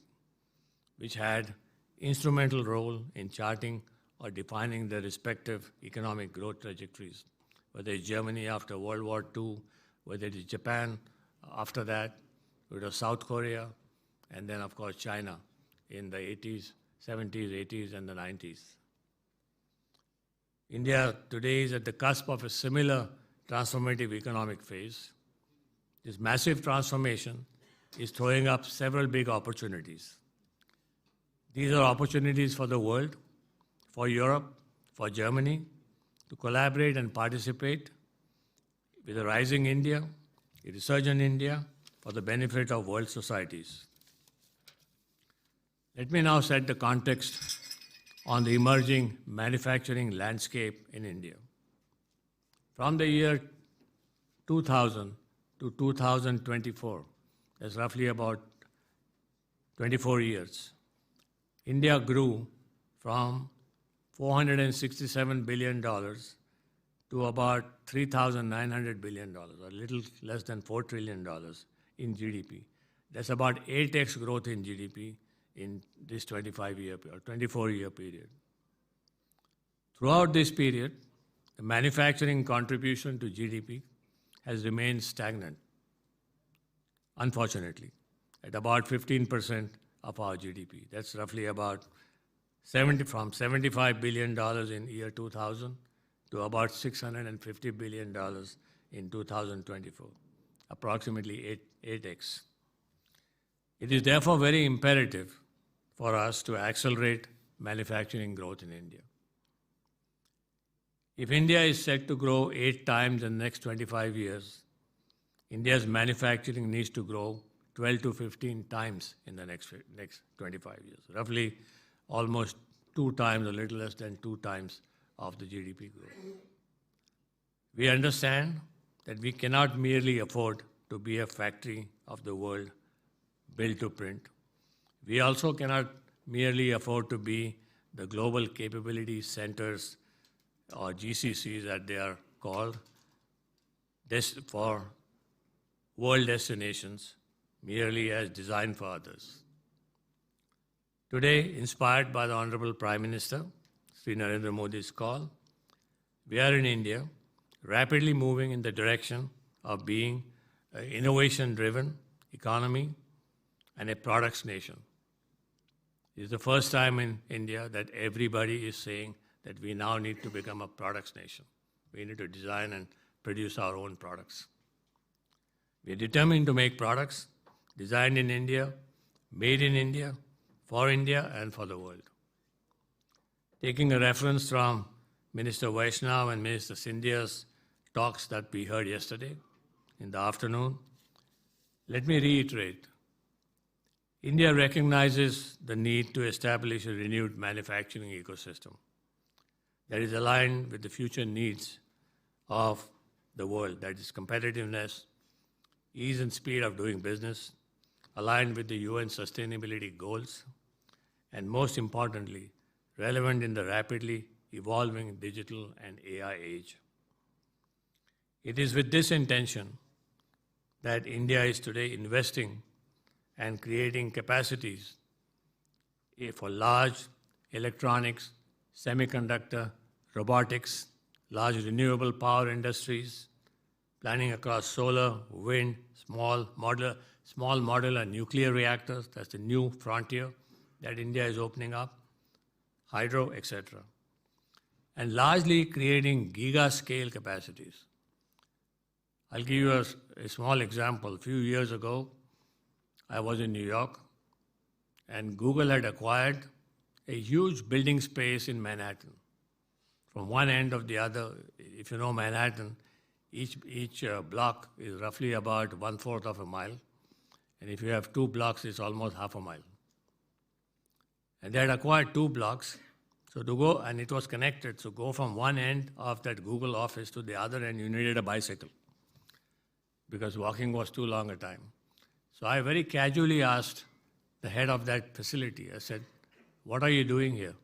which had instrumental role in charting or defining their respective economic growth trajectories, whether it's Germany after World War II, whether it is Japan after that, whether it was South Korea, and then of course China in the 80s, 70s, 80s, and the 90s. India today is at the cusp of a similar transformative economic phase. This massive transformation is throwing up several big opportunities. These are opportunities for the world, for Europe, for Germany, to collaborate and participate with a rising India, a resurgent India, for the benefit of world societies. Let me now set the context on the emerging manufacturing landscape in India. From the year 2000 to 2024, that's roughly about 24 years, India grew from $467 billion to about $3,900 billion, a little less than $4 trillion in GDP. That's about 8x growth in GDP in this 24-year period. Throughout this period, the manufacturing contribution to GDP has remained stagnant, unfortunately, at about 15% of our GDP. That's roughly about from $75 billion in year 2000 to about $650 billion in 2024, approximately 8x. It is therefore very imperative for us to accelerate manufacturing growth in India. If India is set to grow 8 times in the next 25 years, India's manufacturing needs to grow 12 to 15 times in the next 25 years, roughly almost 2 times, a little less than 2 times of the GDP growth. We understand that we cannot merely afford to be a factory of the world built to print. We also cannot merely afford to be the global capability centers, or GCCs as they are called, for world destinations merely as designed for others. Today, inspired by the Honorable Prime Minister, Sri Narendra Modi's call, we are in India rapidly moving in the direction of being an innovation-driven economy and a products nation. It is the first time in India that everybody is saying that we now need to become a products nation. We need to design and produce our own products. We are determined to make products designed in India, made in India, for India and for the world. Taking a reference from Minister Vaishnav and Minister Scindia's talks that we heard yesterday in the afternoon, let me reiterate. India recognizes the need to establish a renewed manufacturing ecosystem that is aligned with the future needs of the world, that is competitiveness, ease and speed of doing business, aligned with the UN sustainability goals, and most importantly, relevant in the rapidly evolving digital and AI age. It is with this intention that India is today investing and creating capacities for large electronics, semiconductor, robotics, large renewable power industries, planning across solar, wind, small modular nuclear reactors, that's the new frontier that India is opening up, hydro, etc. And largely creating giga-scale capacities. I'll give you a small example. A few years ago, I was in New York, and Google had acquired a huge building space in Manhattan. From one end of the other, if you know Manhattan, each block is roughly about 1/4 of a mile. And if you have 2 blocks, it's almost half a mile. And they had acquired 2 blocks. So to go, and it was connected, so go from one end of that Google office to the other end, you needed a bicycle because walking was too long a time. So I very casually asked the head of that facility, I said, "What are you doing here?"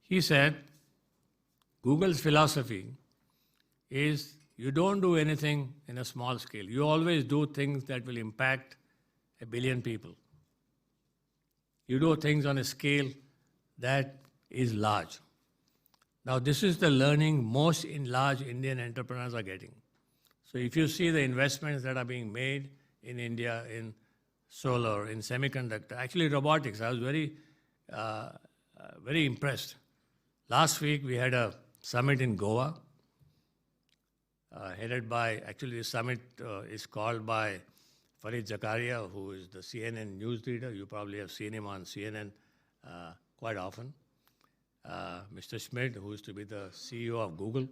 He said, "Google's philosophy is you don't do anything in a small scale. You always do things that will impact 1 billion people. You do things on a scale that is large." Now, this is the learning most large Indian entrepreneurs are getting. So if you see the investments that are being made in India in solar, in semiconductor, actually robotics, I was very impressed. Last week, we had a summit in Goa, headed by, actually the summit is called by Farid Zakaria, who is the CNN news leader. You probably have seen him on CNN quite often. Mr. Schmidt, who used to be the CEO of Google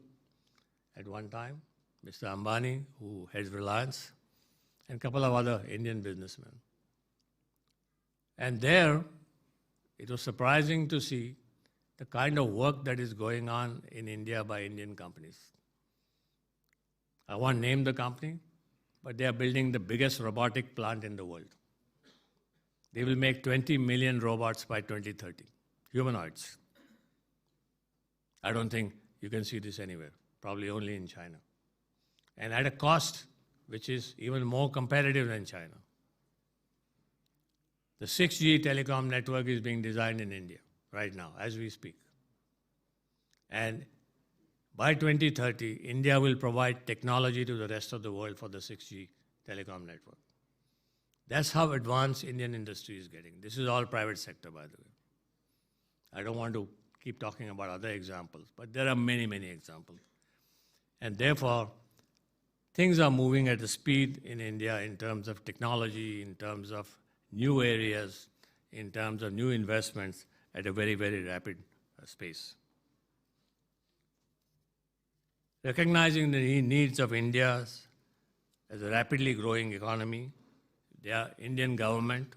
at one time. Mr. Ambani, who heads Reliance, and a couple of other Indian businessmen. And there, it was surprising to see the kind of work that is going on in India by Indian companies. I won't name the company, but they are building the biggest robotic plant in the world. They will make 20 million robots by 2030, humanoids. I don't think you can see this anywhere, probably only in China. And at a cost which is even more competitive than China. The 6G telecom network is being designed in India right now, as we speak. And by 2030, India will provide technology to the rest of the world for the 6G telecom network. That's how advanced Indian industry is getting. This is all private sector, by the way. I don't want to keep talking about other examples, but there are many, many examples. And therefore, things are moving at a speed in India in terms of technology, in terms of new areas, in terms of new investments at a very, very rapid pace. Recognizing the needs of India as a rapidly growing economy, the Indian government,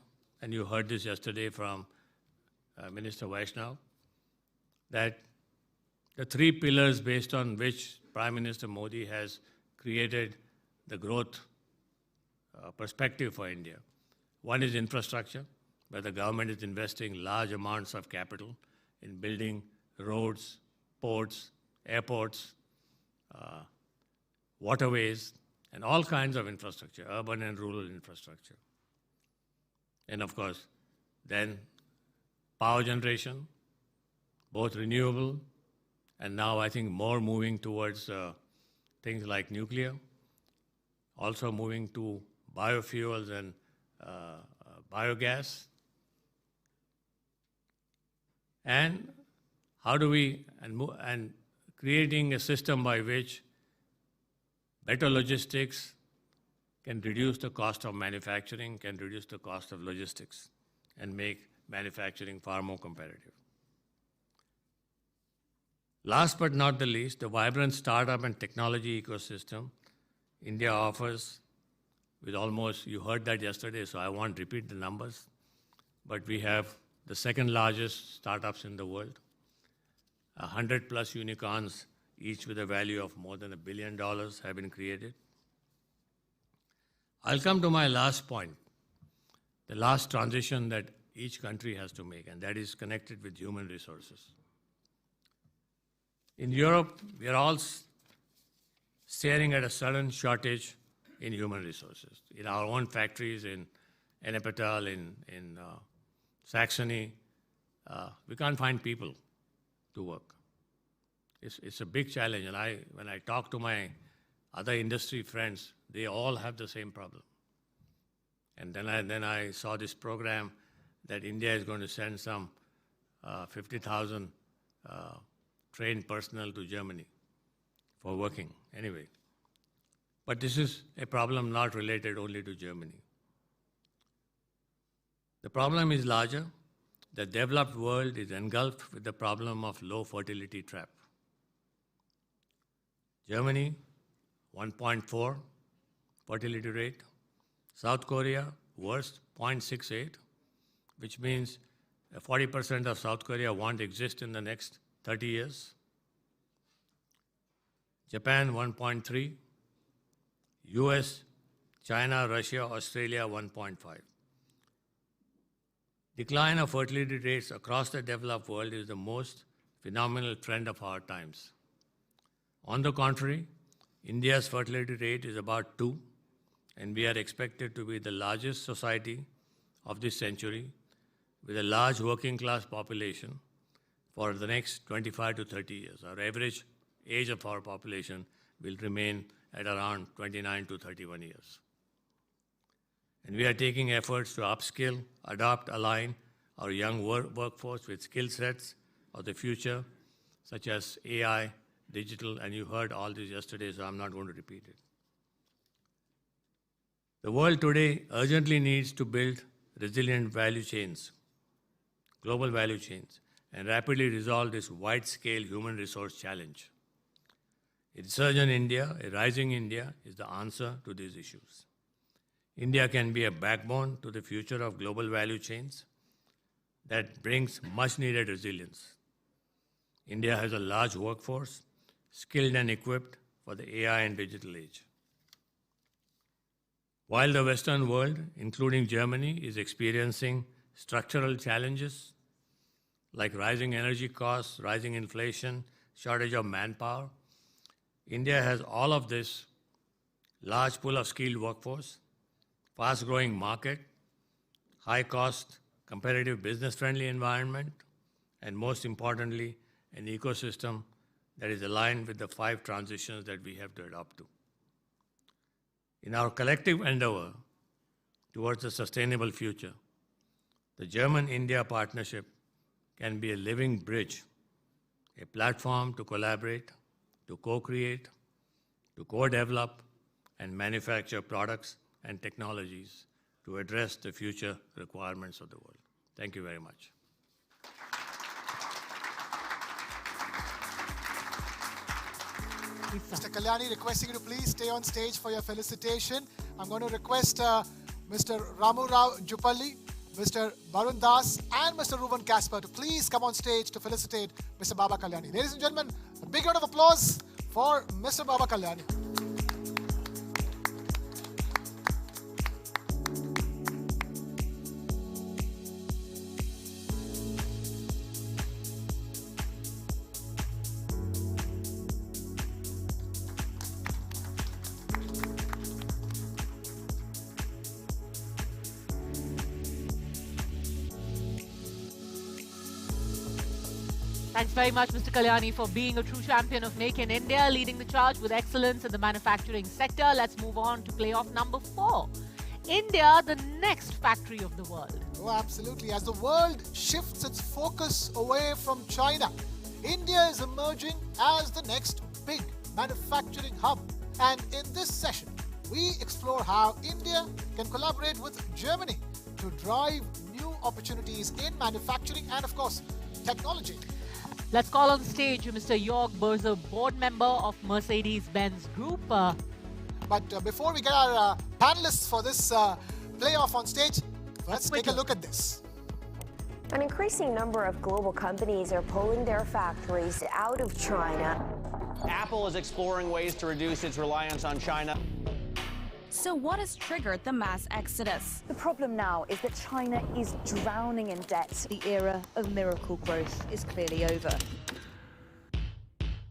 and you heard this yesterday from Minister Vaishnav, that the three pillars based on which Prime Minister Modi has created the growth perspective for India. One is infrastructure, where the government is investing large amounts of capital in building roads, ports, airports, waterways, and all kinds of infrastructure, urban and rural infrastructure. And of course, then power generation, both renewable, and now I think more moving towards things like nuclear, also moving to biofuels and biogas. And how do we, and creating a system by which better logistics can reduce the cost of manufacturing, can reduce the cost of logistics, and make manufacturing far more competitive. Last but not the least, the vibrant startup and technology ecosystem India offers with almost, you heard that yesterday, so I won't repeat the numbers, but we have the second largest startups in the world, 100+ unicorns, each with a value of more than $1 billion have been created. I'll come to my last point, the last transition that each country has to make, and that is connected with human resources. In Europe, we are all staring at a sudden shortage in human resources. In our own factories, in Ennepetal, in Saxony, we can't find people to work. It's a big challenge, and when I talk to my other industry friends, they all have the same problem. And then I saw this program that India is going to send some 50,000 trained personnel to Germany for working anyway. But this is a problem not related only to Germany. The problem is larger. The developed world is engulfed with the problem of low fertility trap. Germany, 1.4 fertility rate. South Korea, worst, 0.68, which means 40% of South Korea won't exist in the next 30 years. Japan, 1.3. US, China, Russia, Australia, 1.5. Decline of fertility rates across the developed world is the most phenomenal trend of our times. On the contrary, India's fertility rate is about 2, and we are expected to be the largest society of this century with a large working class population for the next 25 to 30 years. Our average age of our population will remain at around 29 to 31 years. And we are taking efforts to upskill, adopt, align our young workforce with skill sets of the future, such as AI, digital, and you heard all this yesterday, so I'm not going to repeat it. The world today urgently needs to build resilient value chains, global value chains, and rapidly resolve this wide-scale human resource challenge. A resurgent India, a rising India, is the answer to these issues. India can be a backbone to the future of global value chains that brings much-needed resilience. India has a large workforce, skilled and equipped for the AI and digital age. While the Western world, including Germany, is experiencing structural challenges like rising energy costs, rising inflation, shortage of manpower, India has all of this: large pool of skilled workforce, fast-growing market, high-cost, competitive business-friendly environment, and most importantly, an ecosystem that is aligned with the 5 transitions that we have to adopt to. In our collective endeavor towards a sustainable future, the German-India partnership can be a living bridge, a platform to collaborate, to co-create, to co-develop, and manufacture products and technologies to address the future requirements of the world. Thank you very much. Mr. Kalyani, requesting you to please stay on stage for your felicitation. I'm going to request Mr. Ramu Rao Jupalli, Mr. Varun Das, and Mr. Ruben Kasper to please come on stage to felicitate Mr. Baba Kalyani. Ladies and gentlemen, a big round of applause for Mr. Baba Kalyani. Thanks very much, Mr. Kalyani, for being a true champion of Make in India, leading the charge with excellence in the manufacturing sector. Let's move on to playoff number 4. India, the next factory of the world. Oh, absolutely. As the world shifts its focus away from China, India is emerging as the next big manufacturing hub. And in this session, we explore how India can collaborate with Germany to drive new opportunities in manufacturing and, of course, technology. Let's call on stage Mr. Jörg Börse, board member of Mercedes-Benz Group. But before we get our panelists for this playoff on stage, let's take a look at this. An increasing number of global companies are pulling their factories out of China. Apple is exploring ways to reduce its reliance on China. So what has triggered the mass exodus? The problem now is that China is drowning in debt. The era of miracle growth is clearly over.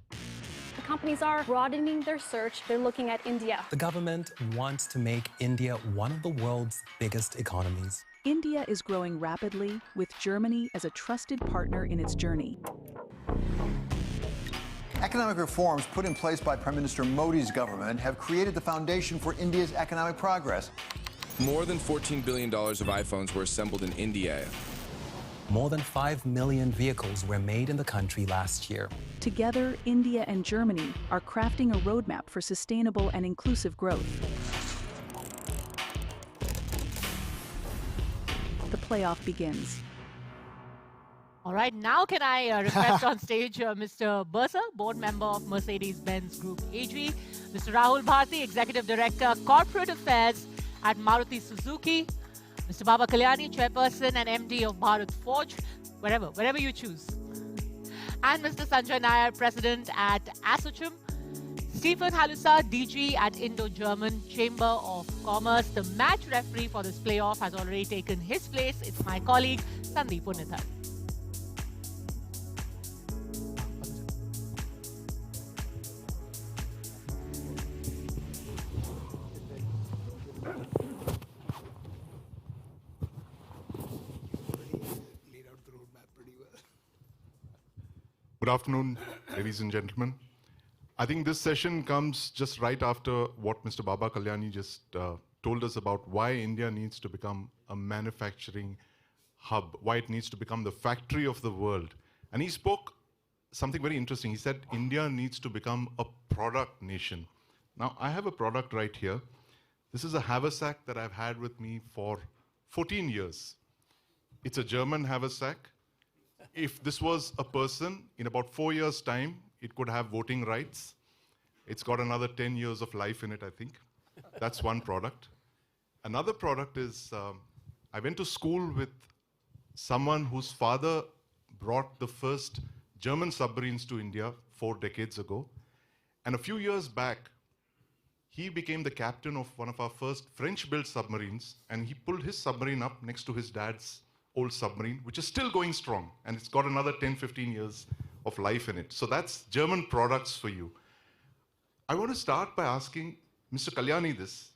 The companies are broadening their search. They're looking at India. The government wants to make India one of the world's biggest economies. India is growing rapidly, with Germany as a trusted partner in its journey. Economic reforms put in place by Prime Minister Modi's government have created the foundation for India's economic progress. More than $14 billion of iPhones were assembled in India. More than 5 million vehicles were made in the country last year. Together, India and Germany are crafting a roadmap for sustainable and inclusive growth. The playoff begins. All right, now can I request on stage Mr. Börse, board member of Mercedes-Benz Group AG, Mr. Rahul Bharti, Executive Director, Corporate Affairs at Maruti Suzuki, Mr. Baba Kalyani, Chairperson and MD of Bharat Forge, wherever you choose, and Mr. Sanjay Nair, President at Assocham, Stephen Halusa, DG at Indo-German Chamber of Commerce. The match referee for this playoff has already taken his place. It's my colleague, Sandeep Punithan. Good afternoon, ladies and gentlemen. I think this session comes just right after what Mr. Baba Kalyani just told us about why India needs to become a manufacturing hub, why it needs to become the factory of the world. And he spoke something very interesting. He said India needs to become a product nation. Now, I have a product right here. This is a haversack that I've had with me for 14 years. It's a German haversack. If this was a person, in about 4 years' time, it could have voting rights. It's got another 10 years of life in it, I think. That's one product. Another product is, I went to school with someone whose father brought the first German submarines to India 4 decades ago. And a few years back, he became the captain of one of our first French-built submarines, and he pulled his submarine up next to his dad's old submarine, which is still going strong, and it's got another 10, 15 years of life in it. So that's German products for you. I want to start by asking Mr. Kalyani this,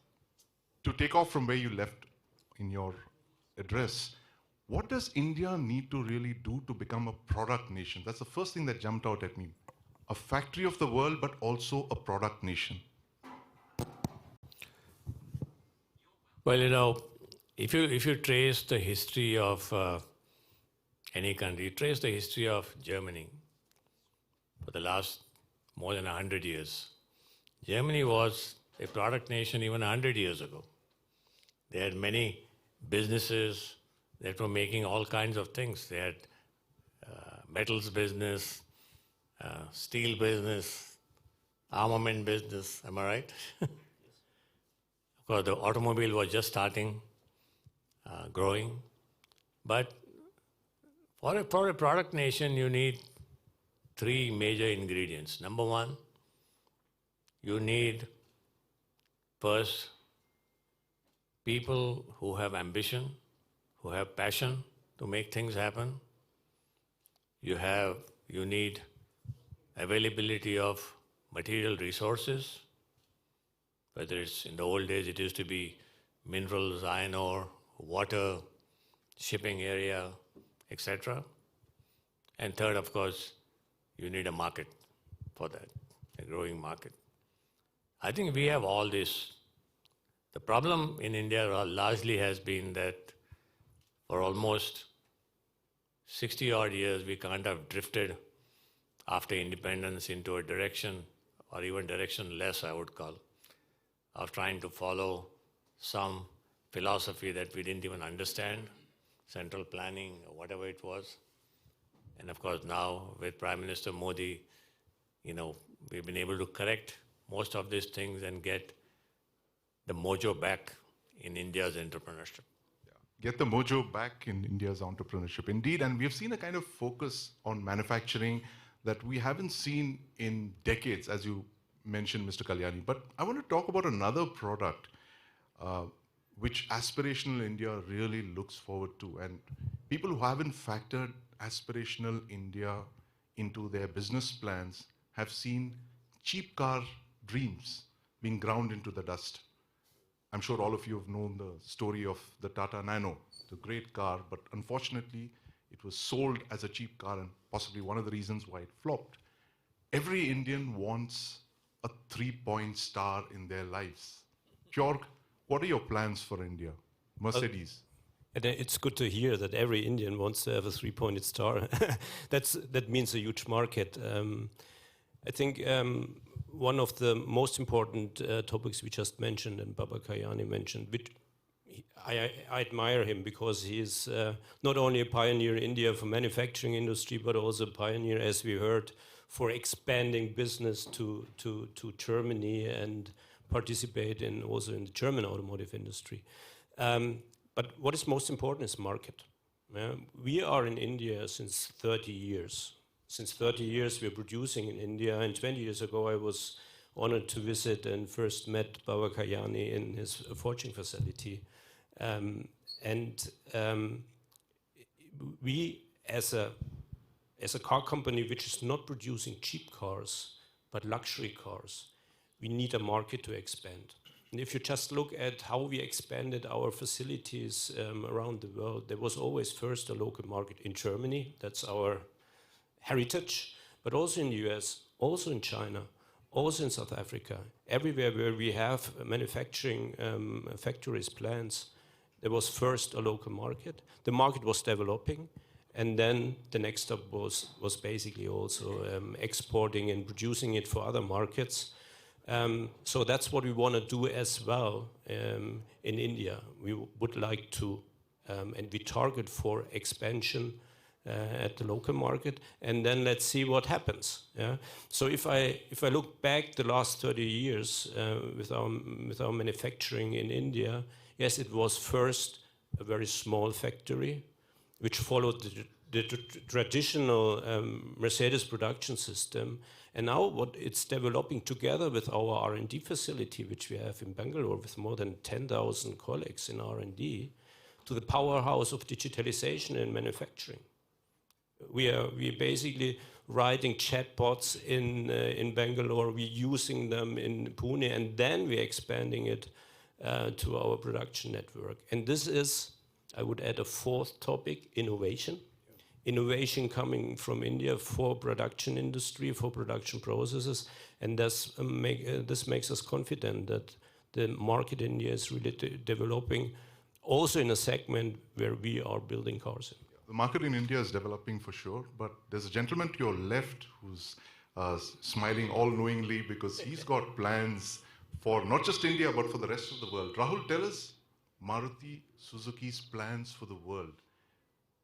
to take off from where you left in your address. What does India need to really do to become a product nation? That's the first thing that jumped out at me. A factory of the world, but also a product nation. Well, if you trace the history of any country, trace the history of Germany for the last more than 100 years. Germany was a product nation even 100 years ago. They had many businesses that were making all kinds of things. They had metals business, steel business, armament business, am I right? Of course, the automobile was just starting, growing. But for a product nation, you need 3 major ingredients. Number 1, you need first people who have ambition, who have passion to make things happen. You need availability of material resources, whether it's in the old days it used to be minerals, iron ore, water, shipping area, etc. And third, of course, you need a market for that, a growing market. I think we have all this. The problem in India largely has been that for almost 60 odd years, we kind of drifted after independence into a direction, or even directionless, I would call, of trying to follow some philosophy that we didn't even understand, central planning or whatever it was. And of course now with Prime Minister Modi, we've been able to correct most of these things and get the mojo back in India's entrepreneurship. Get the mojo back in India's entrepreneurship. Indeed, and we've seen a kind of focus on manufacturing that we haven't seen in decades, as you mentioned, Mr. Kalyani. But I want to talk about another product which Aspirational India really looks forward to. And people who haven't factored Aspirational India into their business plans have seen cheap car dreams being ground into the dust. I'm sure all of you have known the story of the Tata Nano, the great car, but unfortunately it was sold as a cheap car, and possibly one of the reasons why it flopped. Every Indian wants a 3-point star in their lives. Pure, what are your plans for India? Mercedes. It's good to hear that every Indian wants to have a 3-pointed star. That means a huge market. I think one of the most important topics we just mentioned, and Baba Kalyani mentioned, which I admire him because he is not only a pioneer in India for manufacturing industry, but also a pioneer, as we heard, for expanding business to Germany and participate also in the German automotive industry. But what is most important is market. We are in India since 30 years. Since 30 years we're producing in India, and 20 years ago I was honored to visit and first met Baba Kalyani in his forging facility. We as a car company which is not producing cheap cars but luxury cars, we need a market to expand. And if you just look at how we expanded our facilities around the world, there was always first a local market in Germany, that's our heritage, but also in the US, also in China, also in South Africa. Everywhere where we have manufacturing factories, plants, there was first a local market. The market was developing, and then the next step was basically also exporting and producing it for other markets. So that's what we want to do as well in India. We would like to, and we target for expansion at the local market, and then let's see what happens. Yeah. So if I look back the last 30 years with our manufacturing in India, yes, it was first a very small factory, which followed the traditional Mercedes production system. And now what it's developing together with our R&D facility, which we have in Bangalore with more than 10,000 colleagues in R&D, to the powerhouse of digitalization in manufacturing. We're basically writing chatbots in Bangalore, we're using them in Pune, and then we're expanding it to our production network. And this is, I would add a fourth topic, innovation. Innovation coming from India for production industry, for production processes, and this makes us confident that the market in India is really developing, also in a segment where we are building cars in. The market in India is developing for sure, but there's a gentleman to your left who's smiling all-knowingly because he's got plans for not just India, but for the rest of the world. Rahul, tell us Maruti Suzuki's plans for the world.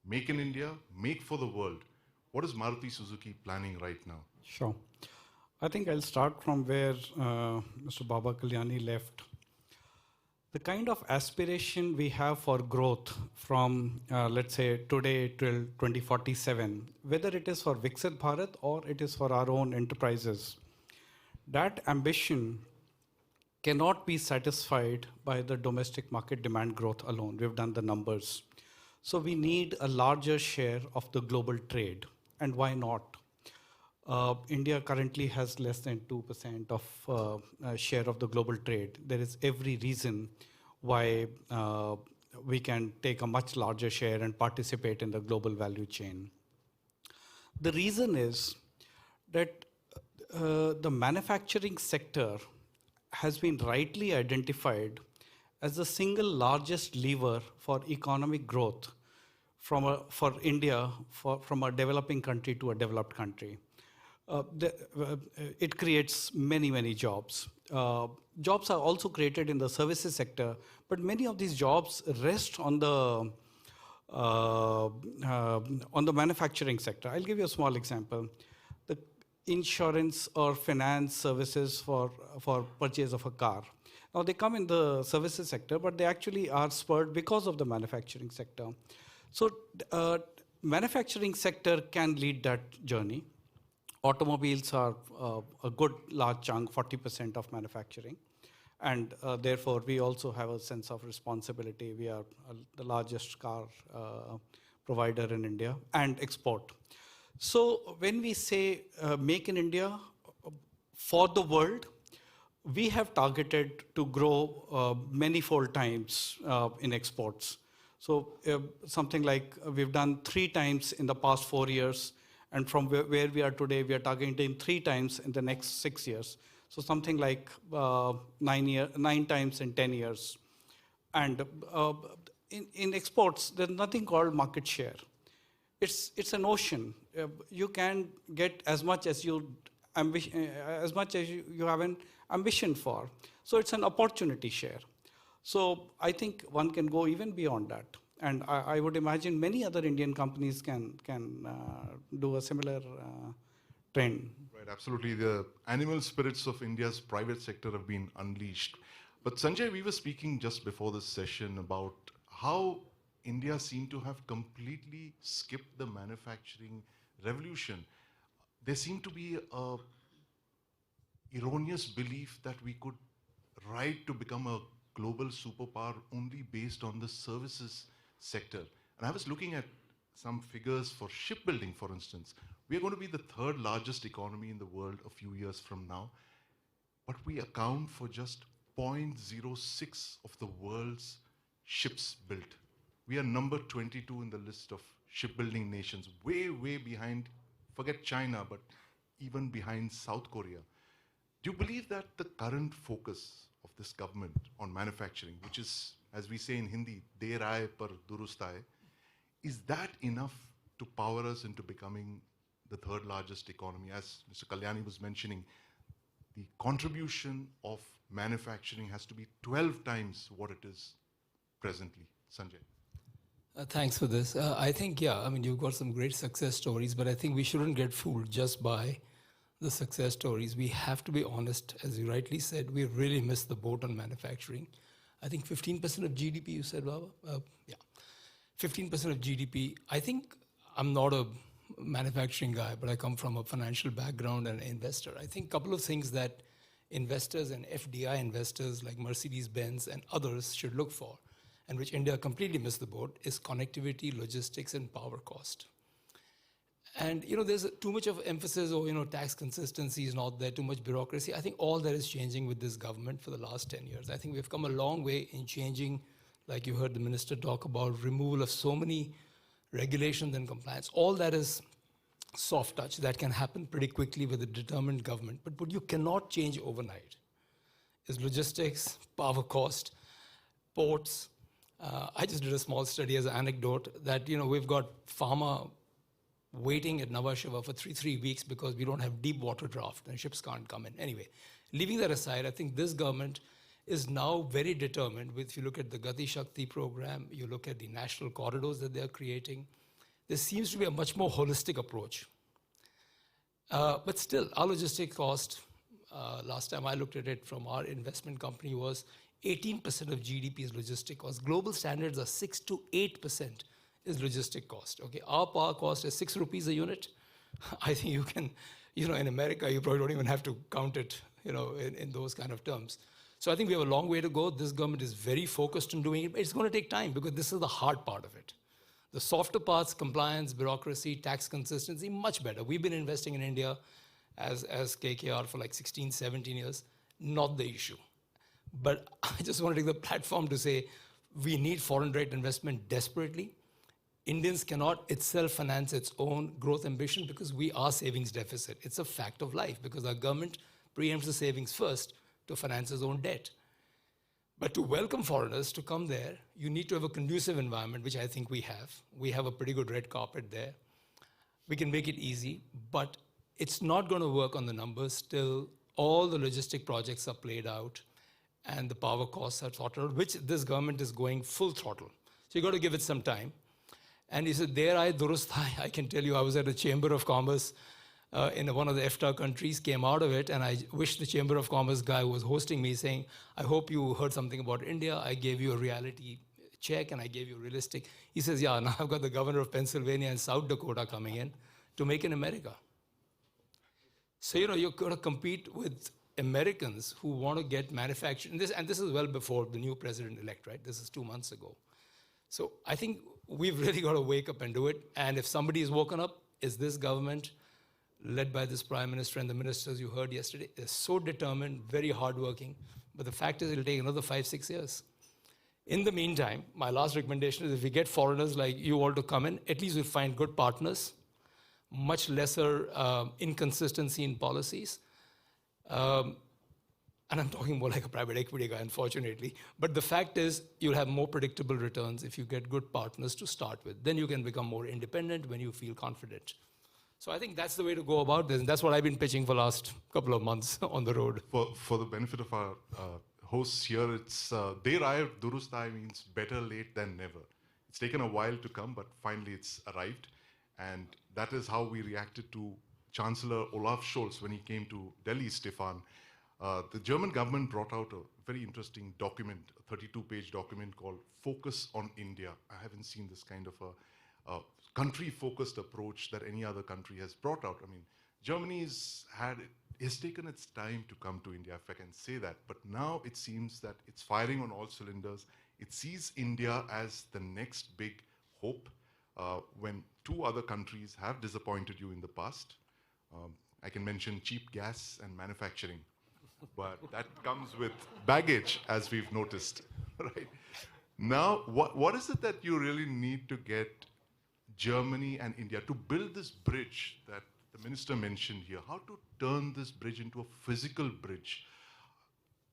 Make in India, make for the world. What is Maruti Suzuki planning right now? Sure. I think I'll start from where Mr. Baba Kalyani left. The kind of aspiration we have for growth from, let's say, today till 2047, whether it is for Viksit Bharat or it is for our own enterprises, that ambition cannot be satisfied by the domestic market demand growth alone. We've done the numbers. So we need a larger share of the global trade. And why not? India currently has less than 2% of share of the global trade. There is every reason why we can take a much larger share and participate in the global value chain. The reason is that the manufacturing sector has been rightly identified as the single largest lever for economic growth for India, from a developing country to a developed country. It creates many, many jobs. Jobs are also created in the services sector, but many of these jobs rest on the manufacturing sector. I'll give you a small example. The insurance or finance services for purchase of a car. Now they come in the services sector, but they actually are spurred because of the manufacturing sector. So manufacturing sector can lead that journey. Automobiles are a good large chunk, 40% of manufacturing. And therefore, we also have a sense of responsibility. We are the largest car provider in India and export. So when we say make in India for the world, we have targeted to grow many-fold times in exports. So something like we've done 3 times in the past 4 years, and from where we are today, we are targeting 3 times in the next 6 years. So something like 9 times in 10 years. And in exports, there's nothing called market share. It's an ocean. You can get as much as you have an ambition for. So it's an opportunity share. So I think one can go even beyond that. And I would imagine many other Indian companies can do a similar trend. Right, absolutely. The animal spirits of India's private sector have been unleashed. But Sanjay, we were speaking just before this session about how India seemed to have completely skipped the manufacturing revolution. There seemed to be a erroneous belief that we could ride to become a global superpower only based on the services sector. And I was looking at some figures for shipbuilding, for instance. We are going to be the 3rd largest economy in the world a few years from now, but we account for just 0.06 of the world's ships built. We are number 22 in the list of shipbuilding nations, way, way behind, forget China, but even behind South Korea. Do you believe that the current focus of this government on manufacturing, which is, as we say in Hindi, der aaye par durust aaye, is that enough to power us into becoming the 3rd largest economy? As Mr. Kalyani was mentioning, the contribution of manufacturing has to be 12 times what it is presently. Sanjay. Thanks for this. I think, you've got some great success stories, but I think we shouldn't get fooled just by the success stories. We have to be honest. As you rightly said, we really missed the boat on manufacturing. I think 15% of GDP, you said, Baba? 15% of GDP. I think I'm not a manufacturing guy, but I come from a financial background and an investor. I think a couple of things that investors and FDI investors like Mercedes-Benz and others should look for, and which India completely missed the boat, is connectivity, logistics, and power cost. And there's too much of emphasis, tax consistency is not there, too much bureaucracy. I think all that is changing with this government for the last 10 years. I think we've come a long way in changing, like you heard the minister talk about, removal of so many regulations and compliance. All that is soft touch that can happen pretty quickly with a determined government. But what you cannot change overnight is logistics, power cost, ports. I just did a small study as an anecdote that we've got pharma waiting at Nhava Sheva for three weeks because we don't have deep water draft and ships can't come in. Anyway, leaving that aside, I think this government is now very determined. If you look at the Gati Shakti program, you look at the national corridors that they're creating, there seems to be a much more holistic approach. But still, our logistic cost, last time I looked at it from our investment company, was 18% of GDP is logistic cost. Global standards are 6 to 8% is logistic cost. Okay, our power cost is 6 rupees a unit. I think you can, in America, you probably don't even have to count it, in those kind of terms. So I think we have a long way to go. This government is very focused on doing it. It's going to take time because this is the hard part of it. The softer parts, compliance, bureaucracy, tax consistency, much better. We've been investing in India as KKR for like 16, 17 years. Not the issue. But I just want to take the platform to say we need foreign direct investment desperately. Indians cannot itself finance its own growth ambition because we are savings deficit. It's a fact of life because our government preempts the savings first to finance its own debt. But to welcome foreigners to come there, you need to have a conducive environment, which I think we have. We have a pretty good red carpet there. We can make it easy, but it's not going to work on the numbers till all the logistic projects are played out and the power costs are throttled, which this government is going full throttle. So you've got to give it some time. And he said, I can tell you, I was at a Chamber of Commerce in one of the EFTA countries, came out of it, and I wish the Chamber of Commerce guy who was hosting me saying, I hope you heard something about India. I gave you a reality check and I gave you realistic. He says, yeah, now I've got the governor of Pennsylvania and South Dakota coming in to make in America. So, you've got to compete with Americans who want to get manufacturing. And this is well before the new president-elect, right? This is 2 months ago. So I think we've really got to wake up and do it. And if somebody is woken up, is this government, led by this prime minister and the ministers you heard yesterday. They're so determined, very hardworking. But the fact is it'll take another 5-6 years. In the meantime, my last recommendation is if we get foreigners like you all to come in, at least we'll find good partners, much lesser inconsistency in policies. And I'm talking more like a private equity guy, unfortunately. But the fact is, you'll have more predictable returns if you get good partners to start with. Then you can become more independent when you feel confident. So I think that's the way to go about this. And that's what I've been pitching for the last couple of months on the road. For the benefit of our hosts here, it's Der Aaye Durust Aaye means better late than never. It's taken a while to come, but finally it's arrived. And that is how we reacted to Chancellor Olaf Scholz when he came to Delhi, Stefan. The German government brought out a very interesting document, a 32-page document called Focus on India. I haven't seen this kind of a country-focused approach that any other country has brought out. I mean, Germany has taken its time to come to India, if I can say that. But now it seems that it's firing on all cylinders. It sees India as the next big hope when 2 other countries have disappointed you in the past. I can mention cheap gas and manufacturing. But that comes with baggage, as we've noticed, right? Now, what is it that you really need to get Germany and India to build this bridge that the minister mentioned here? How to turn this bridge into a physical bridge,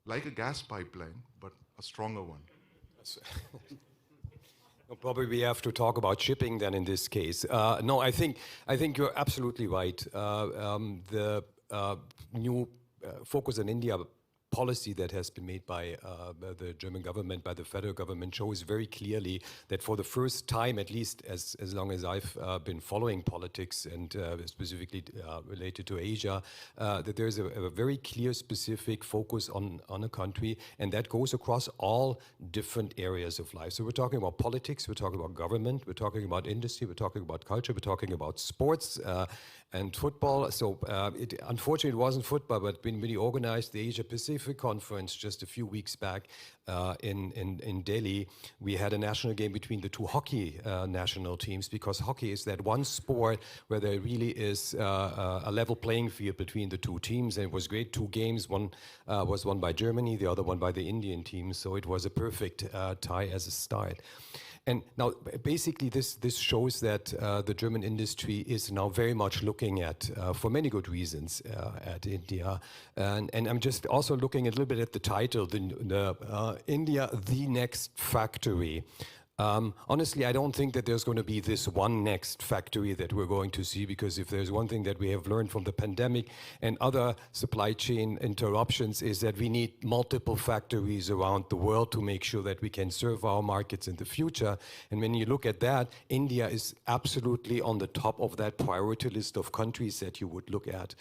like a gas pipeline, but a stronger one? Probably we have to talk about shipping then in this case. No, I think you're absolutely right. The new focus on India policy that has been made by the German government, by the federal government, shows very clearly that for the first time, at least as long as I've been following politics and specifically related to Asia, that there's a very clear, specific focus on a country, and that goes across all different areas of life. So we're talking about politics, we're talking about government, we're talking about industry, we're talking about culture, we're talking about sports and football. So unfortunately, it wasn't football, but when we organized the Asia Pacific Conference just a few weeks back in Delhi, we had a national game between the two hockey national teams, because hockey is that one sport where there really is a level playing field between the two teams, and it was great. 2 games, one was won by Germany, the other one by the Indian team, so it was a perfect tie as a start. And now, basically, this shows that the German industry is now very much looking at, for many good reasons, at India. And I'm just also looking a little bit at the title, India, the Next Factory. Honestly, I don't think that there's going to be this one next factory that we're going to see, because if there's one thing that we have learned from the pandemic and other supply chain interruptions, is that we need multiple factories around the world to make sure that we can serve our markets in the future. And when you look at that, India is absolutely on the top of that priority list of countries that you would look at.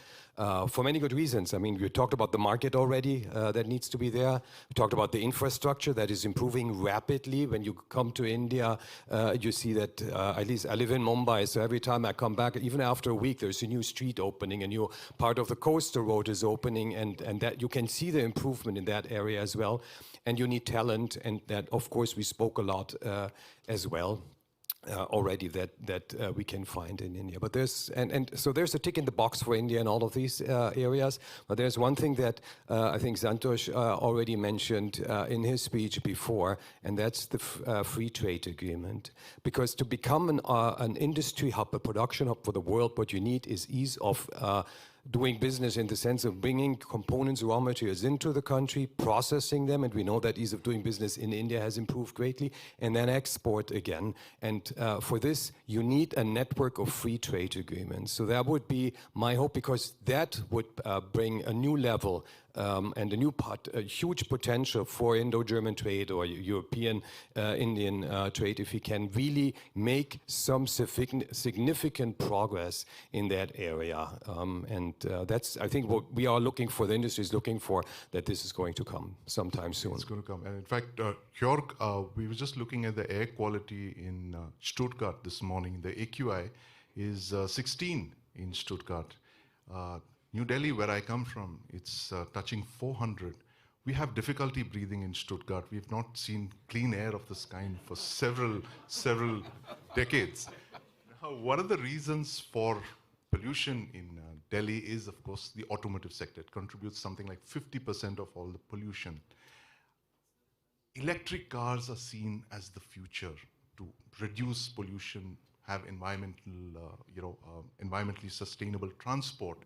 For many good reasons. I mean, we talked about the market already that needs to be there. We talked about the infrastructure that is improving rapidly. When you come to India, you see that, at least I live in Mumbai, so every time I come back, even after a week, there's a new street opening, a new part of the coastal road is opening, and that you can see the improvement in that area as well. And you need talent, and that, of course, we spoke a lot as well. Already that we can find in India, but so there's a tick in the box for India in all of these areas. But there's one thing that I think Santosh already mentioned in his speech before, and that's the free trade agreement. Because to become an industry hub, a production hub for the world, what you need is ease of doing business, in the sense of bringing components, raw materials into the country, processing them, and we know that ease of doing business in India has improved greatly, and then export again. And for this, you need a network of free trade agreements. So that would be my hope, because that would bring a new level and a huge potential for Indo-German trade or European-Indian trade, if we can really make some significant progress in that area. And that's, I think, what we are looking for, the industry is looking for, that this is going to come sometime soon. It's going to come. And in fact, Jörg, we were just looking at the air quality in Stuttgart this morning. The AQI is 16 in Stuttgart. New Delhi, where I come from, it's touching 400. We have difficulty breathing in Stuttgart. We've not seen clean air of this kind for several decades. Now, one of the reasons for pollution in Delhi is, of course, the automotive sector. It contributes something like 50% of all the pollution. Electric cars are seen as the future to reduce pollution, have environmentally sustainable transport.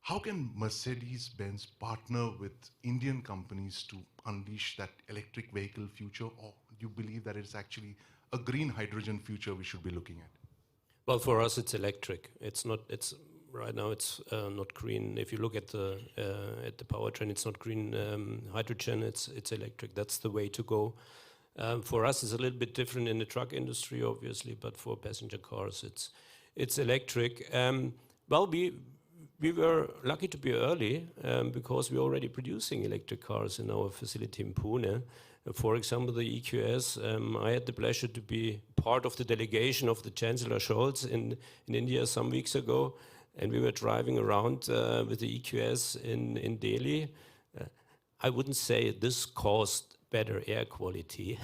How can Mercedes-Benz partner with Indian companies to unleash that electric vehicle future, or do you believe that it's actually a green hydrogen future we should be looking at? Well, for us, it's electric. It's not. It's right now. It's not green. If you look at the powertrain, it's not green hydrogen. It's electric. That's the way to go. For us, it's a little bit different in the truck industry, obviously, but for passenger cars, it's electric. Well, we were lucky to be early because we're already producing electric cars in our facility in Pune. For example, the EQS, I had the pleasure to be part of the delegation of the Chancellor Scholz in India some weeks ago, and we were driving around with the EQS in Delhi. I wouldn't say this caused better air quality,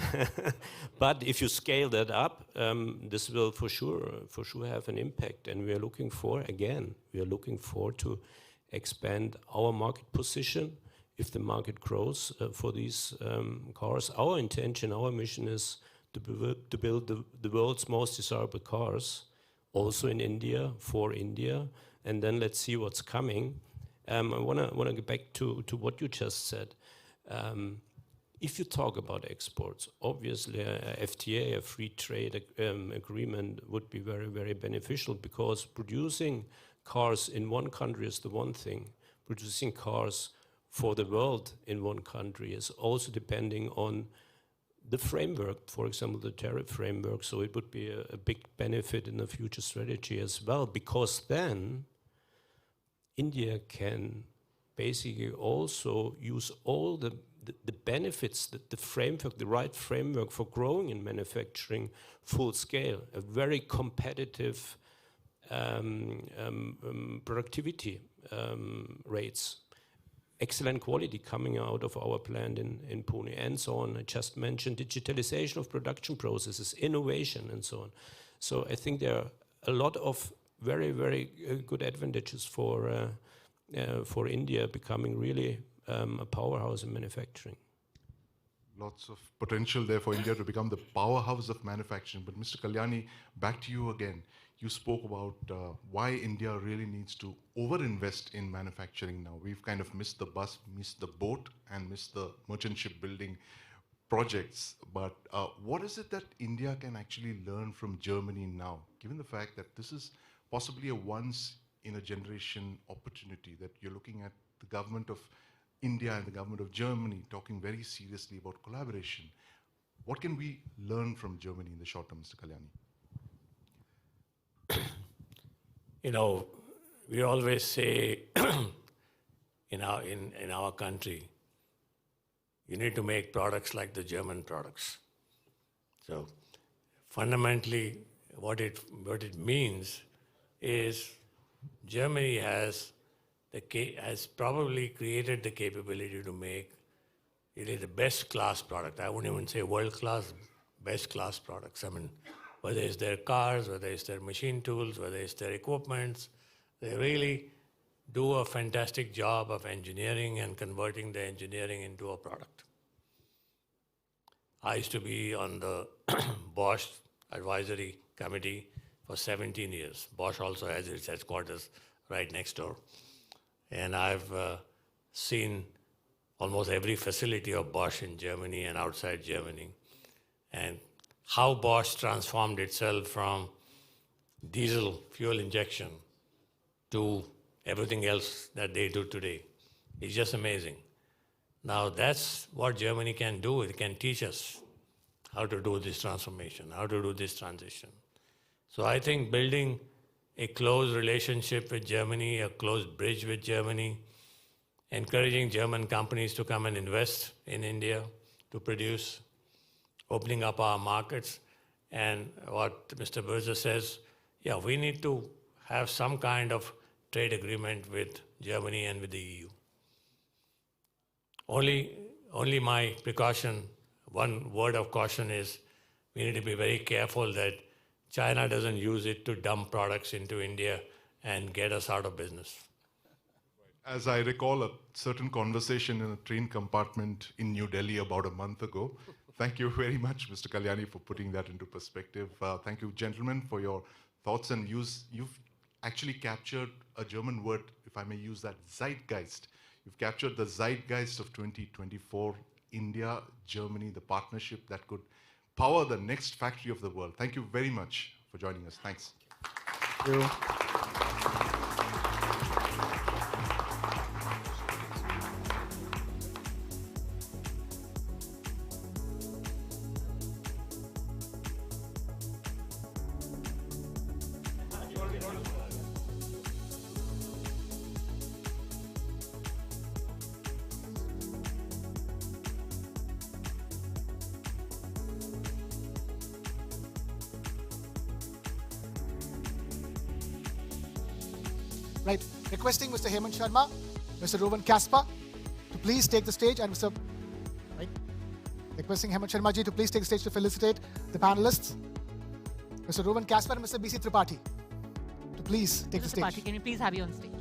but if you scale that up, this will for sure have an impact. And we are looking for to expand our market position. If the market grows for these cars, our intention, our mission is to build the world's most desirable cars, also in India, for India, and then let's see what's coming. I wanna get back to what you just said. If you talk about exports, obviously a FTA, a free trade agreement, would be very, very beneficial, because producing cars in one country is the one thing. Producing cars for the world in one country is also depending on the framework, for example, the tariff framework. So it would be a big benefit in the future strategy as well, because then India can basically also use all the benefits, the framework, the right framework for growing in manufacturing full scale, a very competitive productivity rates, excellent quality coming out of our plant in Pune, and so on. I just mentioned digitalization of production processes, innovation, and so on. So I think there are a lot of very, very good advantages for India becoming really a powerhouse in manufacturing. Lots of potential there for India to become the powerhouse of manufacturing. But Mr. Kalyani, back to you again. You spoke about why India really needs to overinvest in manufacturing now. We've kind of missed the bus, missed the boat, and missed the merchant shipbuilding projects. But what is it that India can actually learn from Germany now, given the fact that this is possibly a once-in-a-generation opportunity, that you're looking at the government of India and the government of Germany talking very seriously about collaboration? What can we learn from Germany in the short term, Mr. Kalyani? You know, we always say in our country, you need to make products like the German products. So fundamentally, what it means is Germany has probably created the capability to make really the best class product. I wouldn't even say world class, best class products. I mean, whether it's their cars, whether it's their machine tools, whether it's their equipments, they really do a fantastic job of engineering and converting the engineering into a product. I used to be on the Bosch advisory committee for 17 years. Bosch also has its headquarters right next door. And I've seen almost every facility of Bosch in Germany and outside Germany, and how Bosch transformed itself from diesel fuel injection to everything else that they do today. It's just amazing. Now that's what Germany can do. It can teach us how to do this transformation, how to do this transition. So I think building a close relationship with Germany, a close bridge with Germany, encouraging German companies to come and invest in India to produce, opening up our markets, and what Mr. Berger says, yeah, we need to have some kind of trade agreement with Germany and with the EU. Only my precaution, one word of caution is we need to be very careful that China doesn't use it to dump products into India and get us out of business. As I recall a certain conversation in a train compartment in New Delhi about a month ago. Thank you very much, Mr. Kalyani, for putting that into perspective. Thank you, gentlemen, for your thoughts and views. You've actually captured a German word, if I may use that, zeitgeist. You've captured the zeitgeist of 2024, India, Germany, the partnership that could power the next factory of the world. Thank you very much for joining us. Thanks. Thank you. Right, requesting Mr. Hemant Sharma, Mr. Rowan Kasper to please take the stage, and requesting Hemant Sharma ji to please take the stage to felicitate the panelists. Mr. Rowan Kasper and Mr. B.C. Tripathi to please take the stage. Tripathi, can we please have you on stage?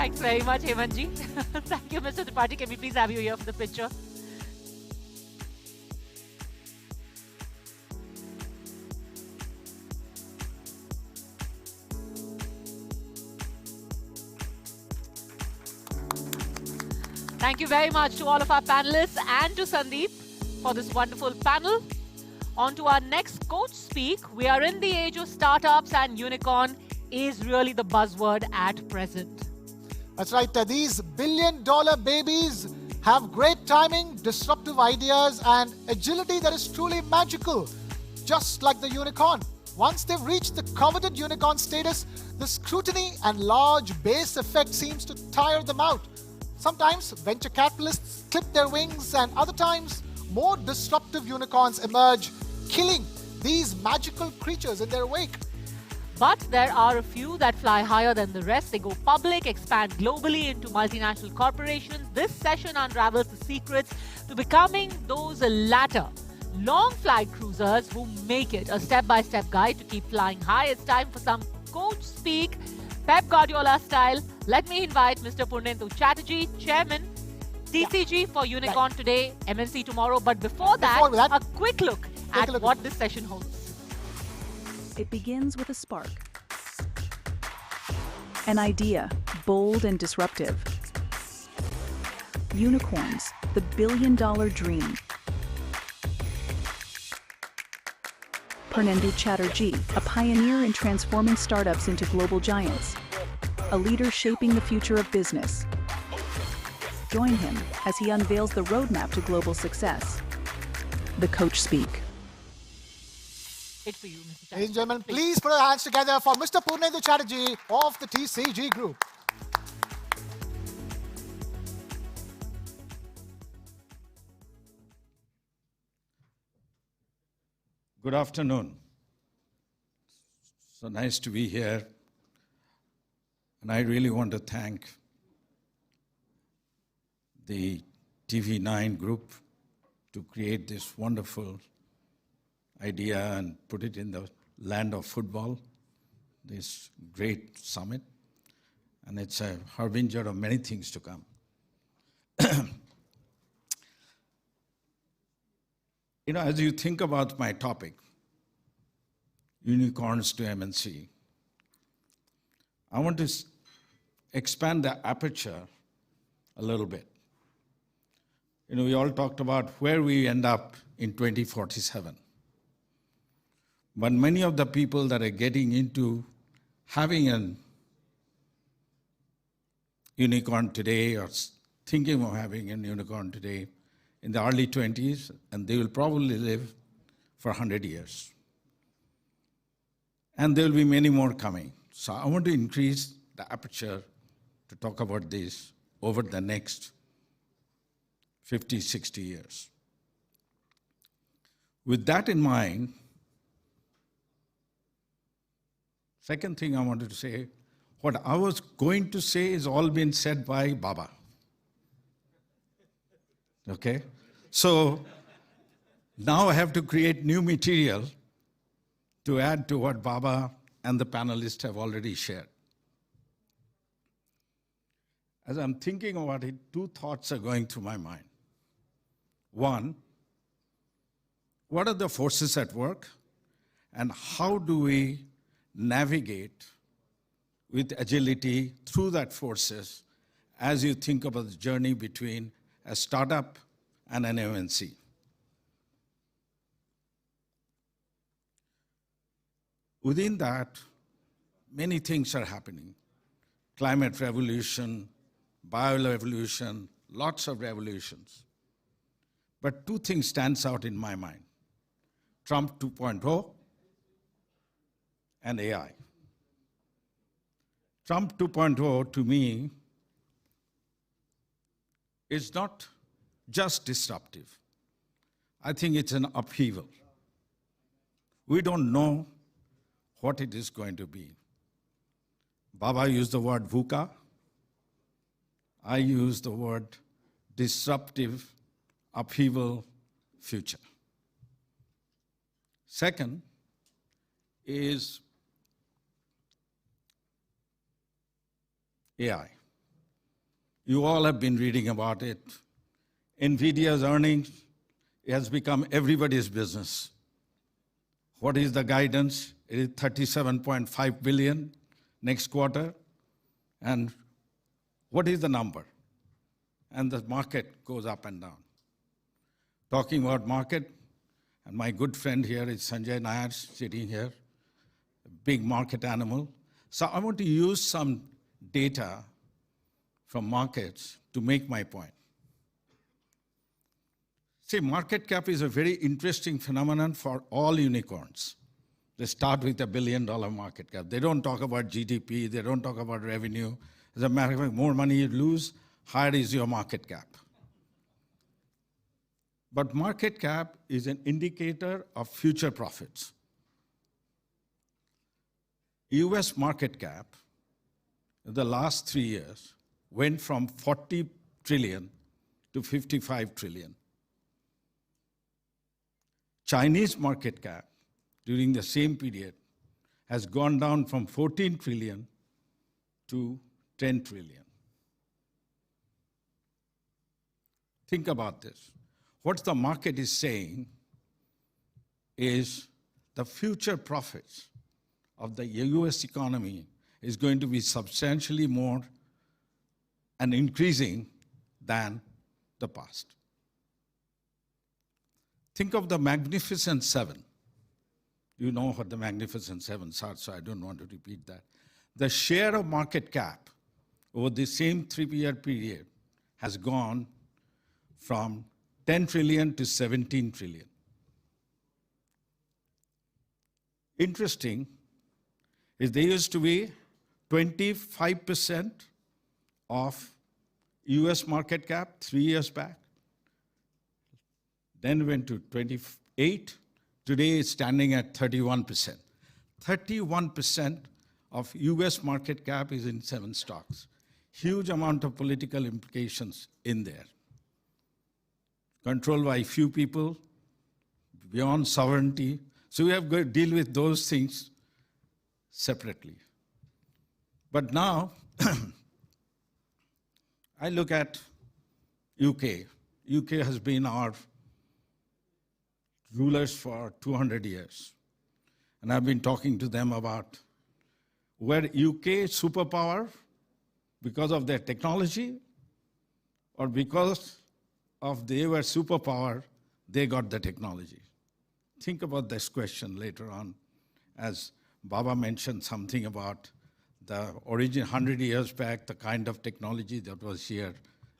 Thanks very much, Hemanji. Thank you, Mr. Tripathi. Can we please have you here for the picture? Thank you very much to all of our panelists and to Sandeep for this wonderful panel. On to our next coach speak. We are in the age of startups and unicorn is really the buzzword at present. That's right. These billion-dollar babies have great timing, disruptive ideas, and agility that is truly magical, just like the unicorn. Once they've reached the coveted unicorn status, the scrutiny and large base effect seems to tire them out. Sometimes venture capitalists clip their wings, and other times more disruptive unicorns emerge, killing these magical creatures in their wake. But there are a few that fly higher than the rest. They go public, expand globally into multinational corporations. This session unravels the secrets to becoming those latter long flight cruisers who make it. A step-by-step guide to keep flying high. It's time for some coach speak, Pep Guardiola style. Let me invite Mr. Purnendu Chatterjee, Chairman, TCG for Unicorn today, MNC tomorrow. But before that, a quick look at what this session holds. It begins with a spark. An idea, bold and disruptive. Unicorns, the billion-dollar dream. Purnendu Chatterjee, a pioneer in transforming startups into global giants. A leader shaping the future of business. Join him as he unveils the roadmap to global success. The Coach Speak. It's for you, Mr. Chatterjee. Ladies and gentlemen, please put your hands together for Mr. Purnendu Chatterjee of the TCG Group. Good afternoon. So nice to be here. And I really want to thank the TV9 group to create this wonderful idea and put it in the land of football, this great summit. And it's a harbinger of many things to come. You know, as you think about my topic, unicorns to MNC, I want to expand the aperture a little bit. You know, we all talked about where we end up in 2047. But many of the people that are getting into having a unicorn today or thinking of having a unicorn today in the early 20s, and they will probably live for 100 years. And there will be many more coming. So I want to increase the aperture to talk about this over the next 50, 60 years. With that in mind, second thing I wanted to say, what I was going to say is all been said by Baba. Okay? So now I have to create new material to add to what Baba and the panelists have already shared. As I'm thinking about it, two thoughts are going through my mind. One, what are the forces at work, and how do we navigate with agility through that forces as you think about the journey between a startup and an MNC? Within that, many things are happening. Climate revolution, bio-revolution, lots of revolutions. But two things stands out in my mind. Trump 2.0 and AI. Trump 2.0 to me is not just disruptive. I think it's an upheaval. We don't know what it is going to be. Baba used the word VUCA. I use the word disruptive, upheaval, future. Second is AI. You all have been reading about it. NVIDIA's earnings has become everybody's business. What is the guidance? It is 37.5 billion next quarter. And what is the number? And the market goes up and down. Talking about market, and my good friend here is Sanjay Nair sitting here, a big market animal. So I want to use some data from markets to make my point. See, market cap is a very interesting phenomenon for all unicorns. They start with $1 billion market cap. They don't talk about GDP, they don't talk about revenue. As a matter of fact, more money you lose, higher is your market cap. But market cap is an indicator of future profits. US market cap in the last 3 years went from 40 trillion to 55 trillion. Chinese market cap during the same period has gone down from 14 trillion to 10 trillion. Think about this. What the market is saying is the future profits of the US economy is going to be substantially more and increasing than the past. Think of the Magnificent Seven. You know what the Magnificent Sevens are, so I don't want to repeat that. The share of market cap over the same 3-year period has gone from 10 trillion to 17 trillion. Interesting is there used to be 25% of US market cap 3 years back, then went to 28, today it's standing at 31%. 31% of US market cap is in 7 stocks. Huge amount of political implications in there. Controlled by few people, beyond sovereignty. So we have to deal with those things separately. But now, I look at UK. UK has been our rulers for 200 years. And I've been talking to them about where UK superpower because of their technology or because of they were superpower, they got the technology. Think about this question later on, as Baba mentioned something about the origin 100 years back, the kind of technology that was here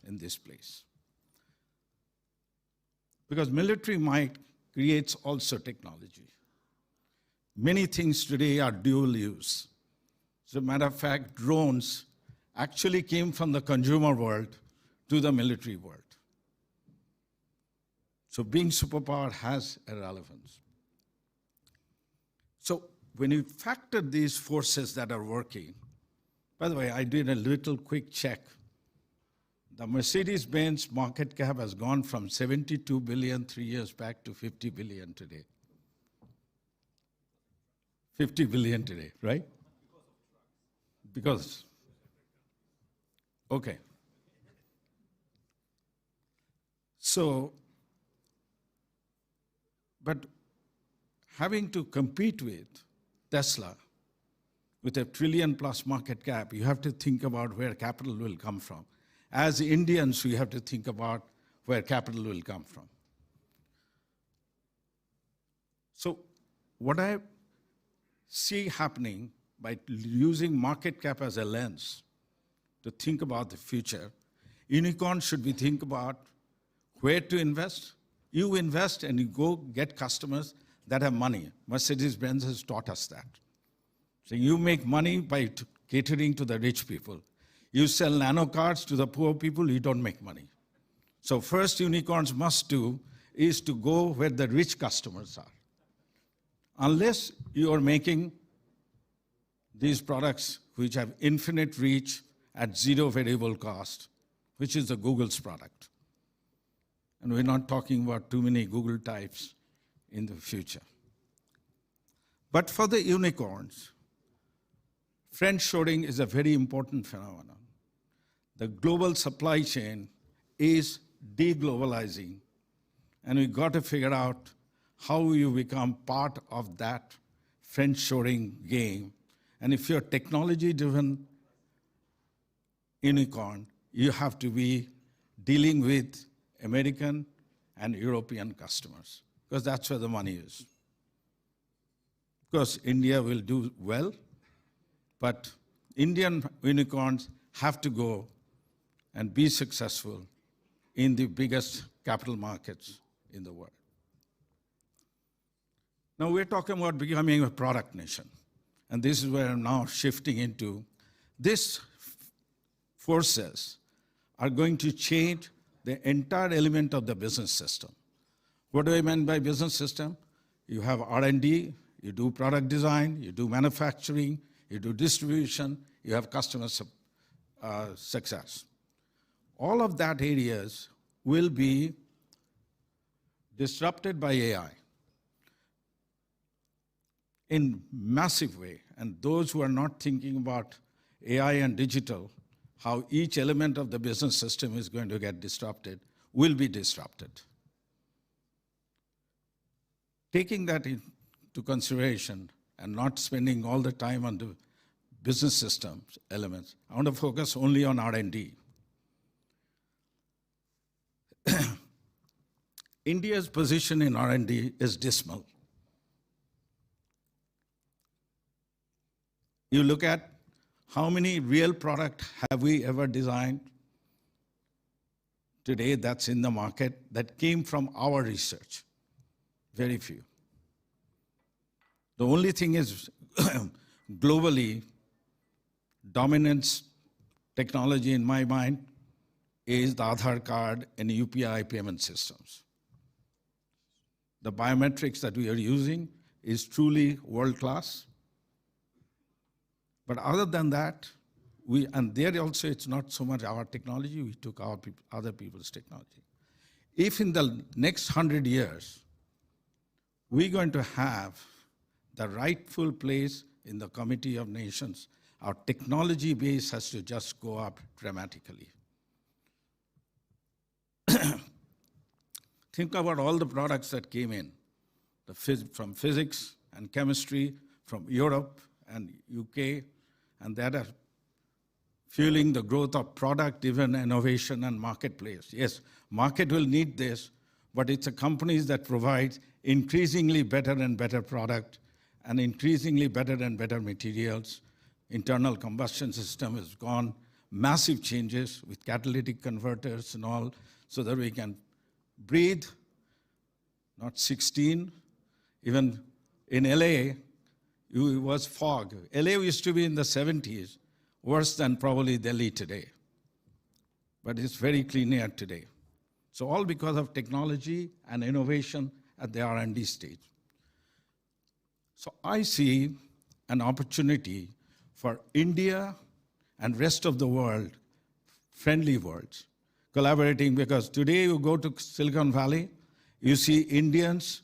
in this place. Because military might creates also technology. Many things today are dual use. As a matter of fact, drones actually came from the consumer world to the military world. So being superpower has a relevance. So when you factor these forces that are working, by the way, I did a little quick check. The Mercedes-Benz market cap has gone from 72 billion 3 years back to 50 billion today. 50 billion today, right? Because, okay. So, but having to compete with Tesla, with a $1 trillion+ market cap, you have to think about where capital will come from. As Indians, we have to think about where capital will come from. So what I see happening by using market cap as a lens to think about the future, unicorns should be think about where to invest. You invest and you go get customers that have money. Mercedes-Benz has taught us that. So you make money by catering to the rich people. You sell nano cars to the poor people, you don't make money. So first unicorns must do is to go where the rich customers are. Unless you are making these products which have infinite reach at zero variable cost, which is the Google's product. And we're not talking about too many Google types in the future. But for the unicorns, friend shoring is a very important phenomenon. the global supply chain is deglobalizing, and we got to figure out how you become part of that friend-shoring game. And if you're a technology-driven unicorn, you have to be dealing with American and European customers, because that's where the money is. Of course, India will do well, but Indian unicorns have to go and be successful in the biggest capital markets in the world. Now we're talking about becoming a product nation. And this is where I'm now shifting into. These forces are going to change the entire element of the business system. What do I mean by business system? You have R&D, you do product design, you do manufacturing, you do distribution, you have customer success. All of that areas will be disrupted by AI in massive way. And those who are not thinking about AI and digital, how each element of the business system is going to get disrupted, will be disrupted. Taking that into consideration and not spending all the time on the business systems elements, I want to focus only on R&D. India's position in R&D is dismal. You look at how many real products have we ever designed today that's in the market that came from our research? Very few. The only thing is globally, dominance technology in my mind is the Aadhaar card and UPI payment systems. The biometrics that we are using is truly world-class. But other than that, and there also it's not so much our technology, we took other people's technology. If in the next 100 years, we're going to have the rightful place in the Committee of Nations, our technology base has to just go up dramatically. Think about all the products that came in, from physics and chemistry, from Europe and UK, and that are fueling the growth of product-driven innovation and marketplace. Yes, market will need this, but it's a companies that provide increasingly better and better product and increasingly better and better materials. Internal combustion system has gone massive changes with catalytic converters and all, so that we can breathe, not 16. Even in LA, it was fog. LA used to be in the 70s, worse than probably Delhi today. But it's very clean air today. So all because of technology and innovation at the R&D stage. So I see an opportunity for India and rest of the world, friendly worlds, collaborating, because today you go to Silicon Valley, you see Indians,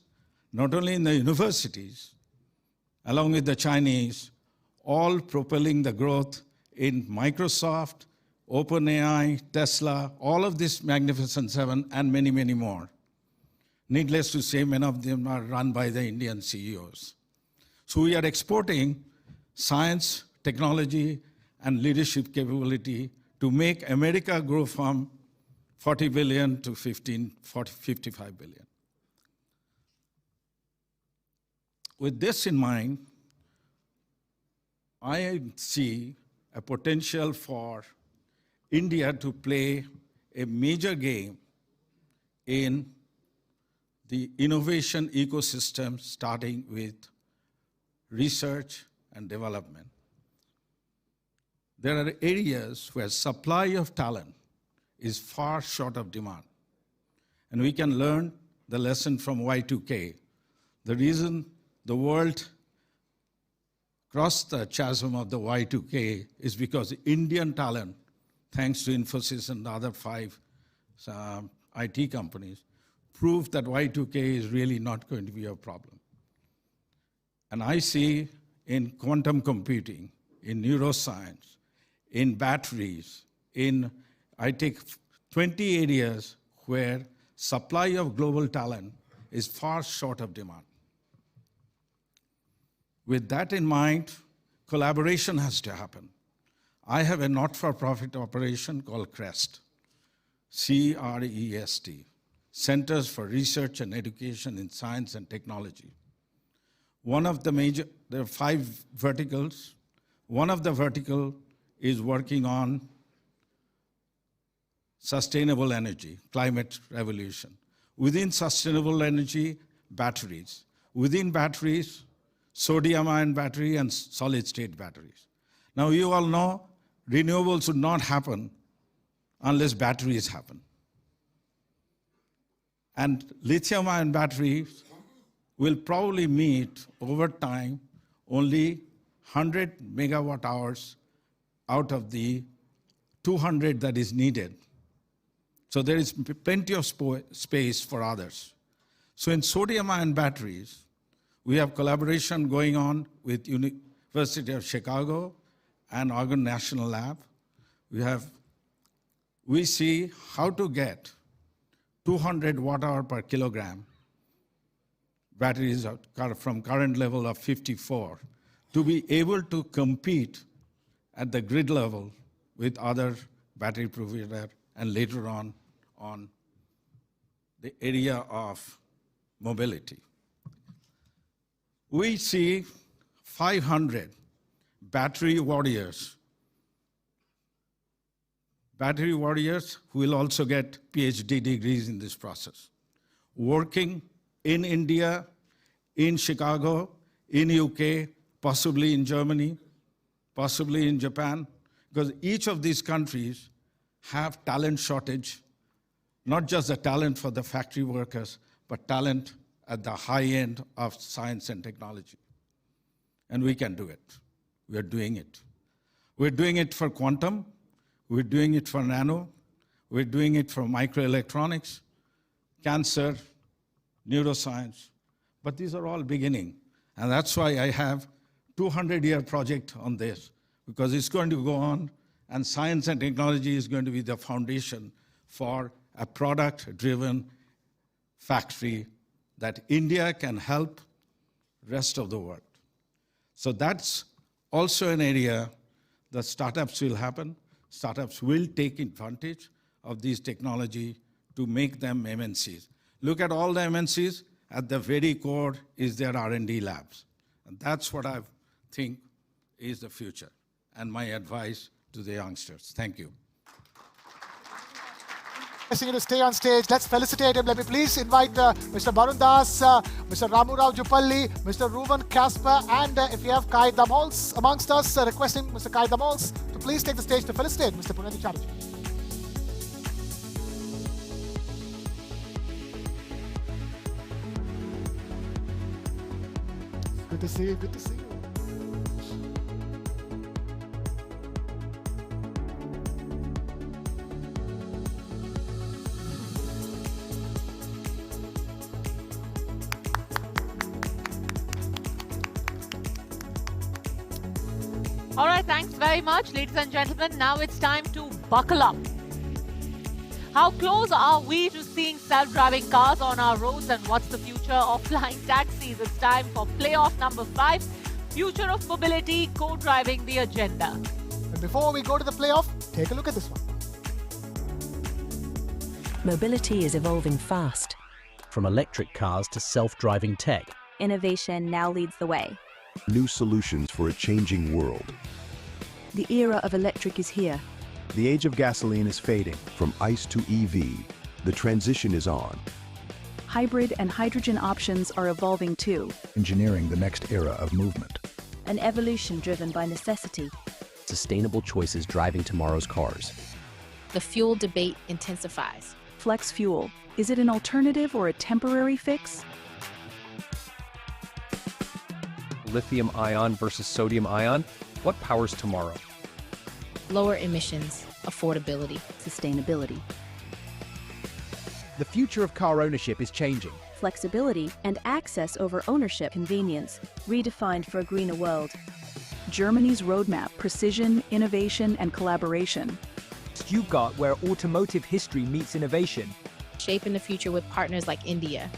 not only in the universities, along with the Chinese, all propelling the growth in Microsoft, OpenAI, Tesla, all of this Magnificent Seven, and many, many more. Needless to say, many of them are run by the Indian CEOs. So we are exporting science, technology, and leadership capability to make America grow from 40 billion to 55 billion. With this in mind, I see a potential for India to play a major game in the innovation ecosystem, starting with research and development. There are areas where supply of talent is far short of demand. And we can learn the lesson from Y2K. The reason the world crossed the chasm of the Y2K is because Indian talent, thanks to Infosys and the other 5 IT companies, proved that Y2K is really not going to be a problem. And I see in quantum computing, in neuroscience, in batteries, in I take 20 areas where supply of global talent is far short of demand. With that in mind, collaboration has to happen. I have a not-for-profit operation called CREST, C-R-E-S-T, Centers for Research and Education in Science and Technology. There are 5 verticals. One of the vertical is working on sustainable energy, climate revolution. Within sustainable energy, batteries. Within batteries, sodium-ion battery and solid-state batteries. Now you all know renewables would not happen unless batteries happen. And lithium-ion batteries will probably meet over time only 100 megawatt hours out of the 200 that is needed. So there is plenty of space for others. So in sodium-ion batteries, we have collaboration going on with University of Chicago and Oregon National Lab. We see how to get 200 watt-hour per kilogram batteries from current level of 54 to be able to compete at the grid level with other battery provider and later on the area of mobility. We see 500 battery warriors who will also get PhD degrees in this process, working in India, in Chicago, in UK, possibly in Germany, possibly in Japan, because each of these countries have talent shortage, not just the talent for the factory workers, but talent at the high end of science and technology. And we can do it. We are doing it. We're doing it for quantum. We're doing it for nano. We're doing it for microelectronics, cancer, neuroscience. But these are all beginning. And that's why I have 200-year project on this, because it's going to go on, and science and technology is going to be the foundation for a product-driven factory that India can help rest of the world. So that's also an area that startups will happen. Startups will take advantage of these technology to make them MNCs. Look at all the MNCs, at the very core is their R&D labs. And that's what I think is the future, and my advice to the youngsters. Thank you. Asking you to stay on stage. Let's felicitate him. Let me please invite Mr. Barun Das, Mr. Ramurao Jupalli, Mr. Ruven Kasper, and if we have Kai Damols amongst us, requesting Mr. Kai Damols to please take the stage to felicitate Mr. Puneti Chatterjee. Good to see you. Good to see you. All right, thanks very much, ladies and gentlemen. Now it's time to buckle up. How close are we to seeing self-driving cars on our roads, and what's the future of flying taxis? It's time for playoff number 5, Future of Mobility, Co-Driving the Agenda. And before we go to the playoff, take a look at this one. Mobility is evolving fast. From electric cars to self-driving tech. Innovation now leads the way. New solutions for a changing world. The era of electric is here. The age of gasoline is fading. From ICE to EV, the transition is on. Hybrid and hydrogen options are evolving too. Engineering the next era of movement. An evolution driven by necessity. Sustainable choices driving tomorrow's cars. The fuel debate intensifies. Flex fuel. Is it an alternative or a temporary fix? Lithium-ion versus sodium-ion? What powers tomorrow? Lower emissions, affordability, sustainability. The future of car ownership is changing. Flexibility and access over ownership convenience, redefined for a greener world. Germany's roadmap, precision, innovation, and collaboration. Stuttgart, where automotive history meets innovation. Shaping the future with partners like India.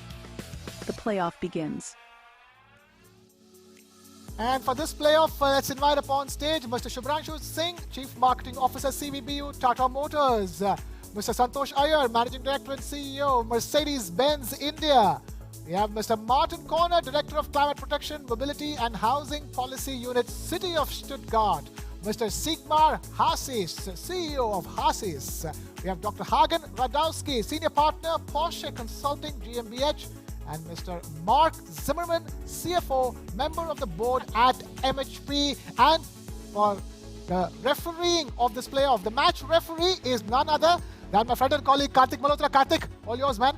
The playoff begins. And for this playoff, let's invite upon stage Mr. Shubhranshu Singh, Chief Marketing Officer, CVBU, Tata Motors. Mr. Santosh Iyer, Managing Director and CEO, Mercedes-Benz India. We have Mr. Martin Corner, Director of Climate Protection, Mobility and Housing Policy Unit, City of Stuttgart. Mr. Sigmar Hasis, CEO of Hasis. We have Dr. Hagen Radowski, Senior Partner, Porsche Consulting GmbH. And Mr. Mark Zimmerman, CFO, Member of the Board at MHP. And for the refereeing of this playoff, the match referee is none other than my friend and colleague Karthik Malhotra. Karthik, all yours, man.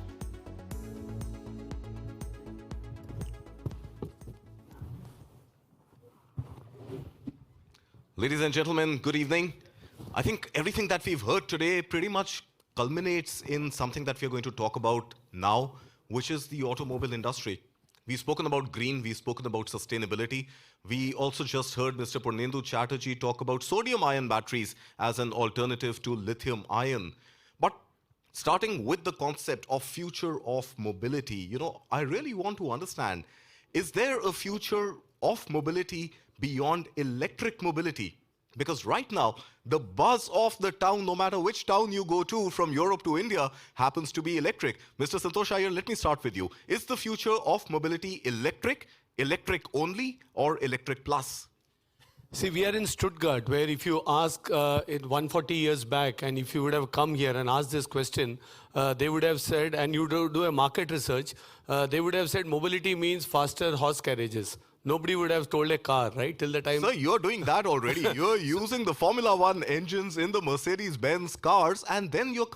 Ladies and gentlemen, good evening. I think everything that we've heard today pretty much culminates in something that we're going to talk about now, which is the automobile industry. We've spoken about green, we've spoken about sustainability. We also just heard Mr. Purnendu Chatterjee talk about sodium-ion batteries as an alternative to lithium-ion. But starting with the concept of future of mobility, I really want to understand, is there a future of mobility beyond electric mobility? Because right now, the buzz of the town, no matter which town you go to, from Europe to India, happens to be electric. Mr. Santosh Iyer, let me start with you. Is the future of mobility electric, electric only, or electric plus? See, we are in Stuttgart, where if you ask it 140 years back, and if you would have come here and asked this question, they would have said, and you do a market research, they would have said mobility means faster horse carriages. Nobody would have told a car, right, till the time... Sir, you're doing that already. You're using the Formula One engines in the Mercedes-Benz cars, and then you're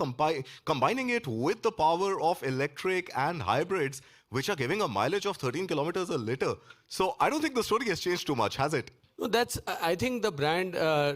combining it with the power of electric and hybrids, which are giving a mileage of 13 kilometers a liter. So I don't think the story has changed too much, has it? No, I think the brand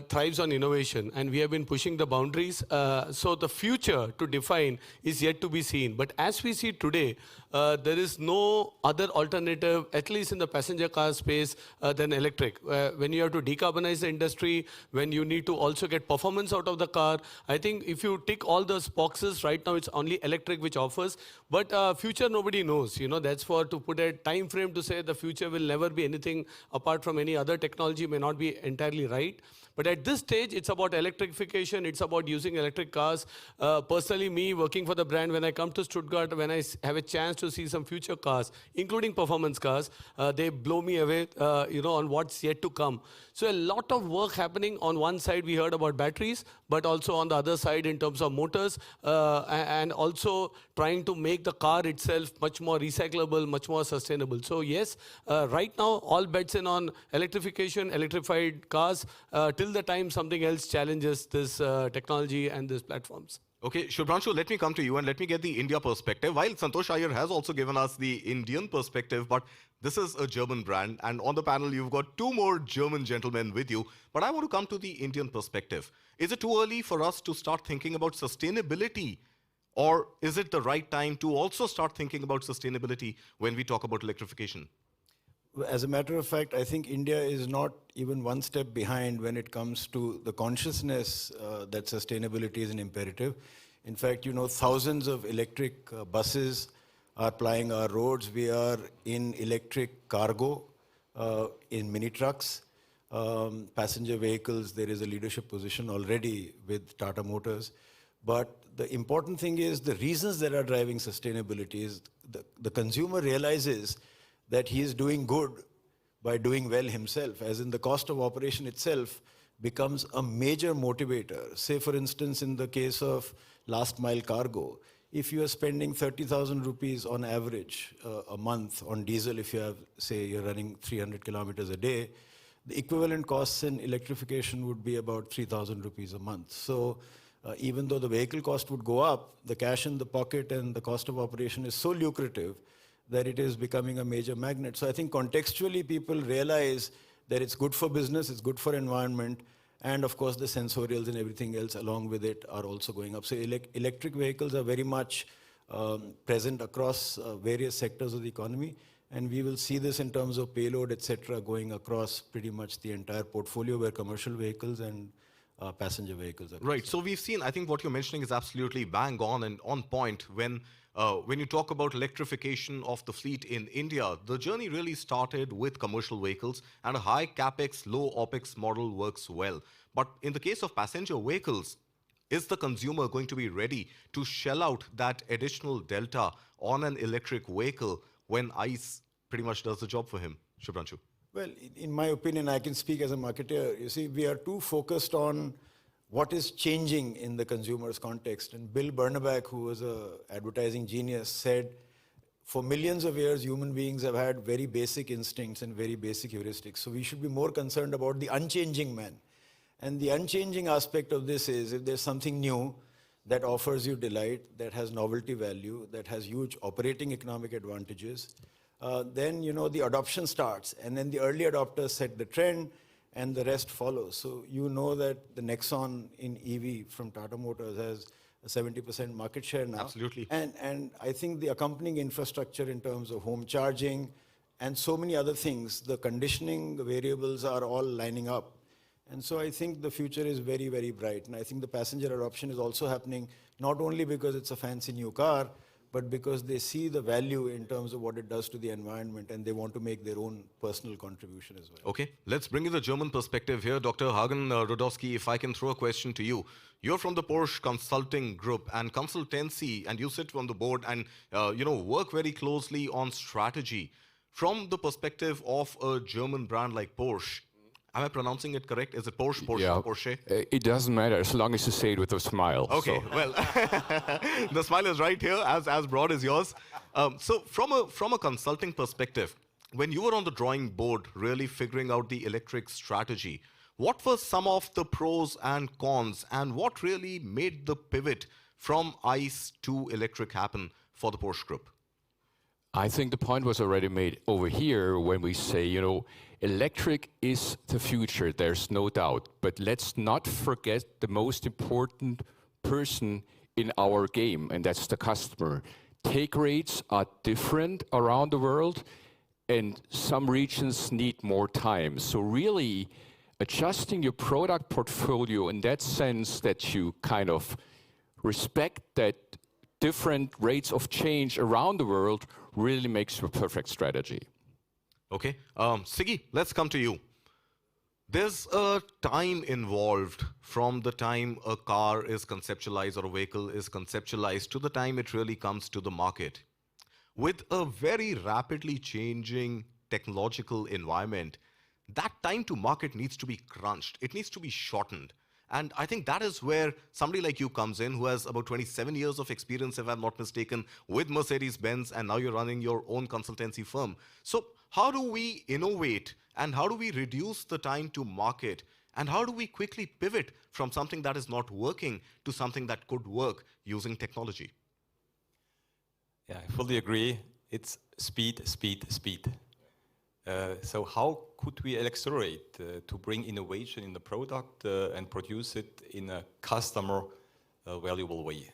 thrives on innovation, and we have been pushing the boundaries. So the future to define is yet to be seen. But as we see today, there is no other alternative, at least in the passenger car space, than electric. When you have to decarbonize the industry, when you need to also get performance out of the car, I think if you tick all those boxes, right now it's only electric which offers. But future nobody knows. That's to put a time frame to say the future will never be anything apart from any other technology may not be entirely right. But at this stage, it's about electrification. It's about using electric cars. Personally, me working for the brand, when I come to Stuttgart, when I have a chance to see some future cars, including performance cars, they blow me away, on what's yet to come. So a lot of work happening. On one side, we heard about batteries, but also on the other side in terms of motors, and also trying to make the car itself much more recyclable, much more sustainable. So yes, right now, all bets in on electrification, electrified cars, till the time something else challenges this technology and these platforms. Okay, Shubhranshu, let me come to you and let me get the India perspective. While Santosh Iyer has also given us the Indian perspective, but this is a German brand, and on the panel you've got two more German gentlemen with you. But I want to come to the Indian perspective. Is it too early for us to start thinking about sustainability? Or is it the right time to also start thinking about sustainability when we talk about electrification? As a matter of fact, I think India is not even one step behind when it comes to the consciousness that sustainability is an imperative. In fact, thousands of electric buses are plying our roads. We are in electric cargo, in mini trucks, passenger vehicles. There is a leadership position already with Tata Motors. But the important thing is the reasons that are driving sustainability is the consumer realizes that he is doing good by doing well himself, as in the cost of operation itself becomes a major motivator. Say, for instance, in the case of last mile cargo, if you are spending 30,000 rupees on average a month on diesel, if you have, say, you're running 300 kilometers a day, the equivalent costs in electrification would be about 3,000 rupees a month. So even though the vehicle cost would go up, the cash in the pocket and the cost of operation is so lucrative that it is becoming a major magnet. So I think contextually people realize that it's good for business, it's good for environment, and of course the sensorials and everything else along with it are also going up. So electric vehicles are very much present across various sectors of the economy, and we will see this in terms of payload, etc., going across pretty much the entire portfolio where commercial vehicles and passenger vehicles. Right. So we've seen, I think what you're mentioning is absolutely bang on and on point. When you talk about electrification of the fleet in India, the journey really started with commercial vehicles, and a high capex, low opex model works well. But in the case of passenger vehicles, is the consumer going to be ready to shell out that additional delta on an electric vehicle when ICE pretty much does the job for him? Shubhranshu. Well, in my opinion, I can speak as a marketer. You see, we are too focused on what is changing in the consumer's context. And Bill Bernabach, who was an advertising genius, said, for millions of years, human beings have had very basic instincts and very basic heuristics. So we should be more concerned about the unchanging man. And the unchanging aspect of this is, if there's something new that offers you delight, that has novelty value, that has huge operating economic advantages, then, you know, the adoption starts. And then the early adopters set the trend, and the rest follows. So you know that the Nexon in EV from Tata Motors has a 70% market share now. Absolutely. And I think the accompanying infrastructure in terms of home charging and so many other things, the conditioning variables are all lining up. And so I think the future is very, very bright. And I think the passenger adoption is also happening not only because it's a fancy new car, but because they see the value in terms of what it does to the environment, and they want to make their own personal contribution as well. Okay, let's bring in the German perspective here. Dr. Hagen Rodowski, if I can throw a question to you. You're from the Porsche Consulting Group and consultancy, and you sit on the board and work very closely on strategy. From the perspective of a German brand like Porsche, am I pronouncing it correct? Is it Porsche, Porsche, yeah. Porsche? It doesn't matter as long as you say it with a smile. Okay, so. Well, the smile is right here, as broad as yours. So from a consulting perspective, when you were on the drawing board really figuring out the electric strategy, what were some of the pros and cons, and what really made the pivot from ICE to electric happen for the Porsche Group? I think the point was already made over here when we say, electric is the future, there's no doubt. But let's not forget the most important person in our game, and that's the customer. Take rates are different around the world, and some regions need more time. So really adjusting your product portfolio in that sense that you kind of respect that different rates of change around the world really makes a perfect strategy. Okay, Siggy, let's come to you. There's a time involved from the time a car is conceptualized or a vehicle is conceptualized to the time it really comes to the market. With a very rapidly changing technological environment, that time to market needs to be crunched. It needs to be shortened. And I think that is where somebody like you comes in, who has about 27 years of experience, if I'm not mistaken, with Mercedes-Benz, and now you're running your own consultancy firm. So how do we innovate, and how do we reduce the time to market, and how do we quickly pivot from something that is not working to something that could work using technology? Yeah, I fully agree. It's speed, speed, speed. So how could we accelerate to bring innovation in the product and produce it in a customer valuable way?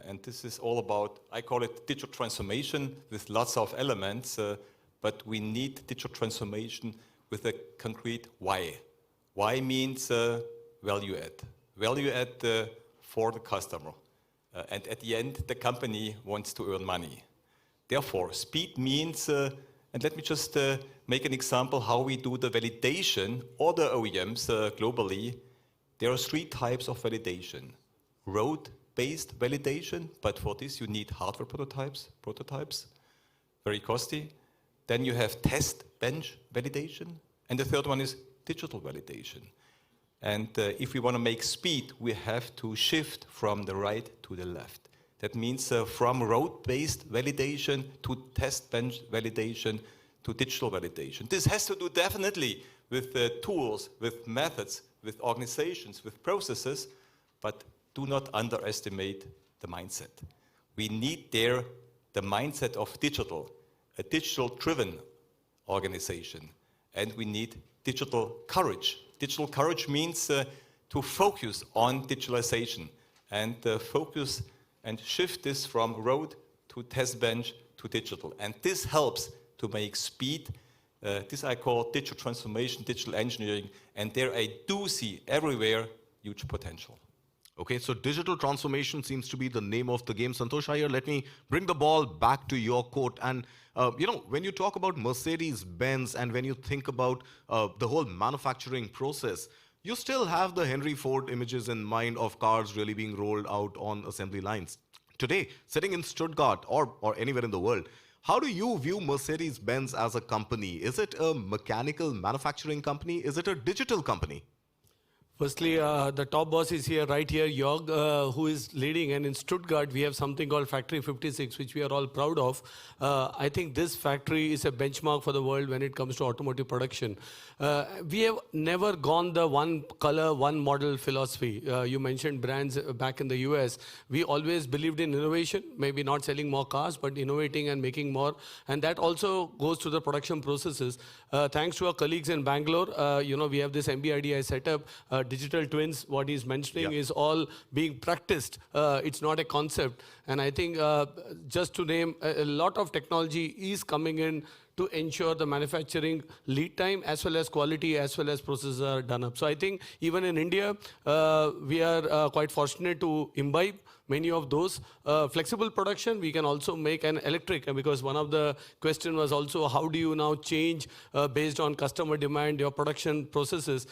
And this is all about, I call it digital transformation with lots of elements, but we need digital transformation with a concrete why. Why means value add. Value add for the customer. And at the end, the company wants to earn money. Therefore, speed means, and let me just make an example how we do the validation. Other OEMs globally, there are 3 types of validation. Road-based validation, but for this you need hardware prototypes, very costly. Then you have test bench validation, and the third one is digital validation. And if we want to make speed, we have to shift from the right to the left. That means from road-based validation to test bench validation to digital validation. This has to do definitely with tools, with methods, with organizations, with processes, but do not underestimate the mindset. We need there the mindset of digital, a digital-driven organization, and we need digital courage. Digital courage means to focus on digitalization and focus and shift this from road to test bench to digital. And this helps to make speed. This I call digital transformation, digital engineering, and there I do see everywhere huge potential. Okay, so digital transformation seems to be the name of the game. Santosh Iyer, let me bring the ball back to your court. And, when you talk about Mercedes-Benz and when you think about the whole manufacturing process, you still have the Henry Ford images in mind of cars really being rolled out on assembly lines. Today, sitting in Stuttgart or anywhere in the world, how do you view Mercedes-Benz as a company? Is it a mechanical manufacturing company? Is it a digital company? Firstly, the top boss is here, right here, Jörg, who is leading. And in Stuttgart, we have something called Factory 56, which we are all proud of. I think this factory is a benchmark for the world when it comes to automotive production. We have never gone the one color, one model philosophy. You mentioned brands back in the US. We always believed in innovation, maybe not selling more cars, but innovating and making more. And that also goes to the production processes. Thanks to our colleagues in Bangalore, we have this MBIDI setup. Digital twins, what he's mentioning, is all being practiced. It's not a concept. And I think just to name, a lot of technology is coming in to ensure the manufacturing lead time as well as quality as well as processes are done up. So I think even in India, we are quite fortunate to imbibe many of those. Flexible production, we can also make an electric, because one of the question was also how do you now change based on customer demand your production processes.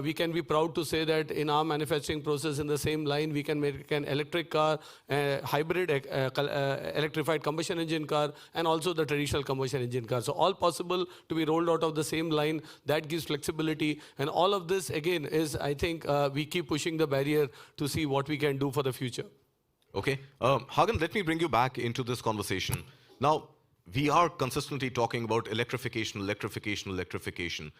We can be proud to say that in our manufacturing process in the same line we can make an electric car, hybrid electrified combustion engine car, and also the traditional combustion engine car. So all possible to be rolled out of the same line. That gives flexibility, and all of this again is, I think, we keep pushing the barrier to see what we can do for the future. Okay, Hagen, let me bring you back into this conversation. Now, we are consistently talking about electrification, electrification, electrification.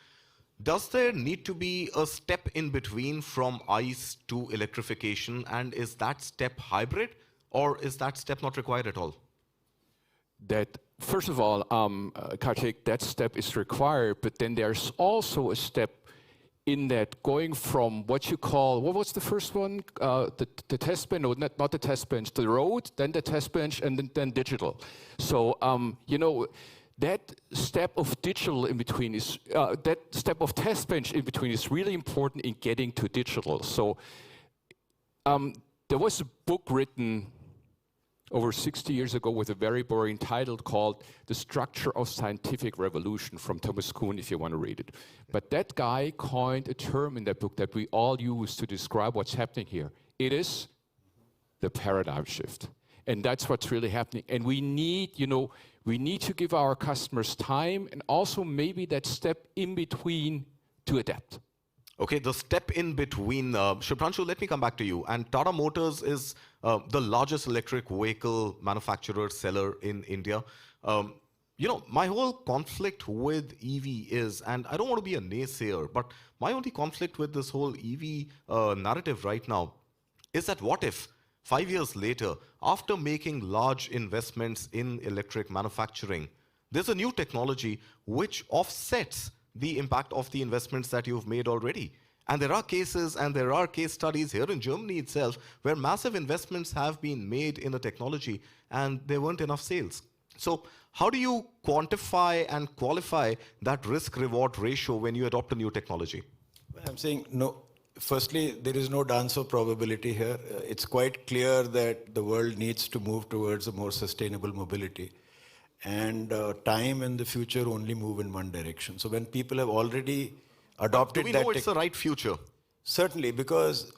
Does there need to be a step in between from ICE to electrification, and is that step hybrid, or is that step not required at all? That, first of all, Kartik, that step is required, but then there's also a step in that going from what you call, what was the first one? The test bench, no, not the test bench, the road, then the test bench, and then digital. So, that step of digital in between is, that step of test bench in between is really important in getting to digital. So, there was a book written over 60 years ago with a very boring title called The Structure of Scientific Revolution from Thomas Kuhn, if you want to read it. But that guy coined a term in that book that we all use to describe what's happening here. It is the paradigm shift. And that's what's really happening. And we need, we need to give our customers time and also maybe that step in between to adapt. Okay, the step in between, Shubhranshu, let me come back to you. And Tata Motors is the largest electric vehicle manufacturer, seller in India. My whole conflict with EV is, and I don't want to be a naysayer, but my only conflict with this whole EV narrative right now is that what if 5 years later, after making large investments in electric manufacturing, there's a new technology which offsets the impact of the investments that you've made already. And there are cases and there are case studies here in Germany itself where massive investments have been made in a technology and there weren't enough sales. So how do you quantify and qualify that risk-reward ratio when you adopt a new technology? Well, I'm saying no. Firstly, there is no dance of probability here. It's quite clear that the world needs to move towards a more sustainable mobility. And time and the future only move in one direction. So when people have already adopted that... Do we know it's the right future? Certainly, because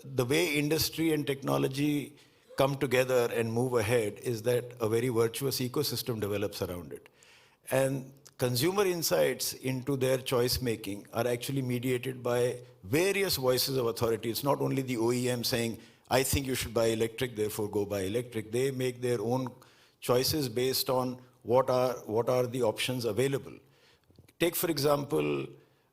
the way industry and technology come together and move ahead is that a very virtuous ecosystem develops around it. And consumer insights into their choice making are actually mediated by various voices of authority. It's not only the OEM saying, I think you should buy electric, therefore go buy electric. They make their own choices based on what are the options available. Take, for example,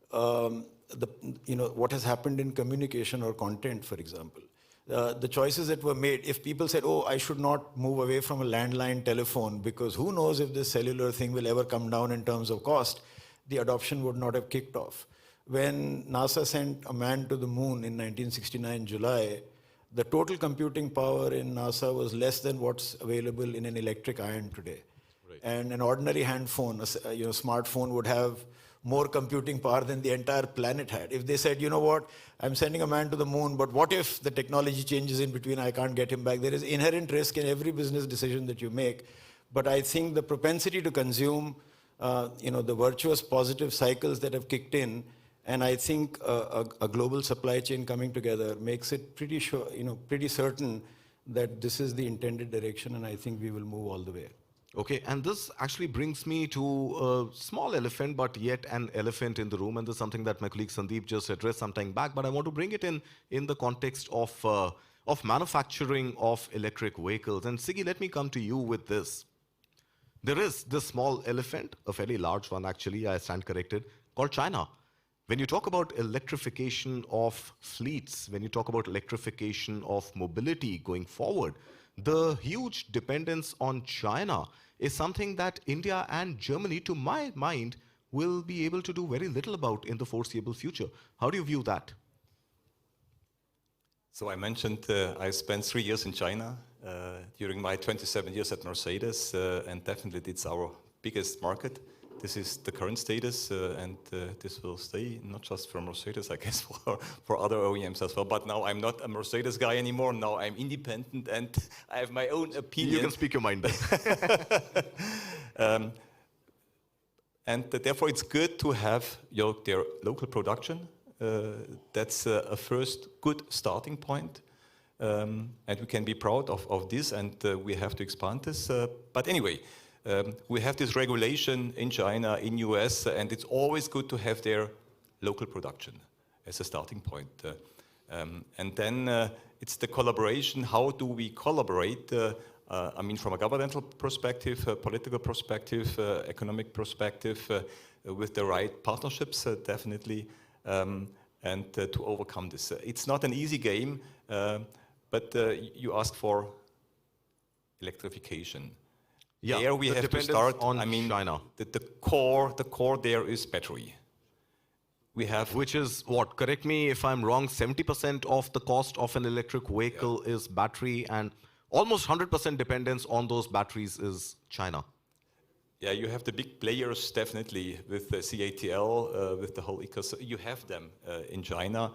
what has happened in communication or content, for example. The choices that were made, if people said, oh, I should not move away from a landline telephone because who knows if this cellular thing will ever come down in terms of cost, the adoption would not have kicked off. When NASA sent a man to the moon in 1969 July, the total computing power in NASA was less than what's available in an electric iron today. Right. And an ordinary hand phone, smartphone would have more computing power than the entire planet had. If they said, you know what, I'm sending a man to the moon, but what if the technology changes in between, I can't get him back? There is inherent risk in every business decision that you make. But I think the propensity to consume, the virtuous positive cycles that have kicked in, and I think a global supply chain coming together makes it pretty sure, pretty certain that this is the intended direction, and I think we will move all the way. Okay, and this actually brings me to a small elephant, but yet an elephant in the room, and this is something that my colleague Sandeep just addressed some time back, but I want to bring it in the context of manufacturing of electric vehicles. And Siggy, let me come to you with this. There is this small elephant, a fairly large one actually, I stand corrected, called China. When you talk about electrification of fleets, when you talk about electrification of mobility going forward, the huge dependence on China is something that India and Germany, to my mind, will be able to do very little about in the foreseeable future. How do you view that? So I mentioned I spent 3 years in China during my 27 years at Mercedes, and definitely it's our biggest market. This is the current status, and this will stay, not just for Mercedes, I guess, for other OEMs as well. But now I'm not a Mercedes guy anymore. Now I'm independent, and I have my own opinion. You can speak your mind then. And therefore, it's good to have their local production. That's a first good starting point. And we can be proud of this, and we have to expand this. But anyway, we have this regulation in China, in US, and it's always good to have their local production as a starting point. And then it's the collaboration. How do we collaborate? I mean, from a governmental perspective, a political perspective, economic perspective, with the right partnerships, definitely, and to overcome this. It's not an easy game, but you ask for electrification. Yeah, there we have to start on China. The core there is battery. We have, which is what? Correct me if I'm wrong. 70% of the cost of an electric vehicle is battery, and almost 100% dependence on those batteries is China. Yeah, you have the big players definitely with the CATL, with the whole ecosystem. You have them in China.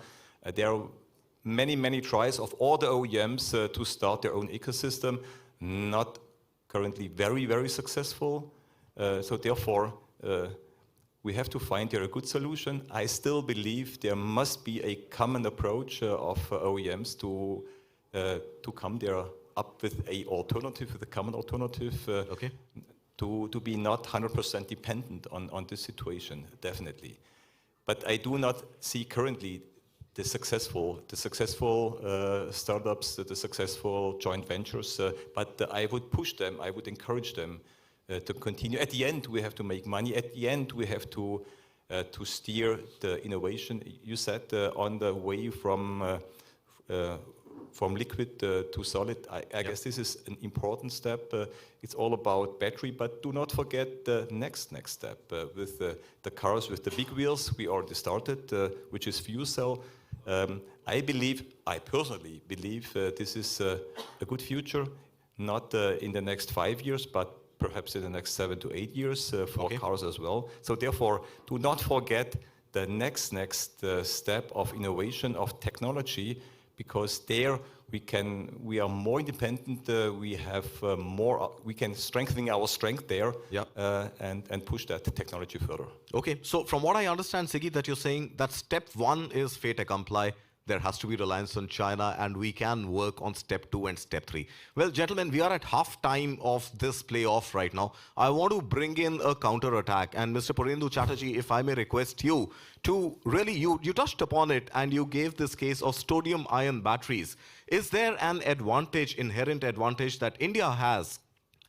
There are many tries of all the OEMs to start their own ecosystem. Not currently very successful. So therefore, we have to find here a good solution. I still believe there must be a common approach of OEMs to come there up with a alternative, with a common alternative. Okay. To be not 100% dependent on this situation, definitely. But I do not see currently the successful startups, the successful joint ventures, but I would push them, I would encourage them to continue. At the end, we have to make money. At the end, we have to steer the innovation. You said on the way from liquid to solid. I guess this is an important step. It's all about battery, but do not forget the next step with the cars with the big wheels. We already started, which is fuel cell. I personally believe this is a good future, not in the next 5 years, but perhaps in the next 7 to 8 years for cars as well. So therefore, do not forget the next step of innovation, of technology, because there we are more independent. We have we can strengthen our strength there, and push that technology further. Okay, so from what I understand, Siggy, that you're saying that step 1 is fait accompli. There has to be reliance on China, and we can work on step 2 and step 3. Well, gentlemen, we are at half time of this playoff right now. I want to bring in a counter attack, and Mr. Purendu Chatterjee, if I may request you to really, you touched upon it, and you gave this case of sodium-ion batteries. Is there an advantage, inherent advantage that India has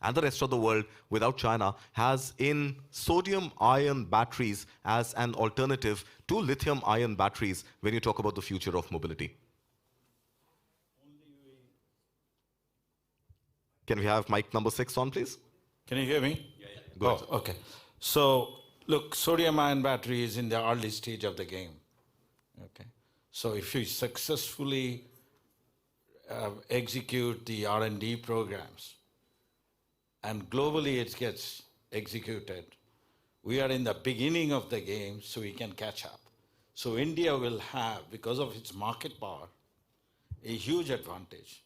and the rest of the world without China has in sodium-ion batteries as an alternative to lithium-ion batteries when you talk about the future of mobility? Can we have mic number 6 on, please? Can you hear me? Yeah. Go ahead. Okay. So, look, sodium-ion battery is in the early stage of the game. Okay. So if you successfully execute the R&D programs, and globally it gets executed, We are in the beginning of the game, so we can catch up. So India will have, because of its market power, a huge advantage.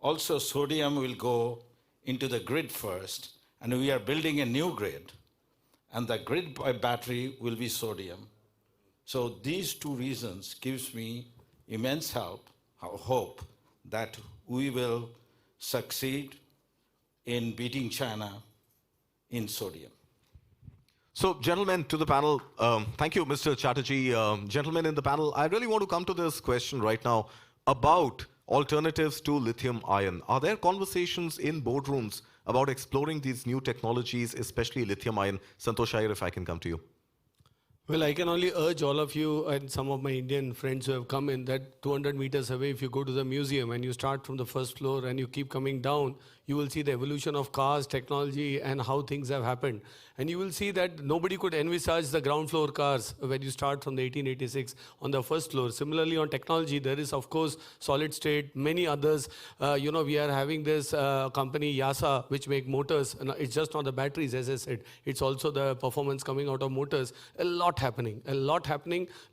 Also, sodium will go into the grid first, and we are building a new grid, and the grid battery will be sodium. So these two reasons gives me immense hope that we will succeed in beating China in sodium. So, gentlemen to the panel, thank you, Mr. Chatterjee. Gentlemen in the panel, I really want to come to this question right now about alternatives to lithium ion. Are there conversations in boardrooms about exploring these new technologies, especially lithium ion? Santosh Iyer, if I can come to you. Well, I can only urge all of you and some of my Indian friends who have come in that 200 meters away, if you go to the museum and you start from the first floor and you keep coming down, you will see the evolution of cars, technology, and how things have happened. And you will see that nobody could envisage the ground floor cars when you start from the 1886 on the first floor. Similarly, on technology, there is, of course, solid state, many others. We are having this company, YASA, which make motors. And it's just not the batteries, as I said. It's also the performance coming out of motors. A lot happening.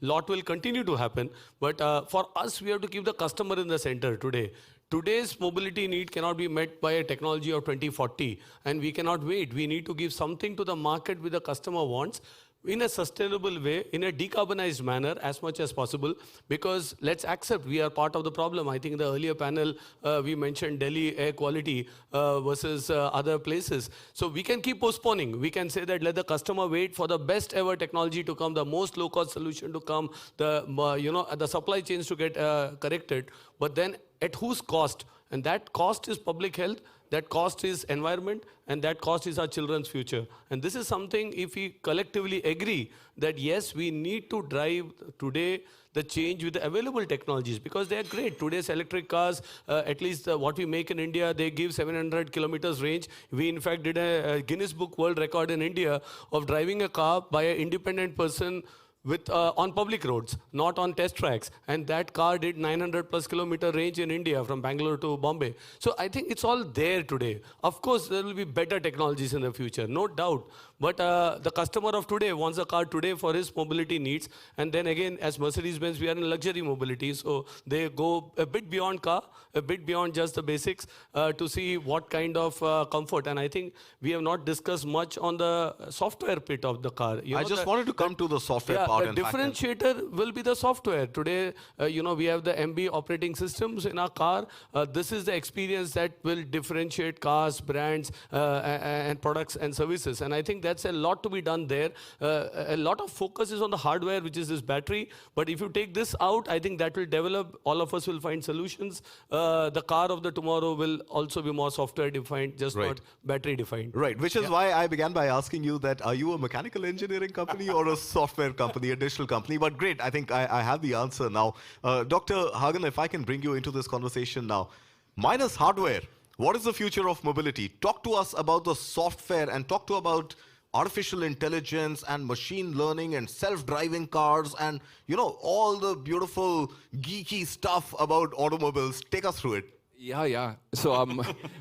Lot will continue to happen. But for us, we have to keep the customer in the center today. Today's mobility need cannot be met by a technology of 2040, and we cannot wait. We need to give something to the market which the customer wants in a sustainable way, in a decarbonized manner as much as possible, because let's accept we are part of the problem. I think in the earlier panel, we mentioned Delhi air quality versus other places. So we can keep postponing. We can say that let the customer wait for the best ever technology to come, the most low-cost solution to come, the supply chains to get corrected. But then at whose cost? And that cost is public health, that cost is environment, and that cost is our children's future. And this is something, if we collectively agree that yes, we need to drive today the change with the available technologies, because they are great. Today's electric cars, at least what we make in India, they give 700 kilometers range. We in fact did a Guinness Book World Record in India of driving a car by an independent person with on public roads, not on test tracks. And that car did 900 plus kilometer range in India from Bangalore to Bombay. So I think it's all there today. Of course, there will be better technologies in the future, no doubt. But the customer of today wants a car today for his mobility needs. And then again, as Mercedes-Benz, we are in luxury mobility. So they go a bit beyond car, a bit beyond just the basics to see what kind of comfort. And I think we have not discussed much on the software bit of the car. I just wanted to come to the software part. The differentiator will be the software. Today, we have the MB operating systems in our car. This is the experience that will differentiate cars, brands, and products and services. And I think that's a lot to be done there. A lot of focus is on the hardware, which is this battery. But if you take this out, I think that will develop. All of us will find solutions. The car of the tomorrow will also be more software defined, just not battery defined. Right, which is why I began by asking you that, are you a mechanical engineering company or a software company, a digital company? But great, I think I have the answer now. Dr. Hagen, if I can bring you into this conversation now. Minus hardware, what is the future of mobility? Talk to us about the software and talk to about artificial intelligence and machine learning and self-driving cars and, all the beautiful geeky stuff about automobiles. Take us through it. Yeah. So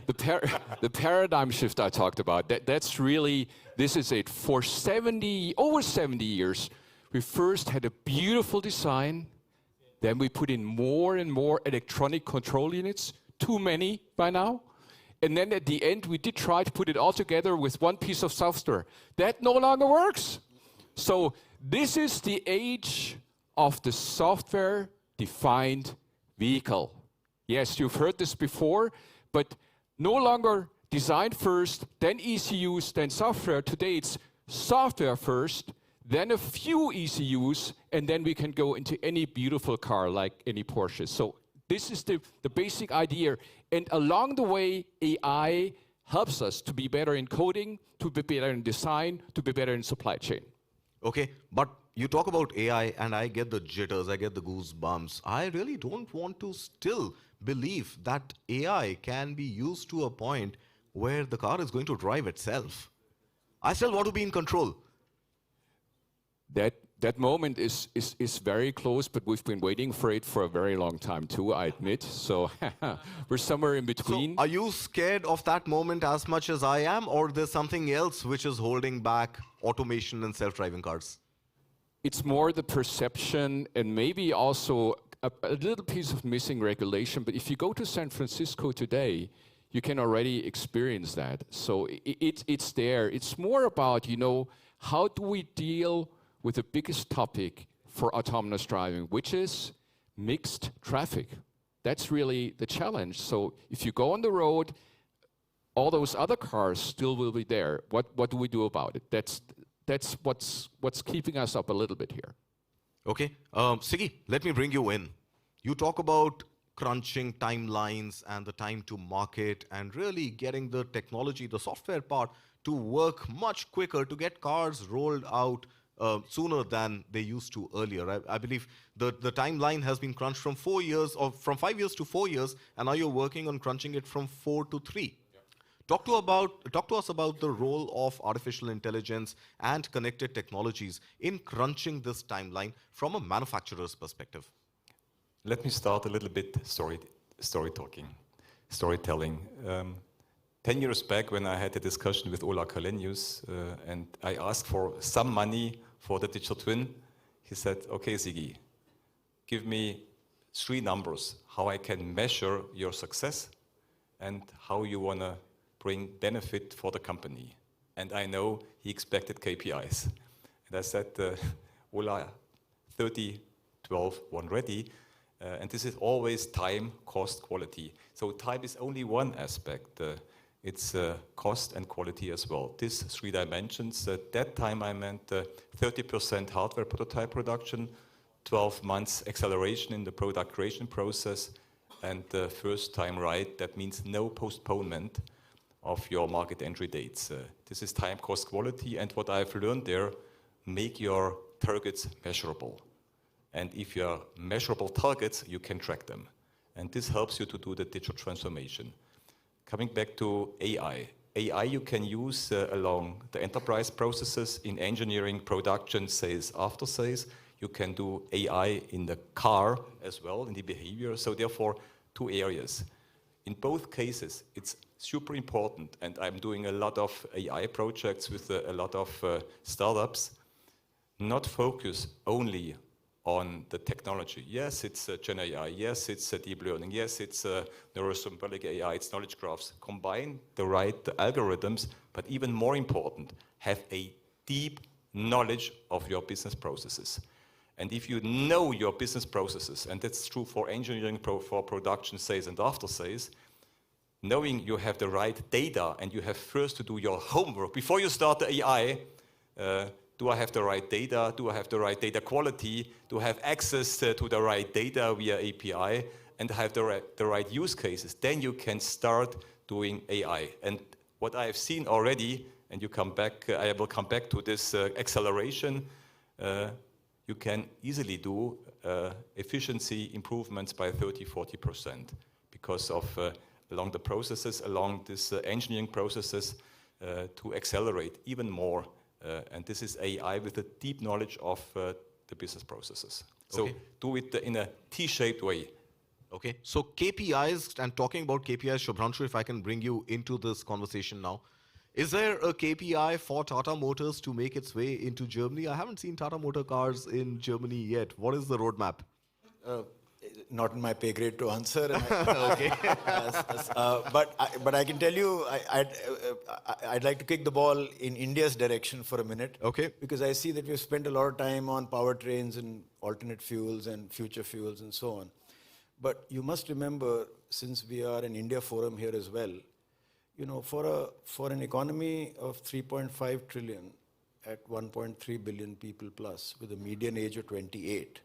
the paradigm shift I talked about, that's really, this is it. For over 70 years, we first had a beautiful design, then we put in more and more electronic control units, too many by now. And then at the end, we did try to put it all together with one piece of software. That no longer works. So this is the age of the software-defined vehicle. Yes, you've heard this before, but no longer design first, then ECUs, then software. Today it's software first, then a few ECUs, and then we can go into any beautiful car like any Porsche. So this is the basic idea. And along the way, AI helps us to be better in coding, to be better in design, to be better in supply chain. Okay, but you talk about AI and I get the jitters, I get the goosebumps. I really don't want to still believe that AI can be used to a point where the car is going to drive itself. I still want to be in control. That moment is very close, but we've been waiting for it for a very long time too, I admit. So we're somewhere in between. So are you scared of that moment as much as I am, or there's something else which is holding back automation and self-driving cars? It's more the perception and maybe also a little piece of missing regulation. But if you go to San Francisco today, you can already experience that. So it's there. It's more about, you know, how do we deal with the biggest topic for autonomous driving, which is mixed traffic. That's really the challenge. So if you go on the road, all those other cars still will be there. What do we do about it? That's what's keeping us up a little bit here. Okay, Siggy, let me bring you in. You talk about crunching timelines and the time to market and really getting the technology, the software part, to work much quicker to get cars rolled out sooner than they used to earlier. I believe the timeline has been crunched from 4 years, or from 5 years to 4 years, and now you're working on crunching it from 4 to 3. Talk to us about the role of artificial intelligence and connected technologies in crunching this timeline from a manufacturer's perspective. Let me start a little bit storytelling. 10 years back, when I had a discussion with Ola Kalenius, and I asked for some money for the digital twin, he said, okay, Siggy, give me 3 numbers, how I can measure your success and how you want to bring benefit for the company. And I know he expected KPIs. And I said, Ola, 30, 12, 1 ready. And this is always time, cost, quality. So time is only one aspect. It's cost and quality as well. These 3 dimensions. At that time, I meant 30% hardware prototype production, 12 months acceleration in the product creation process, and the first time right, that means no postponement of your market entry dates. This is time, cost, quality, and what I've learned there, make your targets measurable. And if you have measurable targets, you can track them. And this helps you to do the digital transformation. Coming back to AI. AI you can use along the enterprise processes in engineering, production, sales, after sales. You can do AI in the car as well, in the behavior. So therefore, 2 areas. In both cases, it's super important, and I'm doing a lot of AI projects with a lot of startups, not focus only on the technology. Yes, it's Gen AI. Yes, it's deep learning. Yes, it's neurosymbolic AI. It's knowledge graphs. Combine the right algorithms, but even more important, have a deep knowledge of your business processes. And if you know your business processes, and that's true for engineering, for production, sales, and after sales, knowing you have the right data and you have first to do your homework before you start the AI, do I have the right data? Do I have the right data quality? Do I have access to the right data via API? And have the right use cases? Then you can start doing AI. And what I have seen already, and you come back, I will come back to this acceleration, you can easily do efficiency improvements by 30–40% because of along the processes, along this engineering processes to accelerate even more. And this is AI with a deep knowledge of the business processes. So do it in a T-shaped way. Okay, so KPIs, and talking about KPIs, Shubhranshu, if I can bring you into this conversation now. Is there a KPI for Tata Motors to make its way into Germany? I haven't seen Tata Motor cars in Germany yet. What is the roadmap? Not in my pay grade to answer. Okay. But I can tell you, I'd like to kick the ball in India's direction for a minute. Okay. Because I see that we've spent a lot of time on powertrains and alternate fuels and future fuels and so on. But you must remember, since we are an India forum here as well, you know, for an economy of 3.5 trillion at 1.3 billion people plus, with a median age of 28,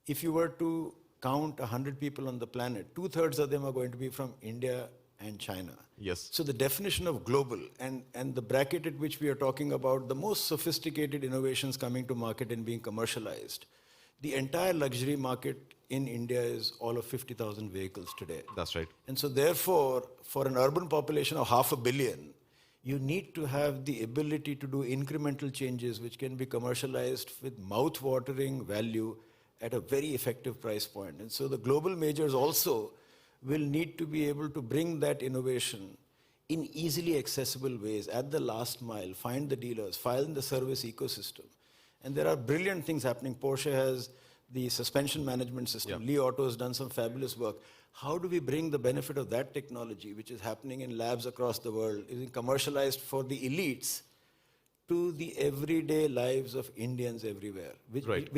if you were to count 100 people on the planet, 2/3 of them are going to be from India and China. Yes. So the definition of global and the bracket at which we are talking about the most sophisticated innovations coming to market and being commercialized, the entire luxury market in India is all of 50,000 vehicles today. That's right. And so therefore, for an urban population of 500 million, you need to have the ability to do incremental changes which can be commercialized with mouth-watering value at a very effective price point. And so the global majors also will need to be able to bring that innovation in easily accessible ways at the last mile, find the dealers, file in the service ecosystem. And there are brilliant things happening. Porsche has the suspension management system. Li Auto has done some fabulous work. How do we bring the benefit of that technology, which is happening in labs across the world, is commercialized for the elites, to the everyday lives of Indians everywhere,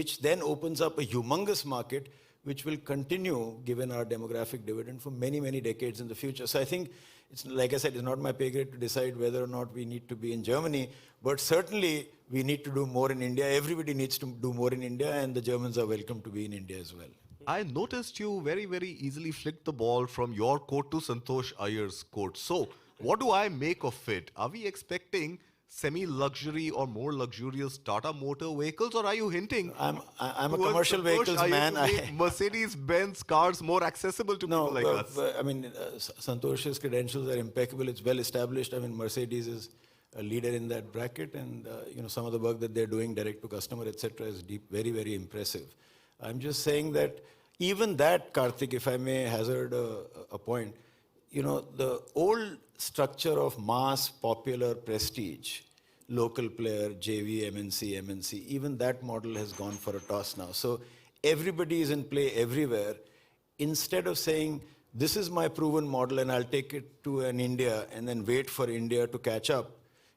which then opens up a humongous market which will continue, given our demographic dividend, for many, many decades in the future. So I think, it's like I said, it's not my pay grade to decide whether or not we need to be in Germany, but certainly we need to do more in India. Everybody needs to do more in India, and the Germans are welcome to be in India as well. I noticed you very, very easily flicked the ball from your court to Santosh Iyer's court. So, what do I make of it? Are we expecting semi-luxury or more luxurious Tata Motor vehicles, or are you hinting? I'm a commercial vehicles man. Mercedes-Benz cars more accessible to people like us. I mean, Santosh's credentials are impeccable. It's well established. I mean, Mercedes is a leader in that bracket, and some of the work that they're doing direct to customer, etc., is very, very impressive. I'm just saying that even that, Karthik, if I may hazard a point, the old structure of mass, popular, prestige, local player, JV, MNC, even that model has gone for a toss now. So everybody is in play everywhere. Instead of saying, this is my proven model and I'll take it to an India and then wait for India to catch up,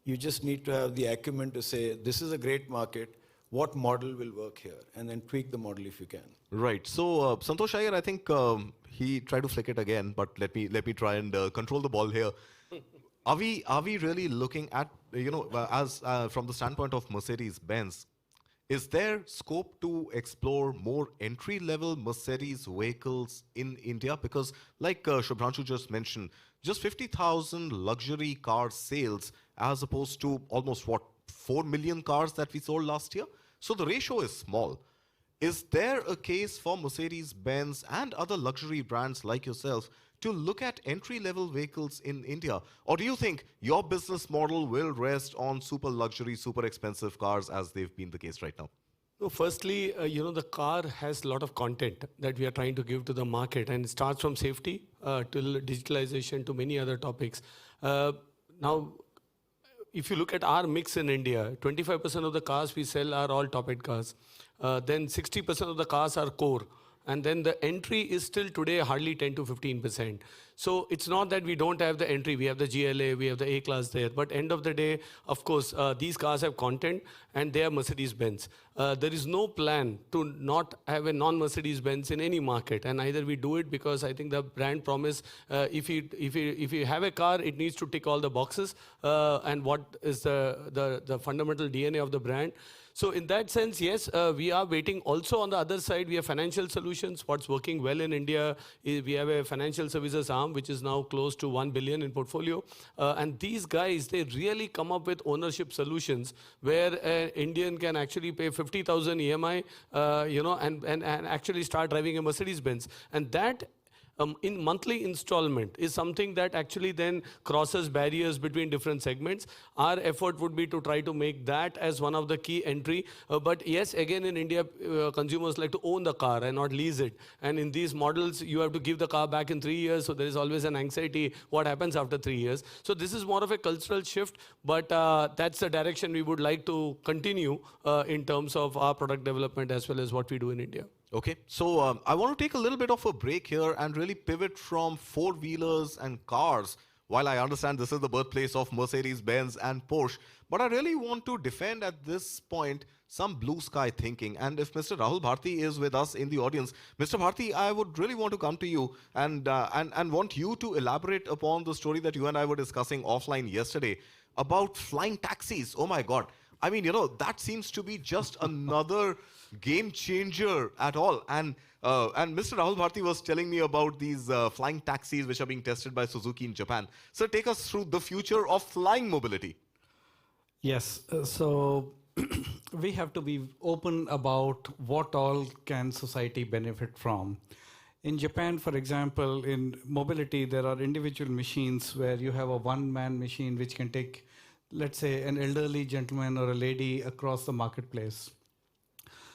you just need to have the acumen to say, this is a great market, what model will work here? And then tweak the model if you can. Right. So, Santosh Iyer, I think he tried to flick it again, but let me try and control the ball here. Are we really looking at, as from the standpoint of Mercedes-Benz, is there scope to explore more entry-level Mercedes vehicles in India? Because like Shubhranshu just mentioned, just 50,000 luxury car sales as opposed to almost, 4 million cars that we sold last year? So the ratio is small. Is there a case for Mercedes-Benz and other luxury brands like yourself to look at entry-level vehicles in India? Or do you think your business model will rest on super luxury, super expensive cars as they've been the case right now? No, firstly, the car has a lot of content that we are trying to give to the market, and it starts from safety till digitalization to many other topics. Now, if you look at our mix in India, 25% of the cars we sell are all top-end cars. Then 60% of the cars are core. And then the entry is still today hardly 10 to 15%. So it's not that we don't have the entry. We have the GLA, we have the A-class there. But end of the day, of course, these cars have content and they are Mercedes-Benz. There is no plan to not have a non-Mercedes-Benz in any market. And either we do it because I think the brand promise, if you have a car, it needs to tick all the boxes. And what is the fundamental DNA of the brand. So in that sense, yes, we are waiting. Also on the other side, we have financial solutions. What's working well in India is we have a financial services arm, which is now close to 1 billion in portfolio. And these guys, they really come up with ownership solutions where an Indian can actually pay 50,000 EMI, and actually start driving a Mercedes-Benz. And that in monthly installment is something that actually then crosses barriers between different segments. Our effort would be to try to make that as one of the key entry. But yes, again in India, consumers like to own the car and not lease it. And in these models, you have to give the car back in 3 years. So there is always an anxiety what happens after 3 years. So this is more of a cultural shift, but that's the direction we would like to continue in terms of our product development as well as what we do in India. Okay, so I want to take a little bit of a break here and really pivot from four-wheelers and cars. While I understand this is the birthplace of Mercedes-Benz and Porsche, but I really want to defend at this point some blue sky thinking. And if Mr. Rahul Bharti is with us in the audience, Mr. Bharti, I would really want to come to you and want you to elaborate upon the story that you and I were discussing offline yesterday about flying taxis. Oh my God. I mean, that seems to be just another game changer at all. And Mr. Rahul Bharti was telling me about these flying taxis which are being tested by Suzuki in Japan. So take us through the future of flying mobility. Yes, so we have to be open about what all can society benefit from. In Japan, for example, in mobility, there are individual machines where you have a one-man machine which can take, let's say, an elderly gentleman or a lady across the marketplace.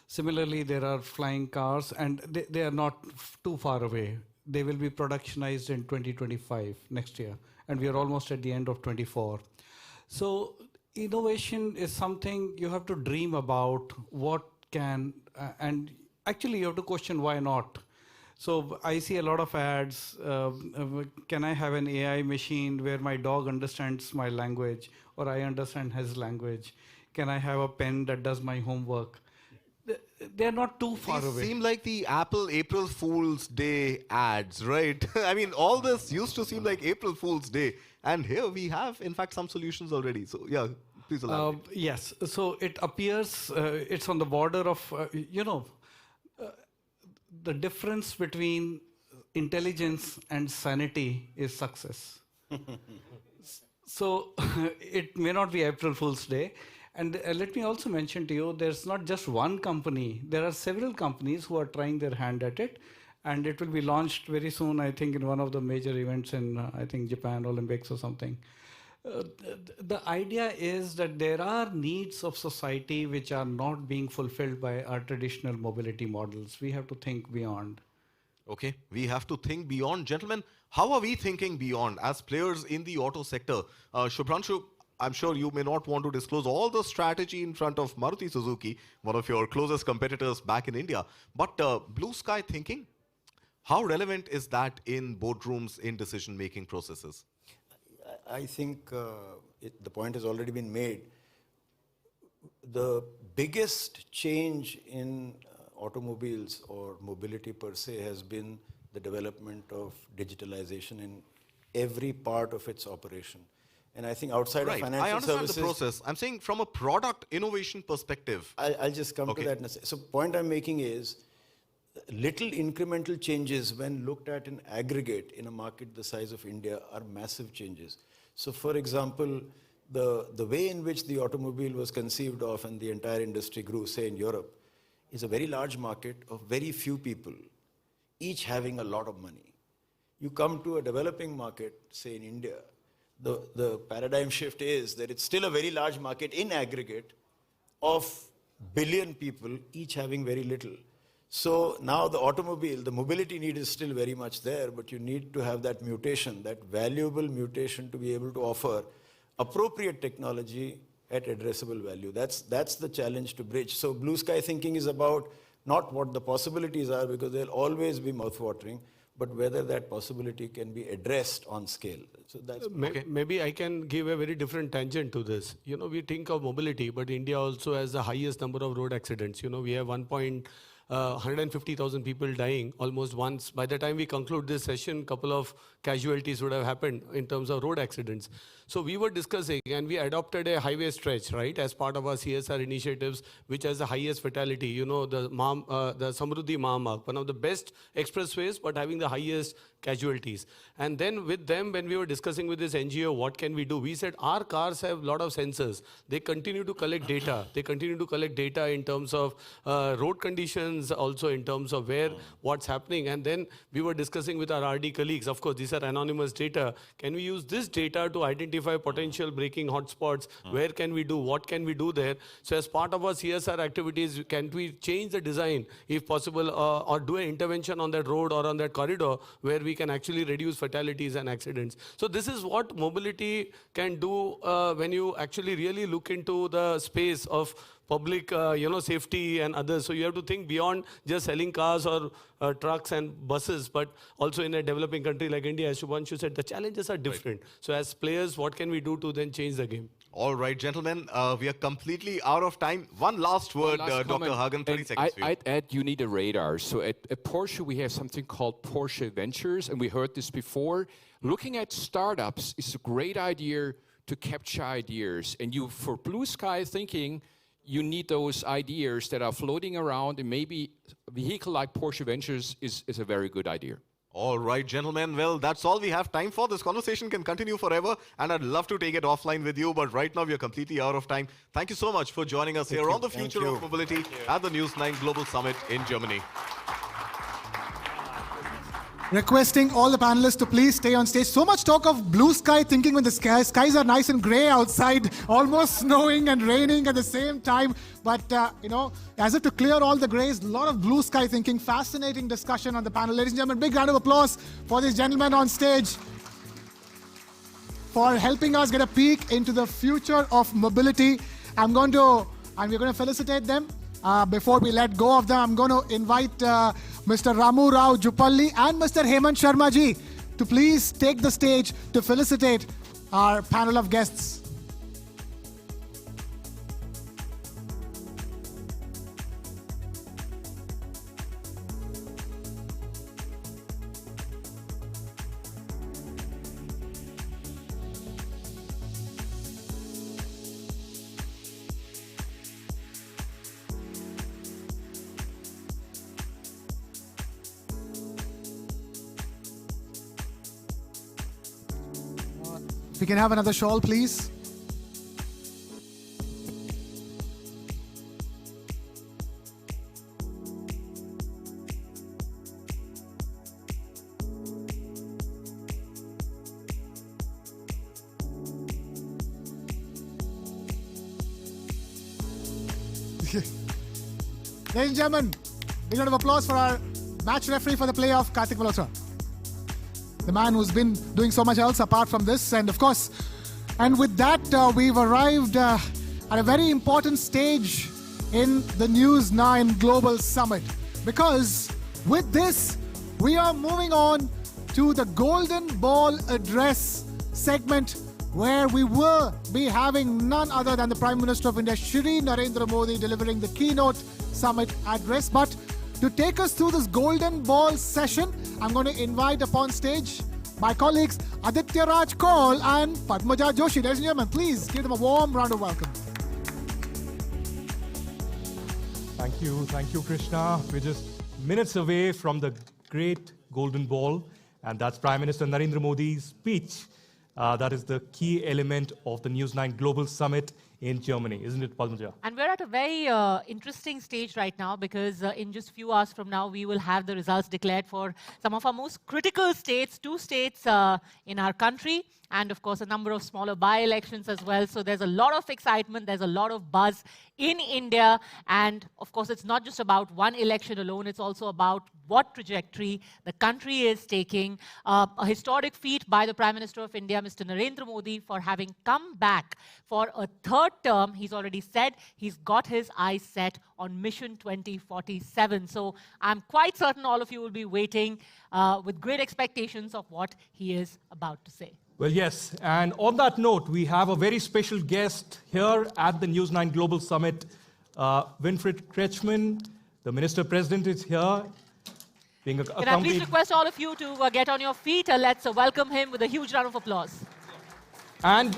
Similarly, there are flying cars, and they are not too far away. They will be productionized in 2025, next year. and we are almost at the end of 24. So innovation is something you have to dream about what can, and actually you have to question why not. So I see a lot of ads, can I have an AI machine where my dog understands my language or I understand his language? Can I have a pen that does my homework? They're not too far These away. seem like the Apple April Fool's Day ads, right? I mean, all this used to seem like April Fool's Day. And here we have, in fact, some solutions already. So yeah, please elaborate. Yes, so it appears it's on the border of, the difference between intelligence and sanity is success. So it may not be April Fool's Day. And let me also mention to you, there's not just one company. There are several companies who are trying their hand at it. And it will be launched very soon, I think, in one of the major events in, I think, Japan Olympics or something. The idea is that there are needs of society which are not being fulfilled by our traditional mobility models. We have to think beyond. Okay, we have to think beyond. Gentlemen, how are we thinking beyond as players in the auto sector? Shubhranshu, I'm sure you may not want to disclose all the strategy in front of Maruti Suzuki, one of your closest competitors back in India. But blue sky thinking, how relevant is that in boardrooms, in decision-making processes? I think the point has already been made. The biggest change in automobiles or mobility per se has been the development of digitalization in every part of its operation. And I think outside of financial I understand services... the process. I'm saying from a product innovation perspective. I'll just come to that in a second. So point I'm making is, little incremental changes when looked at in aggregate in a market the size of India are massive changes. So for example, the way in which the automobile was conceived of and the entire industry grew, say in Europe, is a very large market of very few people, each having a lot of money. You come to a developing market, say in India, the paradigm shift is that it's still a very large market in aggregate of billion people, each having very little. So now the automobile, the mobility need is still very much there, but you need to have that mutation, that valuable mutation to be able to offer appropriate technology at addressable value. That's the challenge to bridge. So blue sky thinking is about not what the possibilities are, because they'll always be mouthwatering, but whether that possibility can be addressed on scale. So that's Maybe I can give a very different tangent to this. We think of mobility, but India also has the highest number of road accidents. We have 150,000 people dying almost once. By the time we conclude this session, couple of casualties would have happened in terms of road accidents. So we were discussing and we adopted a highway stretch, right, as part of our CSR initiatives, which has the highest fatality. The Samruddhi Mahamarg, one of the best expressways, but having the highest casualties. And then with them, when we were discussing with this NGO, what can we do? We said our cars have a lot of sensors. They continue to collect data. They continue to collect data in terms of road conditions, also in terms of what's happening. And then we were discussing with our RD colleagues, of course, these are anonymous data. Can we use this data to identify potential braking hotspots? Where can we do? What can we do there? So as part of our CSR activities, can we change the design, if possible, or do an intervention on that road or on that corridor where we can actually reduce fatalities and accidents? So this is what mobility can do when you actually really look into the space of public safety and others. So you have to think beyond just selling cars or trucks and buses, but also in a developing country like India, as Shubhanshu said, the challenges are different. Right. So as players, what can we do to then change the game? All right, gentlemen, we are completely out of time. One last word, Dr. Hagen, 30 seconds. I'd add you need a radar. So at Porsche, we have something called Porsche Ventures, and we heard this before. Looking at startups is a great idea to capture ideas. And for blue sky thinking, you need those ideas that are floating around, and maybe a vehicle like Porsche Ventures is a very good idea. All right, gentlemen. Well, that's all we have time for. This conversation can continue forever, and I'd love to take it offline with you, but right now we are completely out of time. Thank you so much for joining us here on the Future of Mobility at the News 9 Global Summit in Germany. Requesting all the panelists to please stay on stage. So much talk of blue sky thinking when the skies are nice and grey outside, almost snowing and raining at the same time. But, as if to clear all the greys, a lot of blue sky thinking. Fascinating discussion on the panel. Ladies and gentlemen, big round of applause for these gentlemen on stage. for helping us get a peek into the future of mobility. We're going to felicitate them. Before we let go of them, I'm going to invite Mr. Ramu Rao Jupalli and Mr. Hemant Sharma ji to please take the stage to felicitate our panel of guests. We can have another shawl, please. Ladies and gentlemen, a round of applause for our match referee for the playoff, Karthik Malhotra. The man who's been doing so much else apart from this. And of course, and with that, we've arrived at a very important stage in the News 9 Global Summit. Because with this, we are moving on to the Golden Ball Address segment, where we will be having none other than the Prime Minister of India, Shri Narendra Modi, delivering the Keynote Summit address. But to take us through this Golden Ball session, I'm going to invite upon stage my colleagues Aditya Raj Kaul and Padmaja Joshi. Ladies and gentlemen, please give them a warm round of welcome. Thank you, Krishna. We're just minutes away from the great Golden Ball, and that's Prime Minister Narendra Modi's speech. That is the key element of the News 9 Global Summit in Germany, isn't it, Padmaja? And we're at a very interesting stage right now, because in just a few hours from now, we will have the results declared for some of our most critical states, 2 states in our country, and of course a number of smaller by-elections as well. So there's a lot of excitement, there's a lot of buzz in India, and of course it's not just about one election alone, it's also about what trajectory the country is taking. A historic feat by the Prime Minister of India, Mr. Narendra Modi, for having come back for a 3rd term. He's already said he's got his eyes set on Mission 2047. So I'm quite certain all of you will be waiting with great expectations of what he is about to say. Well, yes, and on that note, we have a very special guest here at the News 9 Global Summit. Winfried Kretschmann, the Minister President, is here. Can I please request all of you to get on your feet? Let's welcome him with a huge round of applause. And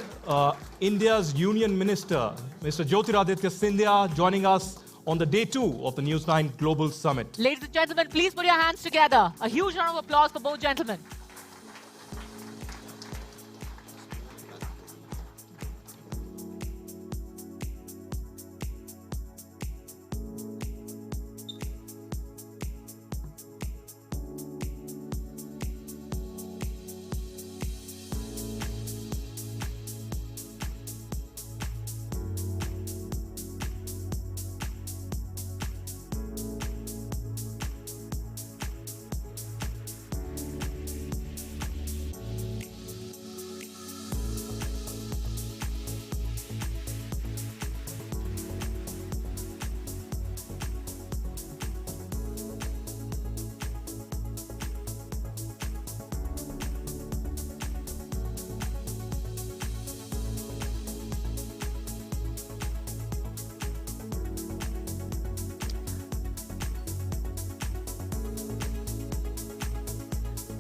India's Union Minister, Mr. Jyotiraditya Scindia, joining us on the day 2 of the News 9 Global Summit. Ladies and gentlemen, please put your hands together. A huge round of applause for both gentlemen.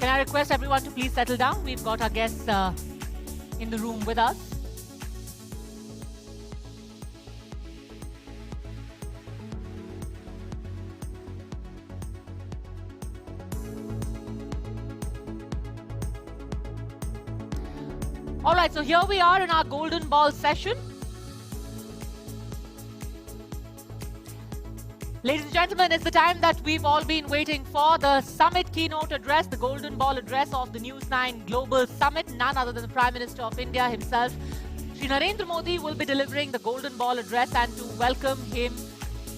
Can I request everyone to please settle down? We've got our guests in the room with us. All right, so here we are in our Golden Ball session. Ladies and gentlemen, it's the time that we've all been waiting for, the summit keynote address, the Golden Ball address of the News 9 Global Summit. None other than the Prime Minister of India himself, Shri Narendra Modi, will be delivering the Golden Ball address. And to welcome him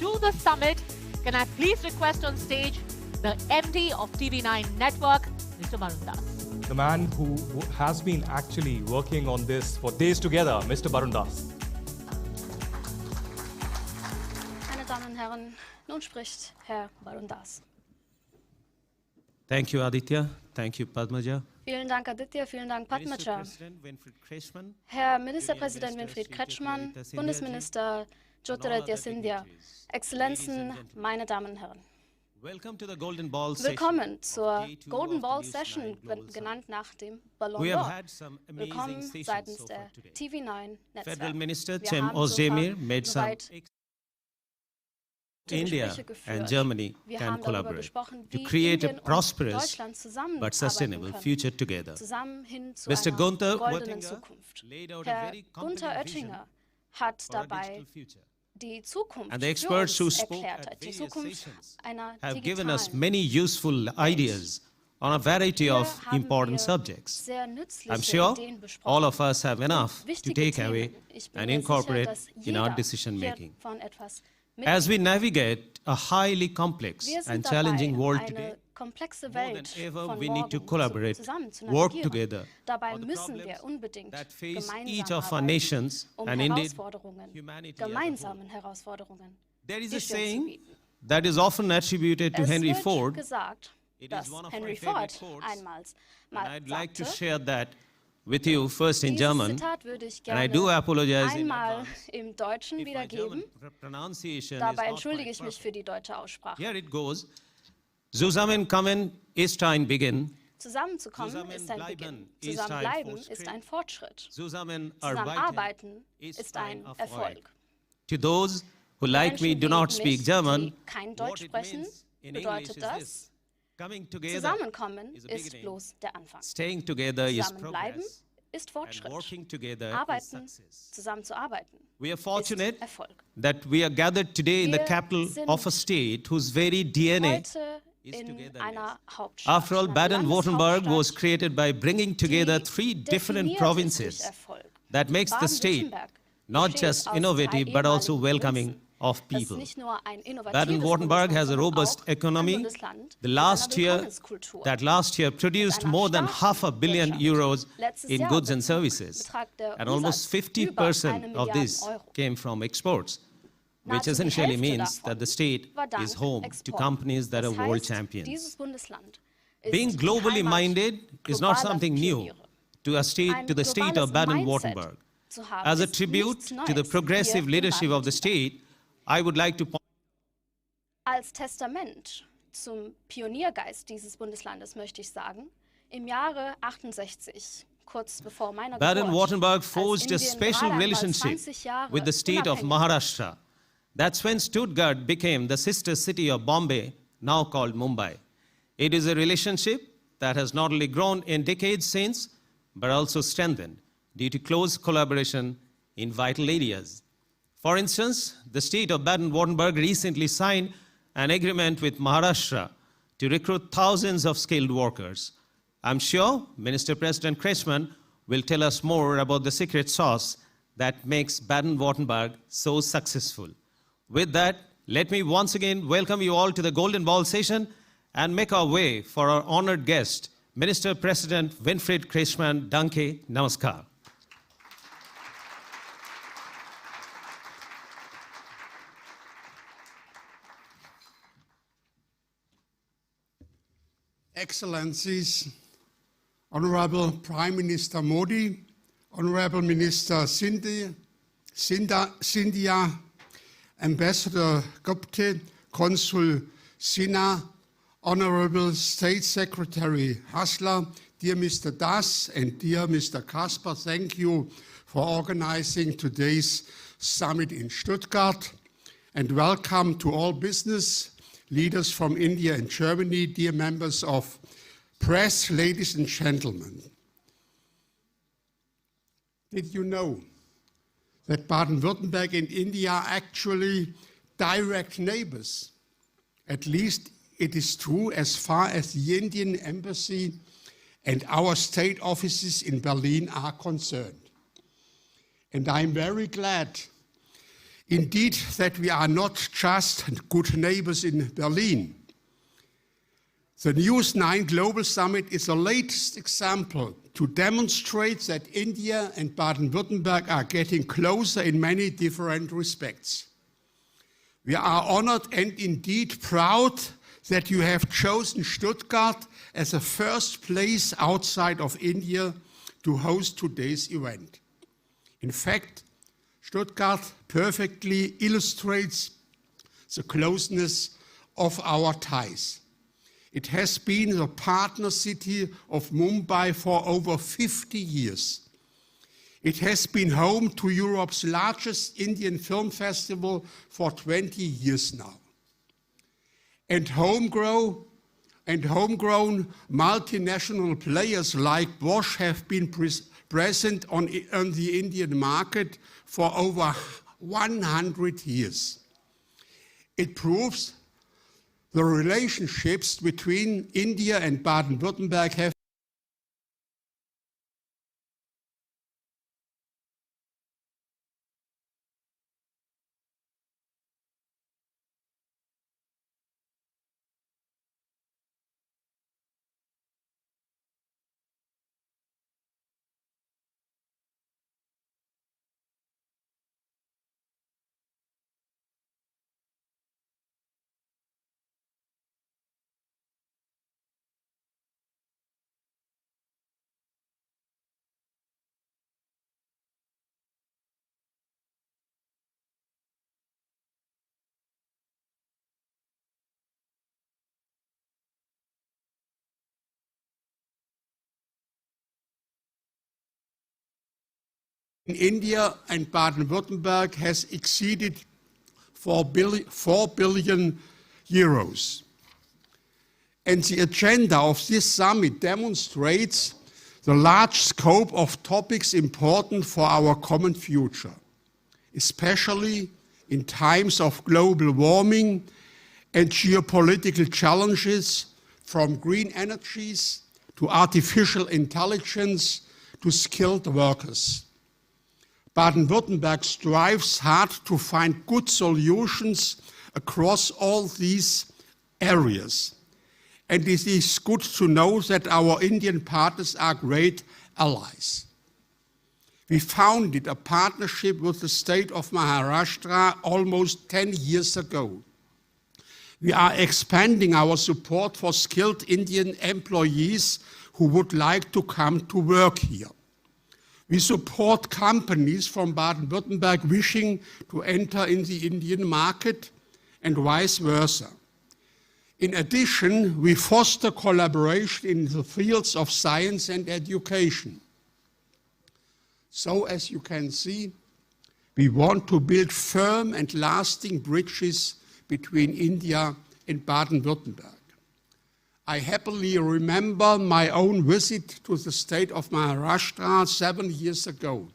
to the summit, can I please request on stage the MD of TV9 Network, Mr. Varun Das. the man who has been actually working on this for days together, Mr. Barun Das. Meine Damen und Herren, nun spricht Herr Barun Das. Thank you, Aditya. Thank you, Padmaja. Vielen Dank, Aditya. Vielen Dank, Padmaja. Herr Ministerpräsident Winfried Kretschmann, Bundesminister Jyotiraditya Scindia, Exzellenzen, meine Damen und Herren. Willkommen zur Golden Ball Session, genannt nach dem Ballon d'Or. Willkommen seitens der TV9 Netzwerk. Federal Minister Cem Özdemir made some India and Germany can collaborate to create a prosperous but sustainable future together. Mr. Gunther Oettinger laid out a very comprehensive hat dabei die Zukunft and the experts who spoke at various sessions have given us many useful ideas on a variety of important subjects. I'm sure all of us have enough to take away and incorporate in our decision making. As we navigate a highly complex and challenging world today, more than ever we need to collaborate, work together on the problems that face each of our nations and indeed humanity as a whole. There is a saying that is often attributed to Henry Ford. It is one of my favorite quotes, and I'd like to share that with you first in German, and I do apologize in advance im Deutschen wiedergeben. Dabei entschuldige ich mich für die deutsche Aussprache. Here it goes. Zusammenkommen ist ein Beginn. Zusammenzukommen ist ein Beginn. Zusammenbleiben ist ein Fortschritt. Zusammenarbeiten ist ein Erfolg. To those who like me do not speak German, kein Deutsch sprechen, bedeutet das, Zusammenkommen ist bloß der Anfang. Staying together is Zusammenbleiben progress, ist Fortschritt. working together Arbeiten, is success. zusammenzuarbeiten, We are fortunate ist Erfolg. that we are gathered today in the capital of a state whose very DNA Heute in einer Hauptstadt. After all, einer Baden-Württemberg was Landeshauptstadt, created by bringing together three different definiert sich durch provinces. Erfolg. That makes the state Baden-Württemberg not besteht just aus drei innovative but also ehemaligen welcoming Provinzen. of Das people. ist nicht nur ein innovatives Baden-Württemberg has a Bundesland, robust sondern auch ein economy. Bundesland The mit last einer year, Willkommenskultur. that last year produced einer more than starken €500 million Letztes in Jahr goods and services, betrug der and almost Umsatz über 50% 1 of Milliarde this Euro. came from exports, which Nahezu die essentially Hälfte means davon that the state war dank is home to Export. companies that Das are world heißt, champions. dieses Bundesland ist Being die globally Heimat minded is not globaler something new Pioniere. to the state of globales Baden-Württemberg. Mindset zu haben, As a ist tribute nichts to the Neues progressive hier in leadership of the Baden-Württemberg. state, I would like to point Als Testament zum Pioniergeist dieses Bundeslandes möchte ich sagen, im Jahre 68, kurz bevor meiner Geburt, Baden-Württemberg als forged a Indien special gerade einmal relationship 20 Jahre with the state of unabhängig Maharashtra. That's when Stuttgart became the sister city of Bombay, now called Mumbai. It is a relationship that has not only grown in decades since, but also strengthened due to close collaboration in vital areas. For instance, the state of Baden-Württemberg recently signed an agreement with Maharashtra to recruit thousands of skilled workers. I'm sure Minister President Kretschmann will tell us more about the secret sauce that makes Baden-Württemberg so successful. With that, let me once again welcome you all to the Golden Ball session and make our way for our honored guest, Minister President Winfried Kretschmann. Danke, namaskar. Excellencies, Honorable Prime Minister Modi, Honorable Minister Scindia, Ambassador Gupte, Consul Sinha, Honorable State Secretary Hassler, dear Mr. Das and dear Mr. Kasper, thank you for organizing today's summit in Stuttgart, and welcome to all business leaders from India and Germany, dear members of press, ladies and gentlemen. Did you know that Baden-Württemberg and India are actually direct neighbors? At least it is true as far as the Indian embassy and our state offices in Berlin are concerned. And I'm very glad indeed that we are not just good neighbors in Berlin. The News 9 Global Summit is the latest example to demonstrate that India and Baden-Württemberg are getting closer in many different respects. We are honored and indeed proud that you have chosen Stuttgart as the first place outside of India to host today's event. In fact, Stuttgart perfectly illustrates the closeness of our ties. It has been the partner city of Mumbai for over 50 years. It has been home to Europe's largest Indian film festival for 20 years now. And homegrown multinational players like Bosch have been present on the Indian market for over 100 years. It proves the relationships between India and Baden-Württemberg have in India and Baden-Württemberg has exceeded 4 billion euros. And the agenda of this summit demonstrates the large scope of topics important for our common future, especially in times of global warming and geopolitical challenges, from green energies to artificial intelligence to skilled workers. Baden-Württemberg strives hard to find good solutions across all these areas. And it is good to know that our Indian partners are great allies. We founded a partnership with the state of Maharashtra almost 10 years ago. We are expanding our support for skilled Indian employees who would like to come to work here. We support companies from Baden-Württemberg wishing to enter in the Indian market and vice versa. In addition, we foster collaboration in the fields of science and education. So, as you can see, we want to build firm and lasting bridges between India and Baden-Württemberg. I happily remember my own visit to the state of Maharashtra 7 years ago.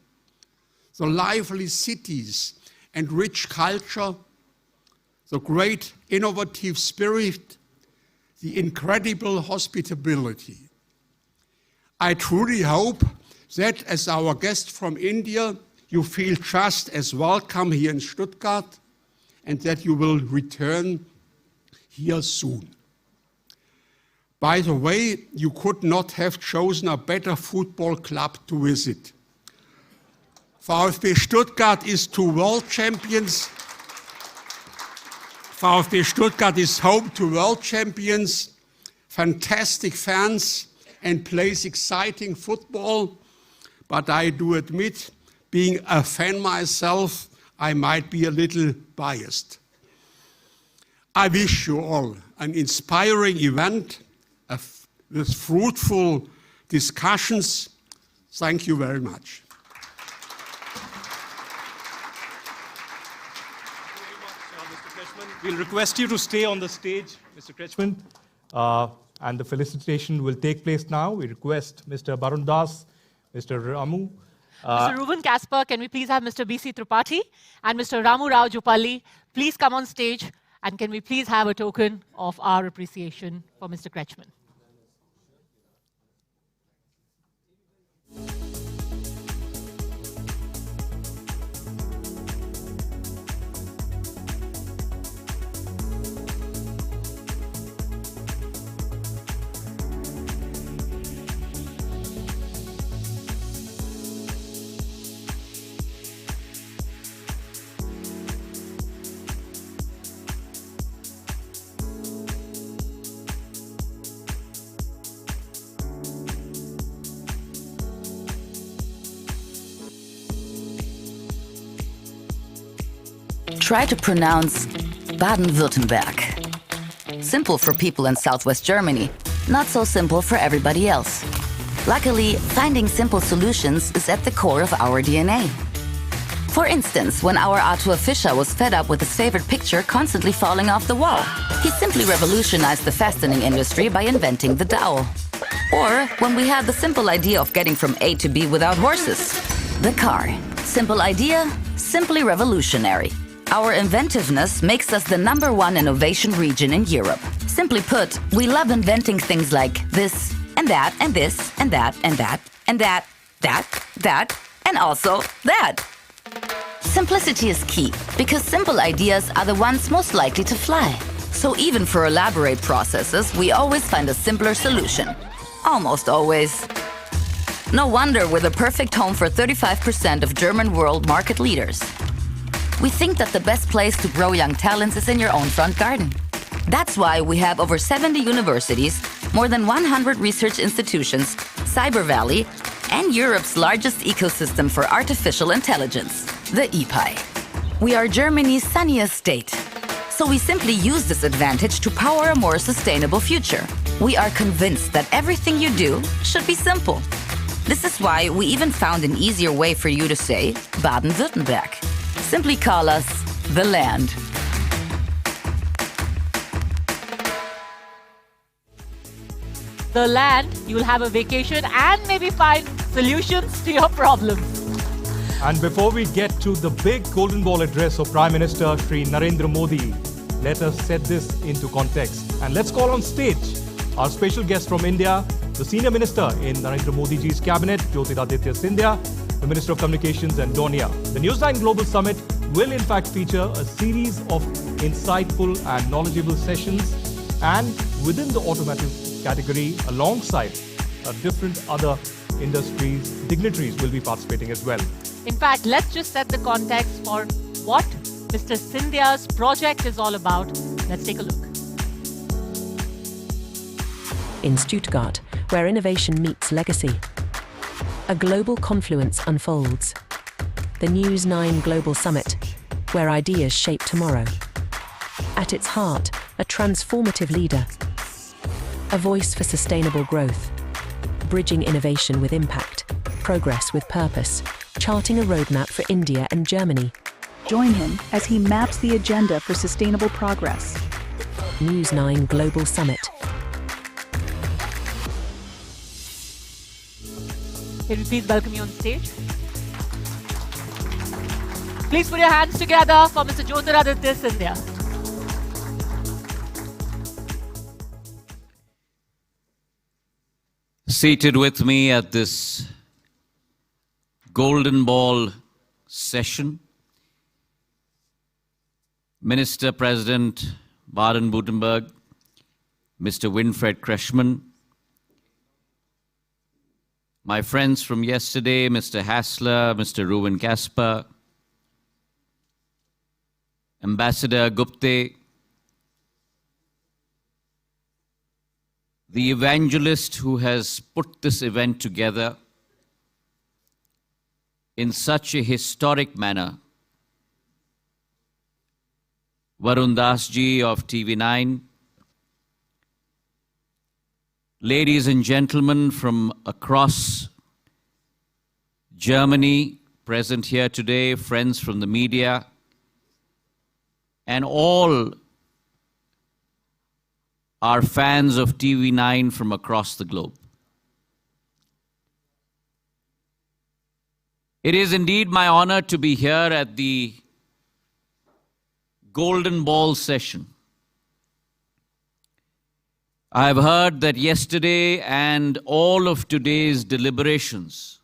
The lively cities and rich culture, the great innovative spirit, the incredible hospitality. I truly hope that as our guest from India, you feel just as welcome here in Stuttgart and that you will return here soon. By the way, you could not have chosen a better football club to visit. VfB Stuttgart is 2 world champions. VfB Stuttgart is home to world champions, fantastic fans, and plays exciting football. But I do admit, being a fan myself, I might be a little biased. I wish you all an inspiring event with fruitful discussions. Thank you very much. We'll request you to stay on the stage, Mr. Kretschmann, and the felicitation will take place now. We request Mr. Barun Das, Mr. Ramu. Mr. Reuven Kasper, can we please have Mr. B.C. Tripathi and Mr. Ramu Rao Jupalli please come on stage, and can we please have a token of our appreciation for Mr. Kretschmann. try to pronounce Baden-Württemberg. Simple for people in southwest Germany, not so simple for everybody else. Luckily, finding simple solutions is at the core of our DNA. For instance, when our Arthur Fischer was fed up with his favorite picture constantly falling off the wall, he simply revolutionized the fastening industry by inventing the dowel. Or when we had the simple idea of getting from A to B without horses. The car. Simple idea, simply revolutionary. Our inventiveness makes us the #1 innovation region in Europe. Simply put, we love inventing things like this and that and this and that and that and that, that, and also that. Simplicity is key, because simple ideas are the ones most likely to fly. So even for elaborate processes, we always find a simpler solution. Almost always. No wonder we're the perfect home for 35% of German world market leaders. We think that the best place to grow young talents is in your own front garden. That's why we have over 70 universities, more than 100 research institutions, Cyber Valley, and Europe's largest ecosystem for artificial intelligence, the EPI. We are Germany's sunniest state, so we simply use this advantage to power a more sustainable future. We are convinced that everything you do should be simple. This is why we even found an easier way for you to say Baden-Württemberg. Simply call us the land. The land, you'll have a vacation and maybe find solutions to your problems. And before we get to the big golden ball address of Prime Minister Shri Narendra Modi, let us set this into context. And let's call on stage our special guest from India, the Senior Minister in Narendra Modi ji's cabinet, Jyotiraditya Scindia, the Minister of Communications, and Donia. The News9 Global Summit will in fact feature a series of insightful and knowledgeable sessions, and within the automotive category, alongside different other industries, dignitaries will be participating as well. In fact, let's just set the context for what Mr. Scindia's project is all about. Let's take a look. In Stuttgart, where innovation meets legacy, a global confluence unfolds. The News9 Global Summit, where ideas shape tomorrow. At its heart, a transformative leader, a voice for sustainable growth, bridging innovation with impact, progress with purpose, charting a roadmap for India and Germany. Join him as he maps the agenda for sustainable progress. News9 Global Summit. Can we please welcome you on stage? Please put your hands together for Mr. Jyotiraditya Scindia. Seated with me at this Golden Ball session, Minister President Baden-Württemberg, Mr. Winfried Kretschmann, my friends from yesterday, Mr. Hassler, Mr. Ruben Kasper, Ambassador Gupte, the evangelist who has put this event together in such a historic manner, Varun Das ji of TV9, ladies and gentlemen from across Germany present here today, friends from the media, and all our fans of TV9 from across the globe. It is indeed my honor to be here at the Golden Ball session. I have heard that yesterday and all of today's deliberations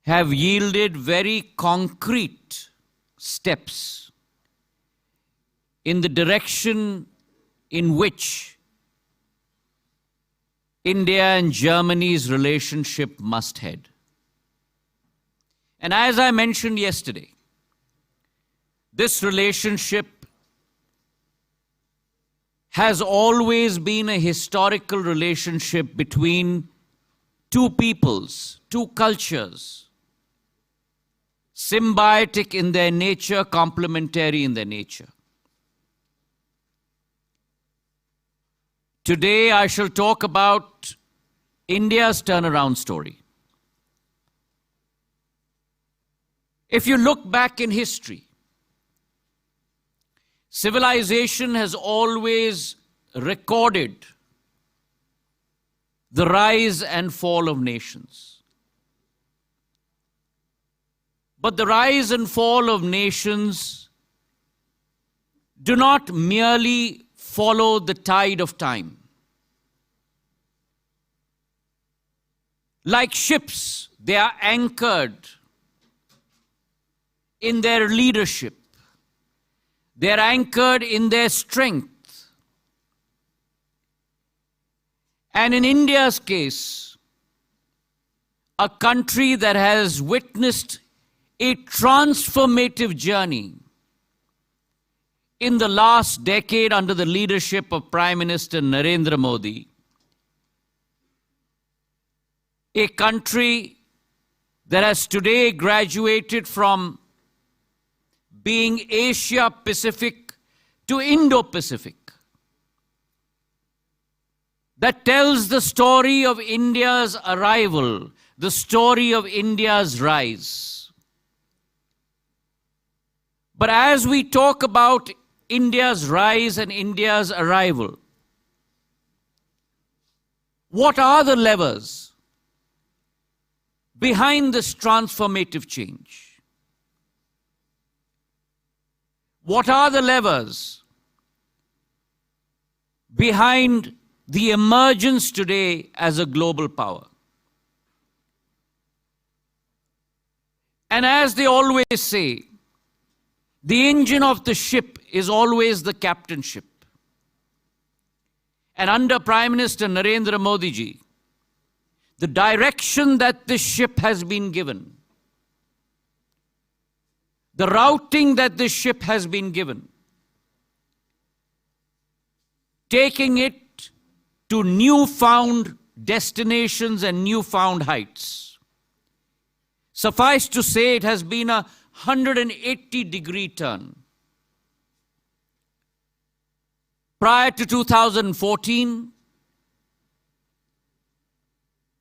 have yielded very concrete steps in the direction in which India and Germany's relationship must head. And as I mentioned yesterday, this relationship has always been a historical relationship between two peoples, two cultures, symbiotic in their nature, complementary in their nature. Today I shall talk about India's turnaround story. If you look back in history, civilization has always recorded the rise and fall of nations. But the rise and fall of nations do not merely follow the tide of time. Like ships, they are anchored in their leadership. They are anchored in their strength. And in India's case, a country that has witnessed a transformative journey in the last decade under the leadership of Prime Minister Narendra Modi, a country that has today graduated from being Asia-Pacific to Indo-Pacific, that tells the story of India's arrival, the story of India's rise. But as we talk about India's rise and India's arrival, what are the levers behind this transformative change? What are the levers behind the emergence today as a global power? And as they always say, the engine of the ship is always the captain ship. And under Prime Minister Narendra Modi ji, the direction that this ship has been given, the routing that this ship has been given, taking it to newfound destinations and newfound heights. Suffice to say, it has been a 180-degree turn. Prior to 2014,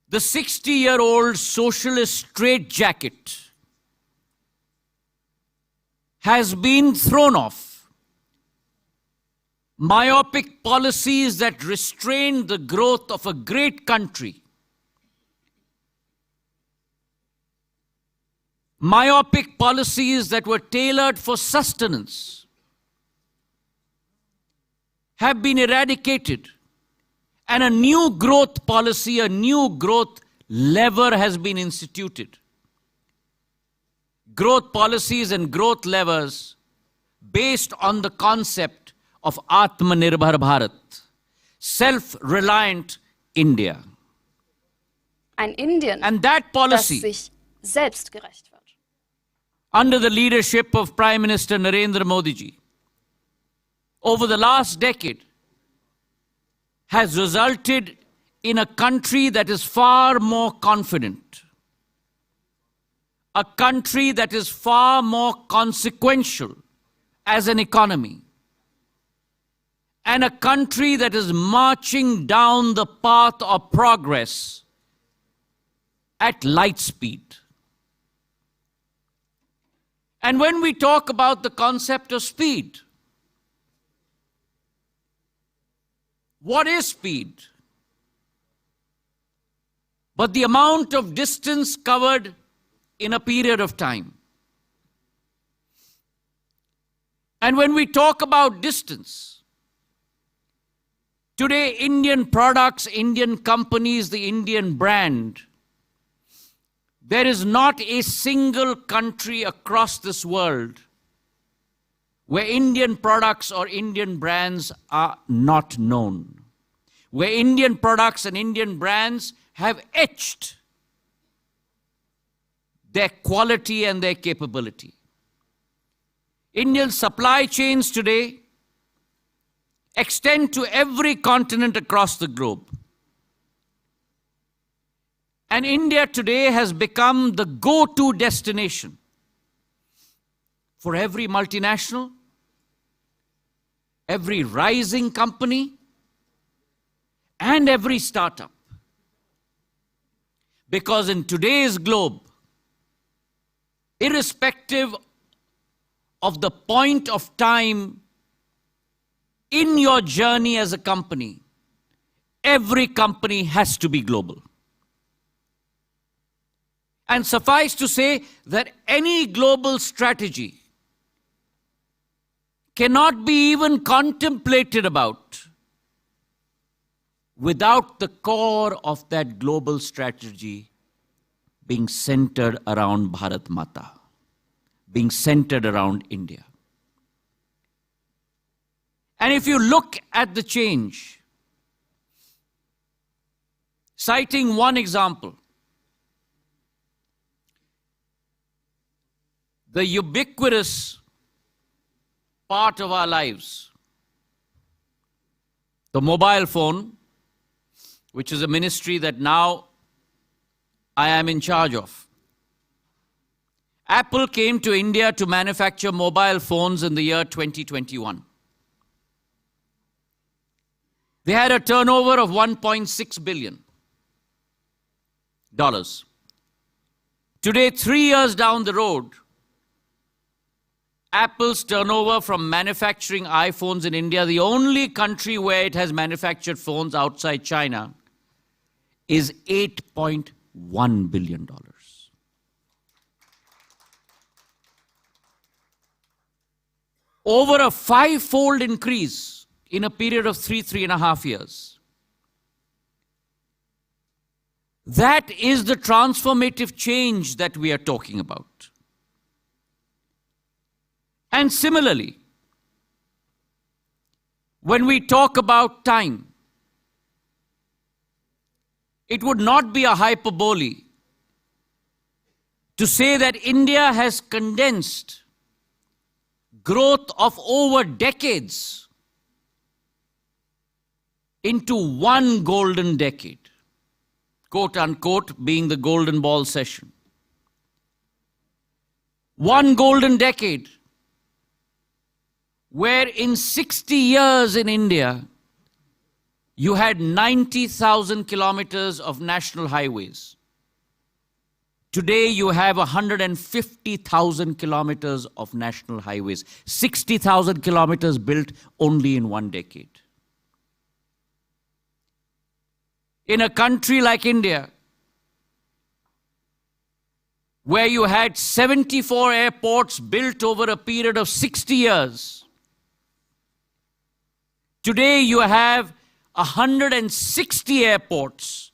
the 60-year-old socialist straitjacket has been thrown off. Myopic policies that restrained the growth of a great country, myopic policies that were tailored for sustenance, have been eradicated, and a new growth policy, a new growth lever has been instituted. Growth policies and growth levers based on the concept of Atmanirbhar Bharat, self-reliant India. Ein Indien, and that policy, das sich selbst gerecht wird. Under the leadership of Prime Minister Narendra Modi ji, over the last decade, has resulted in a country that is far more confident, a country that is far more consequential as an economy, and a country that is marching down the path of progress at light speed. And when we talk about the concept of speed, what is speed? But the amount of distance covered in a period of time. And when we talk about distance, today Indian products, Indian companies, the Indian brand, there is not a single country across this world where Indian products or Indian brands are not known, where Indian products and Indian brands have etched their quality and their capability. Indian supply chains today extend to every continent across the globe. And India today has become the go-to destination for every multinational, every rising company, and every startup. Because in today's globe, irrespective of the point of time in your journey as a company, every company has to be global. And suffice to say that any global strategy cannot be even contemplated about without the core of that global strategy being centered around Bharat Mata, being centered around India. And if you look at the change, citing one example, the ubiquitous part of our lives, the mobile phone, which is a ministry that now I am in charge of. Apple came to India to manufacture mobile phones in the year 2021. They had a turnover of $1.6 billion. Today, 3 years down the road, Apple's turnover from manufacturing iPhones in India, the only country where it has manufactured phones outside China, is $8.1 billion. Over a 5-fold increase in a period of 3.5 years. That is the transformative change that we are talking about. And similarly, when we talk about time, it would not be a hyperbole to say that India has condensed growth of over decades into one golden decade, quote unquote, being the Golden Ball session. One golden decade where in 60 years in India, you had 90,000 kilometers of national highways. Today, you have 150,000 kilometers of national highways. 60,000 kilometers built only in one decade. In a country like India, where you had 74 airports built over a period of 60 years, today you have 160 airports.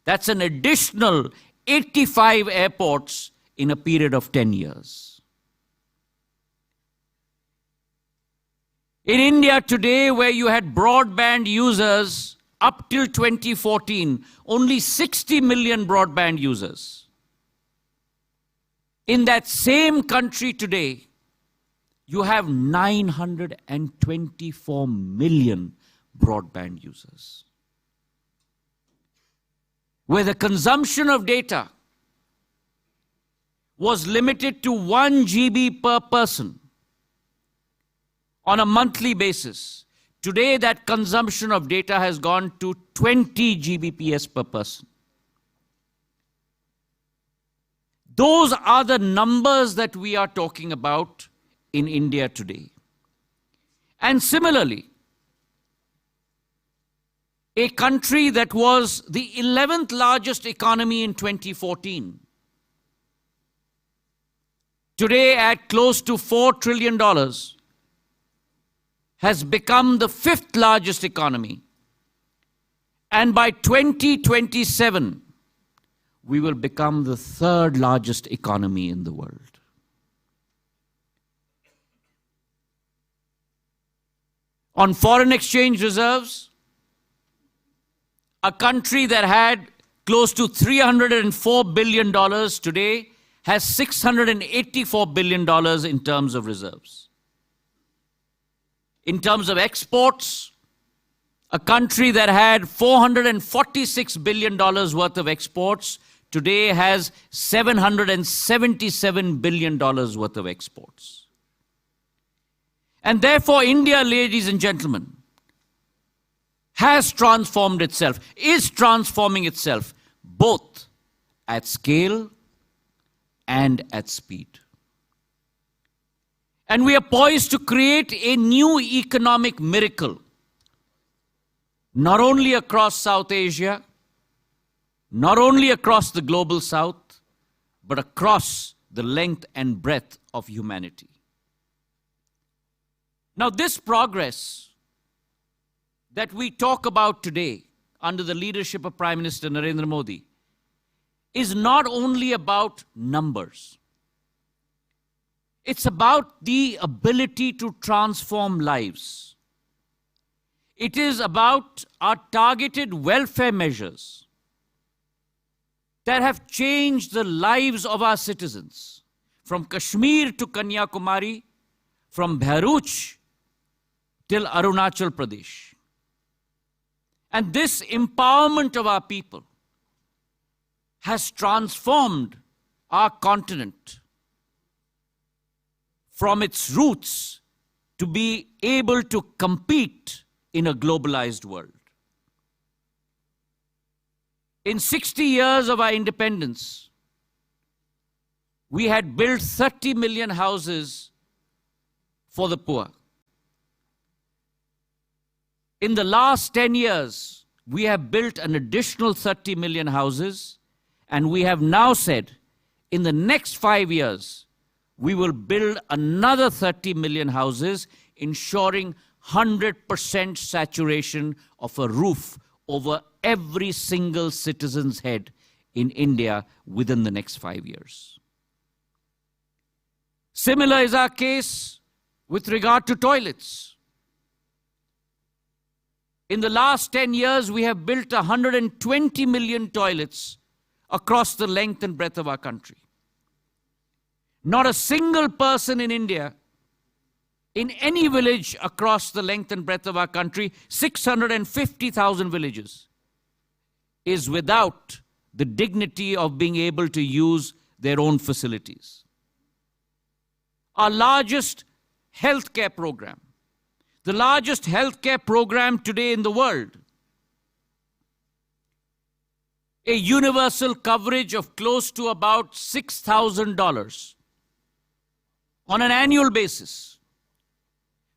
That's an additional 85 airports in a period of 10 years. In India today, where you had broadband users up till 2014, only 60 million broadband users. In that same country today, you have 924 million broadband users, where the consumption of data was limited to 1 GB per person on a monthly basis. Today, that consumption of data has gone to 20 Gbps per person. Those are the numbers that we are talking about in India today. And similarly, a country that was the 11th largest economy in 2014, today at close to $4 trillion, has become the 5th largest economy. And by 2027, we will become the 3rd largest economy in the world. On foreign exchange reserves, a country that had close to $304 billion today has $684 billion in terms of reserves. In terms of exports, a country that had $446 billion worth of exports today has $777 billion worth of exports. And therefore, India, ladies and gentlemen, has transformed itself, is transforming itself, both at scale and at speed. And we are poised to create a new economic miracle, not only across South Asia, not only across the global South, but across the length and breadth of humanity. Now, this progress that we talk about today under the leadership of Prime Minister Narendra Modi is not only about numbers. It's about the ability to transform lives. It is about our targeted welfare measures that have changed the lives of our citizens, from Kashmir to Kanyakumari, from Bharuch till Arunachal Pradesh. And this empowerment of our people has transformed our continent from its roots to be able to compete in a globalized world. In 60 years of our independence, we had built 30 million houses for the poor. In the last 10 years, we have built an additional 30 million houses, and we have now said, in the next 5 years, we will build another 30 million houses, ensuring 100% saturation of a roof over every single citizen's head in India within the next 5 years. Similar is our case with regard to toilets. In the last 10 years, we have built 120 million toilets across the length and breadth of our country. Not a single person in India, in any village across the length and breadth of our country, 650,000 villages, is without the dignity of being able to use their own facilities. Our largest healthcare program, the largest healthcare program today in the world, a universal coverage of close to about $6,000 on an annual basis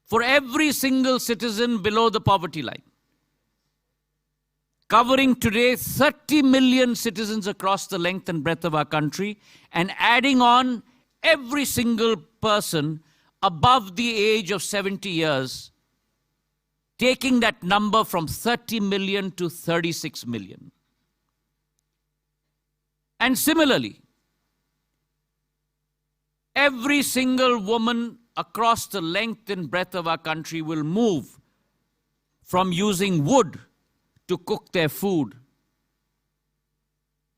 for every single citizen below the poverty line, covering today 30 million citizens across the length and breadth of our country, and adding on every single person above the age of 70 years, taking that number from 30 million to 36 million. And similarly, every single woman across the length and breadth of our country will move from using wood to cook their food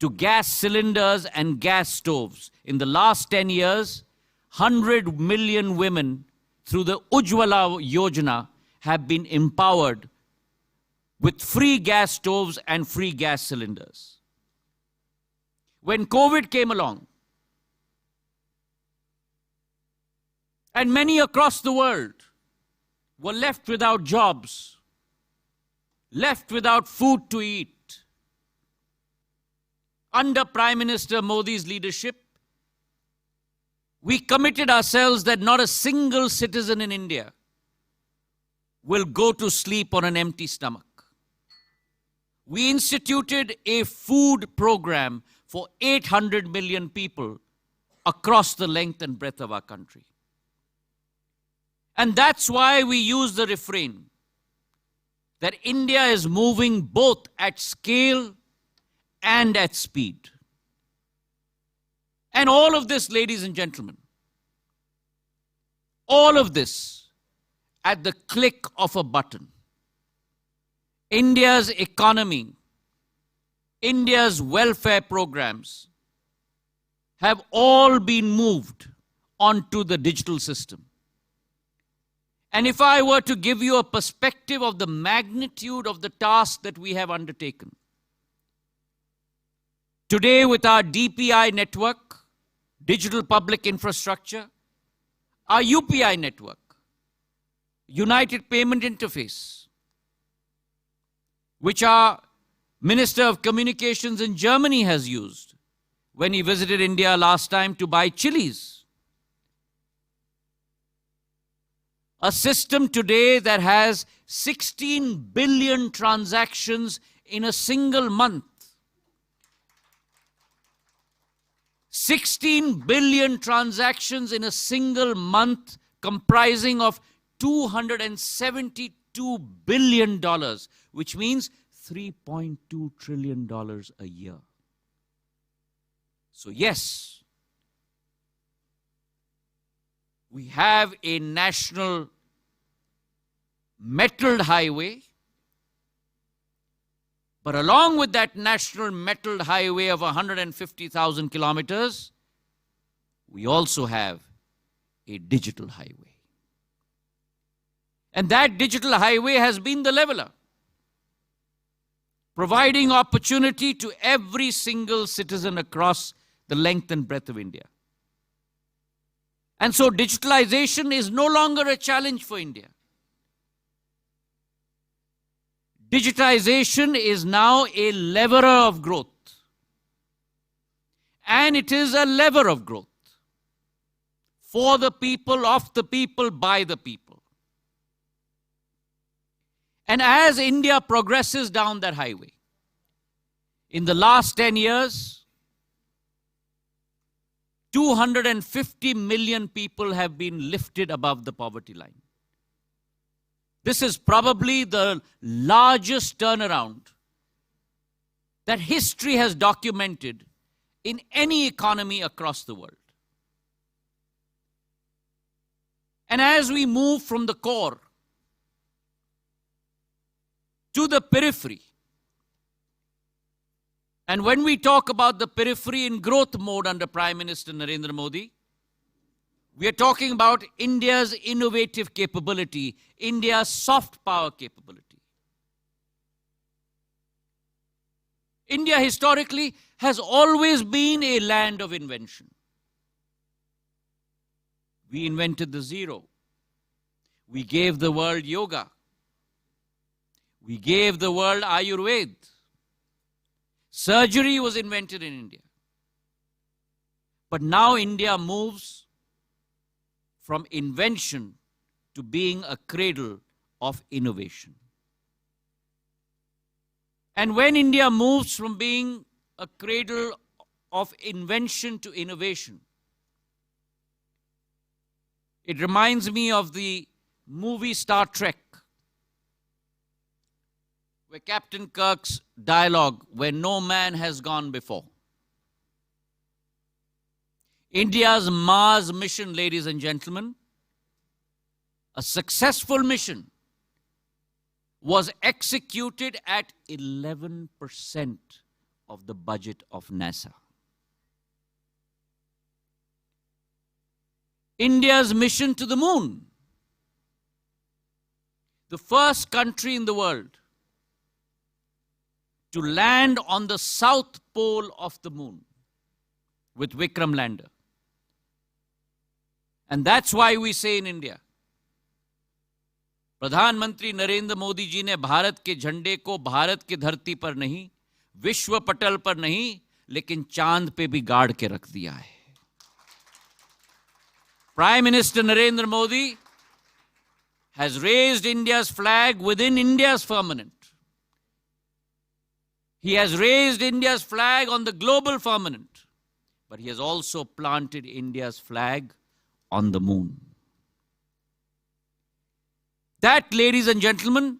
to gas cylinders and gas stoves. In the last 10 years, 100 million women through the Ujjwala Yojana have been empowered with free gas stoves and free gas cylinders. When COVID came along, and many across the world were left without jobs, left without food to eat, under Prime Minister Modi's leadership, we committed ourselves that not a single citizen in India will go to sleep on an empty stomach. We instituted a food program for 800 million people across the length and breadth of our country. And that's why we use the refrain that India is moving both at scale and at speed. And all of this, ladies and gentlemen, all of this at the click of a button. India's economy, India's welfare programs have all been moved onto the digital system. And if I were to give you a perspective of the magnitude of the task that we have undertaken, today with our DPI network, digital public infrastructure, our UPI network, United Payment Interface, which our Minister of Communications in Germany has used when he visited India last time to buy chilies. A system today that has 16 billion transactions in a single month. 16 billion transactions in a single month, comprising of $272 billion, which means $3.2 trillion a year. So yes, we have a national metalled highway, but along with that national metalled highway of 150,000 kilometers, we also have a digital highway. And that digital highway has been the leveler, providing opportunity to every single citizen across the length and breadth of India. And so digitalization is no longer a challenge for India. Digitization is now a leveler of growth. And it is a lever of growth. For the people, of the people, by the people. And as India progresses down that highway, in the last 10 years, 250 million people have been lifted above the poverty line. This is probably the largest turnaround that history has documented in any economy across the world. And as we move from the core to the periphery, and when we talk about the periphery in growth mode under Prime Minister Narendra Modi, we are talking about India's innovative capability, India's soft power capability. India historically has always been a land of invention. We invented the zero. We gave the world yoga. We gave the world Ayurveda. Surgery was invented in India. But now India moves from invention to being a cradle of innovation. And when India moves from being a cradle of invention to innovation, it reminds me of the movie Star Trek, where Captain Kirk's dialogue, "Where no man has gone before." India's Mars mission, ladies and gentlemen, a successful mission, was executed at 11% of the budget of NASA. India's mission to the moon, the first country in the world to land on the south pole of the moon with Vikram lander. And that's why we say in India, प्रधानमंत्री नरेंद्र मोदी जी ने भारत के झंडे को भारत की धरती पर नहीं, विश्व पटल पर नहीं, लेकिन चांद पे भी गाड़ के रख दिया है. Prime Minister Narendra Modi has raised India's flag within India's firmament. He has raised India's flag on the global firmament, but he has also planted India's flag on the moon. That, ladies and gentlemen,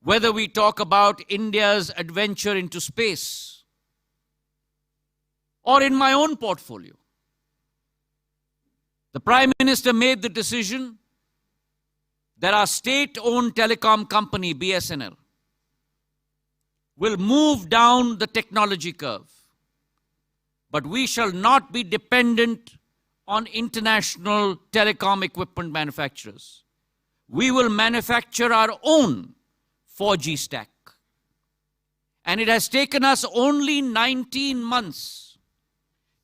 whether we talk about India's adventure into space or in my own portfolio, the Prime Minister made the decision that our state-owned telecom company, BSNL, will move down the technology curve. But we shall not be dependent on international telecom equipment manufacturers. We will manufacture our own 4G stack. And it has taken us only 19 months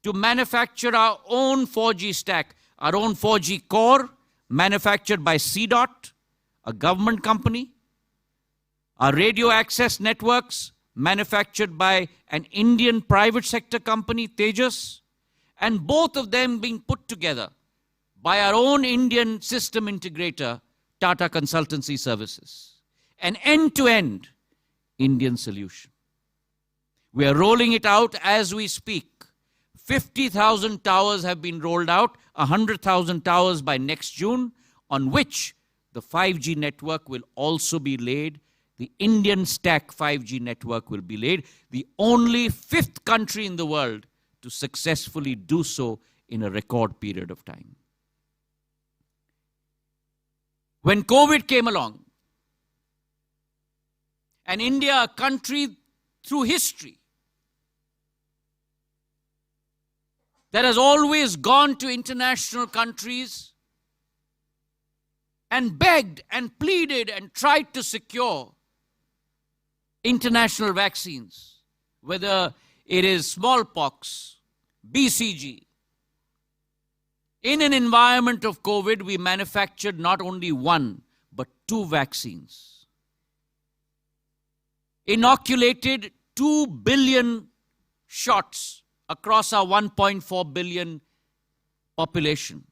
to manufacture our own 4G stack, our own 4G core, manufactured by CDOT, a government company. Our radio access networks, manufactured by an Indian private sector company, Tejas, and both of them being put together by our own Indian system integrator, Tata Consultancy Services. An end-to-end Indian solution. We are rolling it out as we speak. 50,000 towers have been rolled out, 100,000 towers by next June, on which the 5G network will also be laid. The Indian stack 5G network will be laid, the only fifth country in the world to successfully do so in a record period of time. When COVID came along, and India, a country through history that has always gone to international countries and begged and pleaded and tried to secure international vaccines, whether it is smallpox, BCG. In an environment of COVID, we manufactured not only one, but 2 vaccines. Inoculated 2 billion shots across our 1.4 billion population.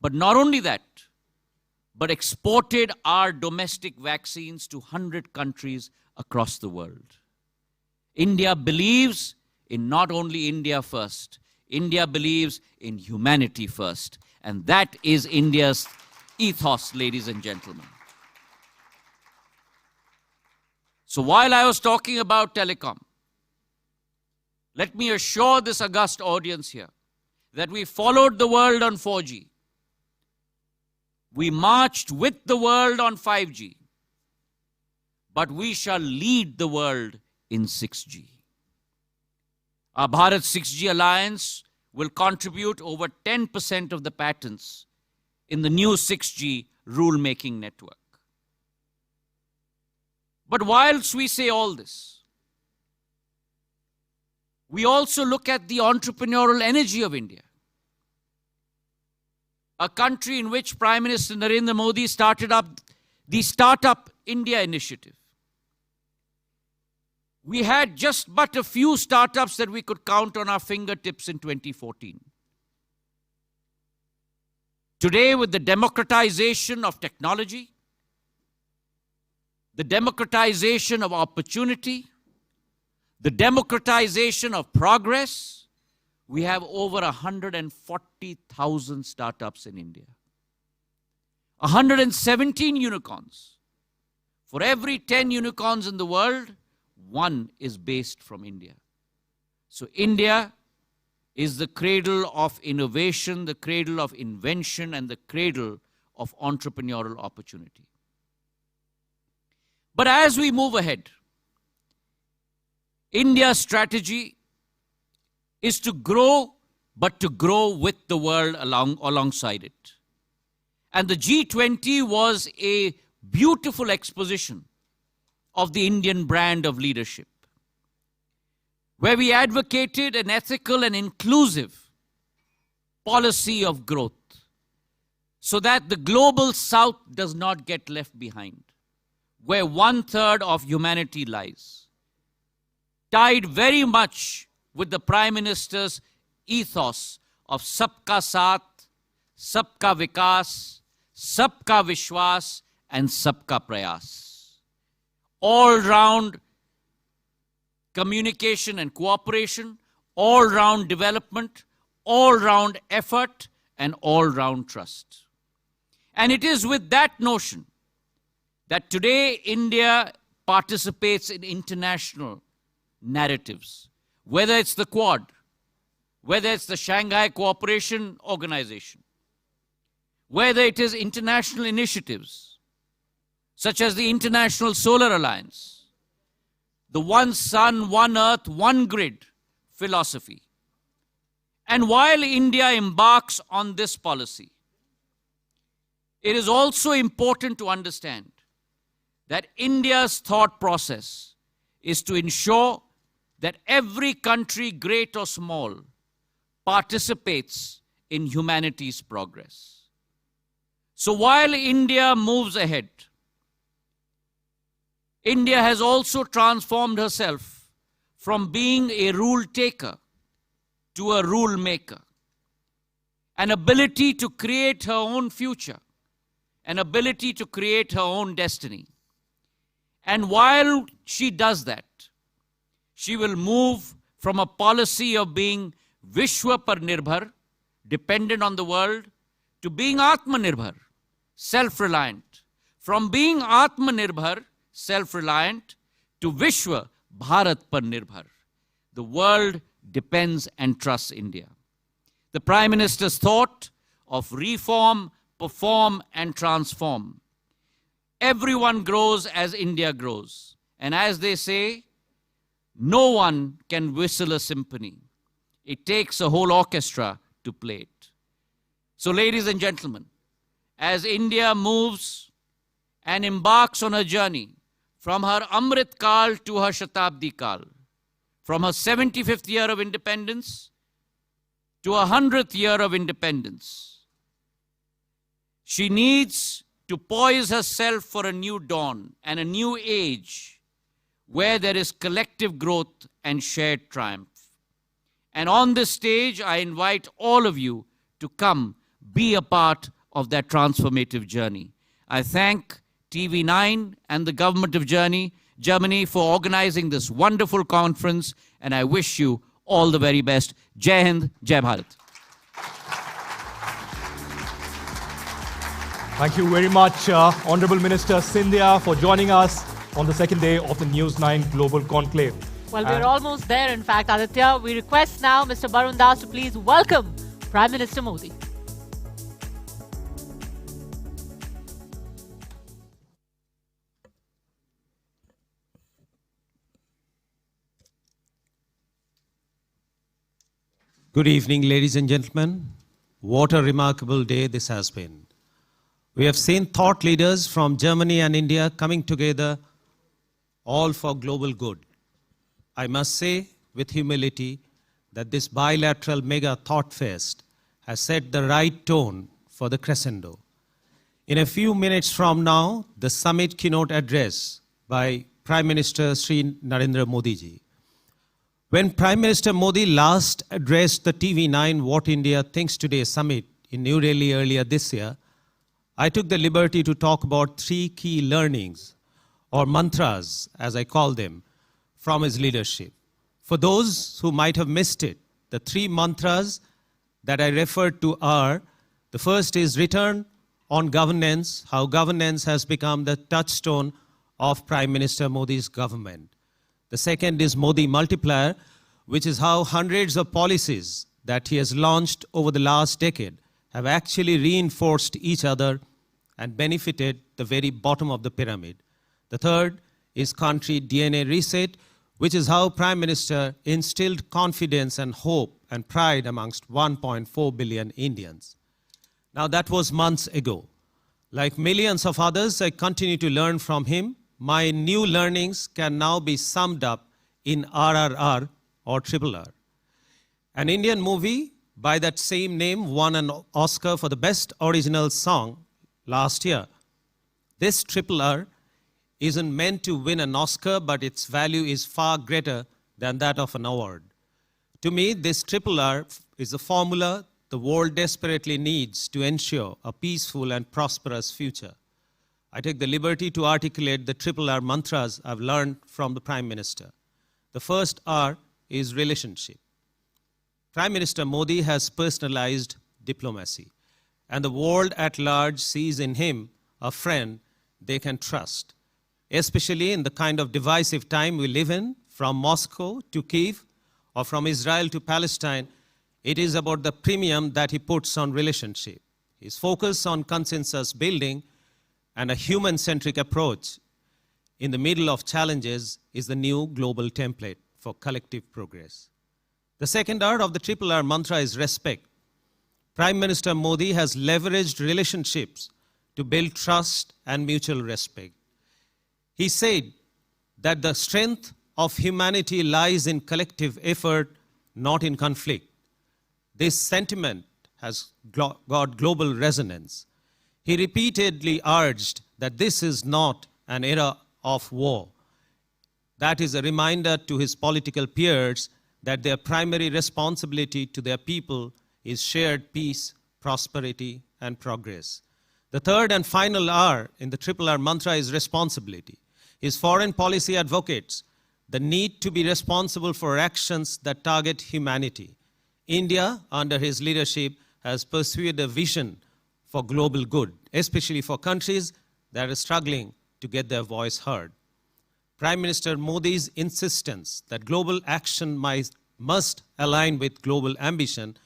But not only that, but exported our domestic vaccines to 100 countries across the world. India believes in not only India first, India believes in humanity first. And that is India's ethos, ladies and gentlemen. So while I was talking about telecom, let me assure this august audience here that we followed the world on 4G. We marched with the world on 5G. But we shall lead the world in 6G. Our Bharat 6G Alliance will contribute over 10% of the patents in the new 6G rule-making network. But whilst we say all this, we also look at the entrepreneurial energy of India. A country in which Prime Minister Narendra Modi started up the Startup India initiative. We had just but a few startups that we could count on our fingertips in 2014. Today, with the democratization of technology, the democratization of opportunity, the democratization of progress, we have over 140,000 startups in India. 117 unicorns. For every 10 unicorns in the world, 1 is based from India. So India is the cradle of innovation, the cradle of invention, and the cradle of entrepreneurial opportunity. But as we move ahead, India's strategy is to grow, but to grow with the world alongside it. And the G20 was a beautiful exposition of the Indian brand of leadership, where we advocated an ethical and inclusive policy of growth so that the global south does not get left behind, where 1/3 of humanity lies, tied very much with the Prime Minister's ethos of Sabka Saath, Sabka Vikas, Sabka Vishwas, and Sabka Prayas. All-round communication and cooperation, all-round development, all-round effort, and all-round trust. And it is with that notion that today India participates in international narratives, whether it's the Quad, whether it's the Shanghai Cooperation Organization, whether it is international initiatives, such as the International Solar Alliance, the One Sun, One Earth, One Grid philosophy. And while India embarks on this policy, it is also important to understand that India's thought process is to ensure that every country, great or small, participates in humanity's progress. So while India moves ahead, India has also transformed herself from being a rule taker to a rule maker. An ability to create her own future, an ability to create her own destiny. And while she does that, she will move from a policy of being Vishwa par Nirbhar, dependent on the world, to being Atmanirbhar, self-reliant. From being Atmanirbhar, self-reliant, to Vishwa Bharat par Nirbhar. The world depends and trusts India. The Prime Minister's thought of reform, perform and transform. Everyone grows as India grows. And as they say, no one can whistle a symphony. It takes a whole orchestra to play it. So ladies and gentlemen, as India moves and embarks on her journey from her Amrit Kal to her Shatabdi Kal, from her 75th year of independence to her 100th year of independence, she needs to poise herself for a new dawn and a new age where there is collective growth and shared triumph. And on this stage, I invite all of you to come be a part of that transformative journey. I thank TV9 and the government of Germany for organizing this wonderful conference, and I wish you all the very best. Jai Hind, Jai Bharat. Thank you very much, Honorable Minister Scindia, for joining us on the second day of the News 9 Global Conclave. Well, we're almost there, in fact, Aditya. We request now Mr. Barun Das to please welcome Prime Minister Modi. Good evening, ladies and gentlemen. What a remarkable day this has been. We have seen thought leaders from Germany and India coming together, all for global good. I must say with humility that this bilateral mega thought fest has set the right tone for the crescendo. In a few minutes from now, the summit keynote address by Prime Minister Sri Narendra Modi ji. When Prime Minister Modi last addressed the TV9 What India Thinks Today summit in New Delhi earlier this year, I took the liberty to talk about 3 key learnings, or mantras as I call them, from his leadership. For those who might have missed it, the 3 mantras that I referred to are, the first is return on governance, how governance has become the touchstone of Prime Minister Modi's government. The second is Modi Multiplier, which is how hundreds of policies that he has launched over the last decade have actually reinforced each other and benefited the very bottom of the pyramid. The third is Country DNA Reset, which is how Prime Minister instilled confidence and hope and pride amongst 1.4 billion Indians. Now that was months ago. Like millions of others, I continue to learn from him. My new learnings can now be summed up in RRR or Triple R. An Indian movie by that same name won an Oscar for the Best Original Song last year. This Triple R isn't meant to win an Oscar, but its value is far greater than that of an award. To me, this Triple R is a formula the world desperately needs to ensure a peaceful and prosperous future. I take the liberty to articulate the Triple R mantras I've learned from the Prime Minister. The first R is relationship. Prime Minister Modi has personalized diplomacy, and the world at large sees in him a friend they can trust, especially in the kind of divisive time we live in, from Moscow to Kyiv or from Israel to Palestine. It is about the premium that he puts on relationship. His focus on consensus building and a human-centric approach in the middle of challenges is the new global template for collective progress. The second R of the Triple R mantra is respect. Prime Minister Modi has leveraged relationships to build trust and mutual respect. He said that the strength of humanity lies in collective effort, not in conflict. This sentiment has got global resonance. He repeatedly urged that this is not an era of war. That is a reminder to his political peers that their primary responsibility to their people is shared peace, prosperity, and progress. The third and final R in the triple R mantra is responsibility. His foreign policy advocates the need to be responsible for actions that target humanity. India, under his leadership, has pursued a vision for global good, especially for countries that are struggling to get their voice heard. Prime Minister Modi's insistence that global action must align with global ambition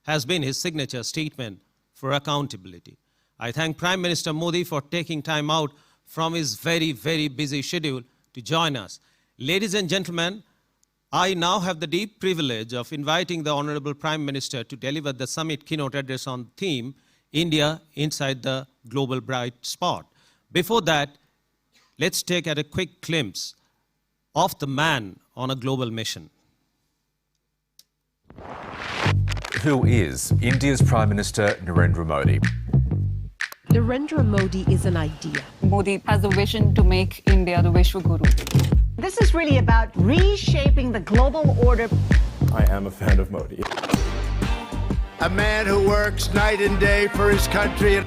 has been his signature statement for accountability. I thank Prime Minister Modi for taking time out from his very, very busy schedule to join us. Ladies and gentlemen, I now have the deep privilege of inviting the Honorable Prime Minister to deliver the summit keynote address on the theme, India inside the global bright spot. Before that, let's take a quick glimpse of the man on a global mission. Who is India's Prime Minister Narendra Modi? Narendra Modi is an idea. Modi has a vision to make India the Vishwa Guru. This is really about reshaping the global order. I am a fan of Modi. A man who works night and day for his country.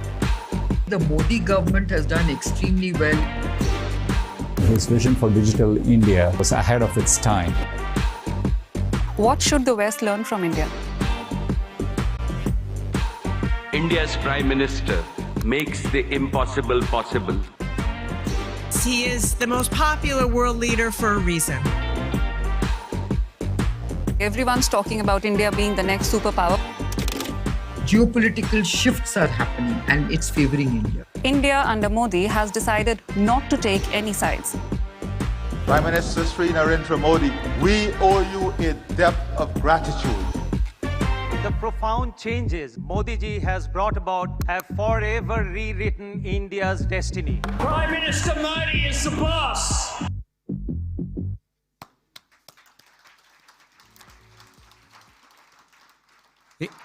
The Modi government has done extremely well. His vision for digital India was ahead of its time. What should the West learn from India? India's Prime Minister makes the impossible possible. He is the most popular world leader for a reason. Everyone's talking about India being the next superpower. Geopolitical shifts are happening and it's favoring India. India under Modi has decided not to take any sides. Prime Minister Sri Narendra Modi, we owe you a debt of gratitude. The profound changes Modi ji has brought about have forever rewritten India's destiny. Prime Minister Modi is the boss.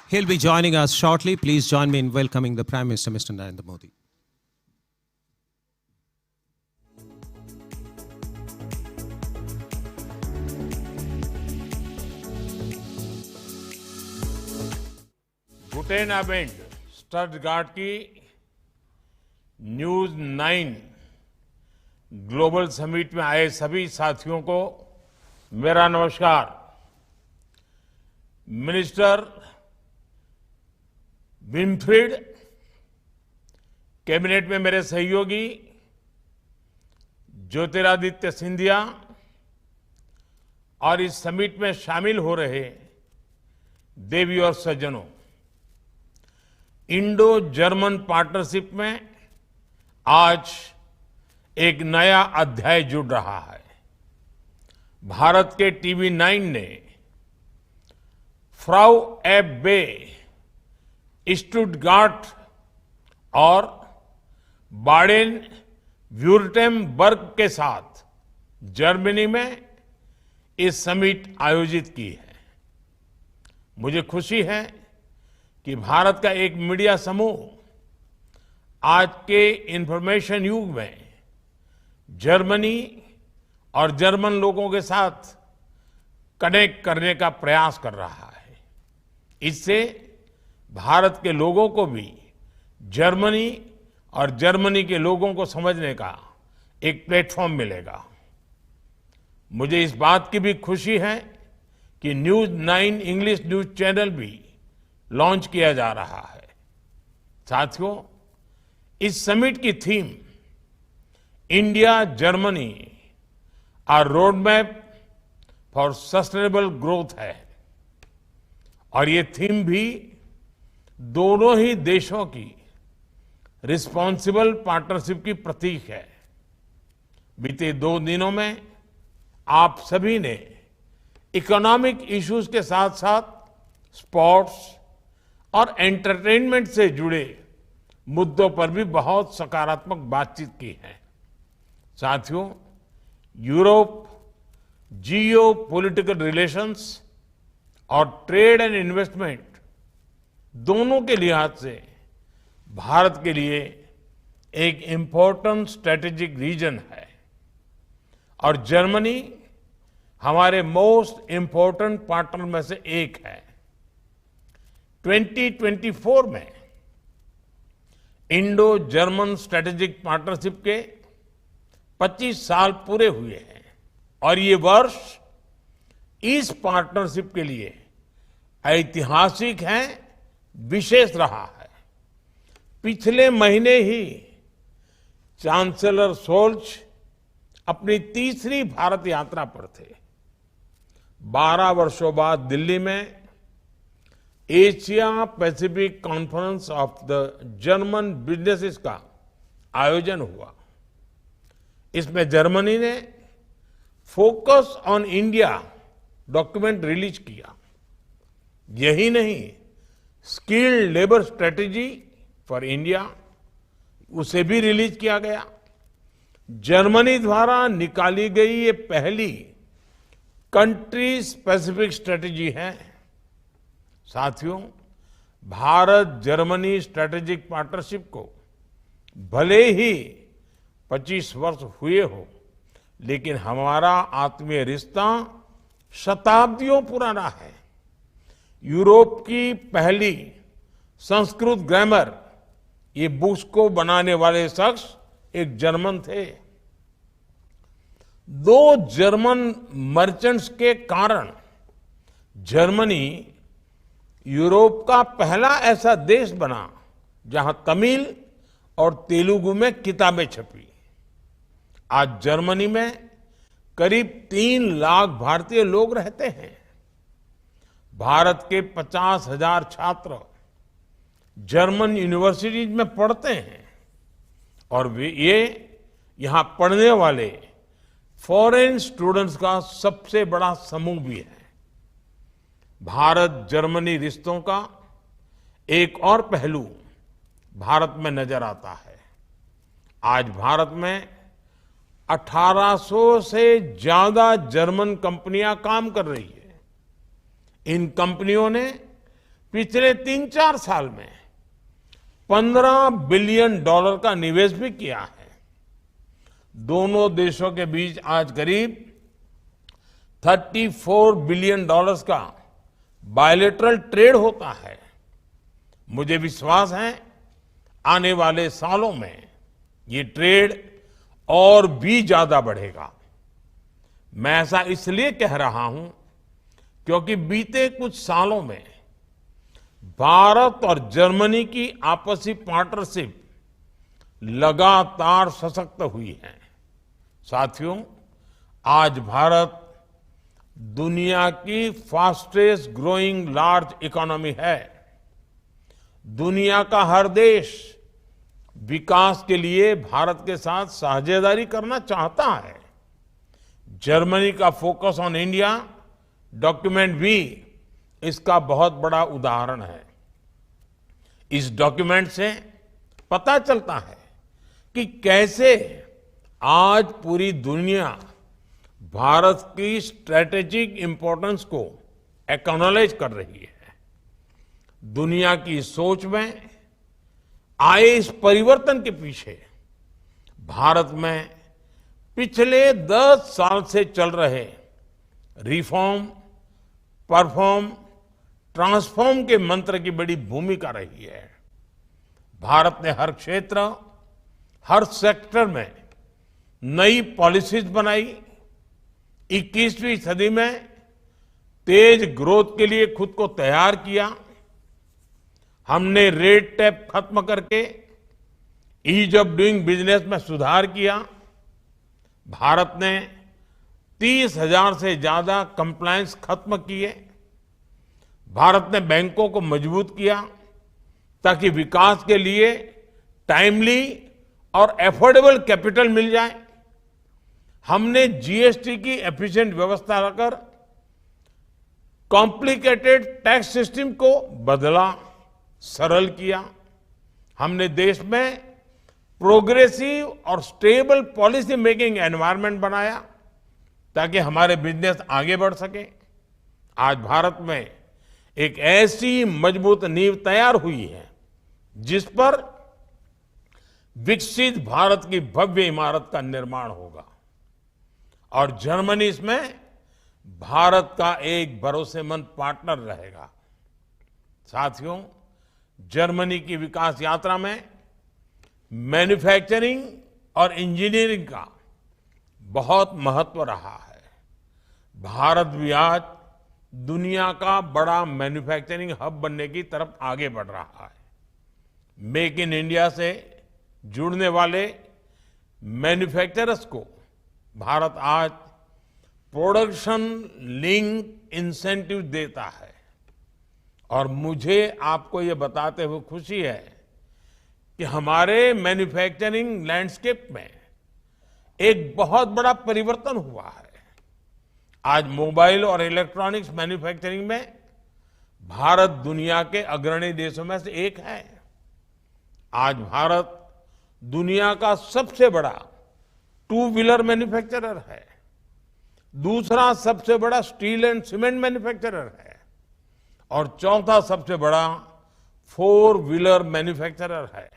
He'll be joining us shortly. Please join me in welcoming the Prime Minister, Mr. Narendra Modi. बुटेनाबेंड Stuttgart की news 9 global summit में आए सभी साथियों को मेरा नमस्कार। Minister विनफ्रीड, cabinet में मेरे सहयोगी ज्योतिरादित्य सिंधिया और इस समिट में शामिल हो रहे देवी और सज्जनों, इंडो जर्मन पार्टनरशिप में आज एक नया अध्याय जुड़ रहा है। भारत के TV9 ने फ्राउ एब बे, स्टुटगार्ट और बाडेन व्यूर्टेम्बर्ग के साथ जर्मनी में इस समिट आयोजित की है। मुझे खुशी है कि भारत का एक मीडिया समूह आज के इंफॉर्मेशन युग में जर्मनी और जर्मन लोगों के साथ कनेक्ट करने का प्रयास कर रहा है। इससे भारत के लोगों को भी जर्मनी और जर्मनी के लोगों को समझने का एक प्लेटफॉर्म मिलेगा। मुझे इस बात की भी खुशी है कि न्यूज 9 इंग्लिश न्यूज चैनल भी लॉन्च किया जा रहा है। साथियों, इस समिट की theme India Germany a road map for sustainable growth है और ये थीम भी दोनों ही देशों की रिस्पॉन्सिबल पार्टनरशिप की प्रतीक है। बीते 2 दिनों में आप सभी ने इकोनॉमिक इश्यूज के साथ साथ स्पोर्ट्स और एंटरटेनमेंट से जुड़े मुद्दों पर भी बहुत सकारात्मक बातचीत की है। साथियों, यूरोप जियो पॉलिटिकल रिलेशंस और ट्रेड एंड इन्वेस्टमेंट दोनों के लिहाज से भारत के लिए एक इम्पोर्टेंट स्ट्रेटेजिक रीजन है और जर्मनी हमारे मोस्ट इम्पोर्टेंट पार्टनर में से एक है। 2024 में इंडो जर्मन स्ट्रेटेजिक पार्टनरशिप के 25 साल पूरे हुए हैं और ये वर्ष इस पार्टनरशिप के लिए ऐतिहासिक है, विशेष रहा है। पिछले महीने ही चांसलर शोल्च अपनी तीसरी भारत यात्रा पर थे। 12 वर्षों बाद दिल्ली में Asia Pacific conference of the German businesses का आयोजन हुआ। इसमें जर्मनी ने focus on India document release किया। यही नहीं, skilled labour strategy for India उसे भी रिलीज किया गया। जर्मनी द्वारा निकाली गई ये पहली कंट्री स्पेसिफिक स्ट्रेटेजी है। साथियों, भारत जर्मनी स्ट्रेटेजिक पार्टनरशिप को भले ही 25 वर्ष हुए हो, लेकिन हमारा आत्मीय रिश्ता शताब्दियों पुराना है। यूरोप की पहली संस्कृत ग्रामर, ये बुक्स को बनाने वाले शख्स एक जर्मन थे। 2 जर्मन मर्चेंट्स के कारण जर्मनी यूरोप का पहला ऐसा देश बना जहां तमिल और तेलुगु में किताबें छपी। आज जर्मनी में करीब 3 लाख भारतीय लोग रहते हैं। भारत के 50,000 छात्र जर्मन यूनिवर्सिटीज में पढ़ते हैं और ये यहां पढ़ने वाले फॉरेन स्टूडेंट्स का सबसे बड़ा समूह भी है। भारत जर्मनी रिश्तों का एक और पहलू भारत में नजर आता है। आज भारत में 1800 से ज्यादा जर्मन कंपनियां काम कर रही है। इन कंपनियों ने पिछले 3-4 साल में $15 बिलियन का निवेश भी किया है। दोनों देशों के बीच आज करीब $34 बिलियन का बायलैटरल ट्रेड होता है। मुझे विश्वास है आने वाले सालों में ये ट्रेड और भी ज्यादा बढ़ेगा। मैं ऐसा इसलिए कह रहा हूं क्योंकि बीते कुछ सालों में भारत और जर्मनी की आपसी पार्टनरशिप लगातार सशक्त हुई है। साथियों, आज भारत दुनिया की फास्टेस्ट ग्रोइंग लार्ज इकोनॉमी है। दुनिया का हर देश विकास के लिए भारत के साथ साझेदारी करना चाहता है। जर्मनी का फोकस ऑन इंडिया डॉक्यूमेंट भी इसका बहुत बड़ा उदाहरण है। इस डॉक्यूमेंट से पता चलता है कि कैसे आज पूरी दुनिया भारत की स्ट्रेटेजिक इंपॉर्टेंस को एक्नॉलेज कर रही है। दुनिया की सोच में आए इस परिवर्तन के पीछे भारत में पिछले 10 साल से चल रहे रिफॉर्म, परफॉर्म, ट्रांसफॉर्म के मंत्र की बड़ी भूमिका रही है। भारत ने हर क्षेत्र, हर सेक्टर में नई पॉलिसीज बनाई। 21वीं सदी में तेज ग्रोथ के लिए खुद को तैयार किया। हमने रेड टेप खत्म करके ईज ऑफ डूइंग बिजनेस में सुधार किया। भारत ने 30,000 से ज्यादा कंप्लायंस खत्म किए। भारत ने बैंकों को मजबूत किया ताकि विकास के लिए टाइमली और एफोर्डेबल कैपिटल मिल जाए। हमने जीएसटी की एफिशिएंट व्यवस्था रखकर कॉम्प्लिकेटेड टैक्स सिस्टम को बदला, सरल किया। हमने देश में प्रोग्रेसिव और स्टेबल पॉलिसी मेकिंग एनवायरनमेंट बनाया ताकि हमारे बिजनेस आगे बढ़ सके। आज भारत में एक ऐसी मजबूत नींव तैयार हुई है जिस पर विकसित भारत की भव्य इमारत का निर्माण होगा और जर्मनी इसमें भारत का एक भरोसेमंद पार्टनर रहेगा। साथियों, जर्मनी की विकास यात्रा में मैन्युफैक्चरिंग और इंजीनियरिंग का बहुत महत्व रहा है। भारत भी आज दुनिया का बड़ा मैन्युफैक्चरिंग हब बनने की तरफ आगे बढ़ रहा है। मेक इन इंडिया से जुड़ने वाले मैन्युफैक्चरर्स को भारत आज प्रोडक्शन लिंक इंसेंटिव देता है और मुझे आपको ये बताते हुए खुशी है कि हमारे मैन्युफैक्चरिंग लैंडस्केप में एक बहुत बड़ा परिवर्तन हुआ है। आज मोबाइल और इलेक्ट्रॉनिक्स मैन्युफैक्चरिंग में भारत दुनिया के अग्रणी देशों में से एक है। आज भारत दुनिया का सबसे बड़ा टू व्हीलर मैन्युफैक्चरर है, दूसरा सबसे बड़ा स्टील एंड सीमेंट मैन्युफैक्चरर है और चौथा सबसे बड़ा फोर व्हीलर मैन्युफैक्चरर है।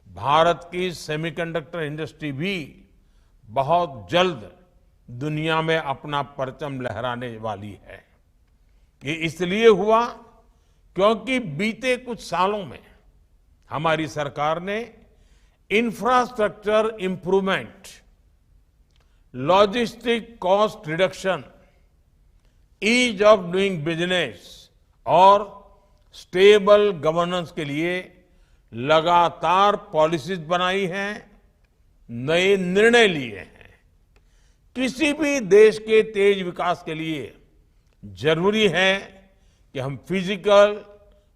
भारत की सेमीकंडक्टर इंडस्ट्री भी बहुत जल्द दुनिया में अपना परचम लहराने वाली है। ये इसलिए हुआ क्योंकि बीते कुछ सालों में हमारी सरकार ने infrastructure improvement, logistic cost reduction, ease of doing business और स्टेबल गवर्नेंस के लिए लगातार पॉलिसीज बनाई हैं, नए निर्णय लिए हैं। किसी भी देश के तेज विकास के लिए जरूरी है कि हम फिजिकल,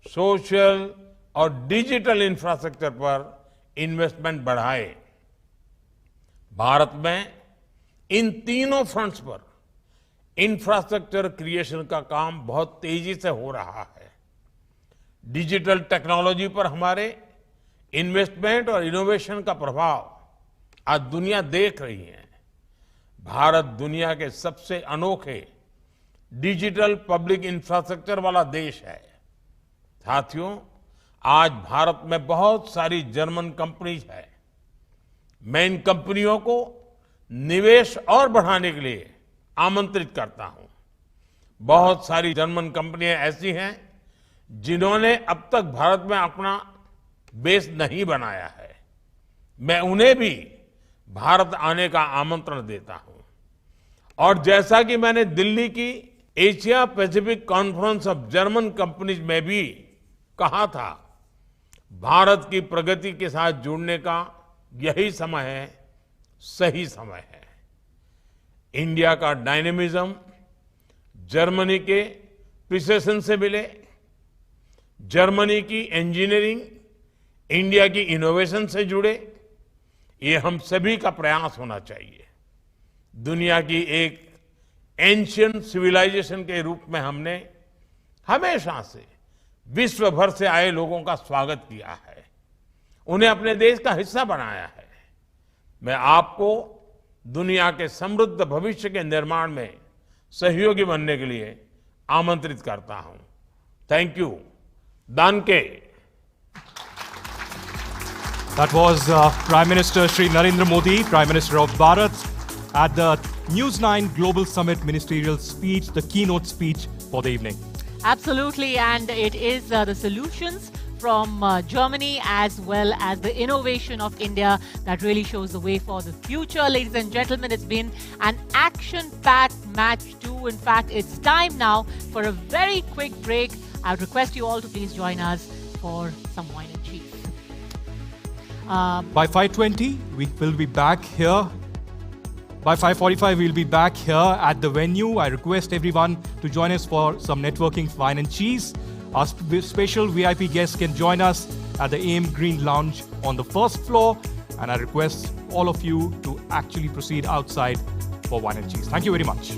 सोशल और डिजिटल इंफ्रास्ट्रक्चर पर इन्वेस्टमेंट बढ़ाएं। भारत में इन तीनों फ्रंट्स पर इंफ्रास्ट्रक्चर क्रिएशन का काम बहुत तेजी से हो रहा है। डिजिटल टेक्नोलॉजी पर हमारे इन्वेस्टमेंट और इनोवेशन का प्रभाव आज दुनिया देख रही है। भारत दुनिया के सबसे अनोखे डिजिटल पब्लिक इंफ्रास्ट्रक्चर वाला देश है। साथियों, आज भारत में बहुत सारी जर्मन कंपनीज है। मैं इन कंपनियों को निवेश और बढ़ाने के लिए आमंत्रित करता हूं। बहुत सारी जर्मन कंपनियां ऐसी हैं जिन्होंने अब तक भारत में अपना बेस नहीं बनाया है। मैं उन्हें भी भारत आने का आमंत्रण देता हूं। और जैसा कि मैंने दिल्ली की Asia Pacific conference of German companies में भी कहा था, भारत की प्रगति के साथ जुड़ने का यही समय है, सही समय है। इंडिया का डायनेमिज्म जर्मनी के प्रिसिशन से मिले, जर्मनी की इंजीनियरिंग इंडिया की इनोवेशन से जुड़े, ये हम सभी का प्रयास होना चाहिए। दुनिया की एक एंशिएंट सिविलाइजेशन के रूप में हमने हमेशा से विश्व भर से आए लोगों का स्वागत किया है, उन्हें अपने देश का हिस्सा बनाया है। मैं आपको दुनिया के समृद्ध भविष्य के निर्माण में सहयोगी बनने के लिए आमंत्रित करता हूं। Thank you. दानके। That was Prime Minister Shri Narendra Modi, Prime Minister of Bharat, at the News 9 Global Summit ministerial speech, the keynote speech for the evening. Absolutely, and it is the solutions from Germany as well as the innovation of India that really shows the way for the future. Ladies and gentlemen, it's been an action-packed match too. In fact, it's time now for a very quick break. I would request you all to please join us for some wine and cheese. By 5:20, we will be back here. By 5:45, we'll be back here at the venue. I request everyone to join us for some networking, wine and cheese. Our special VIP guests can join us at the AM Green Lounge on the first floor. And I request all of you to actually proceed outside for wine and cheese. Thank you very much.